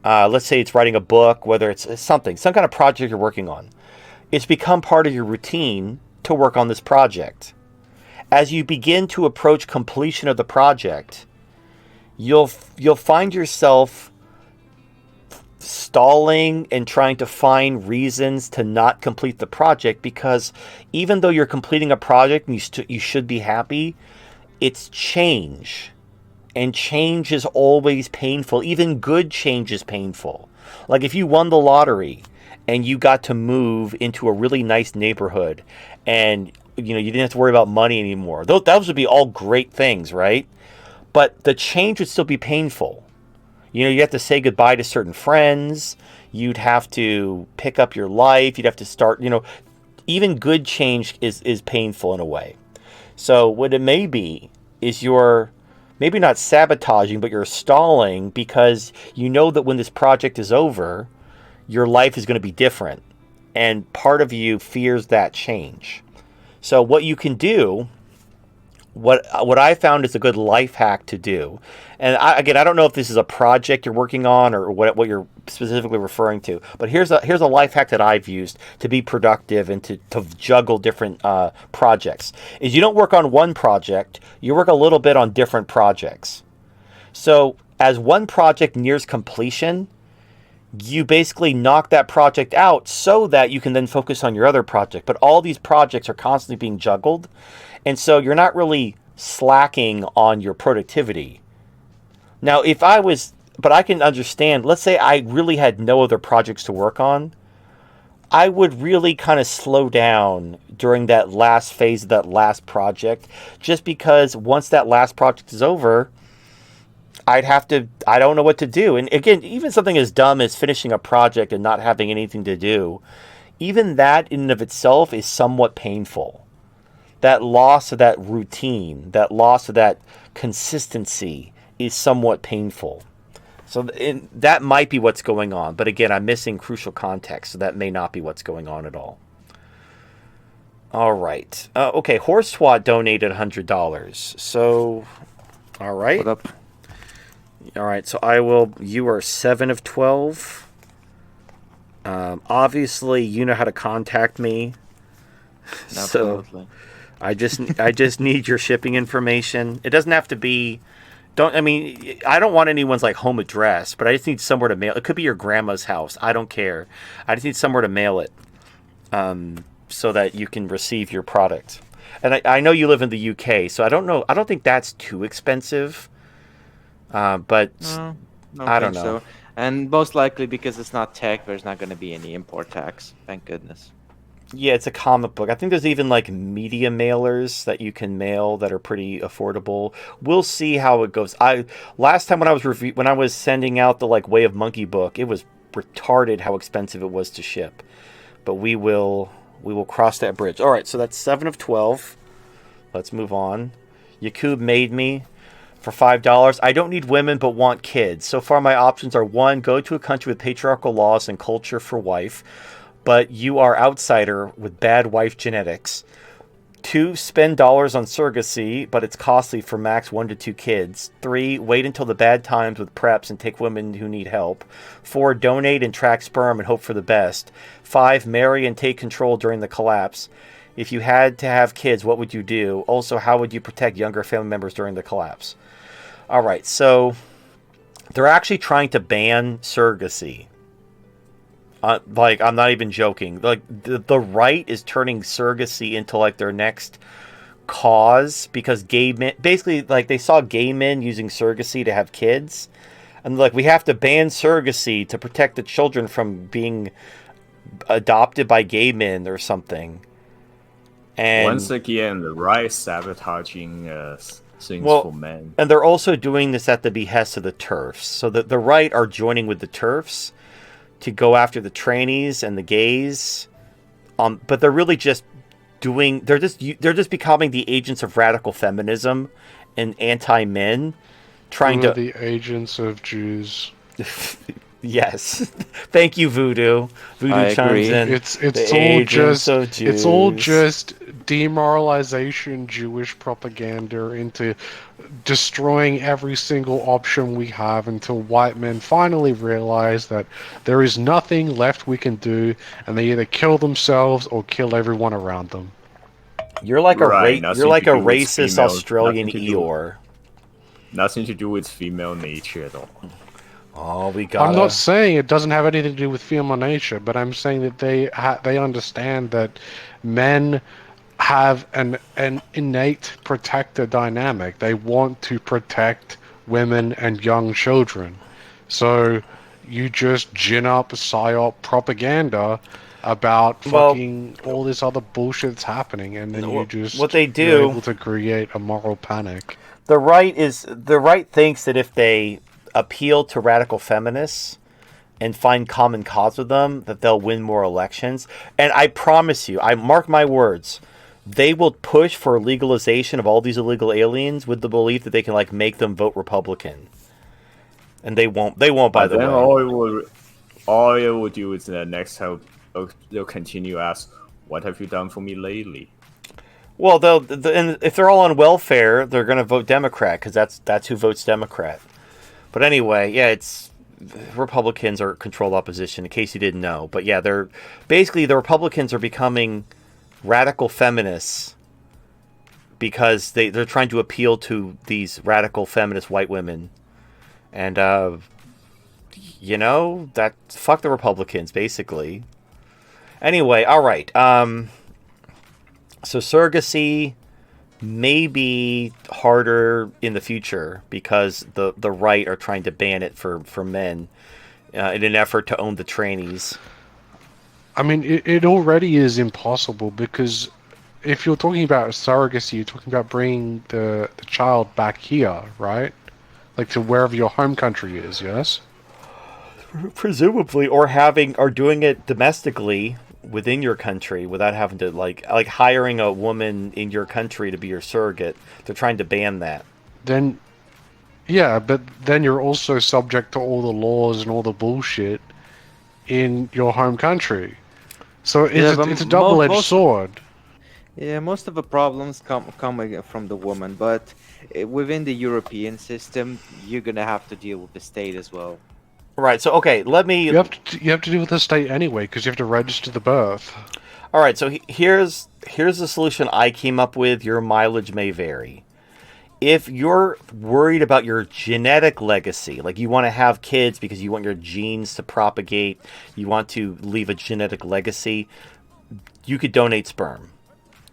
Let's say it's writing a book, whether it's some kind of project you're working on. It's become part of your routine to work on this project. As you begin to approach completion of the project, you'll find yourself stalling and trying to find reasons to not complete the project, because even though you're completing a project and you should be happy, it's change. And change is always painful. Even good change is painful. Like if you won the lottery and you got to move into a really nice neighborhood and you didn't have to worry about money anymore. Those would be all great things, right? But the change would still be painful. You have to say goodbye to certain friends. You'd have to pick up your life. You'd have to start, even good change is painful in a way. So what it may be is you're maybe not sabotaging, but you're stalling because you know that when this project is over, your life is going to be different. And part of you fears that change. So what you can do, what I found is a good life hack to do, and I don't know if this is a project you're working on or what you're specifically referring to, but here's a life hack that I've used to be productive and to juggle different projects. Is you don't work on one project, you work a little bit on different projects. So as one project nears completion, you basically knock that project out so that you can then focus on your other project. But all these projects are constantly being juggled. And so you're not really slacking on your productivity. Now, but I can understand, let's say I really had no other projects to work on. I would really kind of slow down during that last phase of that last project, just because once that last project is over, I don't know what to do. And again, even something as dumb as finishing a project and not having anything to do, even that in and of itself is somewhat painful. That loss of that routine, that loss of that consistency is somewhat painful. So that might be what's going on. But again, I'm missing crucial context, so that may not be what's going on at all. All right. Okay, Horse Swat donated $100. So, all right. What up? All right, so you are 7 of 12. Obviously, you know how to contact me. Absolutely. So I just need your shipping information. It doesn't have to be. I don't want anyone's home address, but I just need somewhere to mail. It could be your grandma's house. I don't care. I just need somewhere to mail it, so that you can receive your product. And I know you live in the UK, so I don't know. I don't think that's too expensive. But No, I don't think know. so. And most likely because it's not tech, there's not going to be any import tax. Thank goodness. Yeah, it's a comic book. I think there's even media mailers that you can mail that are pretty affordable. We'll see how it goes. Last time when I was sending out the Way of Monkey book, it was retarded how expensive it was to ship. But we will cross that bridge. All right, so that's 7 of 12. Let's move on. Yakub made me for $5. I don't need women but want kids. So far my options are 1, go to a country with patriarchal laws and culture for wife, but you are outsider with bad wife genetics. 2, spend dollars on surrogacy, but it's costly for max 1 to 2 kids. 3, wait until the bad times with preps and take women who need help. 4, donate and track sperm and hope for the best. 5, marry and take control during the collapse. If you had to have kids, what would you do? Also, how would you protect younger family members during the collapse? All right, so they're actually trying to ban surrogacy. I'm not even joking. The right is turning surrogacy into their next cause, because gay men, basically, they saw gay men using surrogacy to have kids, and we have to ban surrogacy to protect the children from being adopted by gay men or something. And once again, the right sabotaging things for men. And they're also doing this at the behest of the TERFs. So the right are joining with the TERFs to go after the trannies and the gays. But they're really just they're just becoming the agents of radical feminism and anti-men trying Who are to. the agents of Jews? Yes, thank you, Voodoo. Voodoo I chimes agree. in. It's The all agents just of it's all Jews. just demoralization, Jewish propaganda into destroying every single option we have until white men finally realize that there is nothing left we can do, and they either kill themselves or kill everyone around them. You're like Right, you're nothing like to a do with racist female, Australian Eeyore. nothing to do with female nature at all. Oh, we I'm not gotta. saying it doesn't have anything to do with female nature, but I'm saying that they understand that men have an innate protector dynamic. They want to protect women and young children. So you just gin up psyop propaganda about Well, fucking all this other bullshit that's happening, and then what they you're do, able to create a moral panic. the right thinks that if they appeal to radical feminists and find common cause with them, that they'll win more elections. And I promise you, I mark my words, they will push for legalization of all these illegal aliens with the belief that they can like make them vote Republican. And they won't. They won't. By But the then way. all it will do is the next help. They'll continue to ask, "What have you done for me lately?" Well, and if they're all on welfare, they're going to vote Democrat because that's who votes Democrat. But anyway, yeah, it's Republicans are controlled opposition. In case you didn't know, but yeah, they're basically the Republicans are becoming radical feminists because they're trying to appeal to these radical feminist white women, and that fuck the Republicans basically. Anyway, all right. So surrogacy may be harder in the future because the right are trying to ban it for men in an effort to own the trannies. I mean, it already is impossible because if you're talking about surrogacy, you're talking about bringing the child back here, right? Like to wherever your home country is, yes? Presumably, or doing it domestically within your country without having to like hiring a woman in your country to be your surrogate. They're trying to ban that. Then, yeah, but then you're also subject to all the laws and all the bullshit in your home country. So Yeah, but it's a double-edged sword. most of the problems come from the woman, but within the European system, you're gonna have to deal with the state as well. Right. So okay, let me. You have to deal with the state anyway because you have to register the birth. All right. So here's the solution I came up with. Your mileage may vary. If you're worried about your genetic legacy, like you want to have kids because you want your genes to propagate, you want to leave a genetic legacy, you could donate sperm.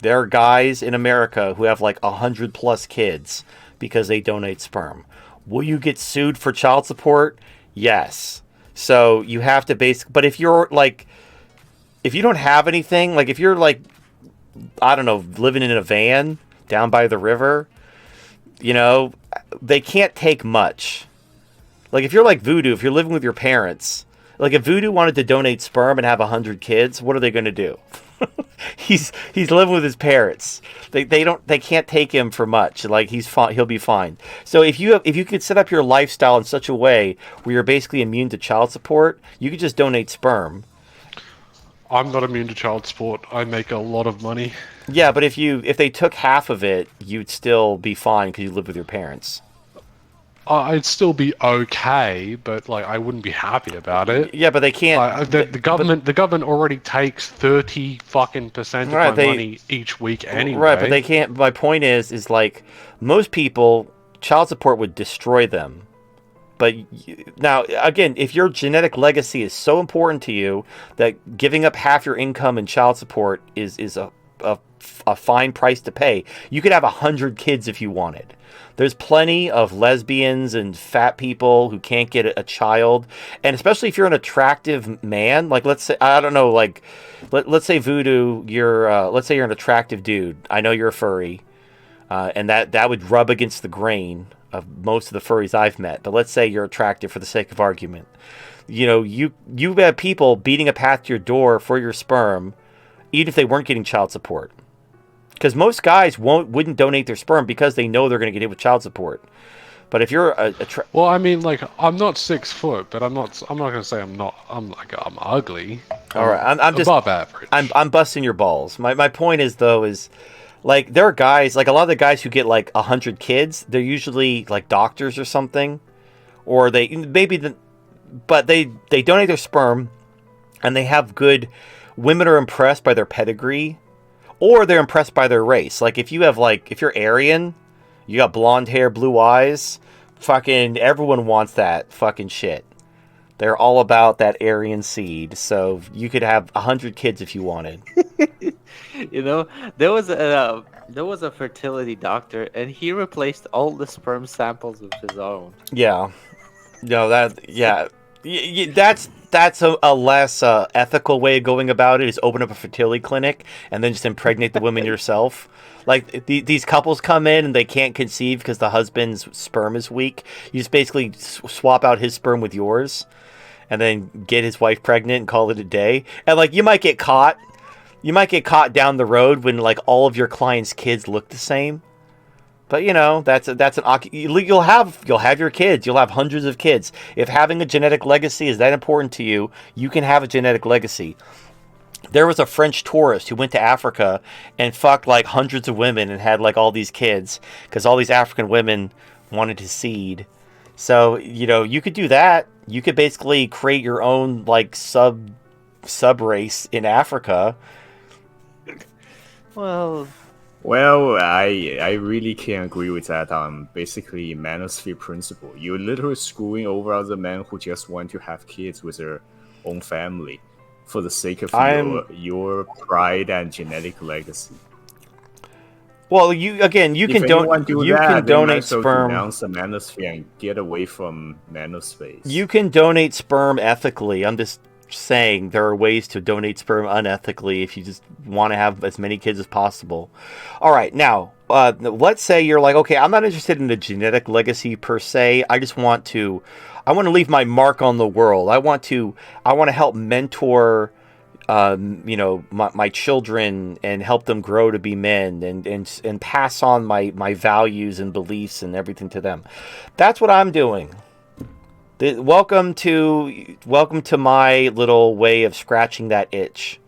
There are guys in America who have like 100+ kids because they donate sperm. Will you get sued for child support? Yes. So you have to but if you're like, if you don't have anything, like if you're like, I don't know, living in a van down by the river, they can't take much. Like if you're like Voodoo, if you're living with your parents, like if Voodoo wanted to donate sperm and have 100 kids, what are they going to do? he's living with his parents. They can't take him for much. Like he's fine, he'll be fine. So if you could set up your lifestyle in such a way where you're basically immune to child support, you could just donate sperm. I'm not immune to child support. I make a lot of money. Yeah, but if they took half of it, you'd still be fine because you live with your parents. I'd still be okay, but like I wouldn't be happy about it. Yeah, but they can't. The government already takes 30% of my money each week anyway. Right, but they can't. My point is like most people, child support would destroy them. But now, again, if your genetic legacy is so important to you that giving up half your income in child support is a fine price to pay, you could have 100 kids if you wanted. There's plenty of lesbians and fat people who can't get a child, and especially if you're an attractive man, like let's say, I don't know, like let's say Voodoo, let's say you're an attractive dude. I know you're a furry, and that would rub against the grain of most of the furries I've met. But let's say you're attractive for the sake of argument. You have people beating a path to your door for your sperm, even if they weren't getting child support. Because most guys wouldn't donate their sperm because they know they're going to get hit with child support. But if you're Well, I mean, like, I'm not 6 foot, but I'm not. I'm not gonna say I'm not. I'm like I'm ugly. all right, I'm just above average. I'm busting your balls. My point is though is like there are guys like a lot of the guys who get like 100 kids. They're usually like doctors or something, or they maybe the but they donate their sperm, and they have good. Women are impressed by their pedigree, or they're impressed by their race. Like if you're Aryan, you got blonde hair, blue eyes, fucking everyone wants that fucking shit. They're all about that Aryan seed. So you could have 100 kids if you wanted. You know, there was a fertility doctor, and he replaced all the sperm samples with his own. Yeah. No, that's a less ethical way of going about it. Is open up a fertility clinic and then just impregnate the women yourself. Like these couples come in and they can't conceive because the husband's sperm is weak. You just basically swap out his sperm with yours, and then get his wife pregnant and call it a day. And like you might get caught. You might get caught down the road when like all of your clients' kids look the same. But you know you'll have your kids. You'll have hundreds of kids. If having a genetic legacy is that important to you, you can have a genetic legacy. There was a French tourist who went to Africa and fucked like hundreds of women and had like all these kids because all these African women wanted his seed. So you know you could do that. You could basically create your own like sub race in Africa. Well, Well, I really can't agree with that on basically manosphere principle. You're literally screwing over other men who just want to have kids with their own family for the sake of your pride and genetic legacy. Well, you can donate sperm. Denounce the manosphere and get away from manospace. You can donate sperm ethically. I'm just saying there are ways to donate sperm unethically if you just want to have as many kids as possible. All right, now let's say you're like, okay, I'm not interested in the genetic legacy per se. I want to leave my mark on the world. I want to help mentor my children and help them grow to be men and pass on my values and beliefs and everything to them. That's what I'm doing. Welcome to my little way of scratching that itch.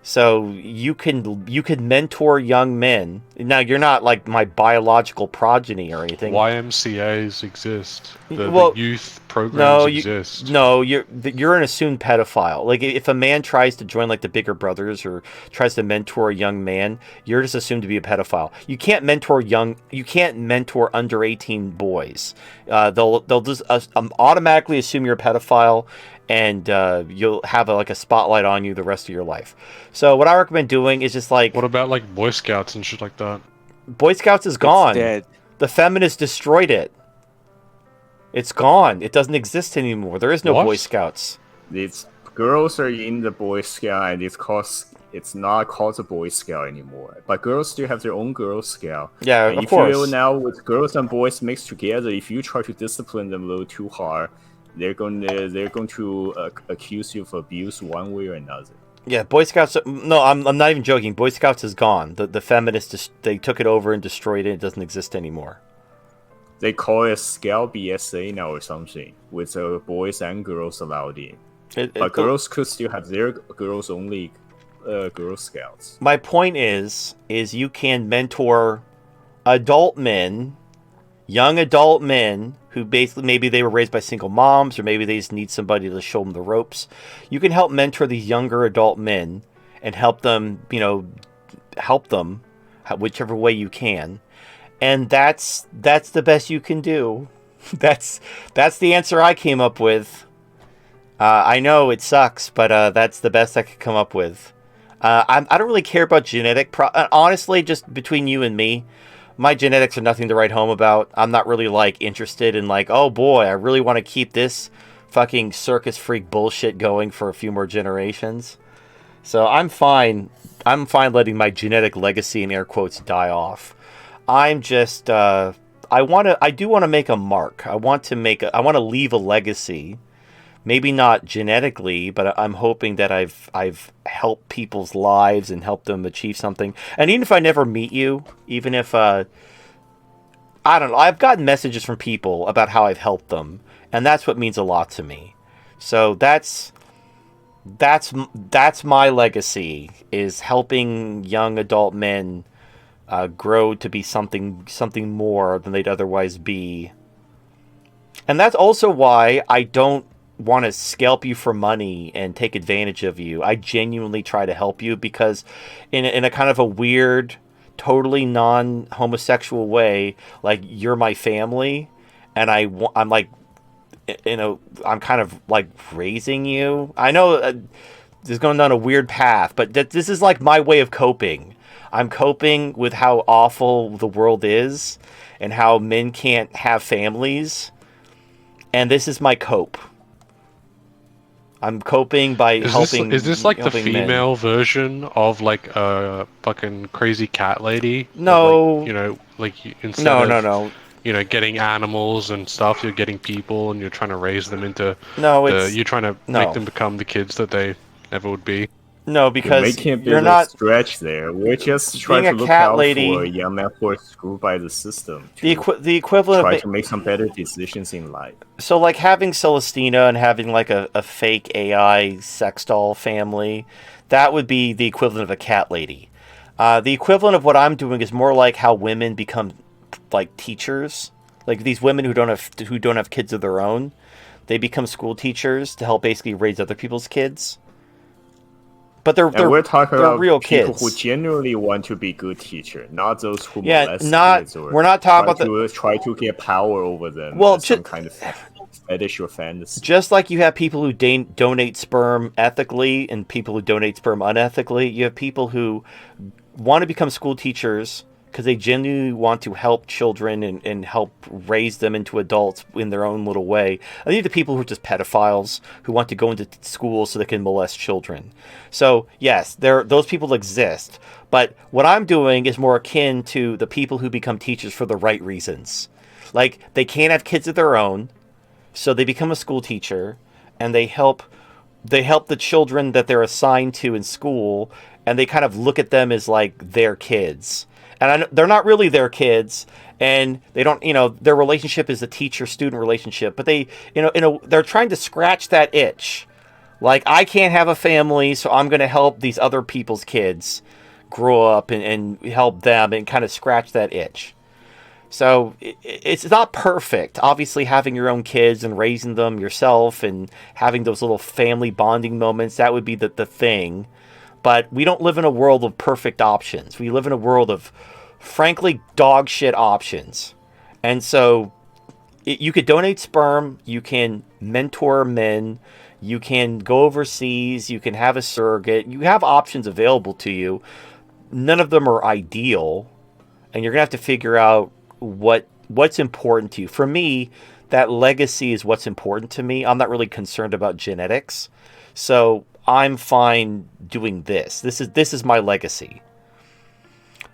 So you can mentor young men. Now you're not like my biological progeny or anything. YMCA's exist. The youth programs exist. You're an assumed pedophile. Like if a man tries to join like the Bigger Brothers or tries to mentor a young man, you're just assumed to be a pedophile. You can't mentor under 18 boys. They'll just automatically assume you're a pedophile, and you'll have a spotlight on you the rest of your life. So what I recommend doing is just like... What about like Boy Scouts and shit like that? Boy Scouts is gone. It's dead. The feminists destroyed it. It's gone. It doesn't exist anymore. There is no What? Boy Scouts. It's girls are in the Boy Scout, and it's not called a Boy Scout anymore. But girls still have their own Girl Scout. Yeah, and of course. If you now with girls and boys mixed together, if you try to discipline them a little too hard, they're going to accuse you of abuse one way or another. Yeah, Boy Scouts. No, I'm not even joking. Boy Scouts is gone. The feminists they took it over and destroyed it. It doesn't exist anymore. They call it Scout BSA now or something, with boys and girls allowed in. But girls could still have their girls only Girl Scouts. My point is you can mentor adult men, young adult men who basically maybe they were raised by single moms or maybe they just need somebody to show them the ropes. You can help mentor these younger adult men and help them whichever way you can. And that's the best you can do. That's the answer I came up with. I know it sucks, but that's the best I could come up with. I don't really care about genetic. Honestly, just between you and me, my genetics are nothing to write home about. I'm not really interested in oh boy, I really want to keep this fucking circus freak bullshit going for a few more generations. So I'm fine. I'm fine letting my genetic legacy in air quotes die off. I'm just I do want to make a mark. I want to leave a legacy. Maybe not genetically, but I'm hoping that I've helped people's lives and helped them achieve something. And even if I never meet you, even if I don't know. I've gotten messages from people about how I've helped them, and that's what means a lot to me. So that's my legacy, is helping young adult men grow to be something more than they'd otherwise be. And that's also why I don't want to scalp you for money and take advantage of you. I genuinely try to help you because in a kind of a weird, totally non-homosexual way, like, you're my family, and I'm like, I'm kind of like raising you. I know this is going down a weird path, but this is like my way of coping. I'm coping with how awful the world is and how men can't have families. And this is my cope. I'm coping by helping. Is this like the helping men. female version of like a fucking crazy cat lady? No. Like, you know, like instead No. you know, getting animals and stuff, you're getting people, and you're trying to raise them into. No, you're trying to make them become the kids that they never would be. No, You're because making a bit you're of not. stretch there. We're just trying Being to a look cat out lady- for young men who are screwed by the system. The equivalent Try of to make some better decisions in life. so, like, having Celestina and having like a fake AI sex doll family, that would be the equivalent of a cat lady. The equivalent of what I'm doing is more like how women become like teachers. Like, these women who don't have kids of their own, they become school teachers to help basically raise other people's kids. But they're We're talking they're about real people kids. who genuinely want to be good teacher, not those who Yeah, molest kids or we're not talking about try to get power over them. Well, as some kind of fetish or fantasy. Just like you have people who donate sperm ethically and people who donate sperm unethically, you have people who want to become school teachers because they genuinely want to help children and help raise them into adults in their own little way. I think the people who are just pedophiles who want to go into school so they can molest children. So yes, those people exist. But what I'm doing is more akin to the people who become teachers for the right reasons. Like, they can't have kids of their own, so they become a school teacher, and they help the children that they're assigned to in school, and they kind of look at them as like their kids. And they're not really their kids, and they don't, their relationship is a teacher-student relationship, but they, they're trying to scratch that itch. Like, I can't have a family, so I'm going to help these other people's kids grow up and help them and kind of scratch that itch. So it's not perfect. Obviously, having your own kids and raising them yourself and having those little family bonding moments, that would be the thing. But we don't live in a world of perfect options. We live in a world of, frankly, dog shit options. And so you could donate sperm, you can mentor men, you can go overseas, you can have a surrogate. You have options available to you. None of them are ideal. And you're going to have to figure out what's important to you. For me, that legacy is what's important to me. I'm not really concerned about genetics. So I'm fine doing this. This is my legacy.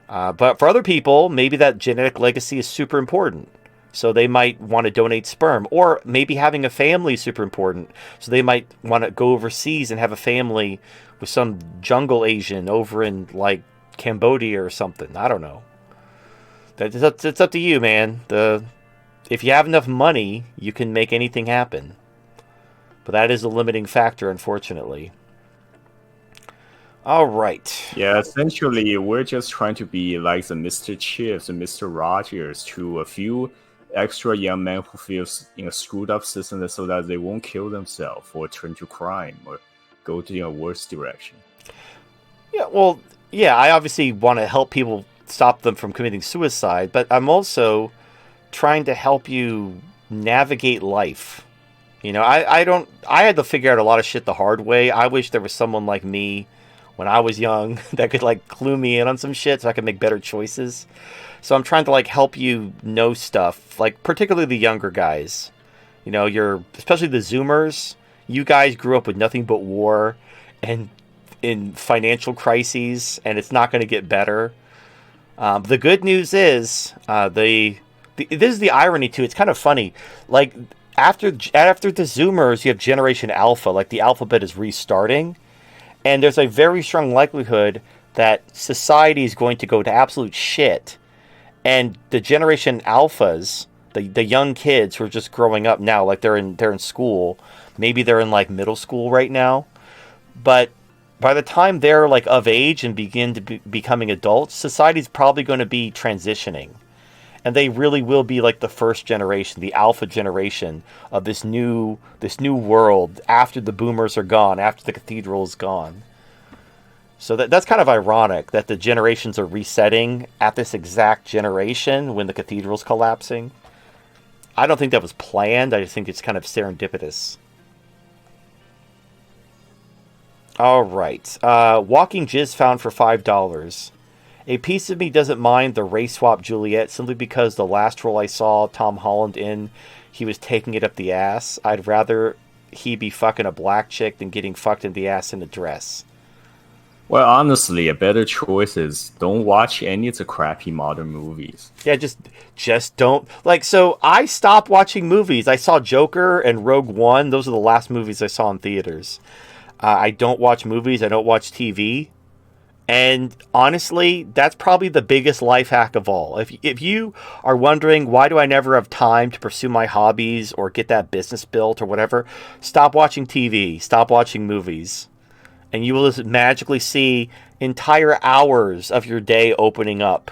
But for other people, maybe that genetic legacy is super important. So they might want to donate sperm. Or maybe having a family is super important. So they might want to go overseas and have a family with some jungle Asian over in, like, Cambodia or something. I don't know. It's up to you, man. If you have enough money, you can make anything happen. But that is a limiting factor, unfortunately. All right. Yeah, essentially, we're just trying to be like the Mr. Chips and Mr. Rogers to a few extra young men who feel in a screwed up system so that they won't kill themselves or turn to crime or go to a worse direction. Yeah, well, yeah, I obviously want to help people stop them from committing suicide, but I'm also trying to help you navigate life. I had to figure out a lot of shit the hard way. I wish there was someone like me when I was young that could, like, clue me in on some shit so I could make better choices. So I'm trying to, like, help you know stuff, like, particularly the younger guys. Especially the Zoomers. You guys grew up with nothing but war and in financial crises, and it's not going to get better. The good news is, this is the irony too. It's kind of funny. Like, after the Zoomers, you have Generation Alpha. Like, the alphabet is restarting, and there's a very strong likelihood that society is going to go to absolute shit, And the generation alphas, the young kids who are just growing up now, like they're in school, maybe they're in like middle school right now, but by the time they're like of age and begin to becoming adults, society's probably going to be transitioning, and they really will be like the first generation, the alpha generation of this new world after the boomers are gone, after the cathedral is gone. So that's kind of ironic that the generations are resetting at this exact generation when the cathedral's collapsing. I don't think that was planned. I just think it's kind of serendipitous. All right. Walking Jizz found for $5. A piece of me doesn't mind the race swap Juliet simply because the last role I saw Tom Holland in, he was taking it up the ass. I'd rather he be fucking a black chick than getting fucked in the ass in a dress. Well, honestly, a better choice is don't watch any of the crappy modern movies. Yeah, just don't. Like, so I stopped watching movies. I saw Joker and Rogue One. Those are the last movies I saw in theaters. I don't watch movies. I don't watch TV. And honestly, that's probably the biggest life hack of all. If you are wondering, why do I never have time to pursue my hobbies or get that business built or whatever, stop watching TV. Stop watching movies. And you will just magically see entire hours of your day opening up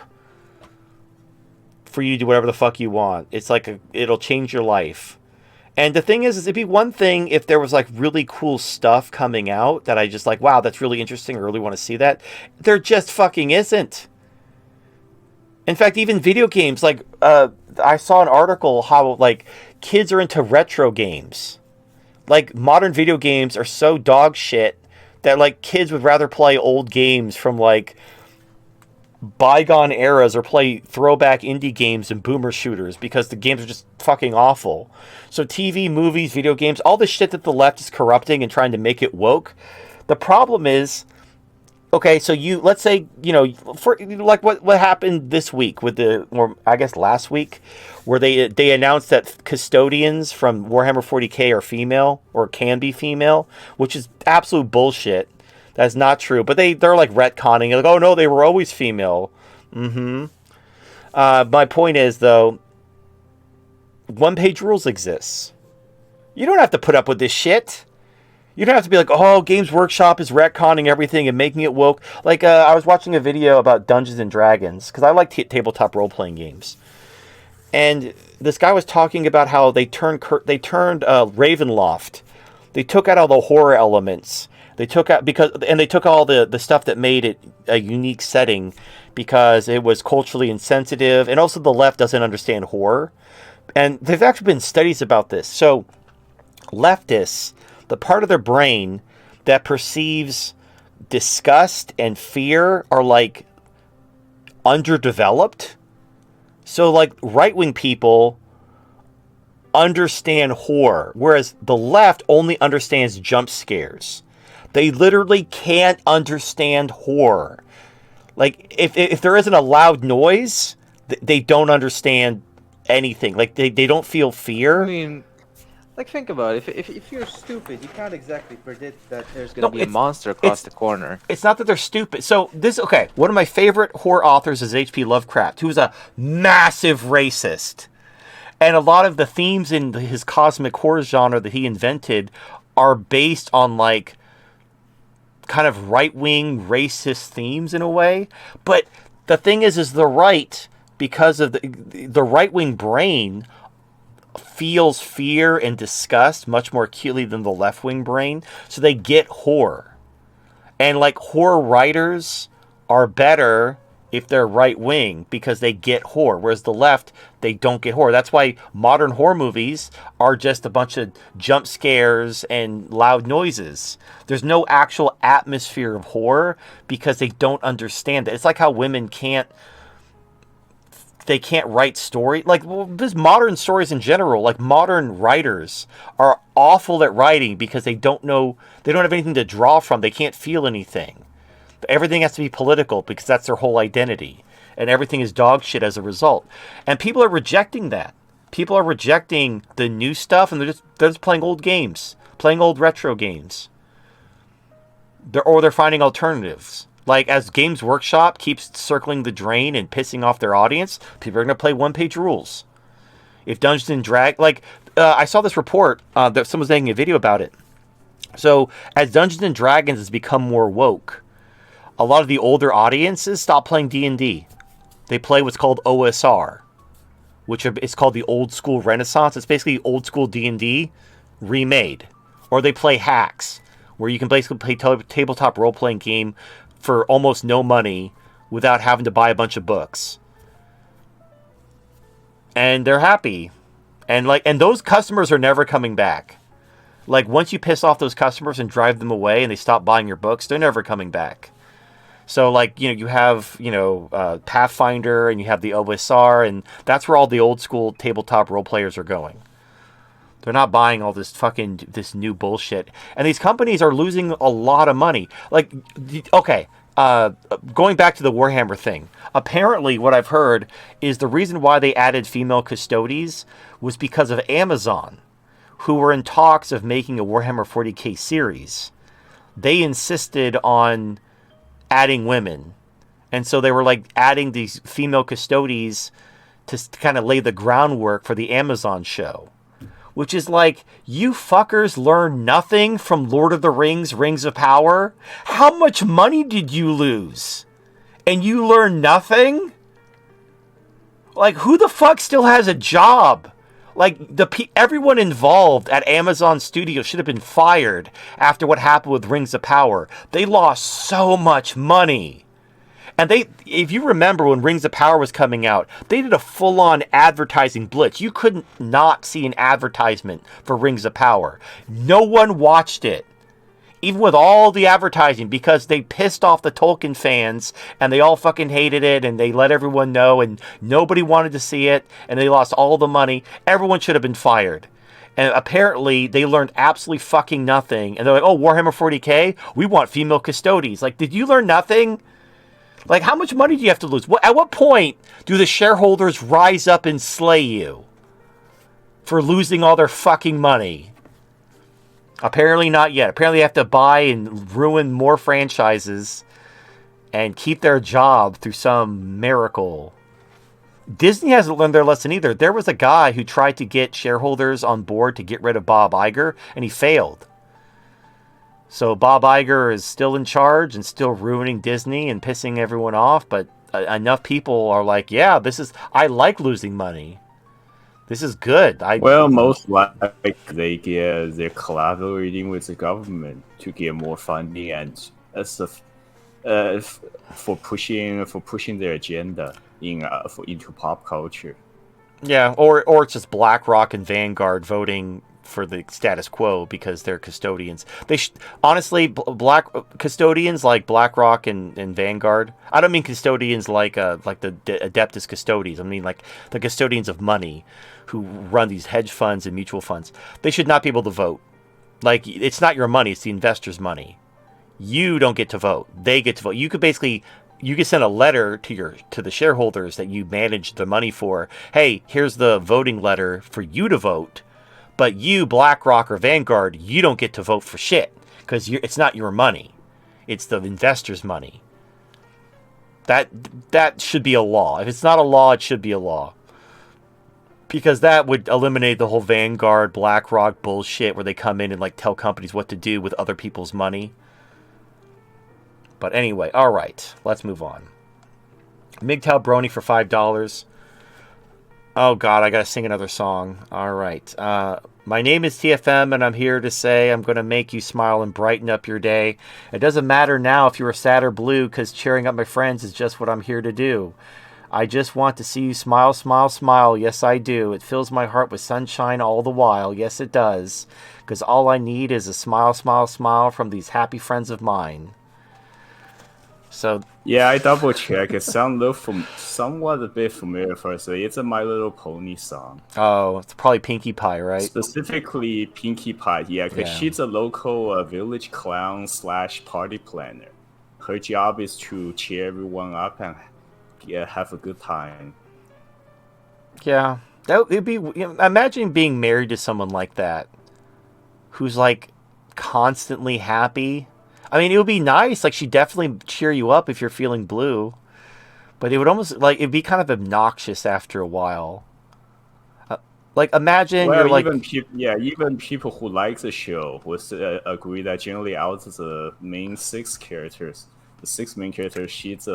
for you to do whatever the fuck you want. It's like it'll change your life. And the thing is it'd be one thing if there was like really cool stuff coming out that I just like, wow, that's really interesting. I really want to see that. There just fucking isn't. In fact, even video games, like I saw an article how like kids are into retro games. Like modern video games are so dog shit that like kids would rather play old games from like bygone eras or play throwback indie games and boomer shooters because the games are just fucking awful. So TV, movies, video games, all the shit that the left is corrupting and trying to make it woke. The problem is, okay, so let's say, for like what happened this week or I guess last week, where they announced that custodians from Warhammer 40K are female or can be female, which is absolute bullshit. That's not true. But they're like retconning, like, oh no, they were always female. My point is though, one-page rules exists. You don't have to put up with this shit. You don't have to be like, oh, Games Workshop is retconning everything and making it woke. Like, I was watching a video about Dungeons and Dragons, because I like tabletop role-playing games. And this guy was talking about how they turned Ravenloft. They took out all the horror elements. They took out they took all the stuff that made it a unique setting because it was culturally insensitive, and also the left doesn't understand horror. And there's actually been studies about this. So, leftists, the part of their brain that perceives disgust and fear are like underdeveloped. So like right-wing people understand horror, whereas the left only understands jump scares. They literally can't understand horror. Like if there isn't a loud noise, they don't understand anything. Like they don't feel fear. I mean, like, think about it. If you're stupid, you can't exactly predict that there's going to be a monster across the corner. It's not that they're stupid. So one of my favorite horror authors is H.P. Lovecraft, who's a massive racist. And a lot of the themes in his cosmic horror genre that he invented are based on like kind of right-wing racist themes in a way. But the thing is the right, because of the right-wing brain, feels fear and disgust much more acutely than the left-wing brain, so they get horror. And like horror writers are better if they're right-wing because they get horror, whereas the left, they don't get horror. That's why modern horror movies are just a bunch of jump scares and loud noises. There's no actual atmosphere of horror because they don't understand it. It's like how women can't write story. Like, well, there's modern stories in general. Like, modern writers are awful at writing because they don't have anything to draw from. They can't feel anything. Everything has to be political because that's their whole identity. And everything is dog shit as a result. And people are rejecting that. People are rejecting the new stuff, and they're just playing old games. Playing old retro games. They're finding alternatives. Like, as Games Workshop keeps circling the drain and pissing off their audience, people are going to play one-page rules. If Dungeons and Dragons... Like, I saw this report that someone's making a video about it. So, as Dungeons and Dragons has become more woke, a lot of the older audiences stop playing D&D. They play what's called OSR, which is called the Old School Renaissance. It's basically old school D&D remade. Or they play hacks, where you can basically play tabletop role-playing game for almost no money without having to buy a bunch of books. And they're happy. And those customers are never coming back. Like, once you piss off those customers and drive them away and they stop buying your books, they're never coming back. So, like, you have, Pathfinder and you have the OSR, and that's where all the old school tabletop role players are going. They're not buying all this new bullshit. And these companies are losing a lot of money. Like, okay, going back to the Warhammer thing. Apparently, what I've heard is the reason why they added female custodies was because of Amazon, who were in talks of making a Warhammer 40k series. They insisted on adding women. And so they were, like, adding these female custodies to kind of lay the groundwork for the Amazon show. Which is like, you fuckers learn nothing from Lord of the Rings, Rings of Power? How much money did you lose? And you learn nothing? Like, who the fuck still has a job? Like, everyone involved at Amazon Studios should have been fired after what happened with Rings of Power. They lost so much money. And if you remember when Rings of Power was coming out, they did a full-on advertising blitz. You couldn't not see an advertisement for Rings of Power. No one watched it, even with all the advertising, because they pissed off the Tolkien fans, and they all fucking hated it, and they let everyone know, and nobody wanted to see it, and they lost all the money. Everyone should have been fired. And apparently, they learned absolutely fucking nothing. And they're like, oh, Warhammer 40k? We want female custodies. Like, did you learn nothing? Like, how much money do you have to lose? At what point do the shareholders rise up and slay you for losing all their fucking money? Apparently not yet. Apparently they have to buy and ruin more franchises and keep their job through some miracle. Disney hasn't learned their lesson either. There was a guy who tried to get shareholders on board to get rid of Bob Iger, and he failed. So Bob Iger is still in charge and still ruining Disney and pissing everyone off. But enough people are like, yeah, I like losing money. This is good. Most likely they're collaborating with the government to get more funding and for pushing their agenda into pop culture. Yeah, or it's just BlackRock and Vanguard voting for the status quo because they're custodians. Honestly, custodians like BlackRock and Vanguard. I don't mean custodians like the Adeptus Custodies. I mean like the custodians of money who run these hedge funds and mutual funds. They should not be able to vote. Like, it's not your money; it's the investors' money. You don't get to vote. They get to vote. You could send a letter to the shareholders that you manage the money for. Hey, here's the voting letter for you to vote. But you, BlackRock or Vanguard, you don't get to vote for shit because it's not your money. It's the investors' money. That should be a law. If it's not a law, it should be a law. Because that would eliminate the whole Vanguard, BlackRock bullshit where they come in and like tell companies what to do with other people's money. But anyway, all right, let's move on. MGTOW Brony for $5. Oh, God, I got to sing another song. All right. My name is TFM, and I'm here to say I'm going to make you smile and brighten up your day. It doesn't matter now if you are sad or blue, because cheering up my friends is just what I'm here to do. I just want to see you smile, smile, smile. Yes, I do. It fills my heart with sunshine all the while. Yes, it does. Because all I need is a smile, smile, smile from these happy friends of mine. So yeah, I double check. It sounds somewhat a bit familiar first. It's a My Little Pony song. Oh, it's probably Pinkie Pie, right? Specifically Pinkie Pie, yeah, because she's a local village clown / party planner. Her job is to cheer everyone up and have a good time. Yeah, it'd be. Imagine being married to someone like that, who's like constantly happy. I mean, it would be nice. Like, she'd definitely cheer you up if you're feeling blue. But it would almost, like, it'd be kind of obnoxious after a while. Like, imagine you're Well, like, even people who like the show would agree that generally out of the main six characters, the six main characters, she's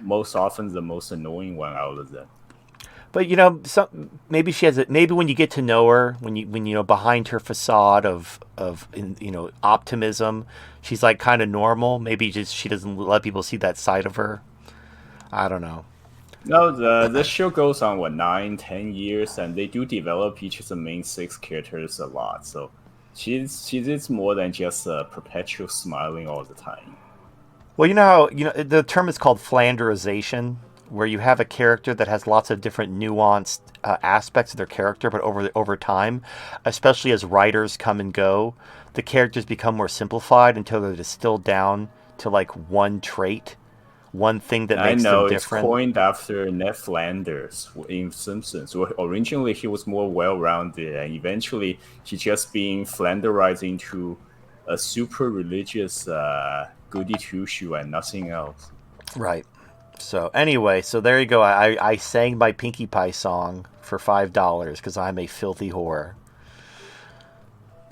most often the most annoying one out of them. but maybe she has it. Maybe when you get to know her, when behind her facade of optimism, she's like kind of normal. Maybe just she doesn't let people see that side of her. I don't know. No, the show goes on 9, 10 years, and they do develop each of the main six characters a lot. So she's more than just perpetual smiling all the time. Well, you know how the term is called Flanderization, where you have a character that has lots of different nuanced aspects of their character, but over time, especially as writers come and go, the characters become more simplified until they're distilled down to like one trait, one thing that I makes know them it's different. coined after Ned Flanders in Simpsons. Originally, he was more well-rounded, and eventually, he just being Flanderized into a super religious goody two-shoe and nothing else. Right. So anyway, so there you go. I sang my Pinkie Pie song for $5 because I'm a filthy whore.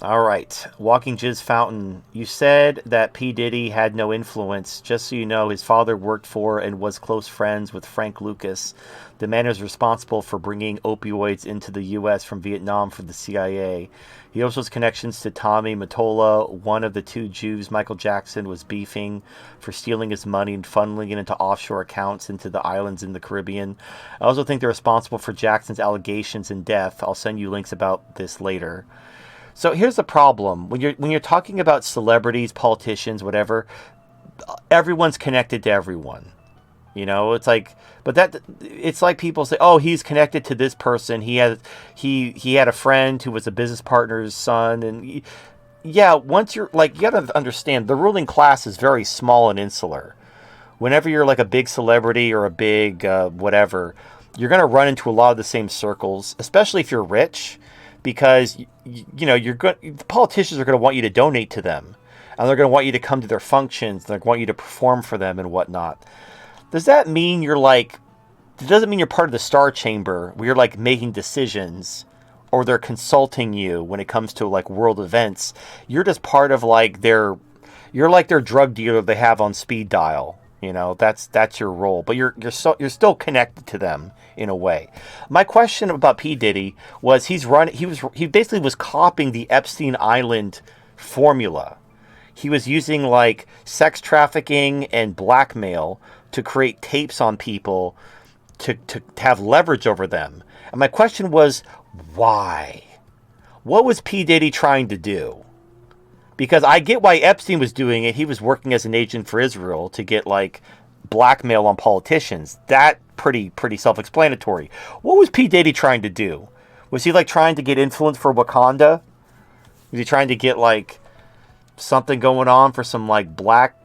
All right, Walking Jizz Fountain. You said that P. Diddy had no influence. Just so you know, his father worked for and was close friends with Frank Lucas, the man who's responsible for bringing opioids into the U.S. from Vietnam for the CIA. He also has connections to Tommy Mottola, one of the two Jews Michael Jackson was beefing for stealing his money and funneling it into offshore accounts into the islands in the Caribbean. I also think they're responsible for Jackson's allegations and death. I'll send you links about this later. So here's the problem: when you're talking about celebrities, politicians, whatever, everyone's connected to everyone. It's like, but it's like people say, "Oh, he's connected to this person. He had a friend who was a business partner's son." And yeah, once you're like, you got to understand, the ruling class is very small and insular. Whenever you're like a big celebrity or a big whatever, you're going to run into a lot of the same circles, especially if you're rich, because the politicians are going to want you to donate to them, and they're going to want you to come to their functions. They're going to want you to perform for them and whatnot. Does that mean you're like? It doesn't mean you're part of the Star Chamber where you're like making decisions, or they're consulting you when it comes to like world events. You're just part of like you're like their drug dealer they have on speed dial. That's your role, but you're still connected to them in a way. My question about P. Diddy was he basically was copying the Epstein Island formula. He was using like sex trafficking and blackmail to create tapes on people to have leverage over them. And my question was, why? What was P. Diddy trying to do? Because I get why Epstein was doing it. He was working as an agent for Israel to get like blackmail on politicians. That pretty self-explanatory. What was P. Diddy trying to do? Was he like trying to get influence for Wakanda? Was he trying to get like something going on for some like black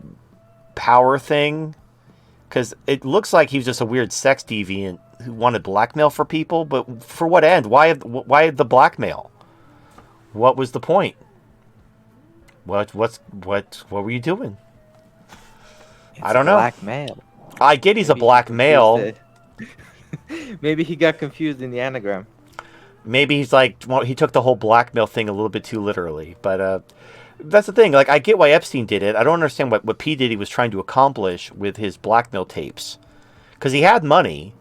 power thing? Because it looks like he was just a weird sex deviant who wanted blackmail for people. But for what end? Why the blackmail? What was the point? What were you doing? I don't know. Blackmail. I get he's a black male. Maybe he got confused in the anagram. Maybe he's like, well, he took the whole blackmail thing a little bit too literally. But that's the thing. Like, I get why Epstein did it. I don't understand what P. Diddy was trying to accomplish with his blackmail tapes. Because he had money,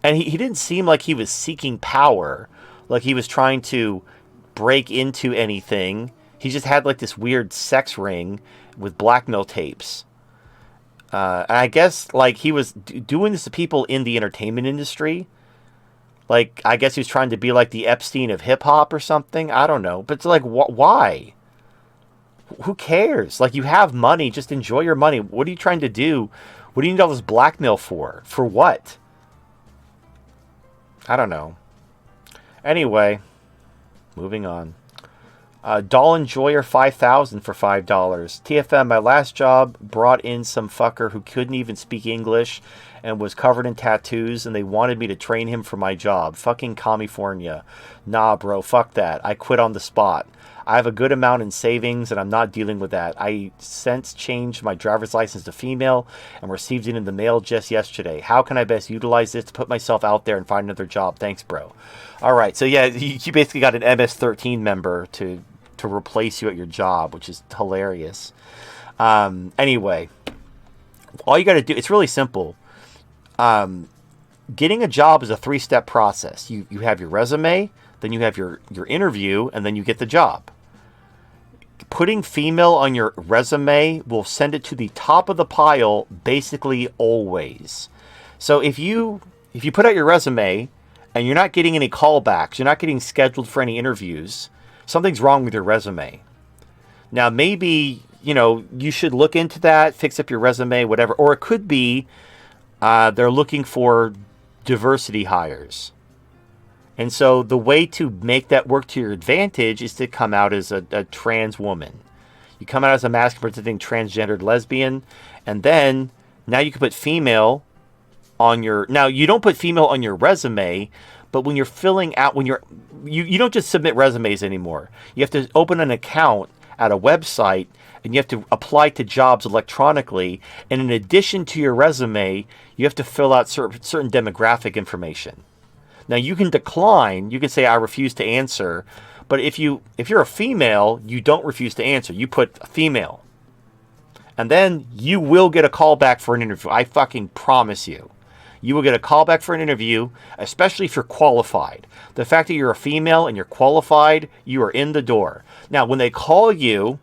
and he didn't seem like he was seeking power, like he was trying to break into anything. He just had like this weird sex ring with blackmail tapes. And I guess like he was doing this to people in the entertainment industry. Like, I guess he was trying to be like the Epstein of hip hop or something. I don't know. But it's like, why? Who cares? Like, you have money. Just enjoy your money. What are you trying to do? What do you need all this blackmail for? For what? I don't know. Anyway, moving on. Doll Enjoyer 5000 for $5. TFM, my last job brought in some fucker who couldn't even speak English and was covered in tattoos, and they wanted me to train him for my job. Fucking California. Nah, bro, fuck that. I quit on the spot. I have a good amount in savings, and I'm not dealing with that. I since changed my driver's license to female and received it in the mail just yesterday. How can I best utilize this to put myself out there and find another job? Thanks, bro. All right, so yeah, you basically got an MS-13 member to replace you at your job, which is hilarious. Anyway, all you got to do, it's really simple. Getting a job is a 3-step process. You have your resume, then you have your interview, and then you get the job. Putting female on your resume will send it to the top of the pile basically always. So if you put out your resume and you're not getting any callbacks, you're not getting scheduled for any interviews, something's wrong with your resume. Now maybe, you should look into that, fix up your resume, whatever. Or it could be they're looking for diversity hires. And so the way to make that work to your advantage is to come out as a trans woman. You come out as a masculine presenting transgendered lesbian, and then now you can put female on your... Now, you don't put female on your resume, but when you're filling out... You don't just submit resumes anymore. You have to open an account at a website, and you have to apply to jobs electronically. And in addition to your resume, you have to fill out certain demographic information. Now, you can decline. You can say, I refuse to answer. But if you're a female, you don't refuse to answer. You put a female. And then you will get a call back for an interview. I fucking promise you. You will get a call back for an interview, especially if you're qualified. The fact that you're a female and you're qualified, you are in the door. Now, when they call you,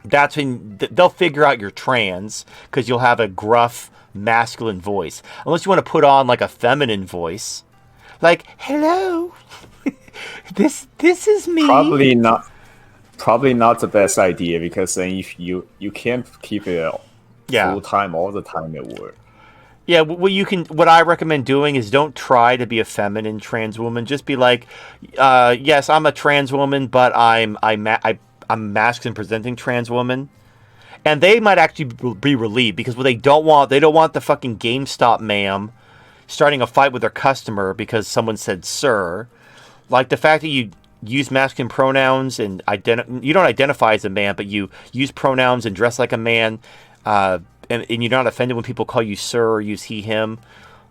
that's when they'll figure out you're trans, because you'll have a gruff, masculine voice. Unless you want to put on like a feminine voice. Like, hello, this is me. Probably not the best idea, because then if you can't keep it full time all the time at work. Yeah, what I recommend doing is don't try to be a feminine trans woman. Just be like, yes, I'm a trans woman, but I'm masculine presenting trans woman. And they might actually be relieved, because what they don't want the fucking GameStop ma'am starting a fight with their customer because someone said sir. Like the fact that you use masculine pronouns and you don't identify as a man, but you use pronouns and dress like a man, and you're not offended when people call you sir or use he, him.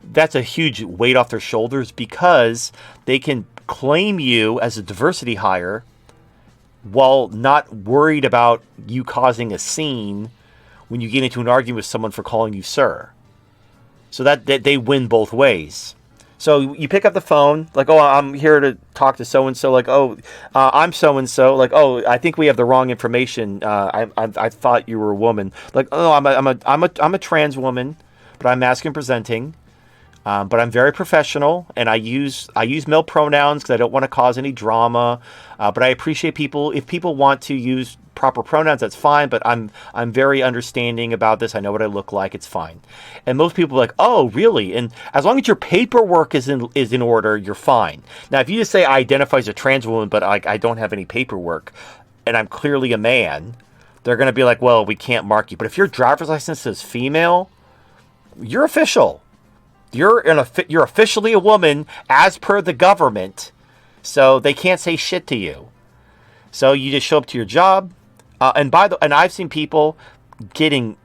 That's a huge weight off their shoulders, because they can claim you as a diversity hire while not worried about you causing a scene when you get into an argument with someone for calling you sir. So that they win both ways. So you pick up the phone, like, oh, I'm here to talk to so-and-so. Like, oh, I'm so-and-so. Like, oh, I think we have the wrong information. I thought you were a woman. Like, oh, I'm a trans woman, but I'm masculine presenting. But I'm very professional, and I use male pronouns because I don't want to cause any drama. But I appreciate people. If people want to use proper pronouns, that's fine. But I'm very understanding about this. I know what I look like. It's fine. And most people are like, oh, really? And as long as your paperwork is in order, you're fine. Now, if you just say I identify as a trans woman, but I don't have any paperwork, and I'm clearly a man, they're going to be like, well, we can't mark you. But if your driver's license says female, you're official. You're officially a woman as per the government, so they can't say shit to you. So you just show up to your job, and I've seen people getting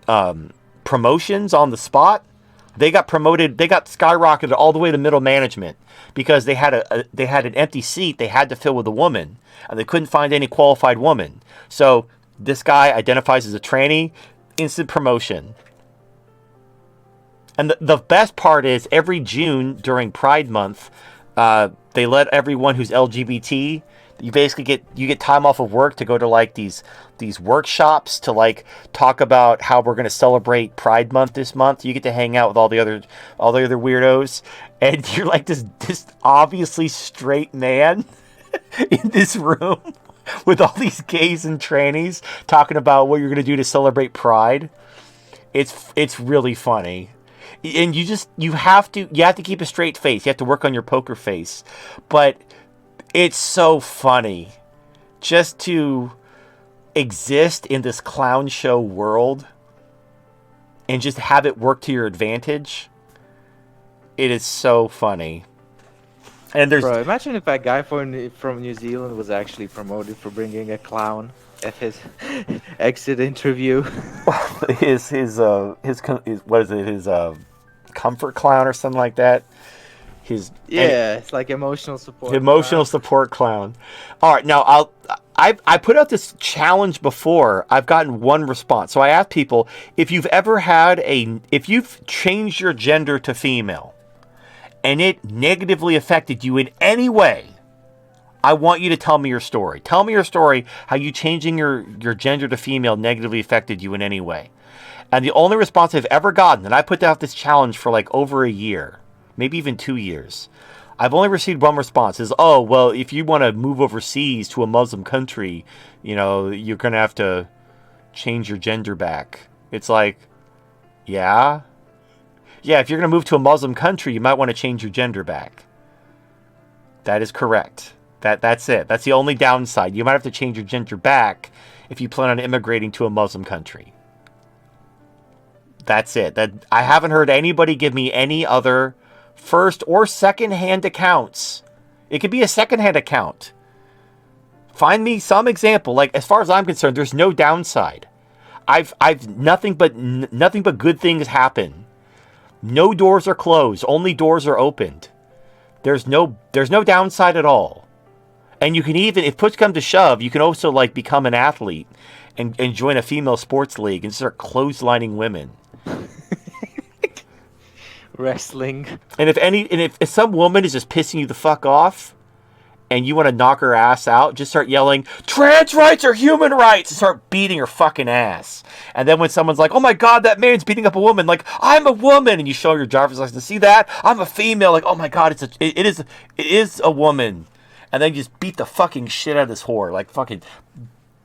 promotions on the spot. They got promoted. They got skyrocketed all the way to middle management because they had an empty seat they had to fill with a woman, and they couldn't find any qualified woman. So this guy identifies as a tranny, instant promotion. And the best part is every June during Pride Month, they let everyone who's LGBT, you basically get time off of work to go to like these workshops to like talk about how we're going to celebrate Pride Month this month. You get to hang out with all the other weirdos, and you're like this obviously straight man in this room with all these gays and trannies talking about what you're going to do to celebrate Pride. It's really funny. And you have to keep a straight face. You have to work on your poker face. But it's so funny just to exist in this clown show world and just have it work to your advantage. It is so funny. And there's Bro, imagine if a guy from New Zealand was actually promoted for bringing a clown at his exit interview. his what is it, his comfort clown or something like that. His Yeah, it's like emotional support. emotional clown. support clown. All right, now I put out this challenge before. I've gotten one response. So I asked people if you've changed your gender to female and it negatively affected you in any way. I want you to tell me your story. Tell me your story, how you changing your gender to female negatively affected you in any way. And the only response I've ever gotten, and I put out this challenge for like over a year, maybe even 2 years. I've only received one response is, oh, well, if you want to move overseas to a Muslim country, you're going to have to change your gender back. It's like, yeah. Yeah, if you're going to move to a Muslim country, you might want to change your gender back. That is correct. That's it. That's the only downside. You might have to change your gender back if you plan on immigrating to a Muslim country. That's it. I haven't heard anybody give me any other first or second-hand accounts. It could be a second-hand account. Find me some example. Like, as far as I'm concerned, there's no downside. I've nothing but good things happen. No doors are closed. Only doors are opened. There's no downside at all. And you can even, if push comes to shove, you can also like become an athlete and join a female sports league and start clotheslining women. Wrestling. And if some woman is just pissing you the fuck off and you want to knock her ass out, just start yelling, trans rights are human rights, and start beating her fucking ass. And then when someone's like, oh my god, that man's beating up a woman, like, I'm a woman, and you show your driver's license, see that? I'm a female, like, oh my god, it is a woman. And then you just beat the fucking shit out of this whore, like fucking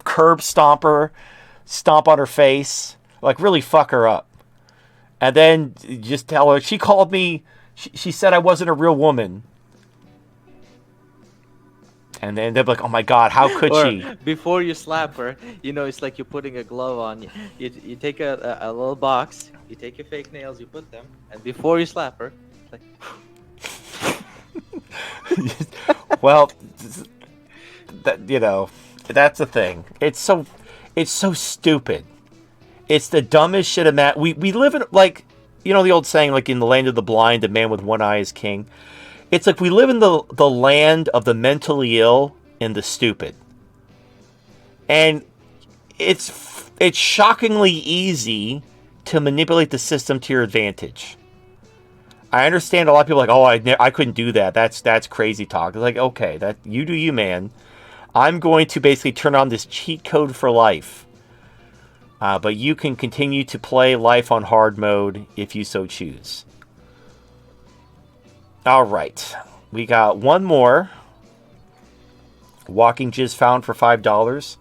curb stomp her, stomp on her face, like really fuck her up. And then just tell her, she called me, she said I wasn't a real woman. And then they'll be like, oh my god, how could she? Before you slap her, it's like you're putting a glove on. You take a little box, you take your fake nails, you put them, and before you slap her, it's like... Well, that's the thing. It's so stupid. It's the dumbest shit. We live in, like, the old saying, like, in the land of the blind, the man with one eye is king. It's like we live in the land of the mentally ill and the stupid. And it's shockingly easy to manipulate the system to your advantage. I understand a lot of people are like, oh, I couldn't do that. That's crazy talk. It's like, okay, that you do you, man. I'm going to basically turn on this cheat code for life. But you can continue to play life on hard mode if you so choose. All right. We got one more. Walking jizz found for $5.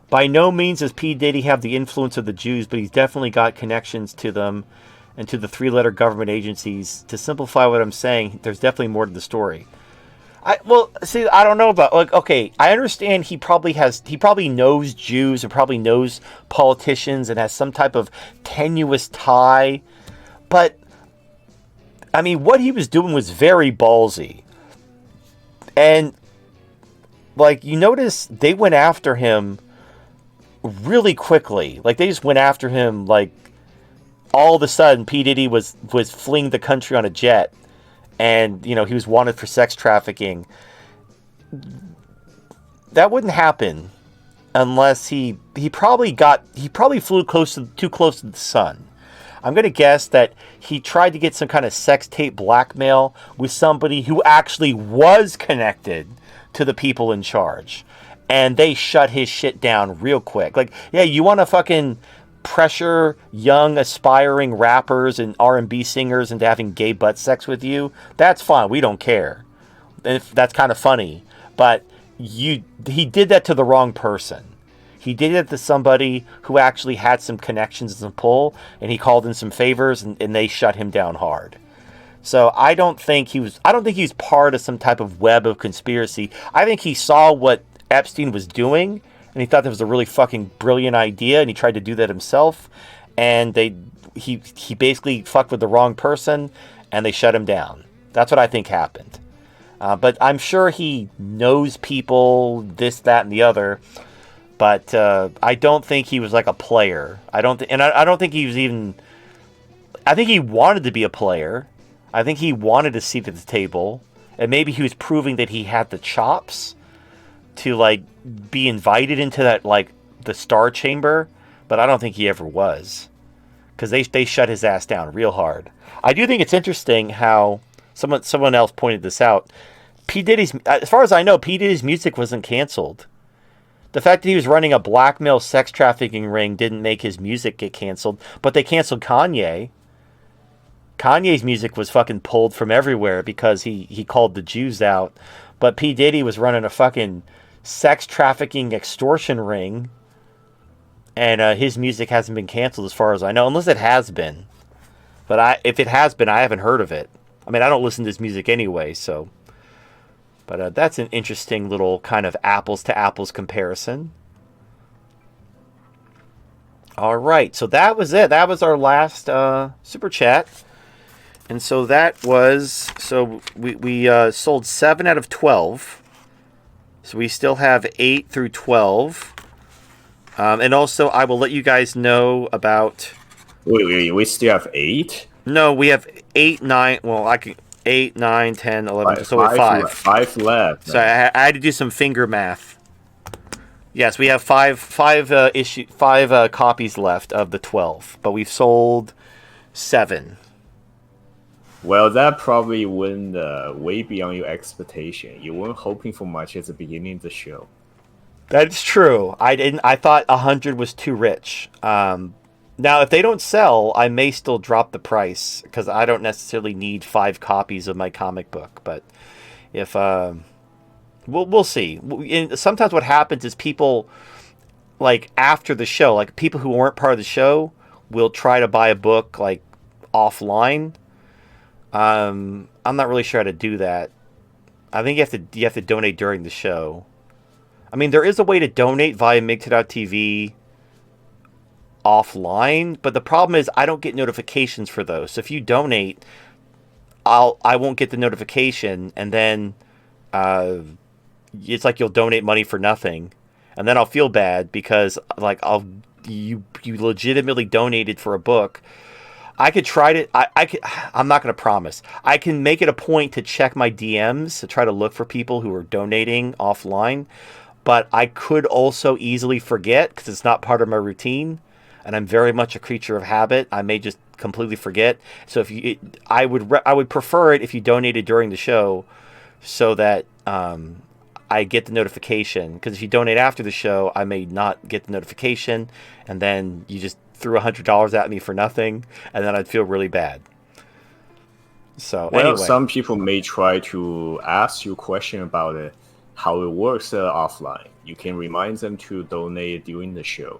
By no means does P. Diddy have the influence of the Jews, but he's definitely got connections to them and to the three-letter government agencies. To simplify what I'm saying, there's definitely more to the story. I don't know about, like, okay, I understand he probably knows Jews and probably knows politicians and has some type of tenuous tie, but I mean, what he was doing was very ballsy. And like, you notice they went after him really quickly. Like, they just went after him, like, all of a sudden P. Diddy was fleeing the country on a jet. And, he was wanted for sex trafficking. That wouldn't happen unless he probably flew too close to the sun. I'm going to guess that he tried to get some kind of sex tape blackmail with somebody who actually was connected to the people in charge. And they shut his shit down real quick. Like, yeah, you want to fucking pressure young aspiring rappers and R&B singers into having gay butt sex with you, that's fine. We don't care. And that's kind of funny, but he did that to the wrong person. He did it to somebody who actually had some connections and some pull, and he called in some favors, and they shut him down hard. So I don't think he was part of some type of web of conspiracy. I think he saw what Epstein was doing, and he thought that was a really fucking brilliant idea, and he tried to do that himself. And he basically fucked with the wrong person, and they shut him down. That's what I think happened. But I'm sure he knows people, this, that, and the other. But I don't think he was like a player. I don't think he was even. I think he wanted to be a player. I think he wanted a seat at the table, and maybe he was proving that he had the chops to like be invited into that like the Star Chamber. But I don't think he ever was, because they shut his ass down real hard. I do think it's interesting how someone else pointed this out. P Diddy's, as far as I know, P Diddy's music wasn't canceled. The fact that he was running a blackmail sex trafficking ring didn't make his music get canceled, but they canceled Kanye. Kanye's music was fucking pulled from everywhere because he called the Jews out. But P. Diddy was running a fucking sex trafficking extortion ring, and his music hasn't been canceled as far as I know, unless it has been. But if it has been, I haven't heard of it. I mean, I don't listen to his music anyway, so... But that's an interesting little kind of apples to apples comparison. All right, so that was it. That was our last super chat. And so that was, so we sold 7 out of 12. So we still have 8 through 12. And also, I will let you guys know about... Wait, we still have 8? No, we have 8, 9, well, I can... 8, 9, 10, 11, so we're 5. 5 left. So I had to do some finger math. Yes, we have five copies left of the 12, but we've sold 7. Well, that probably went way beyond your expectation. You weren't hoping for much at the beginning of the show. That's true. I thought 100 was too rich. Now, if they don't sell, I may still drop the price because I don't necessarily need 5 copies of my comic book. But if we'll see. Sometimes what happens is people, like after the show, like people who weren't part of the show, will try to buy a book like offline. I'm not really sure how to do that. I think you have to donate during the show. I mean, there is a way to donate via Migta.tv offline, but the problem is I don't get notifications for those. So if you donate, I won't get the notification, and then it's like you'll donate money for nothing, and then I'll feel bad because like you legitimately donated for a book. I could try to I'm not going to promise. I can make it a point to check my DMs to try to look for people who are donating offline, but I could also easily forget because it's not part of my routine. And I'm very much a creature of habit. I may just completely forget. So I would prefer it if you donated during the show, so that I get the notification. Because if you donate after the show, I may not get the notification, and then you just threw $100 at me for nothing, and then I'd feel really bad. So anyway, some people may try to ask you a question about it, how it works offline. You can remind them to donate during the show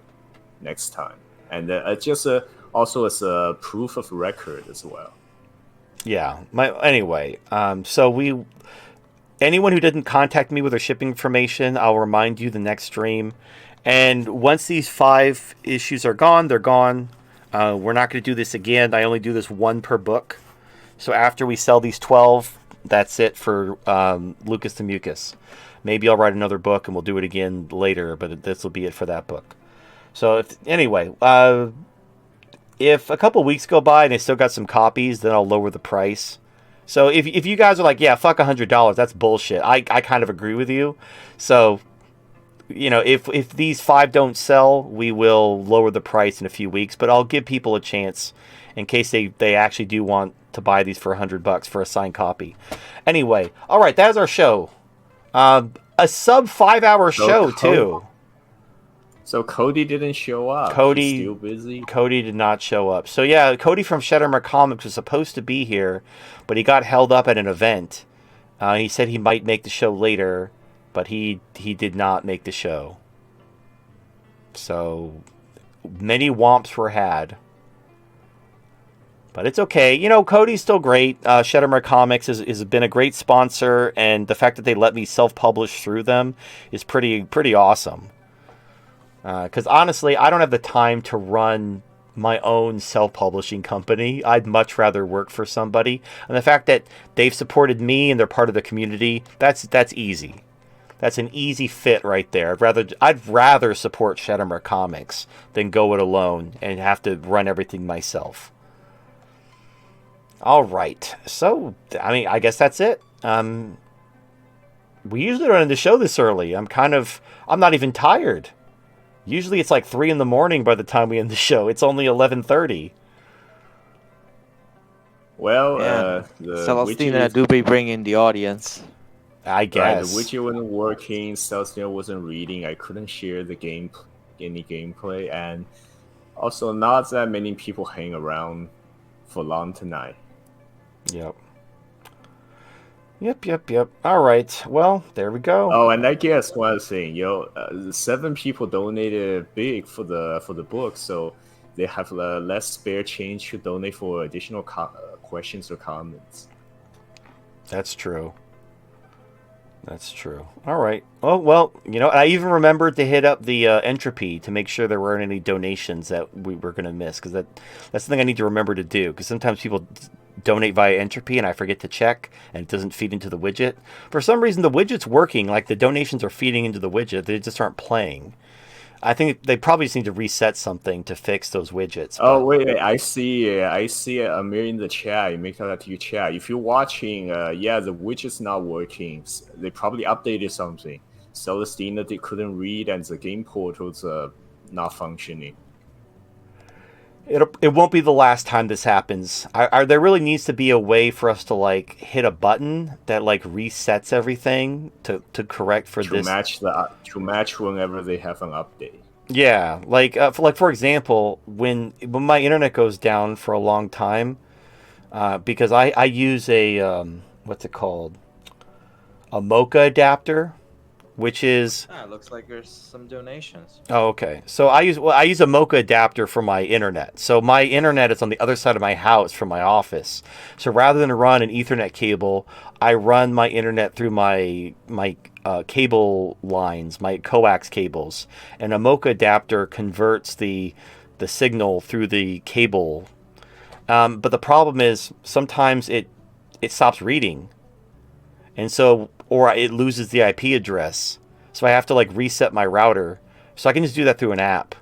next time. And just also as a proof of record as well. Yeah. Anyway, so anyone who didn't contact me with their shipping information, I'll remind you the next stream. And once these 5 issues are gone, they're gone. We're not going to do this again. I only do this 1 per book. So after we sell these 12, that's it for Lucas the Mucus. Maybe I'll write another book and we'll do it again later, but this will be it for that book. So if a couple weeks go by and they still got some copies, then I'll lower the price. So if you guys are like, yeah, fuck $100, that's bullshit. I kind of agree with you. So, if these 5 don't sell, we will lower the price in a few weeks. But I'll give people a chance in case they actually do want to buy these for $100 for a signed copy. Anyway, all right, that's our show. A sub 5-hour show too. So Cody didn't show up. He's still busy. Cody did not show up. So yeah, Cody from Sheddermer Comics was supposed to be here, but he got held up at an event. He said he might make the show later, but he did not make the show. So many womps were had. But it's okay. Cody's still great. Sheddermer Comics has been a great sponsor, and the fact that they let me self-publish through them is pretty awesome. Because honestly, I don't have the time to run my own self-publishing company. I'd much rather work for somebody. And the fact that they've supported me and they're part of the community, that's easy. That's an easy fit right there. I'd rather support Shedemar Comics than go it alone and have to run everything myself. All right. So, I mean, I guess that's it. We usually don't end the show this early. I'm not even tired. Usually it's like 3 a.m. by the time we end the show. It's only 11:30. Well, Yeah. the Celestina witches, do be bringing the audience. I right, guess. the witches wasn't working. Celestina wasn't reading. I couldn't share any gameplay, and also not that many people hang around for long tonight. Yep. Yep. All right. Well, there we go. Oh, and I guess one thing, 7 people donated big for the book, so they have less spare change to donate for additional questions or comments. That's true. All right. Oh, well, I even remembered to hit up the entropy to make sure there weren't any donations that we were going to miss, because that's the thing I need to remember to do, because sometimes people donate via entropy and I forget to check and it doesn't feed into the widget. For some reason, the widget's working, like the donations are feeding into the widget, they just aren't playing. I think they probably just need to reset something to fix those widgets. Oh, wait, I see Amir in the chat. You make that to your chat. If you're watching, the widget's not working. They probably updated something. Celestina, they couldn't read, and the game portal's not functioning. It won't be the last time this happens. There really needs to be a way for us to like hit a button that like resets everything to correct for this. To match whenever they have an update. Yeah, for example, when my internet goes down for a long time, because I use a what's it called, a Mocha adapter, which is Ah, looks like there's some donations. oh, okay. So I use a Mocha adapter for my internet. So my internet is on the other side of my house from my office. So rather than run an Ethernet cable, I run my internet through my cable lines, my coax cables, and a Mocha adapter converts the signal through the cable. But the problem is sometimes it stops reading, and so or it loses the IP address. So I have to like reset my router. So I can just do that through an app.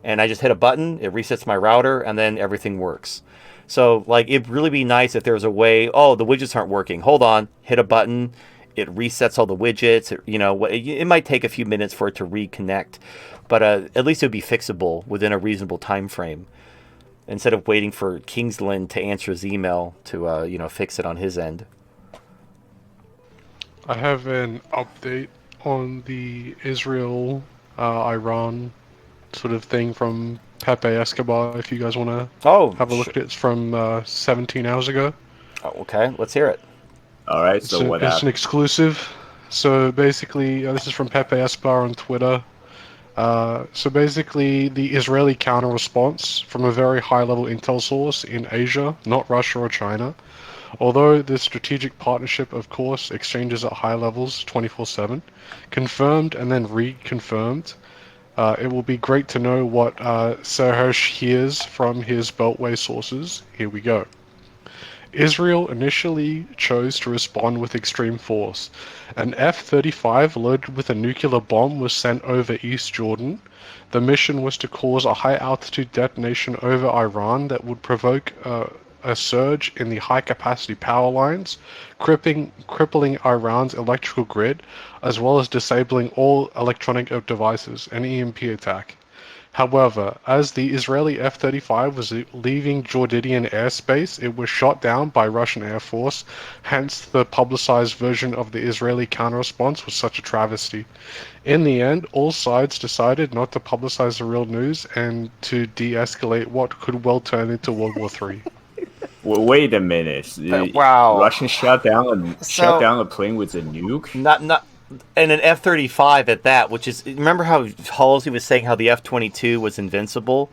And I just hit a button, it resets my router, and then everything works. So like it'd really be nice if there was a way, oh, the widgets aren't working. Hold on, hit a button, it resets all the widgets. It might take a few minutes for it to reconnect, but at least it would be fixable within a reasonable time frame, instead of waiting for Kingsland to answer his email to fix it on his end. I have an update on the Israel, Iran sort of thing from Pepe Escobar. If you guys want to have a look at it, it's from 17 hours ago. Oh, okay, let's hear it. All right, It's an exclusive. So basically, this is from Pepe Escobar on Twitter. So basically, the Israeli counter-response from a very high-level intel source in Asia, not Russia or China. Although the strategic partnership, of course, exchanges at high levels 24/7, confirmed and then reconfirmed. It will be great to know what Serhaj hears from his Beltway sources. Here we go. Israel initially chose to respond with extreme force. An F-35 loaded with a nuclear bomb was sent over East Jordan. The mission was to cause a high-altitude detonation over Iran that would provoke a surge in the high-capacity power lines, crippling Iran's electrical grid, as well as disabling all electronic devices, an EMP attack. However, as the Israeli F-35 was leaving Jordanian airspace, it was shot down by Russian Air Force, hence the publicized version of the Israeli counter-response was such a travesty. In the end, all sides decided not to publicize the real news and to de-escalate what could well turn into World War III. Well, wait a minute. Wow. Russians shut down a plane with a nuke? Not and an F-35 at that, which is, remember how Halsey was saying how the F-22 was invincible?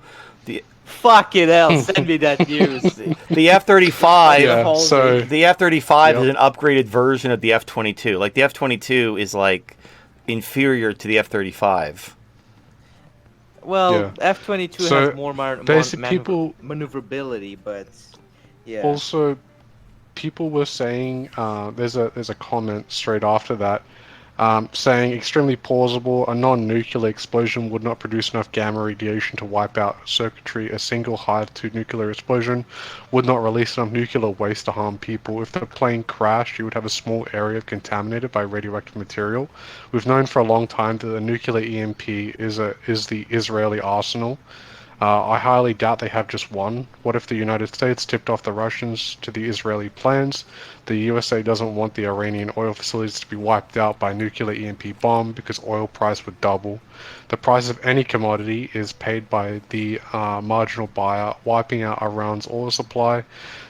Fucking hell, send me that news. The F-35, the F-35 is an upgraded version of the F-22. Like the F-22 is like inferior to the F-35. Well, Yeah. F-22 So has more basically, people maneuverability, but yeah. also people were saying there's a comment straight after that saying extremely plausible a non-nuclear explosion would not produce enough gamma radiation to wipe out circuitry. A single high-altitude nuclear explosion would not release enough nuclear waste to harm people. If the plane crashed, you would have a small area contaminated by radioactive material. We've known for a long time that the nuclear EMP is the Israeli arsenal. I highly doubt they have just one. What if the United States tipped off the Russians to the Israeli plans? The USA doesn't want the Iranian oil facilities to be wiped out by a nuclear EMP bomb because oil price would double. The price of any commodity is paid by the marginal buyer. Wiping out Iran's oil supply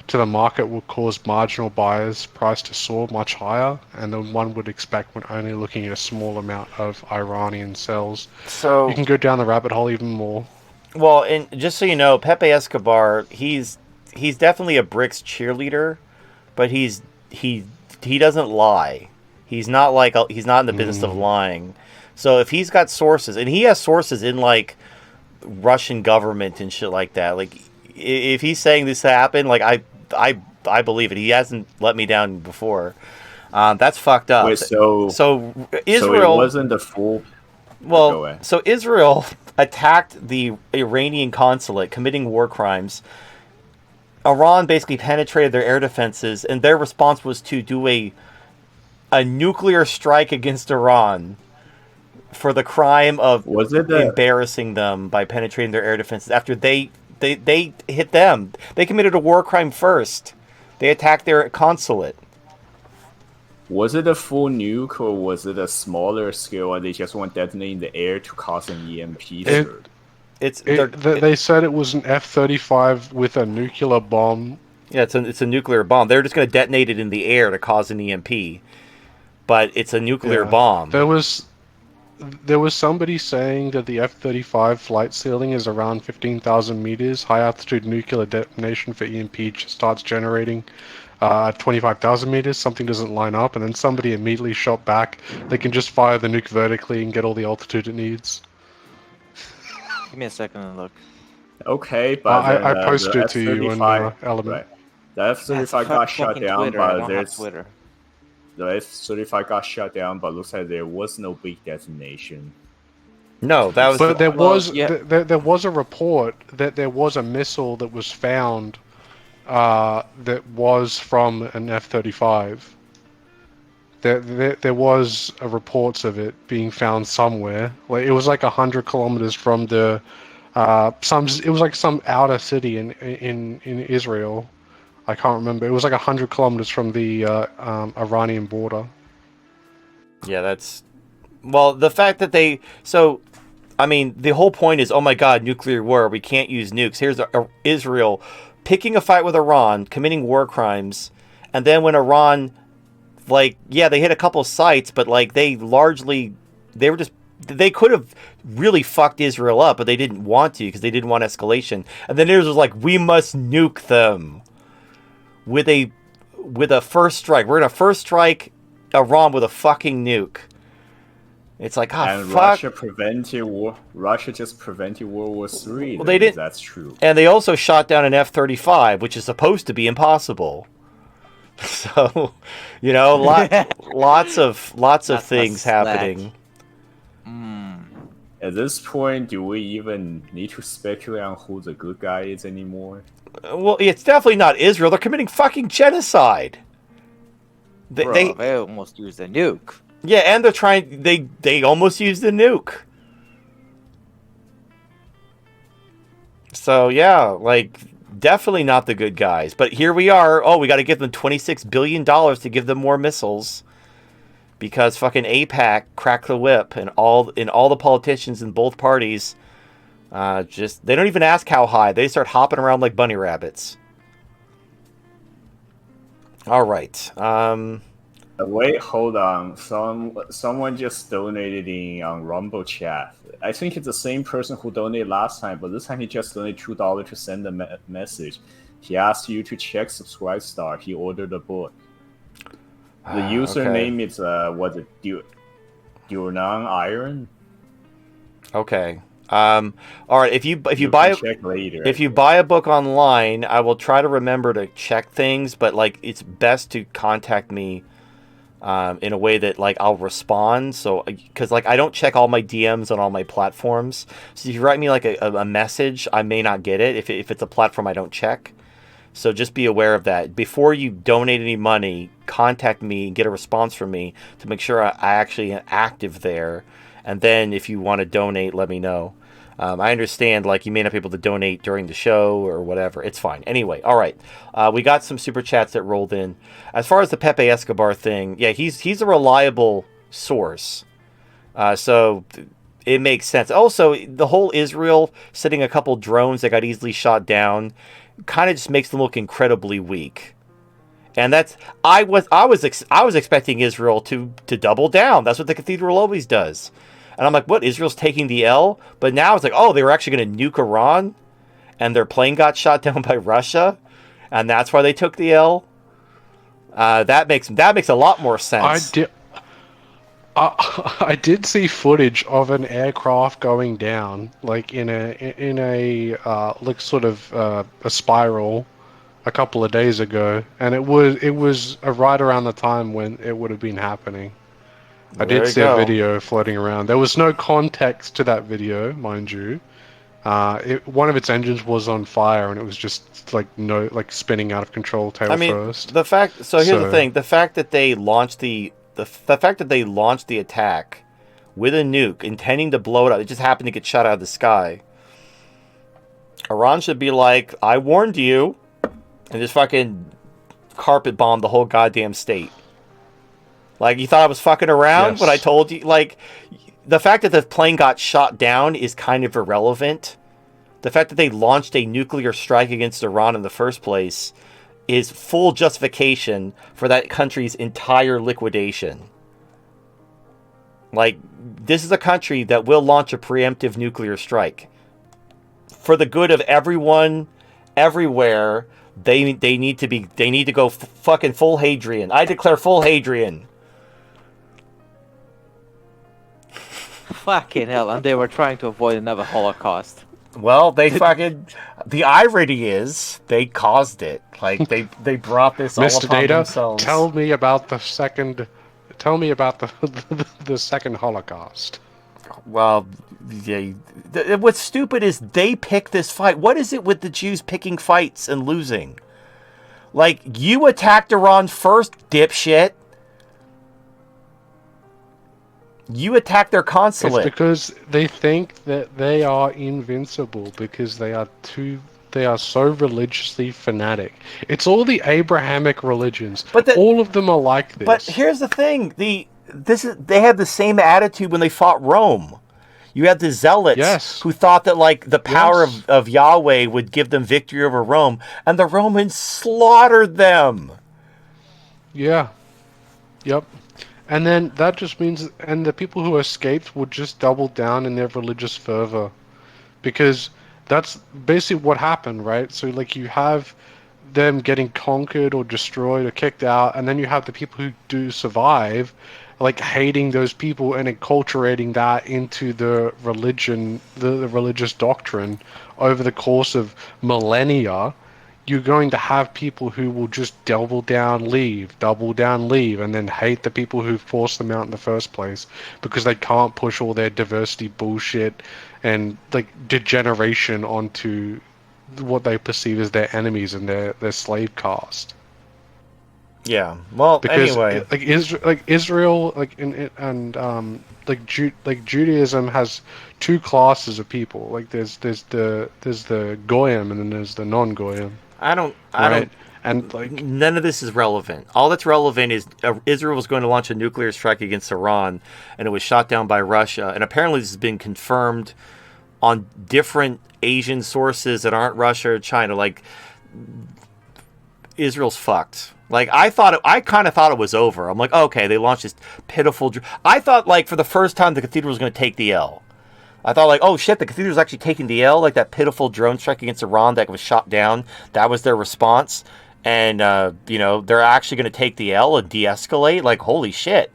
to the market will cause marginal buyers' price to soar much higher, and than one would expect when only looking at a small amount of Iranian cells. You So, can go down the rabbit hole even more. well, and just so you know, Pepe Escobar, he's definitely a Bricks cheerleader, but he he doesn't lie. He's not like he's not in the business of lying. So if he's got sources, and he has sources in like Russian government and shit like that, like if he's saying this happened, like I believe it. He hasn't let me down before. That's fucked up. Wait, so So so it Israel, wasn't the full. Go well, ahead. so Israel attacked the Iranian consulate, committing war crimes. Iran basically penetrated their air defenses, and their response was to do a nuclear strike against Iran for the crime of Was it the embarrassing them by penetrating their air defenses after they hit them. They committed a war crime first. They attacked their consulate. Was it a full nuke or was it a smaller scale and they just want to detonate in the air to cause an EMP surge? They said it was an F-35 with a nuclear bomb. Yeah, it's a nuclear bomb. They're just going to detonate it in the air to cause an EMP, but it's a nuclear Yeah. bomb. There was somebody saying that the F-35 flight ceiling is around 15,000 meters. High altitude nuclear detonation for EMP starts generating 25,000 meters. Something doesn't line up, and then somebody immediately shot back. They can just fire the nuke vertically and get all the altitude it needs. Give me a second and look. Okay, but then I the posted it to you in F-35, Element. right? The F-35 got shut Fucking down, Twitter. I but don't have there's Twitter. the F-35 got shut down, but looks like there was no big detonation. No, that was But there Well, was yeah. there was a report that there was a missile that was found that was from an F-35. There was reports of it being found somewhere. Like it was like 100 kilometers from the it was like some outer city in Israel. I can't remember. It was like 100 kilometers from the Iranian border. yeah. That's well, the fact that they so. I mean, the whole point is, oh my God, nuclear war. We can't use nukes. Here's Israel picking a fight with Iran, committing war crimes, and then when Iran, like, yeah, they hit a couple sites, but like they were just they could have really fucked Israel up, but they didn't want to because they didn't want escalation. And then Israel was like, we must nuke them with a first strike. We're gonna first strike Iran with a fucking nuke. It's like, And fuck. Russia prevented war. Russia just prevented World War III. Well, they didn't. That's true. And they also shot down an F-35, which is supposed to be impossible. So, you know, lots of That's things slack. happening. At this point, do we even need to speculate on who the good guy is anymore? Well, it's definitely not Israel. They're committing fucking genocide. Bro, they almost used a nuke. Yeah, and they're trying. They almost used a nuke. So yeah, like definitely not the good guys. But here we are. Oh, we got to give them $26 billion to give them more missiles because fucking AIPAC cracked the whip, and all the politicians in both parties just they don't even ask how high. They start hopping around like bunny rabbits. All right. Wait, hold on. Someone just donated in on Rumble chat. I think it's the same person who donated last time, but this time he just donated $2 to send a message. He asked you to check Subscribe Star. He ordered a book. The username is Durnan Iron. Okay. All right, if you You buy can check later. if you buy a book online, I will try to remember to check things, but like it's best to contact me in a way that like I'll respond. So because like I don't check all my DMs on all my platforms, so if you write me like a message, I may not get it if it's a platform I don't check. So just be aware of that. Before you donate any money, contact me and get a response from me to make sure I actually am active there. And then if you want to donate, let me know. I understand, like, you may not be able to donate during the show or whatever. It's fine. Anyway, all right. We got some super chats that rolled in. As far as the Pepe Escobar thing, yeah, he's a reliable source. So it makes sense. Also, the whole Israel sending a couple drones that got easily shot down kind of just makes them look incredibly weak. And that's I was expecting Israel to double down. That's what the cathedral always does. And I'm like, what? Israel's taking the L? But now it's like, oh, they were actually going to nuke Iran, and their plane got shot down by Russia, and that's why they took the L. That makes a lot more sense. I did see footage of an aircraft going down, like in a like sort of a spiral, a couple of days ago, and it was right around the time when it would have been happening. I There did you see go. a video floating around. There was no context to that video, mind you. One of its engines was on fire, and it was just like spinning out of control, tail I mean, first. the fact. So here's the So- thing: the fact that they launched the fact that they launched the attack with a nuke, intending to blow it up. It just happened to get shot out of the sky. Iran should be like, I warned you, and just fucking carpet bomb the whole goddamn state. Like, you thought I was fucking around Yes. when I told you? Like, the fact that the plane got shot down is kind of irrelevant. The fact that they launched a nuclear strike against Iran in the first place is full justification for that country's entire liquidation. Like, this is a country that will launch a preemptive nuclear strike. For the good of everyone, everywhere, they need to go fucking full Hadrian. I declare full Hadrian. Fucking hell, and they were trying to avoid another Holocaust. Well, they fucking. The irony is they caused it. Like they brought this all Mr. upon Data, themselves. tell me about the second. Tell me about the second Holocaust. Well, yeah. What's stupid is they picked this fight. What is it with the Jews picking fights and losing? Like, you attacked Iran first, dipshit. You attacked their consulate. It's because they think that they are invincible because they are so religiously fanatic. It's all the Abrahamic religions. But all of them are like this. But here's the thing: they had the same attitude when they fought Rome. You had the zealots Yes. who thought that like the power Yes. of Yahweh would give them victory over Rome, and the Romans slaughtered them. Yeah. Yep. And then that just means, and the people who escaped would just double down in their religious fervor, because that's basically what happened, right? So like you have them getting conquered or destroyed or kicked out, and then you have the people who do survive, like hating those people and enculturating that into the religion, the religious doctrine over the course of millennia. You're going to have people who will just double down, leave, and then hate the people who forced them out in the first place because they can't push all their diversity bullshit and like degeneration onto what they perceive as their enemies and their slave caste. Yeah. Well, Because anyway, Israel, Judaism has two classes of people. Like there's the goyim and then there's the non-goyim. I don't. And like None of this is relevant. All that's relevant is Israel was going to launch a nuclear strike against Iran, and it was shot down by Russia. And apparently, this has been confirmed on different Asian sources that aren't Russia or China. Like, Israel's fucked. Like, I kind of thought it was over. I'm like, okay, they launched this pitiful. I thought, like, for the first time, the cathedral was going to take the L. I thought, like, oh shit, the cathedral's actually taking the L, like that pitiful drone strike against Iran that was shot down. That was their response. and they're actually going to take the L and de-escalate. Like, holy shit!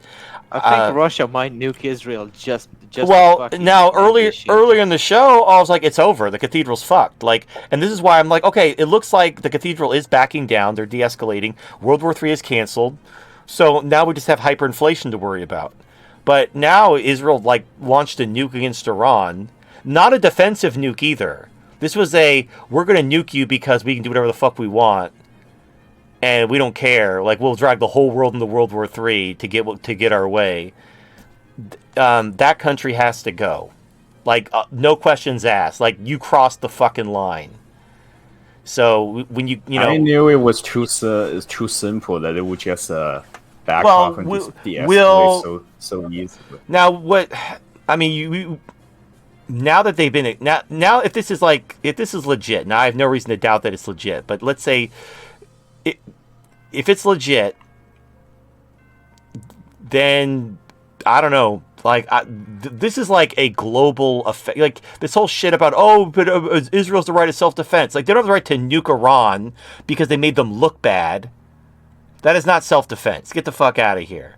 I think Russia might nuke Israel just to Well, fucking now end this shit. earlier in the show, I was like, it's over. The cathedral's fucked. Like, and this is why I'm like, okay, it looks like the cathedral is backing down. They're de-escalating. World War III is canceled. So now we just have hyperinflation to worry about. But now Israel like launched a nuke against Iran. Not a defensive nuke either. This was we're going to nuke you because we can do whatever the fuck we want. And we don't care. Like, we'll drag the whole world into World War III to get our way. That country has to go. Like, no questions asked. Like, you crossed the fucking line. So when you I knew it was too simple that it would just back off and just de-escalate so easily. Now what? I mean, you now that they've been now if this is legit. Now I have no reason to doubt that it's legit. But let's say if it's legit, then I don't know. Like, this is like a global effect. Like, this whole shit about, but Israel's the right of self-defense. Like, they don't have the right to nuke Iran because they made them look bad. That is not self-defense. Get the fuck out of here.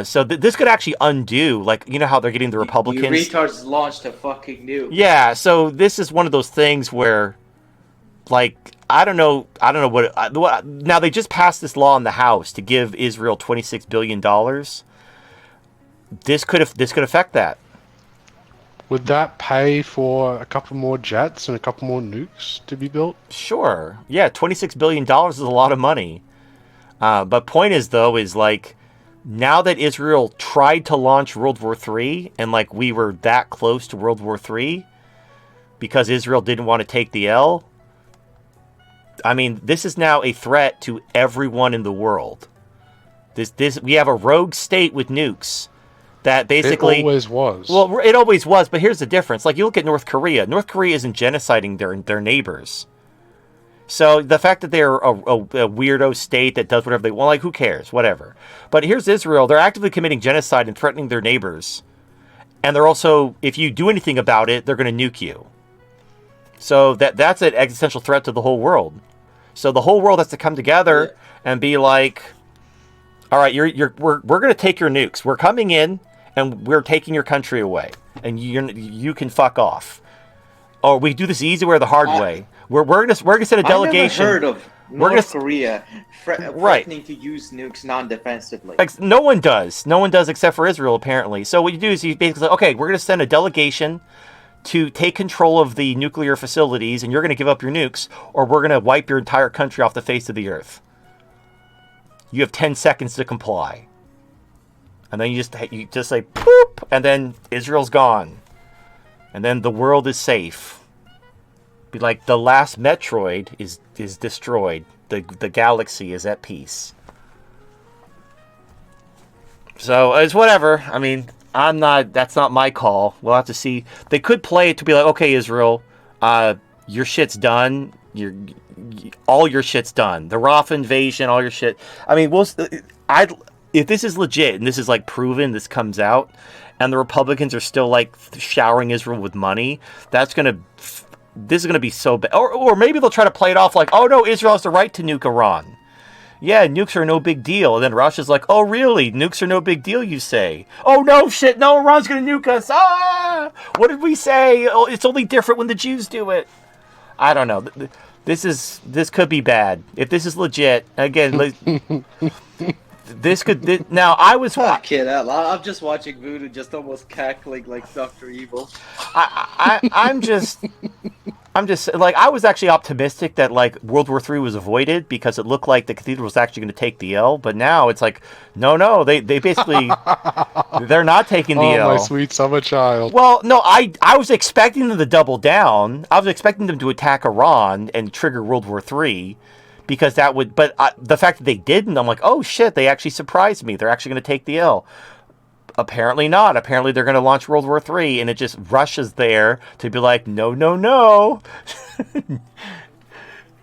So this could actually undo, like, you know how they're getting the Republicans. You retards launched a fucking nuke. Yeah, so this is one of those things where, like, I don't know what. Now, they just passed this law in the House to give Israel $26 billion. This could affect that. Would that pay for a couple more jets and a couple more nukes to be built? Sure. Yeah, $26 billion is a lot of money. But point is, though, is like, now that Israel tried to launch World War III, and like we were that close to World War III, because Israel didn't want to take the L, I mean, this is now a threat to everyone in the world. We have a rogue state with nukes. That basically... It always was. Well, it always was, but here's the difference. Like, you look at North Korea. North Korea isn't genociding their neighbors. So the fact that they're a weirdo state that does whatever they want, like, who cares? Whatever. But here's Israel. They're actively committing genocide and threatening their neighbors. And they're also, if you do anything about it, they're going to nuke you. So that's an existential threat to the whole world. So the whole world has to come together and be like, all right, we're going to take your nukes. We're coming in. And we're taking your country away, and you can fuck off. Or we do this easy way or the hard way. We're gonna send a delegation. I never heard of North Korea threatening to use nukes non-defensively. Like, no one does. No one does except for Israel, apparently. So what you do is you basically say, okay, we're gonna send a delegation to take control of the nuclear facilities, and you're gonna give up your nukes, or we're gonna wipe your entire country off the face of the earth. You have 10 seconds to comply. And then you just say, boop, and then Israel's gone. And then the world is safe. Be like, the last Metroid is destroyed. The galaxy is at peace. So, it's whatever. I mean, that's not my call. We'll have to see. They could play it to be like, okay, Israel, your shit's done. All your shit's done. The Rafah invasion, all your shit. I mean, if this is legit and this is like proven, this comes out, and the Republicans are still like showering Israel with money, this is gonna be so bad. Or maybe they'll try to play it off like, oh no, Israel has the right to nuke Iran. Yeah, nukes are no big deal. And then Russia's like, oh really? Nukes are no big deal, you say? Oh no, shit, no, Iran's gonna nuke us. Ah, what did we say? Oh, it's only different when the Jews do it. I don't know. This could be bad. If this is legit, again. Now I was. Kid, I'm just watching Voodoo, just almost cackling like Dr. Evil. I'm just like, I was actually optimistic that like World War III was avoided because it looked like the cathedral was actually going to take the L, but now it's like no, they basically they're not taking the L. Oh, my sweet summer child. Well, no, I was expecting them to double down. I was expecting them to attack Iran and trigger World War III. Because that would, but the fact that they didn't, I'm like, oh shit, they actually surprised me. They're actually going to take the L. Apparently not. Apparently they're going to launch World War III, and it just rushes there to be like, no.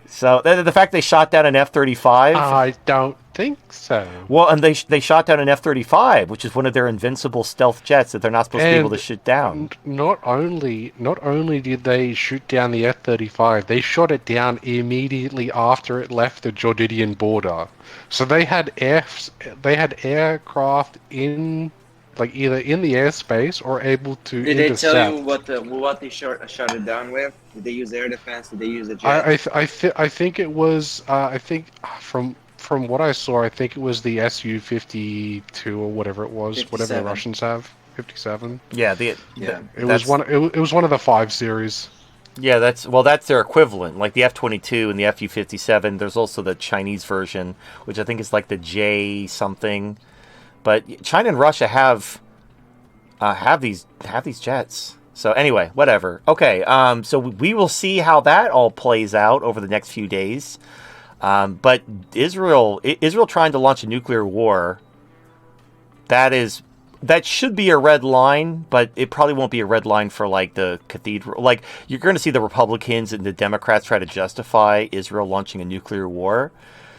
So the fact they shot down an F-35. I don't think so. Well, and they shot down an F-35, which is one of their invincible stealth jets that they're not supposed to be able to shoot down. Not only did they shoot down the F-35, they shot it down immediately after it left the Jordanian border. So they had aircraft in, like, either in the airspace or able to Did they intercept. tell you what they shot it down with? Did they use air defense? Did they use a jet? I think it was I think from what I saw, I think it was the Su-52 or whatever it was, 57. whatever the Russians have, 57. Yeah, It was one of the 5 series. Yeah, that's their equivalent, like the F-22 and the Fu-57. There's also the Chinese version, which I think is like the J something. But China and Russia have these jets. So anyway, whatever. Okay, so we will see how that all plays out over the next few days. But Israel trying to launch a nuclear war, that should be a red line, but it probably won't be a red line for like the cathedral. Like, you're going to see the Republicans and the Democrats try to justify Israel launching a nuclear war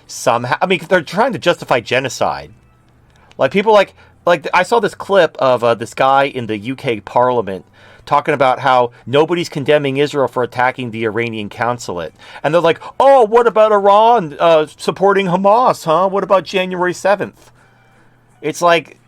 somehow. I mean, they're trying to justify genocide. Like, people like I saw this clip of this guy in the UK Parliament talking about how nobody's condemning Israel for attacking the Iranian consulate. And they're like, oh, what about Iran supporting Hamas, huh? What about January 7th? It's like,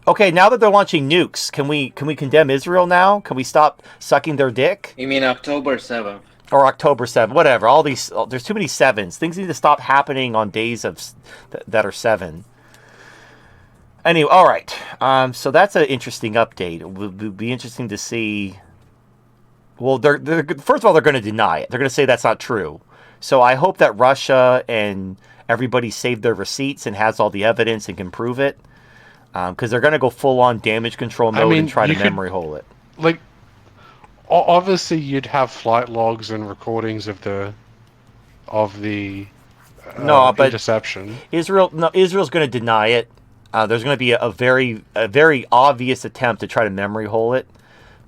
okay, now that they're launching nukes, can we condemn Israel now? Can we stop sucking their dick? You mean October 7th? Or October 7th, whatever. All these, there's too many sevens. Things need to stop happening on days that are 7. Anyway, all right. So that's an interesting update. It will be interesting to see. Well, they're first of all, they're going to deny it. They're going to say that's not true. So I hope that Russia and everybody saved their receipts and has all the evidence and can prove it. Because they're going to go full on damage control mode and try to memory hole it. Like, obviously, you'd have flight logs and recordings of the interception. Israel's going to deny it. There's going to be a very obvious attempt to try to memory hole it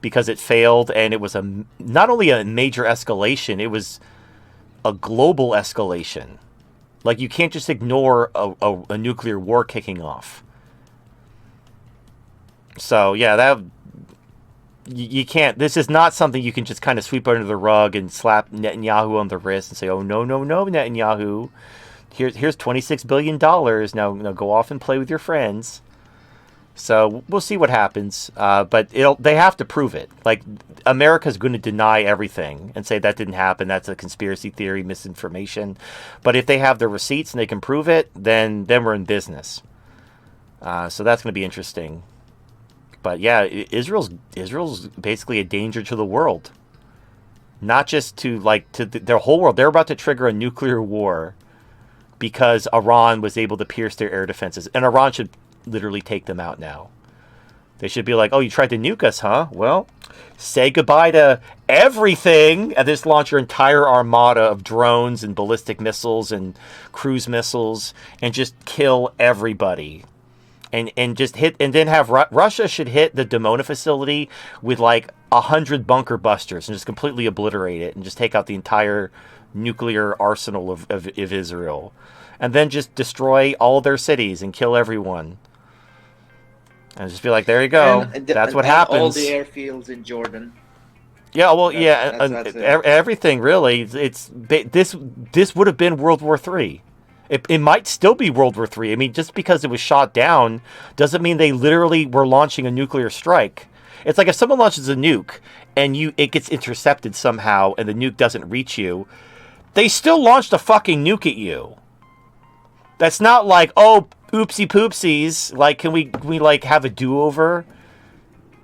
because it failed, and it was not only a major escalation, it was a global escalation. Like, you can't just ignore a nuclear war kicking off. So yeah, you can't. This is not something you can just kind of sweep under the rug and slap Netanyahu on the wrist and say, "Oh no, Netanyahu, here's $26 billion. Now go off and play with your friends." So we'll see what happens. But they have to prove it. Like, America's going to deny everything and say that didn't happen. That's a conspiracy theory, misinformation. But if they have the receipts and they can prove it, then we're in business. So that's going to be interesting. But yeah, Israel's basically a danger to the world, not just to their whole world. They're about to trigger a nuclear war because Iran was able to pierce their air defenses, and Iran should literally take them out now. They should be like, "Oh, you tried to nuke us, huh? Well, say goodbye to everything and just launch your entire armada of drones and ballistic missiles and cruise missiles and just kill everybody." And just hit, and then have Russia should hit the Dimona facility with like 100 bunker busters and just completely obliterate it and just take out the entire nuclear arsenal of Israel, and then just destroy all their cities and kill everyone, and just be like, there you go, that's what happens. All the airfields in Jordan. Yeah, well, that's everything really. This would have been World War III. It might still be World War III. I mean, just because it was shot down doesn't mean they literally were launching a nuclear strike. It's like if someone launches a nuke and it gets intercepted somehow and the nuke doesn't reach you, they still launched a fucking nuke at you. That's not like, oh, oopsie poopsies. Like, can we like have a do-over?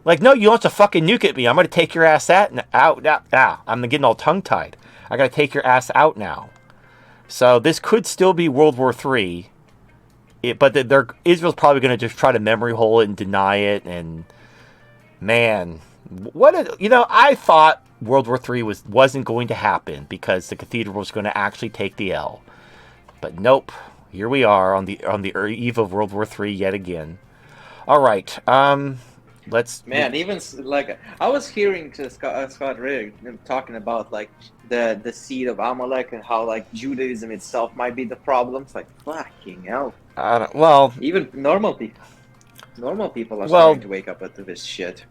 Like, no, you launched a fucking nuke at me. I'm going to take your ass out. I'm getting all tongue-tied. I got to take your ass out now. So this could still be World War III, but Israel's probably going to just try to memory hole it and deny it. And man, I thought World War III wasn't going to happen because the cathedral was going to actually take the L. But nope, here we are on the eve of World War III yet again. All right, Man, even like I was hearing to Scott Rigg talking about like the seed of Amalek and how like Judaism itself might be the problem. It's like fucking hell. Even normal people are starting to wake up to this shit.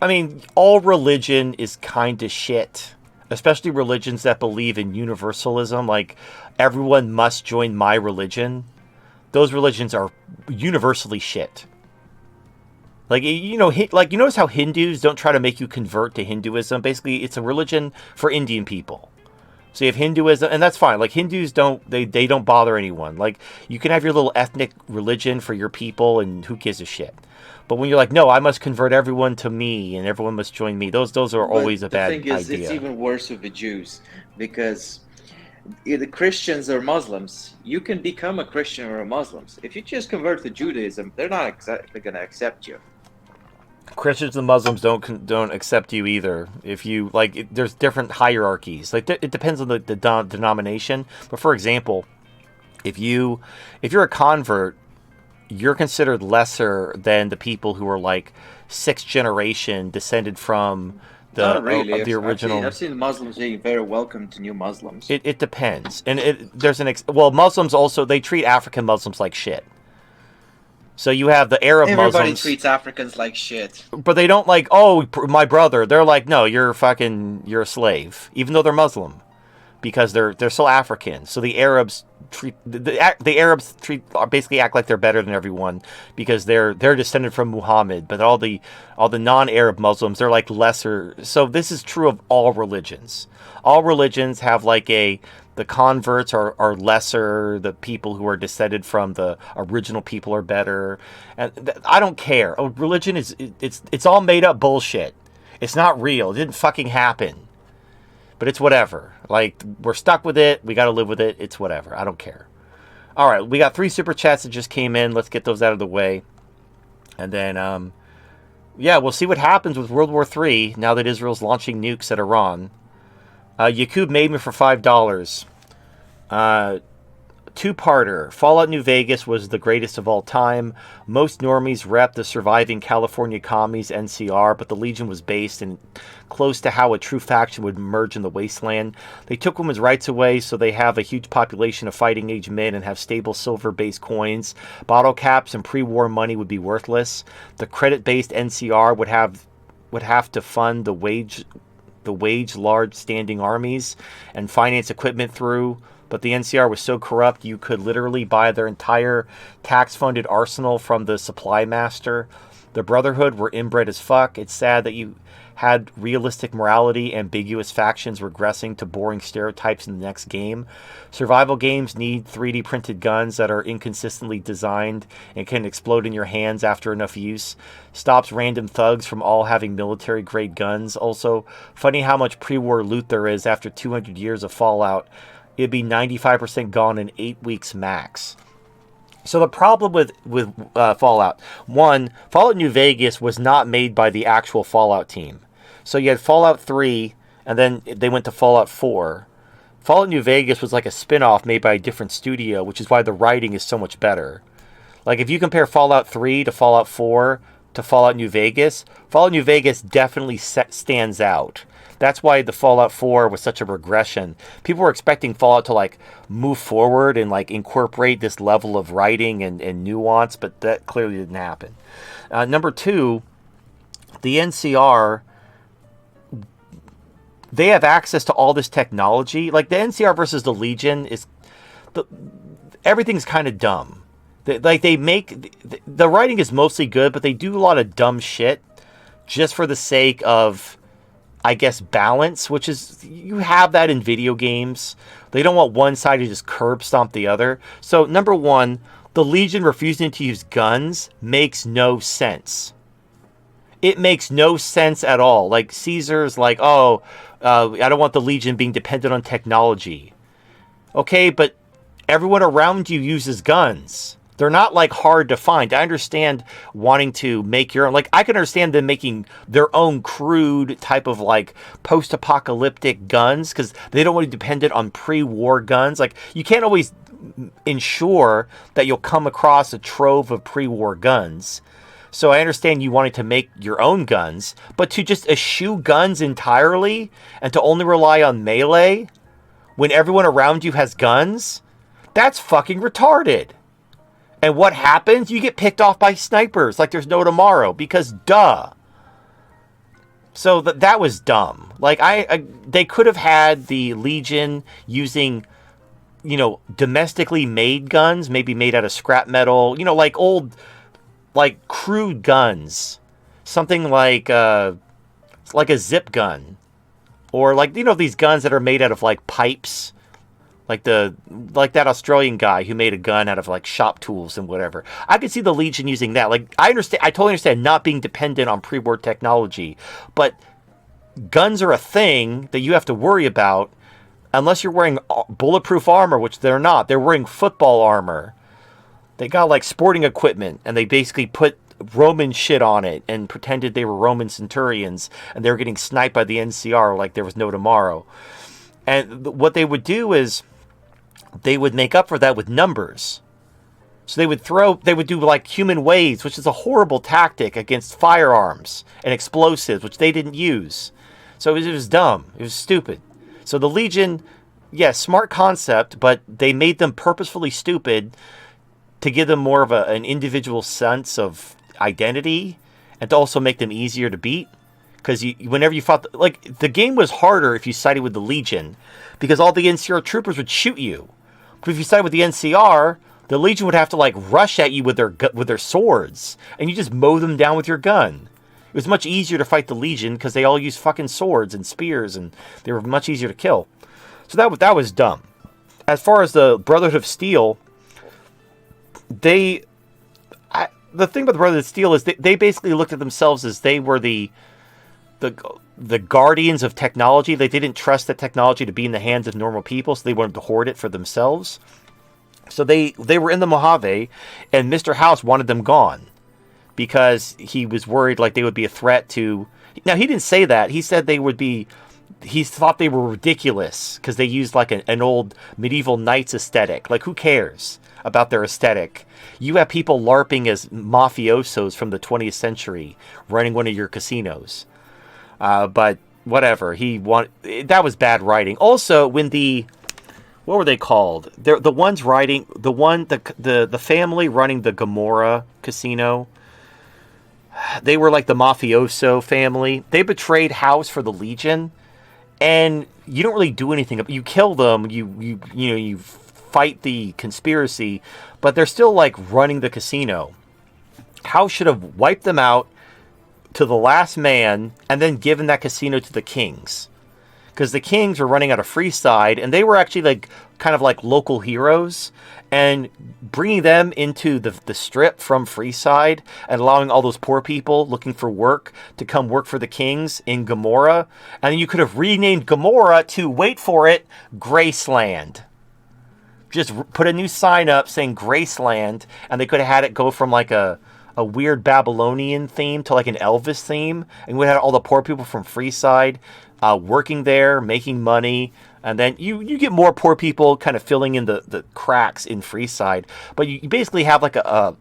I mean, all religion is kind of shit, especially religions that believe in universalism, like everyone must join my religion. Those religions are universally shit. Like, you know, like you notice how Hindus don't try to make you convert to Hinduism. Basically, it's a religion for Indian people. So you have Hinduism, and that's fine. Like Hindus they don't bother anyone. Like you can have your little ethnic religion for your people, and who gives a shit. But when you're like, no, I must convert everyone to me, and everyone must join me. Those are always a bad idea. The thing is, it's even worse with the Jews because either Christians or Muslims, you can become a Christian or a Muslim. If you just convert to Judaism, they're not exactly going to accept you. Christians and Muslims don't accept you either. If you like, there's different hierarchies. Like it depends on the denomination. But for example, if you're a convert, you're considered lesser than the people who are like sixth generation descended from Not really. of the original. I've seen Muslims being very welcome to new Muslims. It depends, and there's Muslims also, they treat African Muslims like shit. So you have the Arab Muslims. Everybody treats Africans like shit. But they don't like, oh, my brother. They're like, no, you're a slave, even though they're Muslim, because they're still African. So the Arabs basically act like they're better than everyone because they're descended from Muhammad. But all the non-Arab Muslims, they're like lesser. So this is true of all religions. All religions have like the converts are lesser. The people who are descended from the original people are better. And I don't care. Religion it's all made up bullshit. It's not real. It didn't fucking happen. But it's whatever. Like, we're stuck with it. We got to live with it. It's whatever. I don't care. All right, we got 3 super chats that just came in. Let's get those out of the way. And then, we'll see what happens with World War III now that Israel's launching nukes at Iran. Yakub made me for $5. Two-parter. Fallout New Vegas was the greatest of all time. Most normies rep the surviving California commies NCR, but the Legion was based in close to how a true faction would emerge in the wasteland. They took women's rights away, so they have a huge population of fighting-age men and have stable silver-based coins. Bottle caps and pre-war money would be worthless. The credit-based NCR would have to fund the wage large standing armies and finance equipment through. But the NCR was so corrupt you could literally buy their entire tax-funded arsenal from the supply master. The Brotherhood were inbred as fuck. It's sad that you had realistic morality, ambiguous factions regressing to boring stereotypes in the next game. Survival games need 3D printed guns that are inconsistently designed and can explode in your hands after enough use. Stops random thugs from all having military-grade guns. Also, funny how much pre-war loot there is after 200 years of Fallout. It'd be 95% gone in 8 weeks max. So the problem with Fallout, one, Fallout New Vegas was not made by the actual Fallout team. So you had Fallout 3, and then they went to Fallout 4. Fallout New Vegas was like a spin-off made by a different studio, which is why the writing is so much better. Like if you compare Fallout 3 to Fallout 4 to Fallout New Vegas definitely stands out. That's why the Fallout 4 was such a regression. People were expecting Fallout to like move forward and like incorporate this level of writing and nuance, but that clearly didn't happen. Number 2, the NCR, they have access to all this technology. Like the NCR versus the Legion everything's kind of dumb. The writing is mostly good, but they do a lot of dumb shit just for the sake of, I guess, balance, which is, you have that in video games. They don't want one side to just curb stomp the other. So, number 1, the Legion refusing to use guns makes no sense. It makes no sense at all. Like, Caesar's like, I don't want the Legion being dependent on technology. Okay, but everyone around you uses guns. They're not like hard to find. I understand wanting to make your own. Like, I can understand them making their own crude type of like post-apocalyptic guns because they don't want to be dependent on pre-war guns. Like, you can't always ensure that you'll come across a trove of pre-war guns. So I understand you wanting to make your own guns, but to just eschew guns entirely and to only rely on melee when everyone around you has guns, that's fucking retarded. And what happens? You get picked off by snipers like there's no tomorrow, because duh. So that was dumb. Like they could have had the Legion using, domestically made guns, maybe made out of scrap metal, like old, like crude guns, something like a zip gun, or like these guns that are made out of like pipes, like that Australian guy who made a gun out of like shop tools and whatever. I could see the Legion using that. Like I totally understand not being dependent on pre-war technology, but guns are a thing that you have to worry about unless you're wearing bulletproof armor, which they're not. They're wearing football armor. They got like sporting equipment, and they basically put Roman shit on it and pretended they were Roman centurions, and they were getting sniped by the NCR like there was no tomorrow. And what they would do is they would make up for that with numbers. So they would do like human waves, which is a horrible tactic against firearms and explosives, which they didn't use. So it was dumb. It was stupid. So the Legion, yes, smart concept, but they made them purposefully stupid to give them more of an individual sense of identity and to also make them easier to beat. Because whenever you fought, like, the game was harder if you sided with the Legion, because all the NCR troopers would shoot you. But if you sided with the NCR, the Legion would have to like rush at you with their swords, and you just mow them down with your gun. It was much easier to fight the Legion because they all used fucking swords and spears, and they were much easier to kill. So that was dumb. As far as the Brotherhood of Steel, the thing about the Brotherhood of Steel is they basically looked at themselves as they were the guardians of technology. They didn't trust the technology to be in the hands of normal people, so they wanted to hoard it for themselves. So they were in the Mojave, and Mr. House wanted them gone because he was worried like they would be a threat to... Now, he didn't say that. He said they would be... He thought they were ridiculous because they used like an old medieval knights aesthetic. Like, who cares about their aesthetic? You have people LARPing as mafiosos from the 20th century running one of your casinos. But whatever. That was bad writing. Also, when what were they called? The ones writing the family running the Gomorrah casino. They were like the mafioso family. They betrayed House for the Legion, and you don't really do anything. You kill them. You fight the conspiracy, but they're still like running the casino. House should have wiped them out to the last man, and then given that casino to the Kings. Because the Kings were running out of Freeside, and they were actually like kind of like local heroes, and bringing them into the strip from Freeside and allowing all those poor people looking for work to come work for the Kings in Gomorrah. And you could have renamed Gomorrah to, wait for it, Graceland. Just put a new sign up saying Graceland, and they could have had it go from like a weird Babylonian theme to like an Elvis theme, and we had all the poor people from Freeside working there, making money, and then you get more poor people kind of filling in the cracks in Freeside. But you basically have like a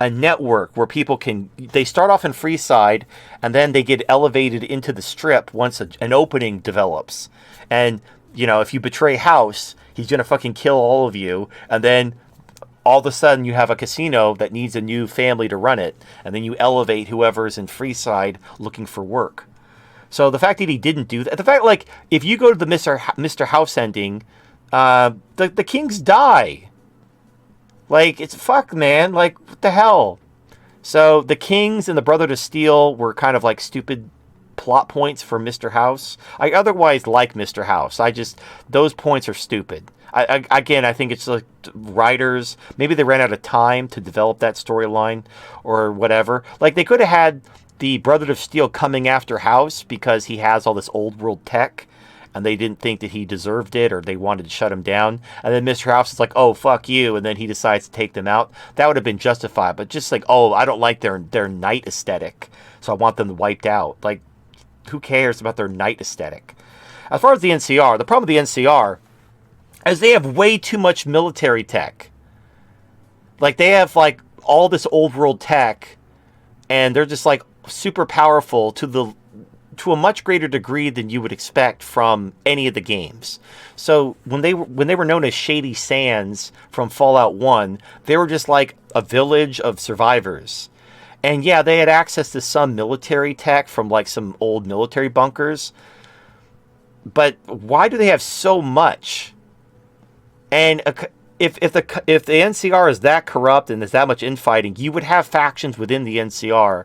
network where people they start off in Freeside, and then they get elevated into the strip once an opening develops. And, if you betray House, he's going to fucking kill all of you, and then all of a sudden you have a casino that needs a new family to run it, and then you elevate whoever's in Freeside looking for work. So the fact that he didn't do that, the fact, like, if you go to the Mr. House ending, the Kings die. Like, it's fuck, man. Like, what the hell? So the Kings and the Brotherhood of Steel were kind of like stupid plot points for Mr. House. I otherwise like Mr. House. Those points are stupid. I think it's like writers, maybe they ran out of time to develop that storyline or whatever. Like, they could have had the Brotherhood of Steel coming after House because he has all this old world tech, and they didn't think that he deserved it, or they wanted to shut him down. And then Mr. House is like, oh, fuck you, and then he decides to take them out. That would have been justified. But just like, oh, I don't like their knight aesthetic, so I want them wiped out. Like, who cares about their knight aesthetic? As far as the NCR, the problem with the NCR is they have way too much military tech. Like, they have like all this old world tech and they're just like super powerful to a much greater degree than you would expect from any of the games. So when they were known as Shady Sands from Fallout 1, they were just like a village of survivors. And yeah, they had access to some military tech from like some old military bunkers. But why do they have so much? And if the NCR is that corrupt and there's that much infighting, you would have factions within the NCR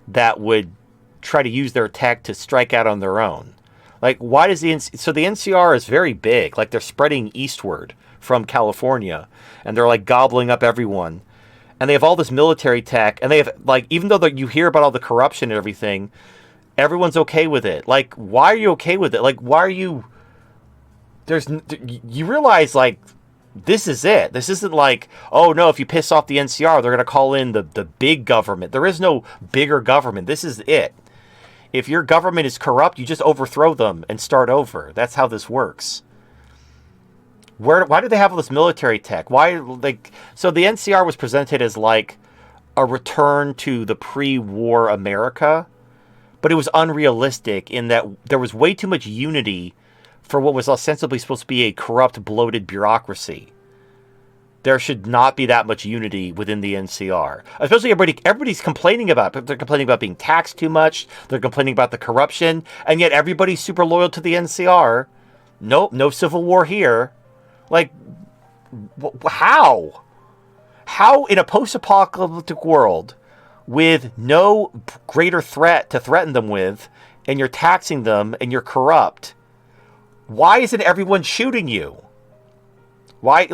that would try to use their tech to strike out on their own. Like, why does the NCR is very big. Like, they're spreading eastward from California, and they're like gobbling up everyone. And they have all this military tech, and they have like, even though you hear about all the corruption and everything, everyone's okay with it. Like, why are you okay with it? Like, why are you? You realize like, this is it. This isn't like, oh no, if you piss off the NCR, they're gonna call in the big government. There is no bigger government. This is it. If your government is corrupt, you just overthrow them and start over. That's how this works. Why do they have all this military tech? So the NCR was presented as like a return to the pre-war America, but it was unrealistic in that there was way too much unity for what was ostensibly supposed to be a corrupt, bloated bureaucracy. There should not be that much unity within the NCR. Especially everybody's complaining about it. They're complaining about being taxed too much. They're complaining about the corruption. And yet everybody's super loyal to the NCR. Nope, no civil war here. Like, how? How in a post-apocalyptic world with no greater threat to threaten them with, and you're taxing them and you're corrupt, why isn't everyone shooting you? Why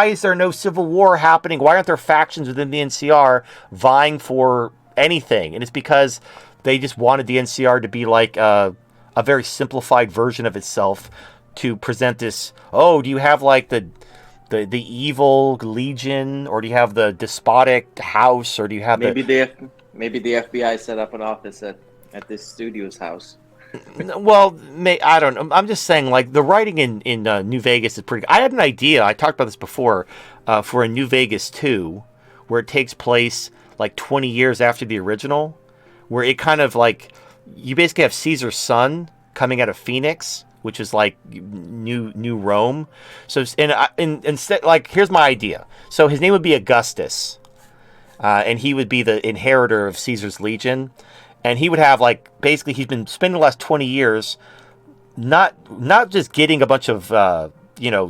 is there no civil war happening? Why aren't there factions within the NCR vying for anything? And it's because they just wanted the NCR to be like a very simplified version of itself to present this. Oh, do you have like the evil Legion, or do you have the despotic house, or do you have maybe the FBI set up an office at this studio's house? Well, I don't know. I'm just saying, like, the writing in New Vegas is pretty good. I had an idea. I talked about this before for a New Vegas 2, where it takes place like 20 years after the original, where it kind of like, you basically have Caesar's son coming out of Phoenix, which is like New Rome. So instead, like, here's my idea. So his name would be Augustus, and he would be the inheritor of Caesar's Legion. And he would have, like, basically, he's been spending the last 20 years not just getting a bunch of,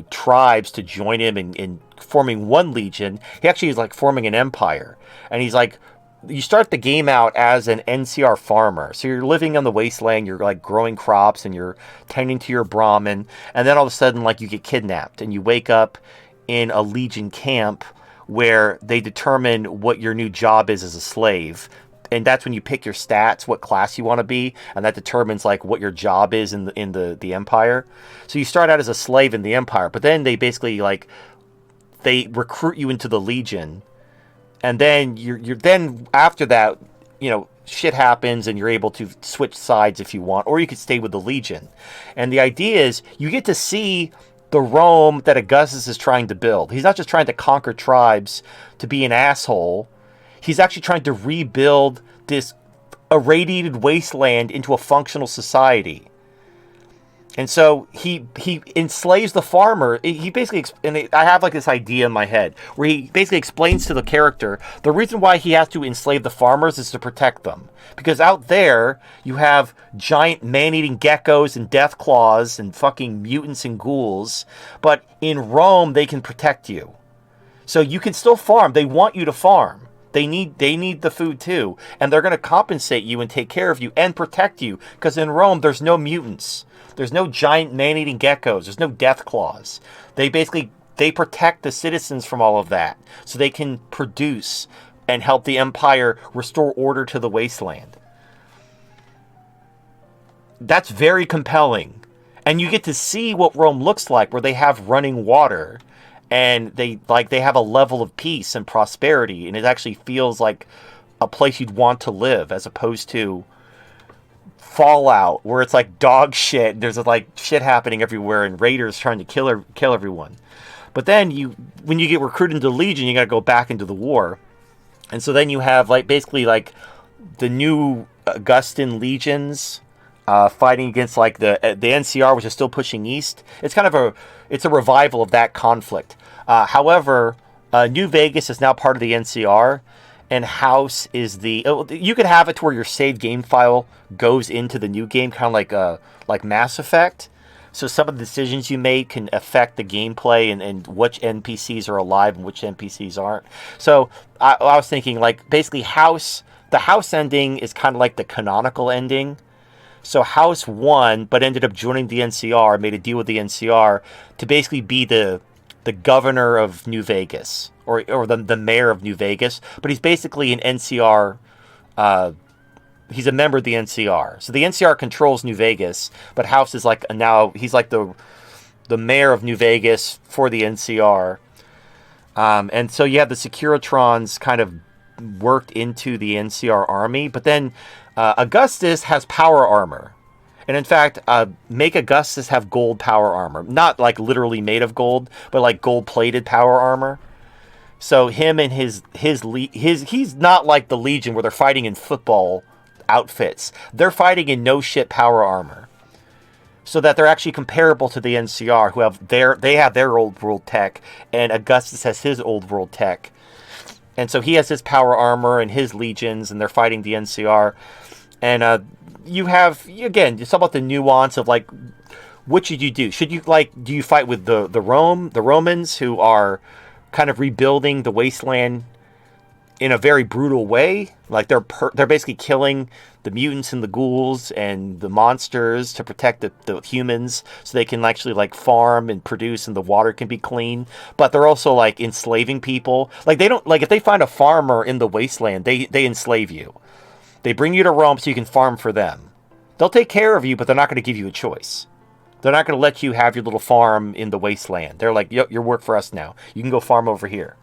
tribes to join him in forming one legion. He actually is, like, forming an empire. And he's, like, you start the game out as an NCR farmer. So you're living on the wasteland, you're, like, growing crops, and you're tending to your Brahmin. And then all of a sudden, like, you get kidnapped. And you wake up in a legion camp where they determine what your new job is as a slave. And that's when you pick your stats, what class you want to be, and that determines like what your job is in the empire. So you start out as a slave in the empire, but then they basically like they recruit you into the legion, and then you're then after that, shit happens and you're able to switch sides if you want, or you could stay with the legion. And the idea is you get to see the Rome that Augustus is trying to build. He's not just trying to conquer tribes to be an asshole. He's actually trying to rebuild this irradiated wasteland into a functional society. And so he enslaves the farmer. He basically, I have like this idea in my head where he basically explains to the character the reason why he has to enslave the farmers is to protect them. Because out there, you have giant man-eating geckos and death claws and fucking mutants and ghouls. But in Rome, they can protect you. So you can still farm. They want you to farm. They need the food too, and they're going to compensate you and take care of you and protect you, because in Rome there's no mutants, there's no giant man-eating geckos, there's no death claws. They protect the citizens from all of that, so they can produce and help the empire restore order to the wasteland. That's very compelling, and you get to see what Rome looks like, where they have running water. And they have a level of peace and prosperity, and it actually feels like a place you'd want to live, as opposed to Fallout, where it's like dog shit. There's like shit happening everywhere, and raiders trying to kill everyone. But then when you get recruited into the Legion, you got to go back into the war, and so then you have like basically like new Augustan legions fighting against like the NCR, which is still pushing east. It's kind of a revival of that conflict. However, New Vegas is now part of the NCR, and House is you could have it to where your saved game file goes into the new game, kind of like Mass Effect. So some of the decisions you make can affect the gameplay and which NPCs are alive and which NPCs aren't. So I was thinking, like, basically the House ending is kind of like the canonical ending. So House won, but ended up joining the NCR, made a deal with the NCR to basically be the governor of New Vegas, or the mayor of New Vegas. But he's basically an NCR. He's a member of the NCR. So the NCR controls New Vegas, but House is like he's like the mayor of New Vegas for the NCR. And so you have the Securitrons kind of worked into the NCR army, but then Augustus has power armor. And in fact, make Augustus have gold power armor. Not like literally made of gold, but like gold-plated power armor. So him and his he's not like the Legion where they're fighting in football outfits. They're fighting in no shit power armor. So that they're actually comparable to the NCR, who have their old world tech, and Augustus has his old world tech. And so he has his power armor and his legions, and they're fighting the NCR. And you have, again, it's about the nuance of, like, what should you do? Should you, like, do you fight with the Romans, who are kind of rebuilding the wasteland in a very brutal way? Like, they're basically killing the mutants and the ghouls and the monsters to protect the humans, so they can actually, like, farm and produce and the water can be clean. But they're also, like, enslaving people. Like, they don't, like, if they find a farmer in the wasteland, they enslave you. They bring you to Rome so you can farm for them. They'll take care of you, but they're not going to give you a choice. They're not going to let you have your little farm in the wasteland. They're like, "Yep, you work for us now. You can go farm over here."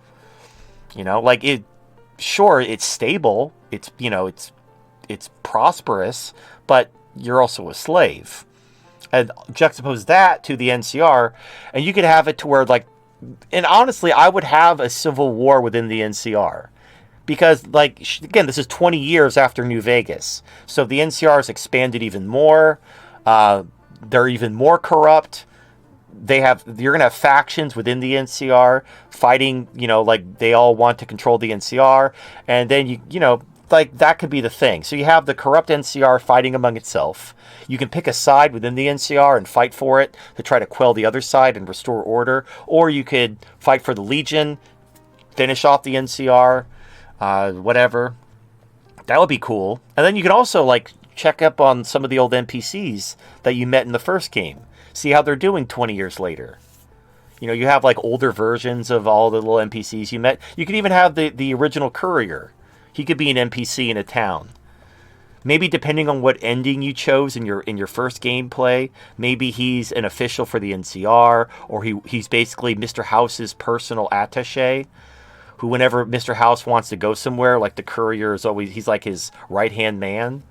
You know, like, sure, it's stable. It's, you know, it's prosperous, but you're also a slave. And juxtapose that to the NCR, and you could have it to where, like, and honestly, I would have a civil war within the NCR. Because, like, again, this is 20 years after New Vegas. So the NCR has expanded even more. They're even more corrupt. You're going to have factions within the NCR fighting, you know, like, they all want to control the NCR. And then, you know, like, that could be the thing. So you have the corrupt NCR fighting among itself. You can pick a side within the NCR and fight for it to try to quell the other side and restore order. Or you could fight for the Legion, finish off the NCR. Whatever. That would be cool. And then you can also, like, check up on some of the old NPCs that you met in the first game. See how they're doing 20 years later. You know, you have, like, older versions of all the little NPCs you met. You could even have the original courier. He could be an NPC in a town. Maybe depending on what ending you chose in your first gameplay, maybe he's an official for the NCR, or he's basically Mr. House's personal attaché, who, whenever Mr. House wants to go somewhere, like, the courier is always, he's like his right-hand man.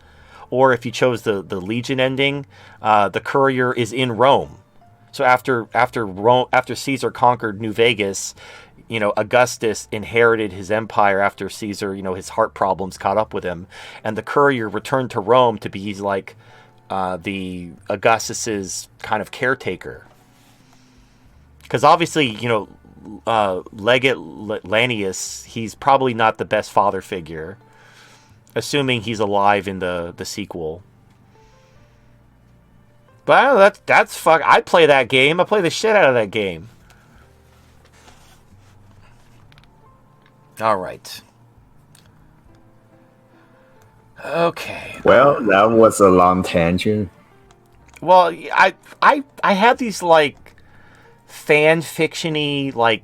Or if you chose the Legion ending, the courier is in Rome. So after Caesar conquered New Vegas, you know, Augustus inherited his empire after Caesar, you know, his heart problems caught up with him. And the courier returned to Rome to be, like, the Augustus's kind of caretaker. Because obviously, you know, Legate Lanius, he's probably not the best father figure, assuming he's alive in the sequel. But that's fuck. I'd play that game. I play the shit out of that game. All right. Okay. Well, that was a long tangent. Well, I had these, like, fan fiction-y, like,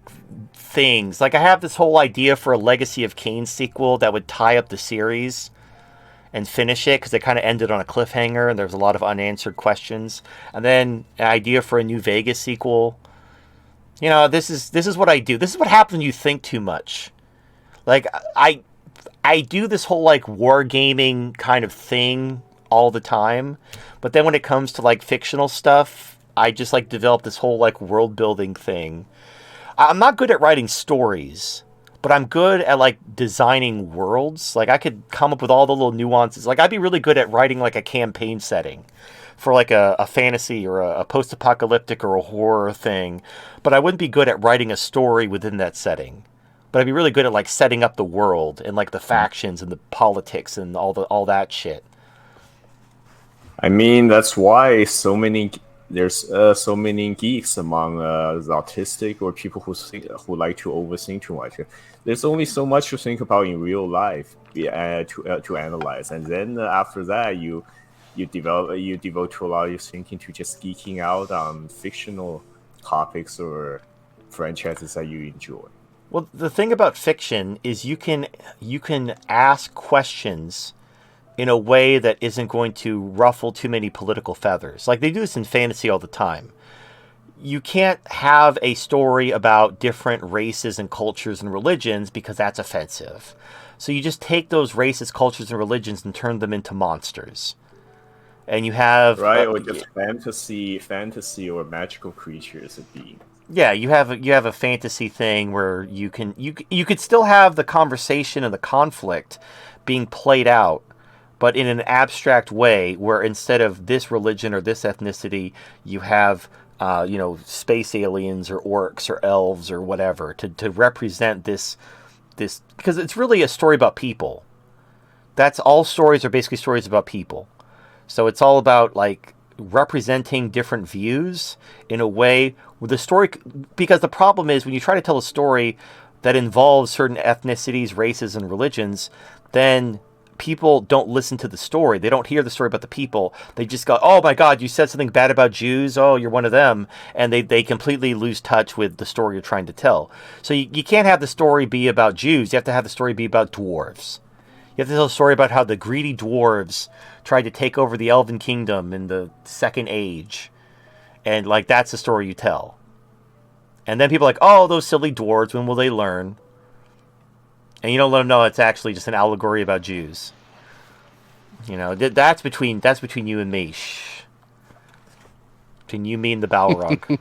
things. Like, I have this whole idea for a Legacy of Kain sequel that would tie up the series and finish it, because it kind of ended on a cliffhanger and there's a lot of unanswered questions. And then an idea for a New Vegas sequel. You know, this is what I do. This is what happens when you think too much. Like, I do this whole, like, wargaming kind of thing all the time, but then when it comes to, like, fictional stuff, I just, like, develop this whole, like, world building thing. I'm not good at writing stories, but I'm good at like designing worlds. Like I could come up with all the little nuances. Like I'd be really good at writing like a campaign setting for like a fantasy or a post-apocalyptic or a horror thing, but I wouldn't be good at writing a story within that setting. But I'd be really good at like setting up the world and like the factions and the politics and all that shit. I mean, that's why there's so many geeks among the autistic or people who like to overthink too much. There's only so much to think about in real life to analyze, and then after that you devote to a lot of your thinking to just geeking out on fictional topics or franchises that you enjoy. Well, the thing about fiction is you can ask questions in a way that isn't going to ruffle too many political feathers. Like they do this in fantasy all the time. You can't have a story about different races and cultures and religions because that's offensive. So you just take those races, cultures, and religions and turn them into monsters. And you have Right, or just fantasy or magical creatures and beings. yeah, you have a fantasy thing where you could still have the conversation and the conflict being played out, but in an abstract way where instead of this religion or this ethnicity, you have space aliens or orcs or elves or whatever to represent this because it's really a story about people. That's all stories are basically stories about people. So it's all about like representing different views in a way with the story, because the problem is when you try to tell a story that involves certain ethnicities, races, and religions, then people don't listen to the story. They don't hear the story about the people. They just go, oh my God, you said something bad about Jews. Oh, you're one of them. And they completely lose touch with the story you're trying to tell. So you can't have the story be about Jews. You have to have the story be about dwarves. You have to tell a story about how the greedy dwarves tried to take over the Elven Kingdom in the Second Age. And like that's the story you tell. And then people are like, oh, those silly dwarves, when will they learn? And you don't let them know it's actually just an allegory about Jews. That's between you and me. Shh. Between you, me, and the Balrog.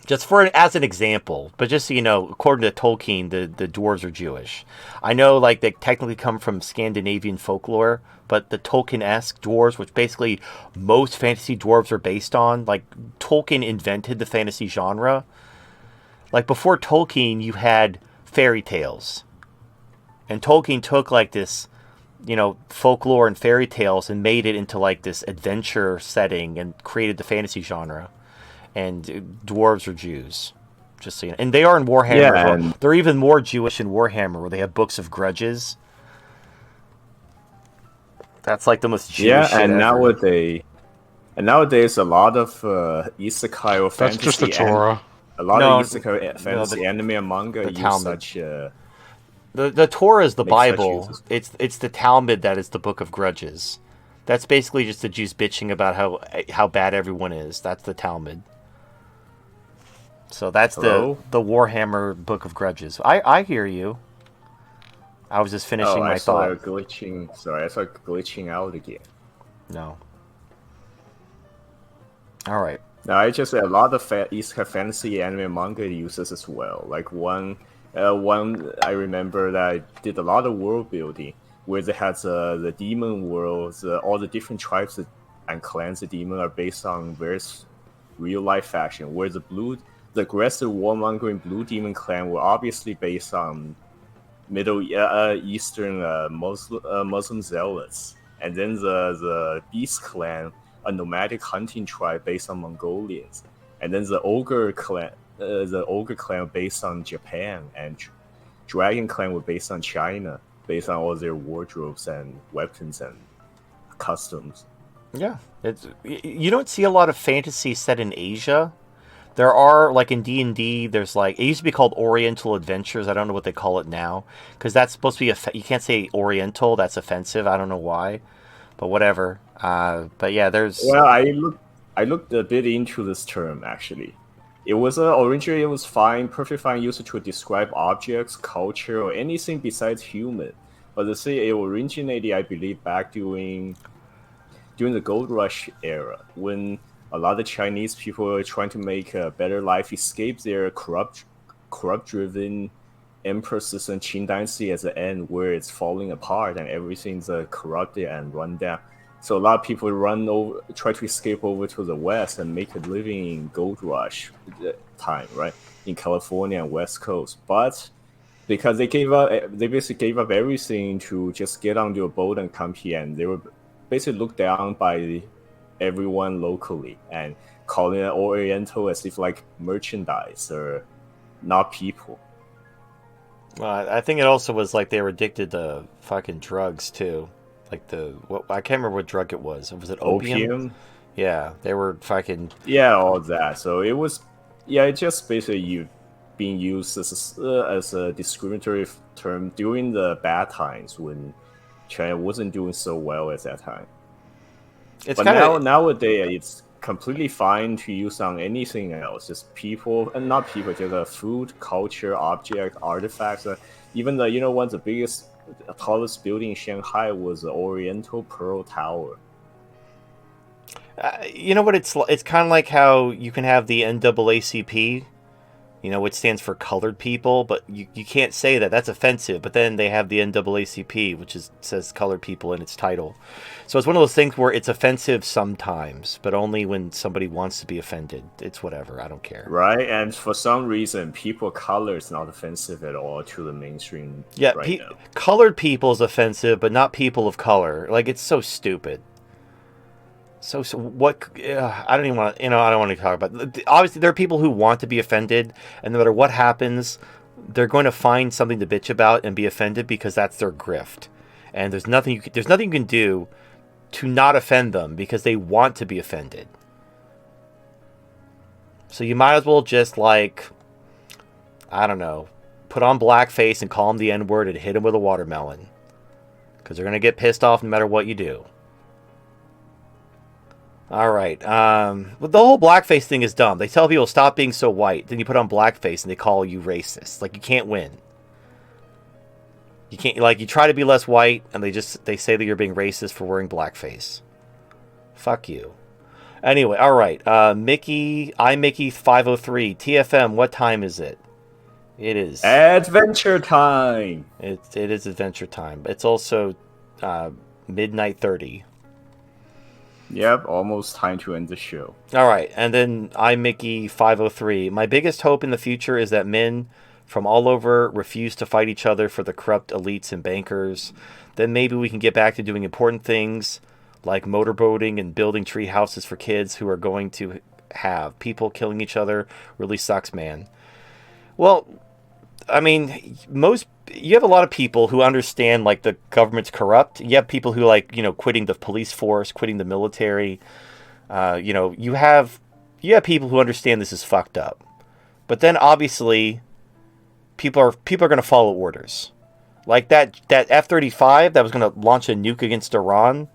Just as an example, but just so you know, according to Tolkien, the dwarves are Jewish. I know, like they technically come from Scandinavian folklore, but the Tolkien-esque dwarves, which basically most fantasy dwarves are based on, like Tolkien invented the fantasy genre. Like before Tolkien, you had fairy tales, and Tolkien took like this, folklore and fairy tales and made it into like this adventure setting and created the fantasy genre. And dwarves are Jews, just so you know. And they are in Warhammer as well. And They're even more Jewish in Warhammer, where they have books of grudges. That's like the most Jewish shit and ever. nowadays a lot of isekai or That's fantasy just the Torah. a lot No, of isekai fantasy anime and manga use Talmud. such The Torah is the Makes such Bible. uses. It's the Talmud that is the book of grudges. That's basically just the Jews bitching about how bad everyone is. That's the Talmud. So that's Hello? the Warhammer book of grudges. I hear you. I was just finishing my I saw thought. it glitching. Sorry, I saw it glitching out again. No. All right. No, I just a lot of isekai fantasy anime manga uses as well. Like one I remember that I did a lot of world building where they had the demon worlds, all the different tribes and clans of demon are based on various real life faction. Where the aggressive warmongering blue demon clan were obviously based on Middle Eastern Muslim zealots, and then the beast clan, a nomadic hunting tribe based on Mongolians, and then the ogre clan based on Japan, and dragon clan were based on China, based on all their wardrobes and weapons and customs. Yeah. You don't see a lot of fantasy set in Asia. There are, like in D&D, there's like, it used to be called Oriental Adventures. I don't know what they call it now, because that's supposed to be, you can't say Oriental, that's offensive. I don't know why, but whatever. But yeah, there's... Well, I looked a bit into this term, actually. It was originally it was perfectly fine used to describe objects, culture, or anything besides human. But they say it originated, I believe, back during the Gold Rush era, when a lot of Chinese people are trying to make a better life, escape their corrupt-driven emperor system Qing dynasty at the end, where it's falling apart and everything's corrupted and run down. So a lot of people try to escape over to the West and make a living in gold rush time, right, in California and West Coast. But because they basically gave up everything to just get onto a boat and come here, and they were basically looked down by everyone locally and calling it Oriental as if like merchandise or not people. Well, I think it also was like they were addicted to fucking drugs too. Like I can't remember what drug it was. Was it opium? Yeah, they were fucking. Yeah, all that. So it was, it's just basically being used as a discriminatory term during the bad times when China wasn't doing so well at that time. But nowadays it's completely fine to use on anything else. Just people, and not people, just food, culture, object, artifacts. Even one of the biggest, tallest building in Shanghai was the Oriental Pearl Tower. You know what? It's kind of like how you can have the NAACP, which stands for colored people, but you can't say that. That's offensive. But then they have the NAACP, which says colored people in its title. So it's one of those things where it's offensive sometimes, but only when somebody wants to be offended. It's whatever. I don't care. Right, and for some reason, people of color is not offensive at all to the mainstream. Yeah, right now. Colored people is offensive, but not people of color. Like, it's so stupid. So what? I don't even want. I don't want to talk about. Obviously, there are people who want to be offended, and no matter what happens, they're going to find something to bitch about and be offended because that's their grift. And there's nothing you can do to not offend them because they want to be offended. So you might as well just I don't know, put on blackface and call them the N-word and hit them with a watermelon, because they're going to get pissed off no matter what you do. All right. But the whole blackface thing is dumb. They tell people stop being so white. Then you put on blackface and they call you racist. Like, you can't win. You can't, you try to be less white and they say that you're being racist for wearing blackface. Fuck you. Anyway, all right. Mickey 503 TFM. What time is it? It is Adventure time. It is adventure time. It's also midnight 30. Yep, almost time to end the show. All right, and then Mickey 503. My biggest hope in the future is that men from all over refuse to fight each other for the corrupt elites and bankers. Then maybe we can get back to doing important things like motorboating and building tree houses for kids who are going to have. People killing each other really sucks, man. Well, I mean, you have a lot of people who understand the government's corrupt. You have people who quitting the police force, quitting the military. You have people who understand this is fucked up. But then obviously people are going to follow orders. Like that F-35 that was going to launch a nuke against Iran.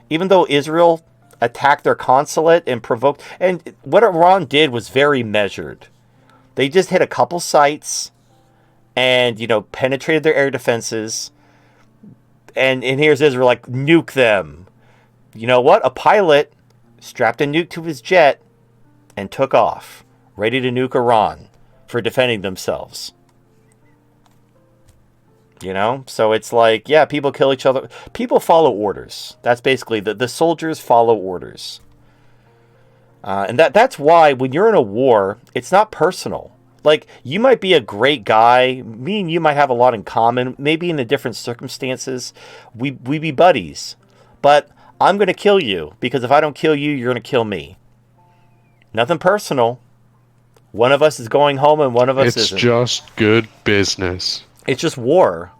Even though Israel attacked their consulate and provoked, and what Iran did was very measured. They just hit a couple sites and, penetrated their air defenses. And here's Israel nuke them. You know what? A pilot strapped a nuke to his jet and took off, ready to nuke Iran for defending themselves. So it's people kill each other. People follow orders. That's basically the soldiers follow orders. And that's why when you're in a war, it's not personal. You might be a great guy. Me and you might have a lot in common. Maybe in the different circumstances, we be buddies. But I'm going to kill you because if I don't kill you, you're going to kill me. Nothing personal. One of us is going home and one of us isn't. It's just good business. It's just war.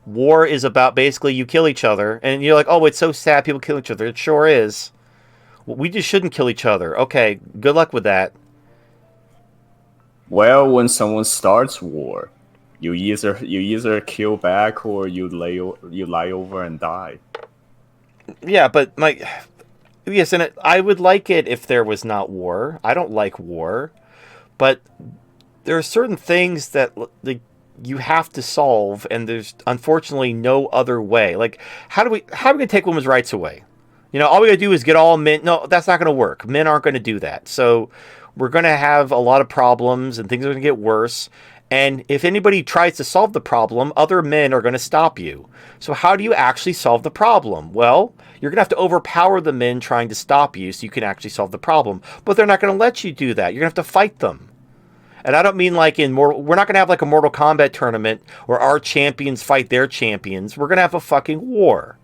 War is about basically you kill each other. And you're like, oh, it's so sad people kill each other. It sure is. Well, we just shouldn't kill each other. Okay, good luck with that. Well, when someone starts war, you either kill back or you lie over and die. Yeah, but yes, and I would like it if there was not war. I don't like war, but there are certain things that you have to solve, and there's unfortunately no other way. How are we going to take women's rights away? All we gotta do is get all men. No, that's not gonna work. Men aren't gonna do that. So we're gonna have a lot of problems, and things are gonna get worse. And if anybody tries to solve the problem, other men are gonna stop you. So how do you actually solve the problem? Well, you're gonna have to overpower the men trying to stop you, so you can actually solve the problem. But they're not gonna let you do that. You're gonna have to fight them. And I don't mean like we're not going to have like a Mortal Kombat tournament where our champions fight their champions. We're going to have a fucking war.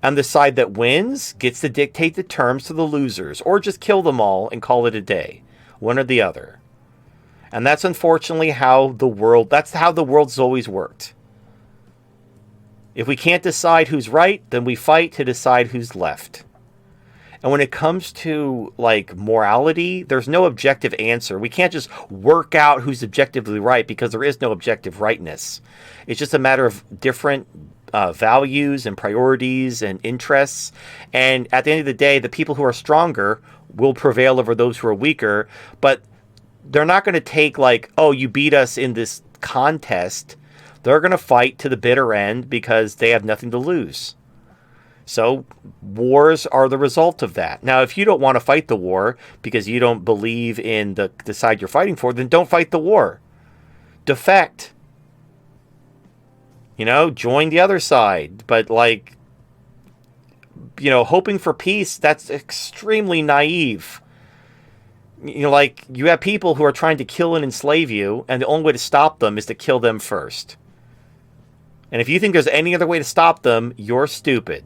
And the side that wins gets to dictate the terms to the losers, or just kill them all and call it a day. One or the other. And that's unfortunately that's how the world's always worked. If we can't decide who's right, then we fight to decide who's left. And when it comes to like morality, there's no objective answer. We can't just work out who's objectively right because there is no objective rightness. It's just a matter of different values and priorities and interests. And at the end of the day, the people who are stronger will prevail over those who are weaker. But they're not going to take like, oh, you beat us in this contest. They're going to fight to the bitter end because they have nothing to lose. So wars are the result of that. Now, if you don't want to fight the war because you don't believe in the side you're fighting for, then don't fight the war. Defect. Join the other side. But like, hoping for peace, that's extremely naive. Like you have people who are trying to kill and enslave you, and the only way to stop them is to kill them first. And if you think there's any other way to stop them, you're stupid.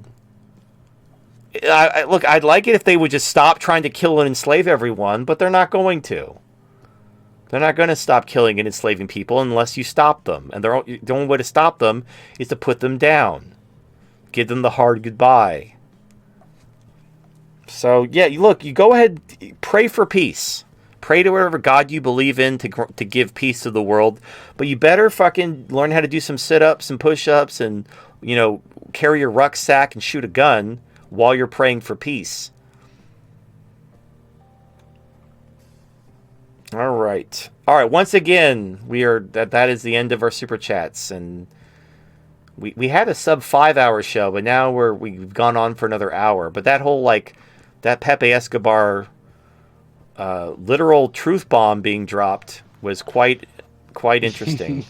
Look, I'd like it if they would just stop trying to kill and enslave everyone, but they're not going to. They're not going to stop killing and enslaving people unless you stop them. And the only way to stop them is to put them down. Give them the hard goodbye. So, yeah, look, you go ahead, pray for peace. Pray to whatever God you believe in to give peace to the world. But you better fucking learn how to do some sit-ups and push-ups and, carry your rucksack and shoot a gun while you're praying for peace. All right. Once again, that is the end of our super chats, and we had a sub 5 hour show, but now we've gone on for another hour. But that whole that Pepe Escobar literal truth bomb being dropped was quite interesting.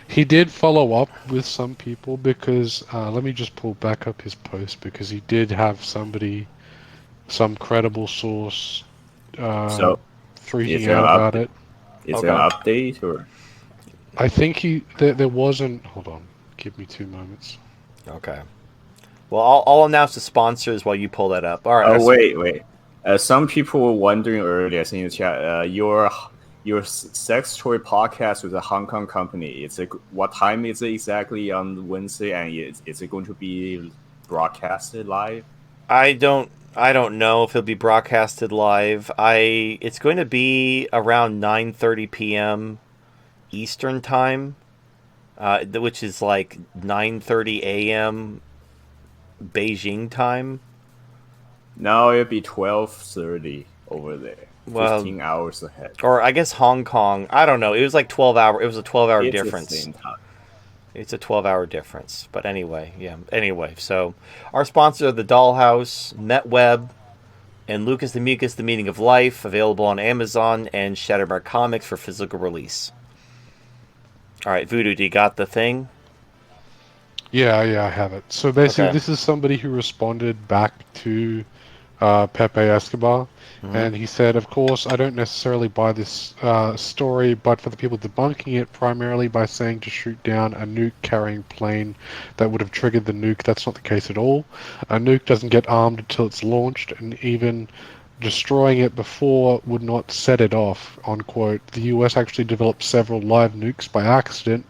He did follow up with some people because, let me just pull back up his post, because he did have some credible source So, freaking out about it. Is there an update or? I think there wasn't. Hold on, give me 2 moments. Okay. Well, I'll announce the sponsors while you pull that up. All right. Oh wait. Some people were wondering earlier in the chat. Your sex toy podcast with a Hong Kong company. What time is it exactly on Wednesday, and is it going to be broadcasted live? I don't know if it'll be broadcasted live. It's going to be around 9:30 p.m. Eastern time, which is like 9:30 a.m. Beijing time. No, it'll be 12:30 over there. 15 hours ahead. Or I guess Hong Kong. I don't know. It was like 12 hour. It was a 12-hour difference. The same time. It's a 12-hour difference. But anyway, yeah. Anyway, so our sponsor, the Dollhouse, MetWeb, and Lucas the Mucus, The Meaning of Life, available on Amazon and Shattermark Comics for physical release. All right, Voodoo, do you got the thing? Yeah, I have it. So basically, This is somebody who responded back to Pepe Escobar. And he said, of course, I don't necessarily buy this story, but for the people debunking it, primarily by saying to shoot down a nuke-carrying plane that would have triggered the nuke, that's not the case at all. A nuke doesn't get armed until it's launched, and even destroying it before would not set it off, unquote. The US actually developed several live nukes by accident.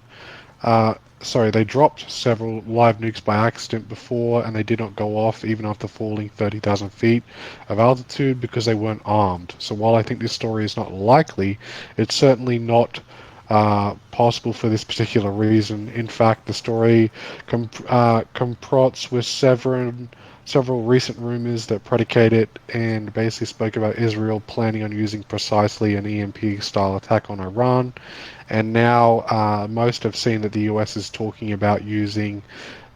They dropped several live nukes by accident before, and they did not go off even after falling 30,000 feet of altitude because they weren't armed. So while I think this story is not likely, it's certainly not possible for this particular reason. In fact, the story comprots with several recent rumors that predicate it and basically spoke about Israel planning on using precisely an EMP-style attack on Iran. And now most have seen that the US is talking about using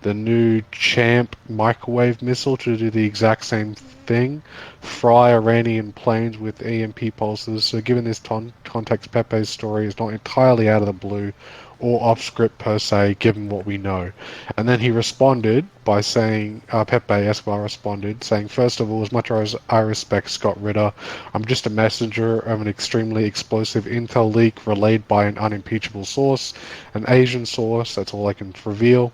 the new Champ microwave missile to do the exact same thing, fry Iranian planes with EMP pulses. So given this context, Pepe's story is not entirely out of the blue or off script per se, given what we know. And then he responded by saying, Pepe Escobar responded, saying, first of all, as much as I respect Scott Ritter, I'm just a messenger of an extremely explosive intel leak relayed by an unimpeachable source, an Asian source, that's all I can reveal.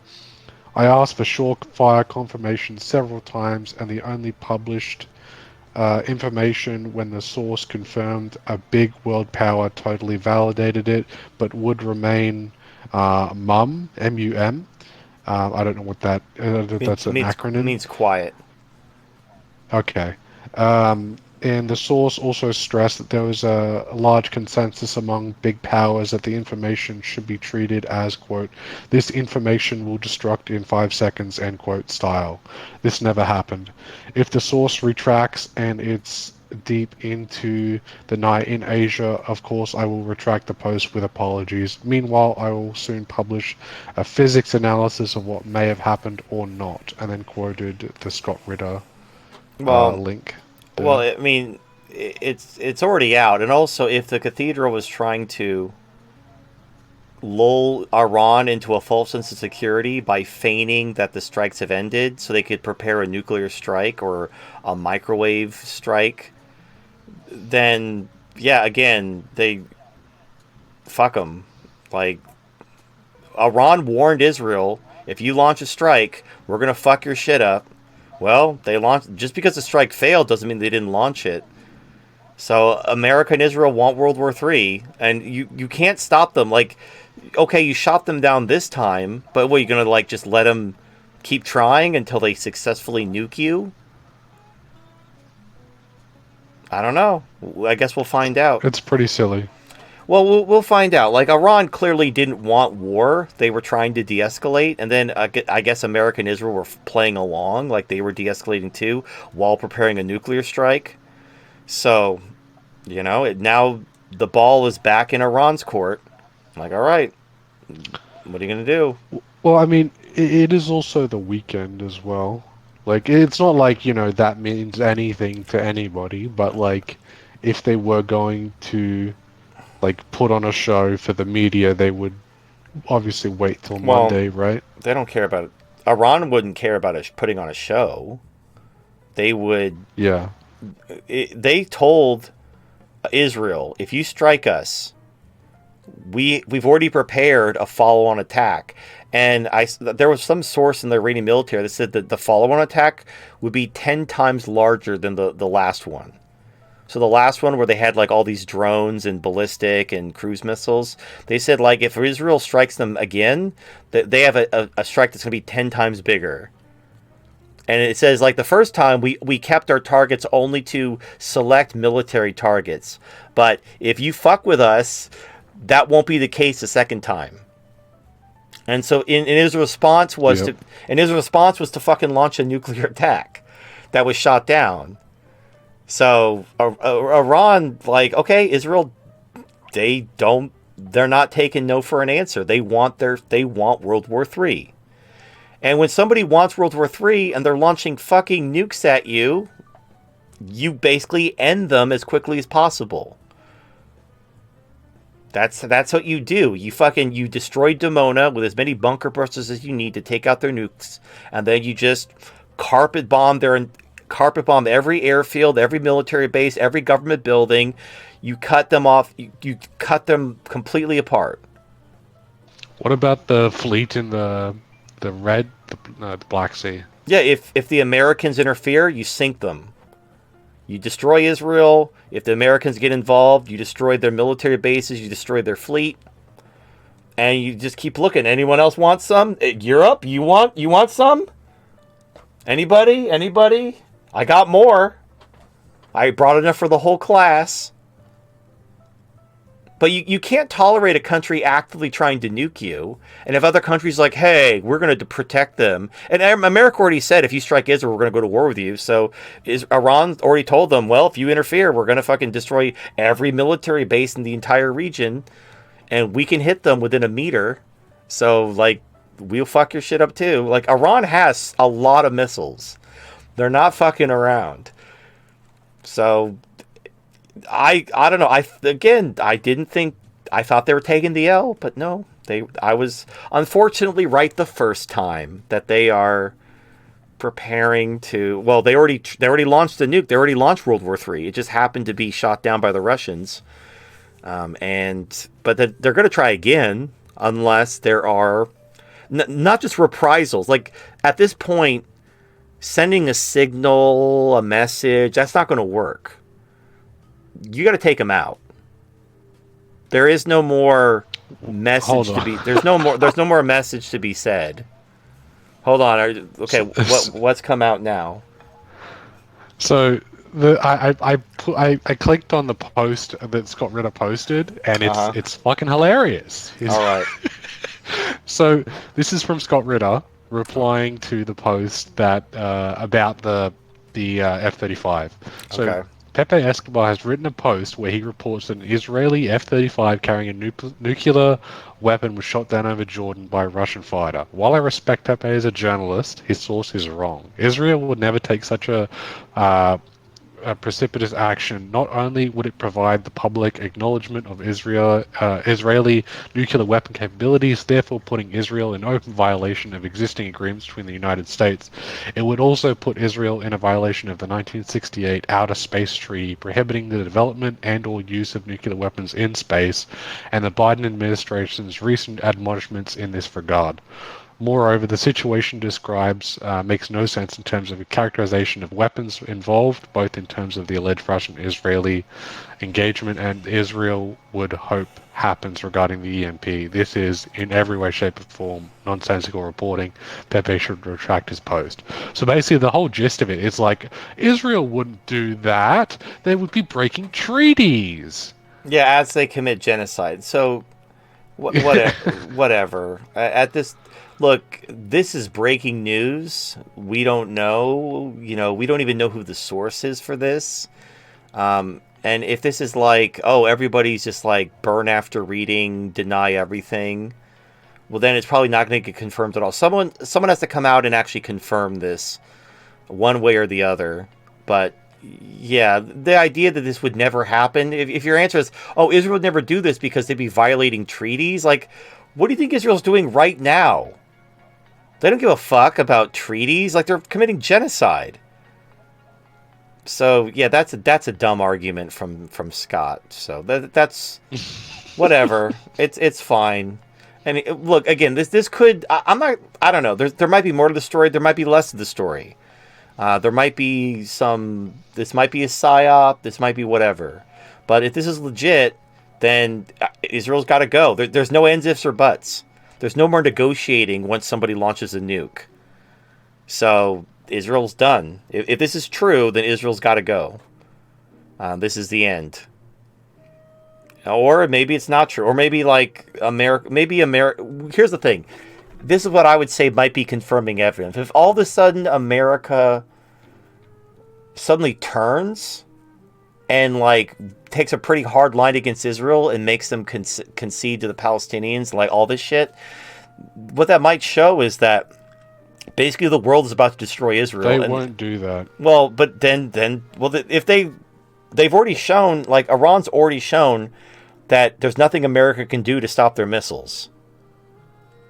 I asked for surefire confirmation several times, and the only published information when the source confirmed a big world power totally validated it, but would remain MUM, M-U-M. I don't know what that. That's an acronym. Means quiet. Okay. And the source also stressed that there was a large consensus among big powers that the information should be treated as, quote, this information will destruct in 5 seconds, end quote, style. This never happened. If the source retracts and it's deep into the night in Asia, of course, I will retract the post with apologies. Meanwhile, I will soon publish a physics analysis of what may have happened or not, and then quoted the Scott Ritter link. Well, I mean, it's already out, and also if the cathedral was trying to lull Iran into a false sense of security by feigning that the strikes have ended, so they could prepare a nuclear strike or a microwave strike, then yeah, again, they fuck them. Like, Iran warned Israel, if you launch a strike, we're gonna fuck your shit up. Well, they launched. Just because the strike failed doesn't mean they didn't launch it. So America and Israel want World War III, and you can't stop them. Like, okay, you shot them down this time, but what, are you gonna like just let them keep trying until they successfully nuke you? I don't know. I guess we'll find out. It's pretty silly. Well, we'll find out. Like, Iran clearly didn't want war. They were trying to de-escalate. And then I guess America and Israel were playing along. Like, they were de-escalating too while preparing a nuclear strike. So, you know, now the ball is back in Iran's court. I'm like, all right, what are you going to do? Well, I mean, it is also the weekend as well. Like, it's not like, you know, that means anything to anybody. But, like, if they were going to like put on a show for the media, they would obviously wait till Monday, right? They don't care about it. Iran wouldn't care about putting on a show. They would. Yeah. They told Israel, if you strike us, we've already prepared a follow-on attack. And there was some source in the Iranian military that said that the follow-on attack would be 10 times larger than the last one. So the last one, where they had like all these drones and ballistic and cruise missiles, they said like if Israel strikes them again, that they have a strike that's going to be 10 times bigger. And it says like the first time we kept our targets only to select military targets, but if you fuck with us, that won't be the case the second time. And so in his response was to fucking launch a nuclear attack that was shot down. So Iran, like, okay, Israel, they're not taking no for an answer. They want World War III. And when somebody wants World War III and they're launching fucking nukes at you, you basically end them as quickly as possible. That's what you do. You destroy Dimona with as many bunker busters as you need to take out their nukes, and then you just carpet bomb every airfield, every military base, every government building. You cut them off. You cut them completely apart. What about the fleet in the Black Sea? Yeah, if the Americans interfere, you sink them. You destroy Israel. If the Americans get involved, you destroy their military bases. You destroy their fleet, and you just keep looking. Anyone else want some? Europe, you want some? Anybody? I got more. I brought enough for the whole class. But you can't tolerate a country actively trying to nuke you. And if other countries like, hey, we're going to protect them. And America already said, if you strike Israel, we're going to go to war with you. So Iran already told them, well, if you interfere, we're going to fucking destroy every military base in the entire region. And we can hit them within a meter. So, like, we'll fuck your shit up too. Like, Iran has a lot of missiles. They're not fucking around. So, I don't know. I didn't think, I thought they were taking the L, but no. I was unfortunately right the first time that they are preparing to. Well, they already launched the nuke. They already launched World War III. It just happened to be shot down by the Russians. But they're going to try again unless there are not just reprisals. Like, at this point, sending a signal, a message, that's not going to work. You got to take them out. There is no more message to be. There's no more message to be said. Hold on. Okay, what's come out now? So I clicked on the post that Scott Ritter posted, and it's fucking hilarious. All right. So this is from Scott Ritter replying to the post that about the F-35. So Okay. Pepe Escobar has written a post where he reports that an Israeli F-35 carrying a nuclear weapon was shot down over Jordan by a Russian fighter. While I respect Pepe as a journalist, his source is wrong. Israel would never take such a precipitous action. Not only would it provide the public acknowledgement of Israeli nuclear weapon capabilities, therefore putting Israel in open violation of existing agreements between the United States, it would also put Israel in a violation of the 1968 Outer Space Treaty, prohibiting the development and or use of nuclear weapons in space, and the Biden administration's recent admonishments in this regard. Moreover, the situation describes makes no sense in terms of a characterization of weapons involved, both in terms of the alleged Russian-Israeli engagement and Israel would hope happens regarding the EMP. This is, in every way, shape, or form, nonsensical reporting. Pepe should retract his post. So basically, the whole gist of it is like, Israel wouldn't do that. They would be breaking treaties. Yeah, as they commit genocide. So, whatever. At this... Look, this is breaking news. We don't know. We don't even know who the source is for this. And if this is like, oh, everybody's just like burn after reading, deny everything, well, then it's probably not going to get confirmed at all. Someone has to come out and actually confirm this one way or the other. But yeah, the idea that this would never happen, if your answer is, oh, Israel would never do this because they'd be violating treaties, like, what do you think Israel's doing right now? They don't give a fuck about treaties. Like, they're committing genocide. So yeah, that's a dumb argument from Scott. So that's whatever. It's fine. And look, again, this could. I don't know. There might be more to the story. There might be less of the story. There might be some. This might be a psyop. This might be whatever. But if this is legit, then Israel's got to go. There's no ands, ifs, or buts. There's no more negotiating once somebody launches a nuke. So Israel's done. If this is true, then Israel's got to go. This is the end. Or maybe it's not true. Or maybe like America. Here's the thing. This is what I would say might be confirming evidence. If all of a sudden America suddenly turns and like takes a pretty hard line against Israel and makes them concede to the Palestinians, like all this shit, what that might show is that basically the world is about to destroy Israel. They won't do that. Well, but then, if they've already shown, like Iran's already shown that there's nothing America can do to stop their missiles.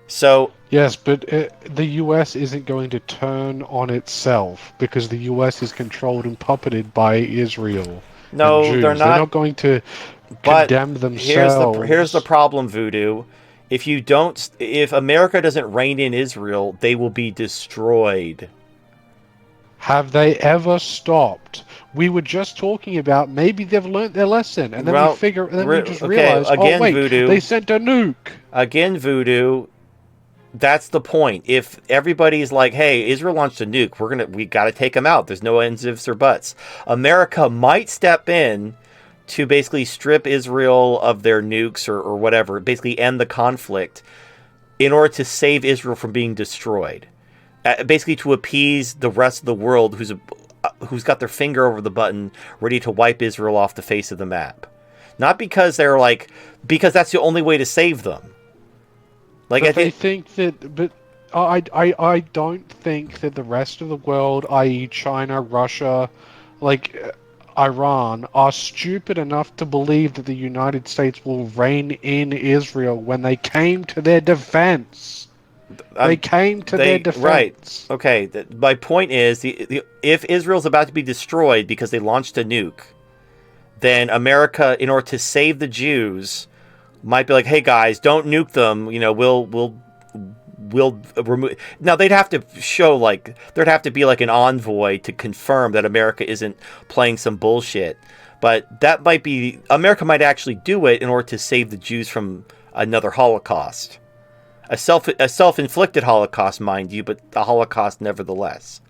So yes, but the U.S. isn't going to turn on itself because the U.S. is controlled and puppeted by Israel. No, Jews. they're not. They're not going to condemn themselves. Here's the problem, Voodoo. If America doesn't rein in Israel, they will be destroyed. Have they ever stopped? We were just talking about maybe they've learned their lesson, and then we just realize, again, oh wait, Voodoo, they sent a nuke. Again, Voodoo. That's the point. If everybody's like, "Hey, Israel launched a nuke. We got to take them out." There's no ands, ifs, or buts. America might step in to basically strip Israel of their nukes or whatever, basically end the conflict in order to save Israel from being destroyed. Basically to appease the rest of the world who's got their finger over the button ready to wipe Israel off the face of the map. Not because because that's the only way to save them. Like But they think that, but I don't think that the rest of the world, i.e., China, Russia, like Iran, are stupid enough to believe that the United States will rein in Israel when they came to their defense. They came to their right. defense. Okay, my point is, if Israel's about to be destroyed because they launched a nuke, then America, in order to save the Jews, might be like, "Hey guys, don't nuke them. You know, we'll remove." Now they'd have to show, like, there'd have to be like an envoy to confirm that America isn't playing some bullshit. But that might be, America might actually do it in order to save the Jews from another Holocaust. A self-inflicted Holocaust, mind you, but a Holocaust nevertheless.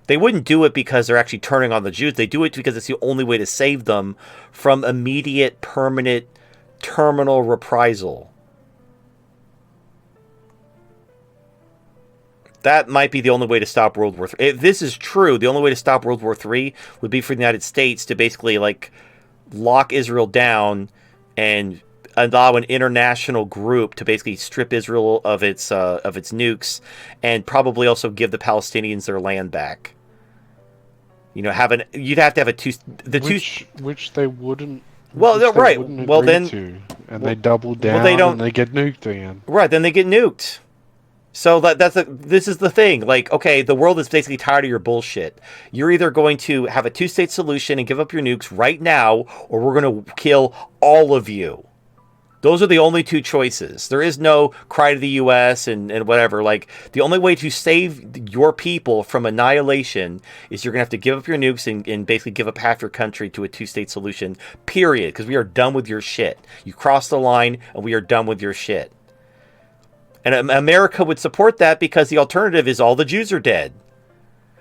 They wouldn't do it because they're actually turning on the Jews. They do it because it's the only way to save them from immediate, permanent, terminal reprisal. That might be the only way to stop World War III. If this is true, the only way to stop World War III would be for the United States to basically, like, lock Israel down and allow an international group to basically strip Israel of its nukes, and probably also give the Palestinians their land back. You know, you'd have to have which they wouldn't. Well, which they right. wouldn't Well, agree then, to, and they double down, well, they don't, and they get nuked again. Right, then they get nuked. So this is the thing. Like, okay, the world is basically tired of your bullshit. You're either going to have a two-state solution and give up your nukes right now, or we're going to kill all of you. Those are the only two choices. There is no cry to the U.S. and whatever. Like, the only way to save your people from annihilation is you're going to have to give up your nukes and basically give up half your country to a two-state solution, period. Because we are done with your shit. You crossed the line, and we are done with your shit. And America would support that because the alternative is all the Jews are dead.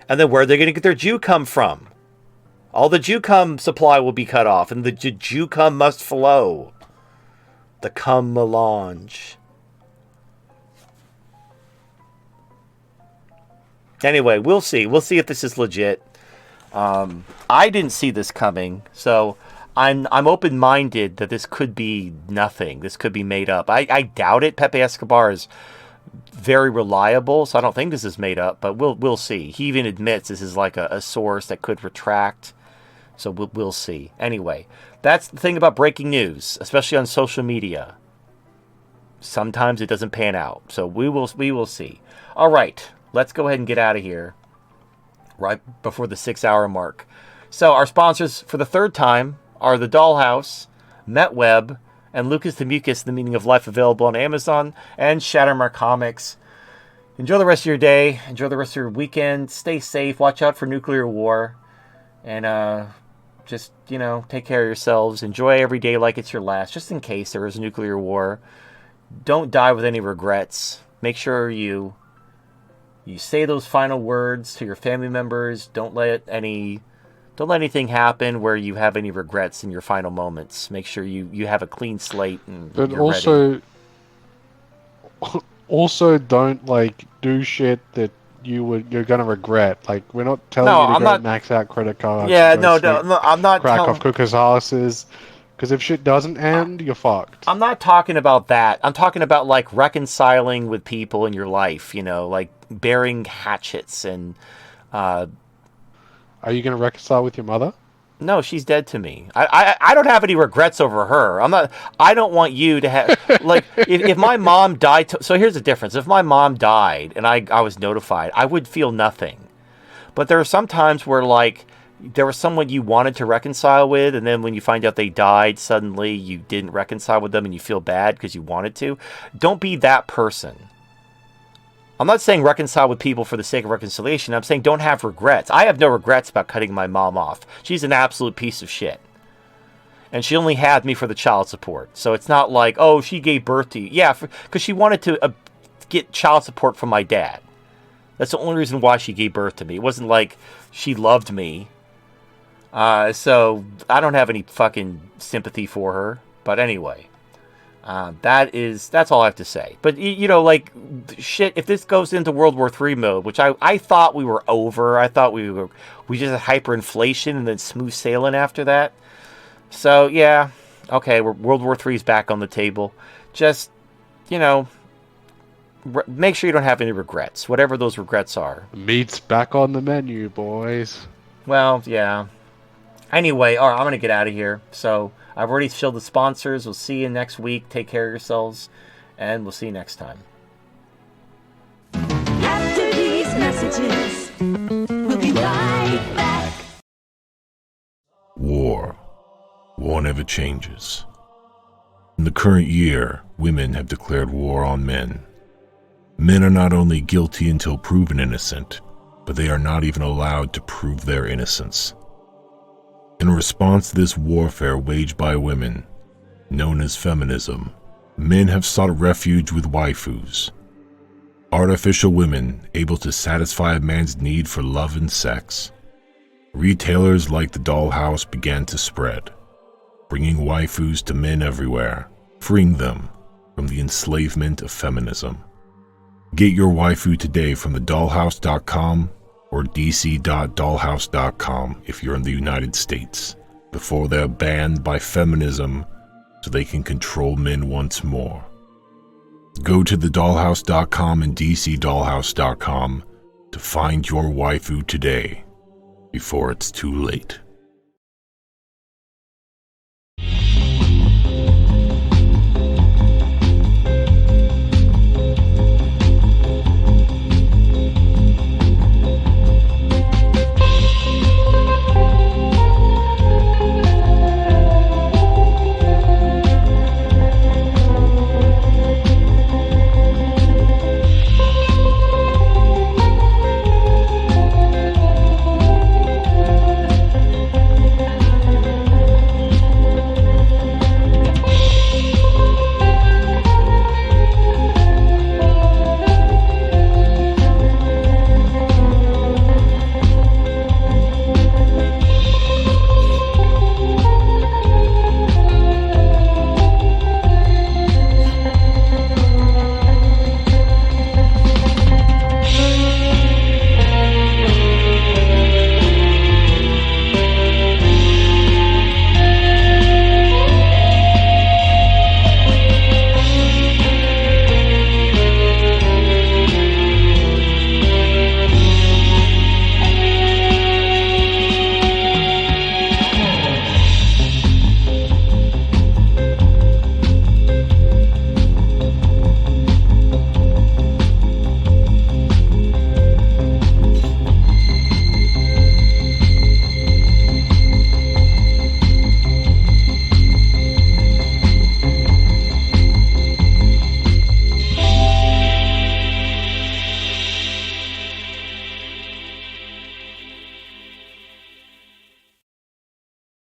And then where are they going to get their Jew cum from? All the Jew cum supply will be cut off, and the Jew cum must flow. The cum melange. Anyway, we'll see. We'll see if this is legit. I didn't see this coming, so I'm open-minded that this could be nothing. This could be made up. I doubt it. Pepe Escobar is very reliable, so I don't think this is made up, but we'll see. He even admits this is like a source that could retract, so we'll see. Anyway, that's the thing about breaking news, especially on social media. Sometimes it doesn't pan out, so we will see. All right, let's go ahead and get out of here right before the 6-hour mark. So our sponsors for the third time are The Dollhouse, MetWeb, and Lucas the Mucus, The Meaning of Life, available on Amazon, and Shattermar Comics. Enjoy the rest of your day. Enjoy the rest of your weekend. Stay safe. Watch out for nuclear war. And just, take care of yourselves. Enjoy every day like it's your last, just in case there is a nuclear war. Don't die with any regrets. Make sure you say those final words to your family members. Don't let anything happen where you have any regrets in your final moments. Make sure you have a clean slate and But you're ready. also don't do shit that you're gonna regret. Like, we're not telling No, you to I'm go not. max out credit cards. Yeah, and go no, I'm not crack telling. off cookers' asses. Because if shit doesn't end, you're fucked. I'm not talking about that. I'm talking about reconciling with people in your life. Like bearing hatchets and. Are you gonna reconcile with your mother? No, she's dead to me. I don't have any regrets over her. I don't want you to have if my mom died. So here's the difference. If my mom died and I was notified, I would feel nothing. But there are some times where there was someone you wanted to reconcile with, and then when you find out they died, suddenly you didn't reconcile with them and you feel bad because you wanted to. Don't be that person. I'm not saying reconcile with people for the sake of reconciliation. I'm saying don't have regrets. I have no regrets about cutting my mom off. She's an absolute piece of shit. And she only had me for the child support. So it's not like, oh, she gave birth to you. Yeah, because she wanted to get child support from my dad. That's the only reason why she gave birth to me. It wasn't like she loved me. So I don't have any fucking sympathy for her. But anyway. That's all I have to say. But, shit, if this goes into World War III mode, which I thought we were over. I thought we just had hyperinflation and then smooth sailing after that. So, yeah, okay, World War III is back on the table. Just, make sure you don't have any regrets, whatever those regrets are. Meat's back on the menu, boys. Well, yeah. Anyway, all right, I'm going to get out of here. So I've already showed the sponsors. We'll see you next week. Take care of yourselves, and we'll see you next time. After these messages, we'll be right back. War. War never changes. In the current year, women have declared war on men. Men are not only guilty until proven innocent, but they are not even allowed to prove their innocence. In response to this warfare waged by women, known as feminism, men have sought refuge with waifus, artificial women able to satisfy a man's need for love and sex. Retailers like the Dollhouse began to spread, bringing waifus to men everywhere, freeing them from the enslavement of feminism. Get your waifu today from thedollhouse.com or dc.dollhouse.com if you're in the United States, before they're banned by feminism so they can control men once more. Go to thedollhouse.com and dcdollhouse.com to find your waifu today, before it's too late.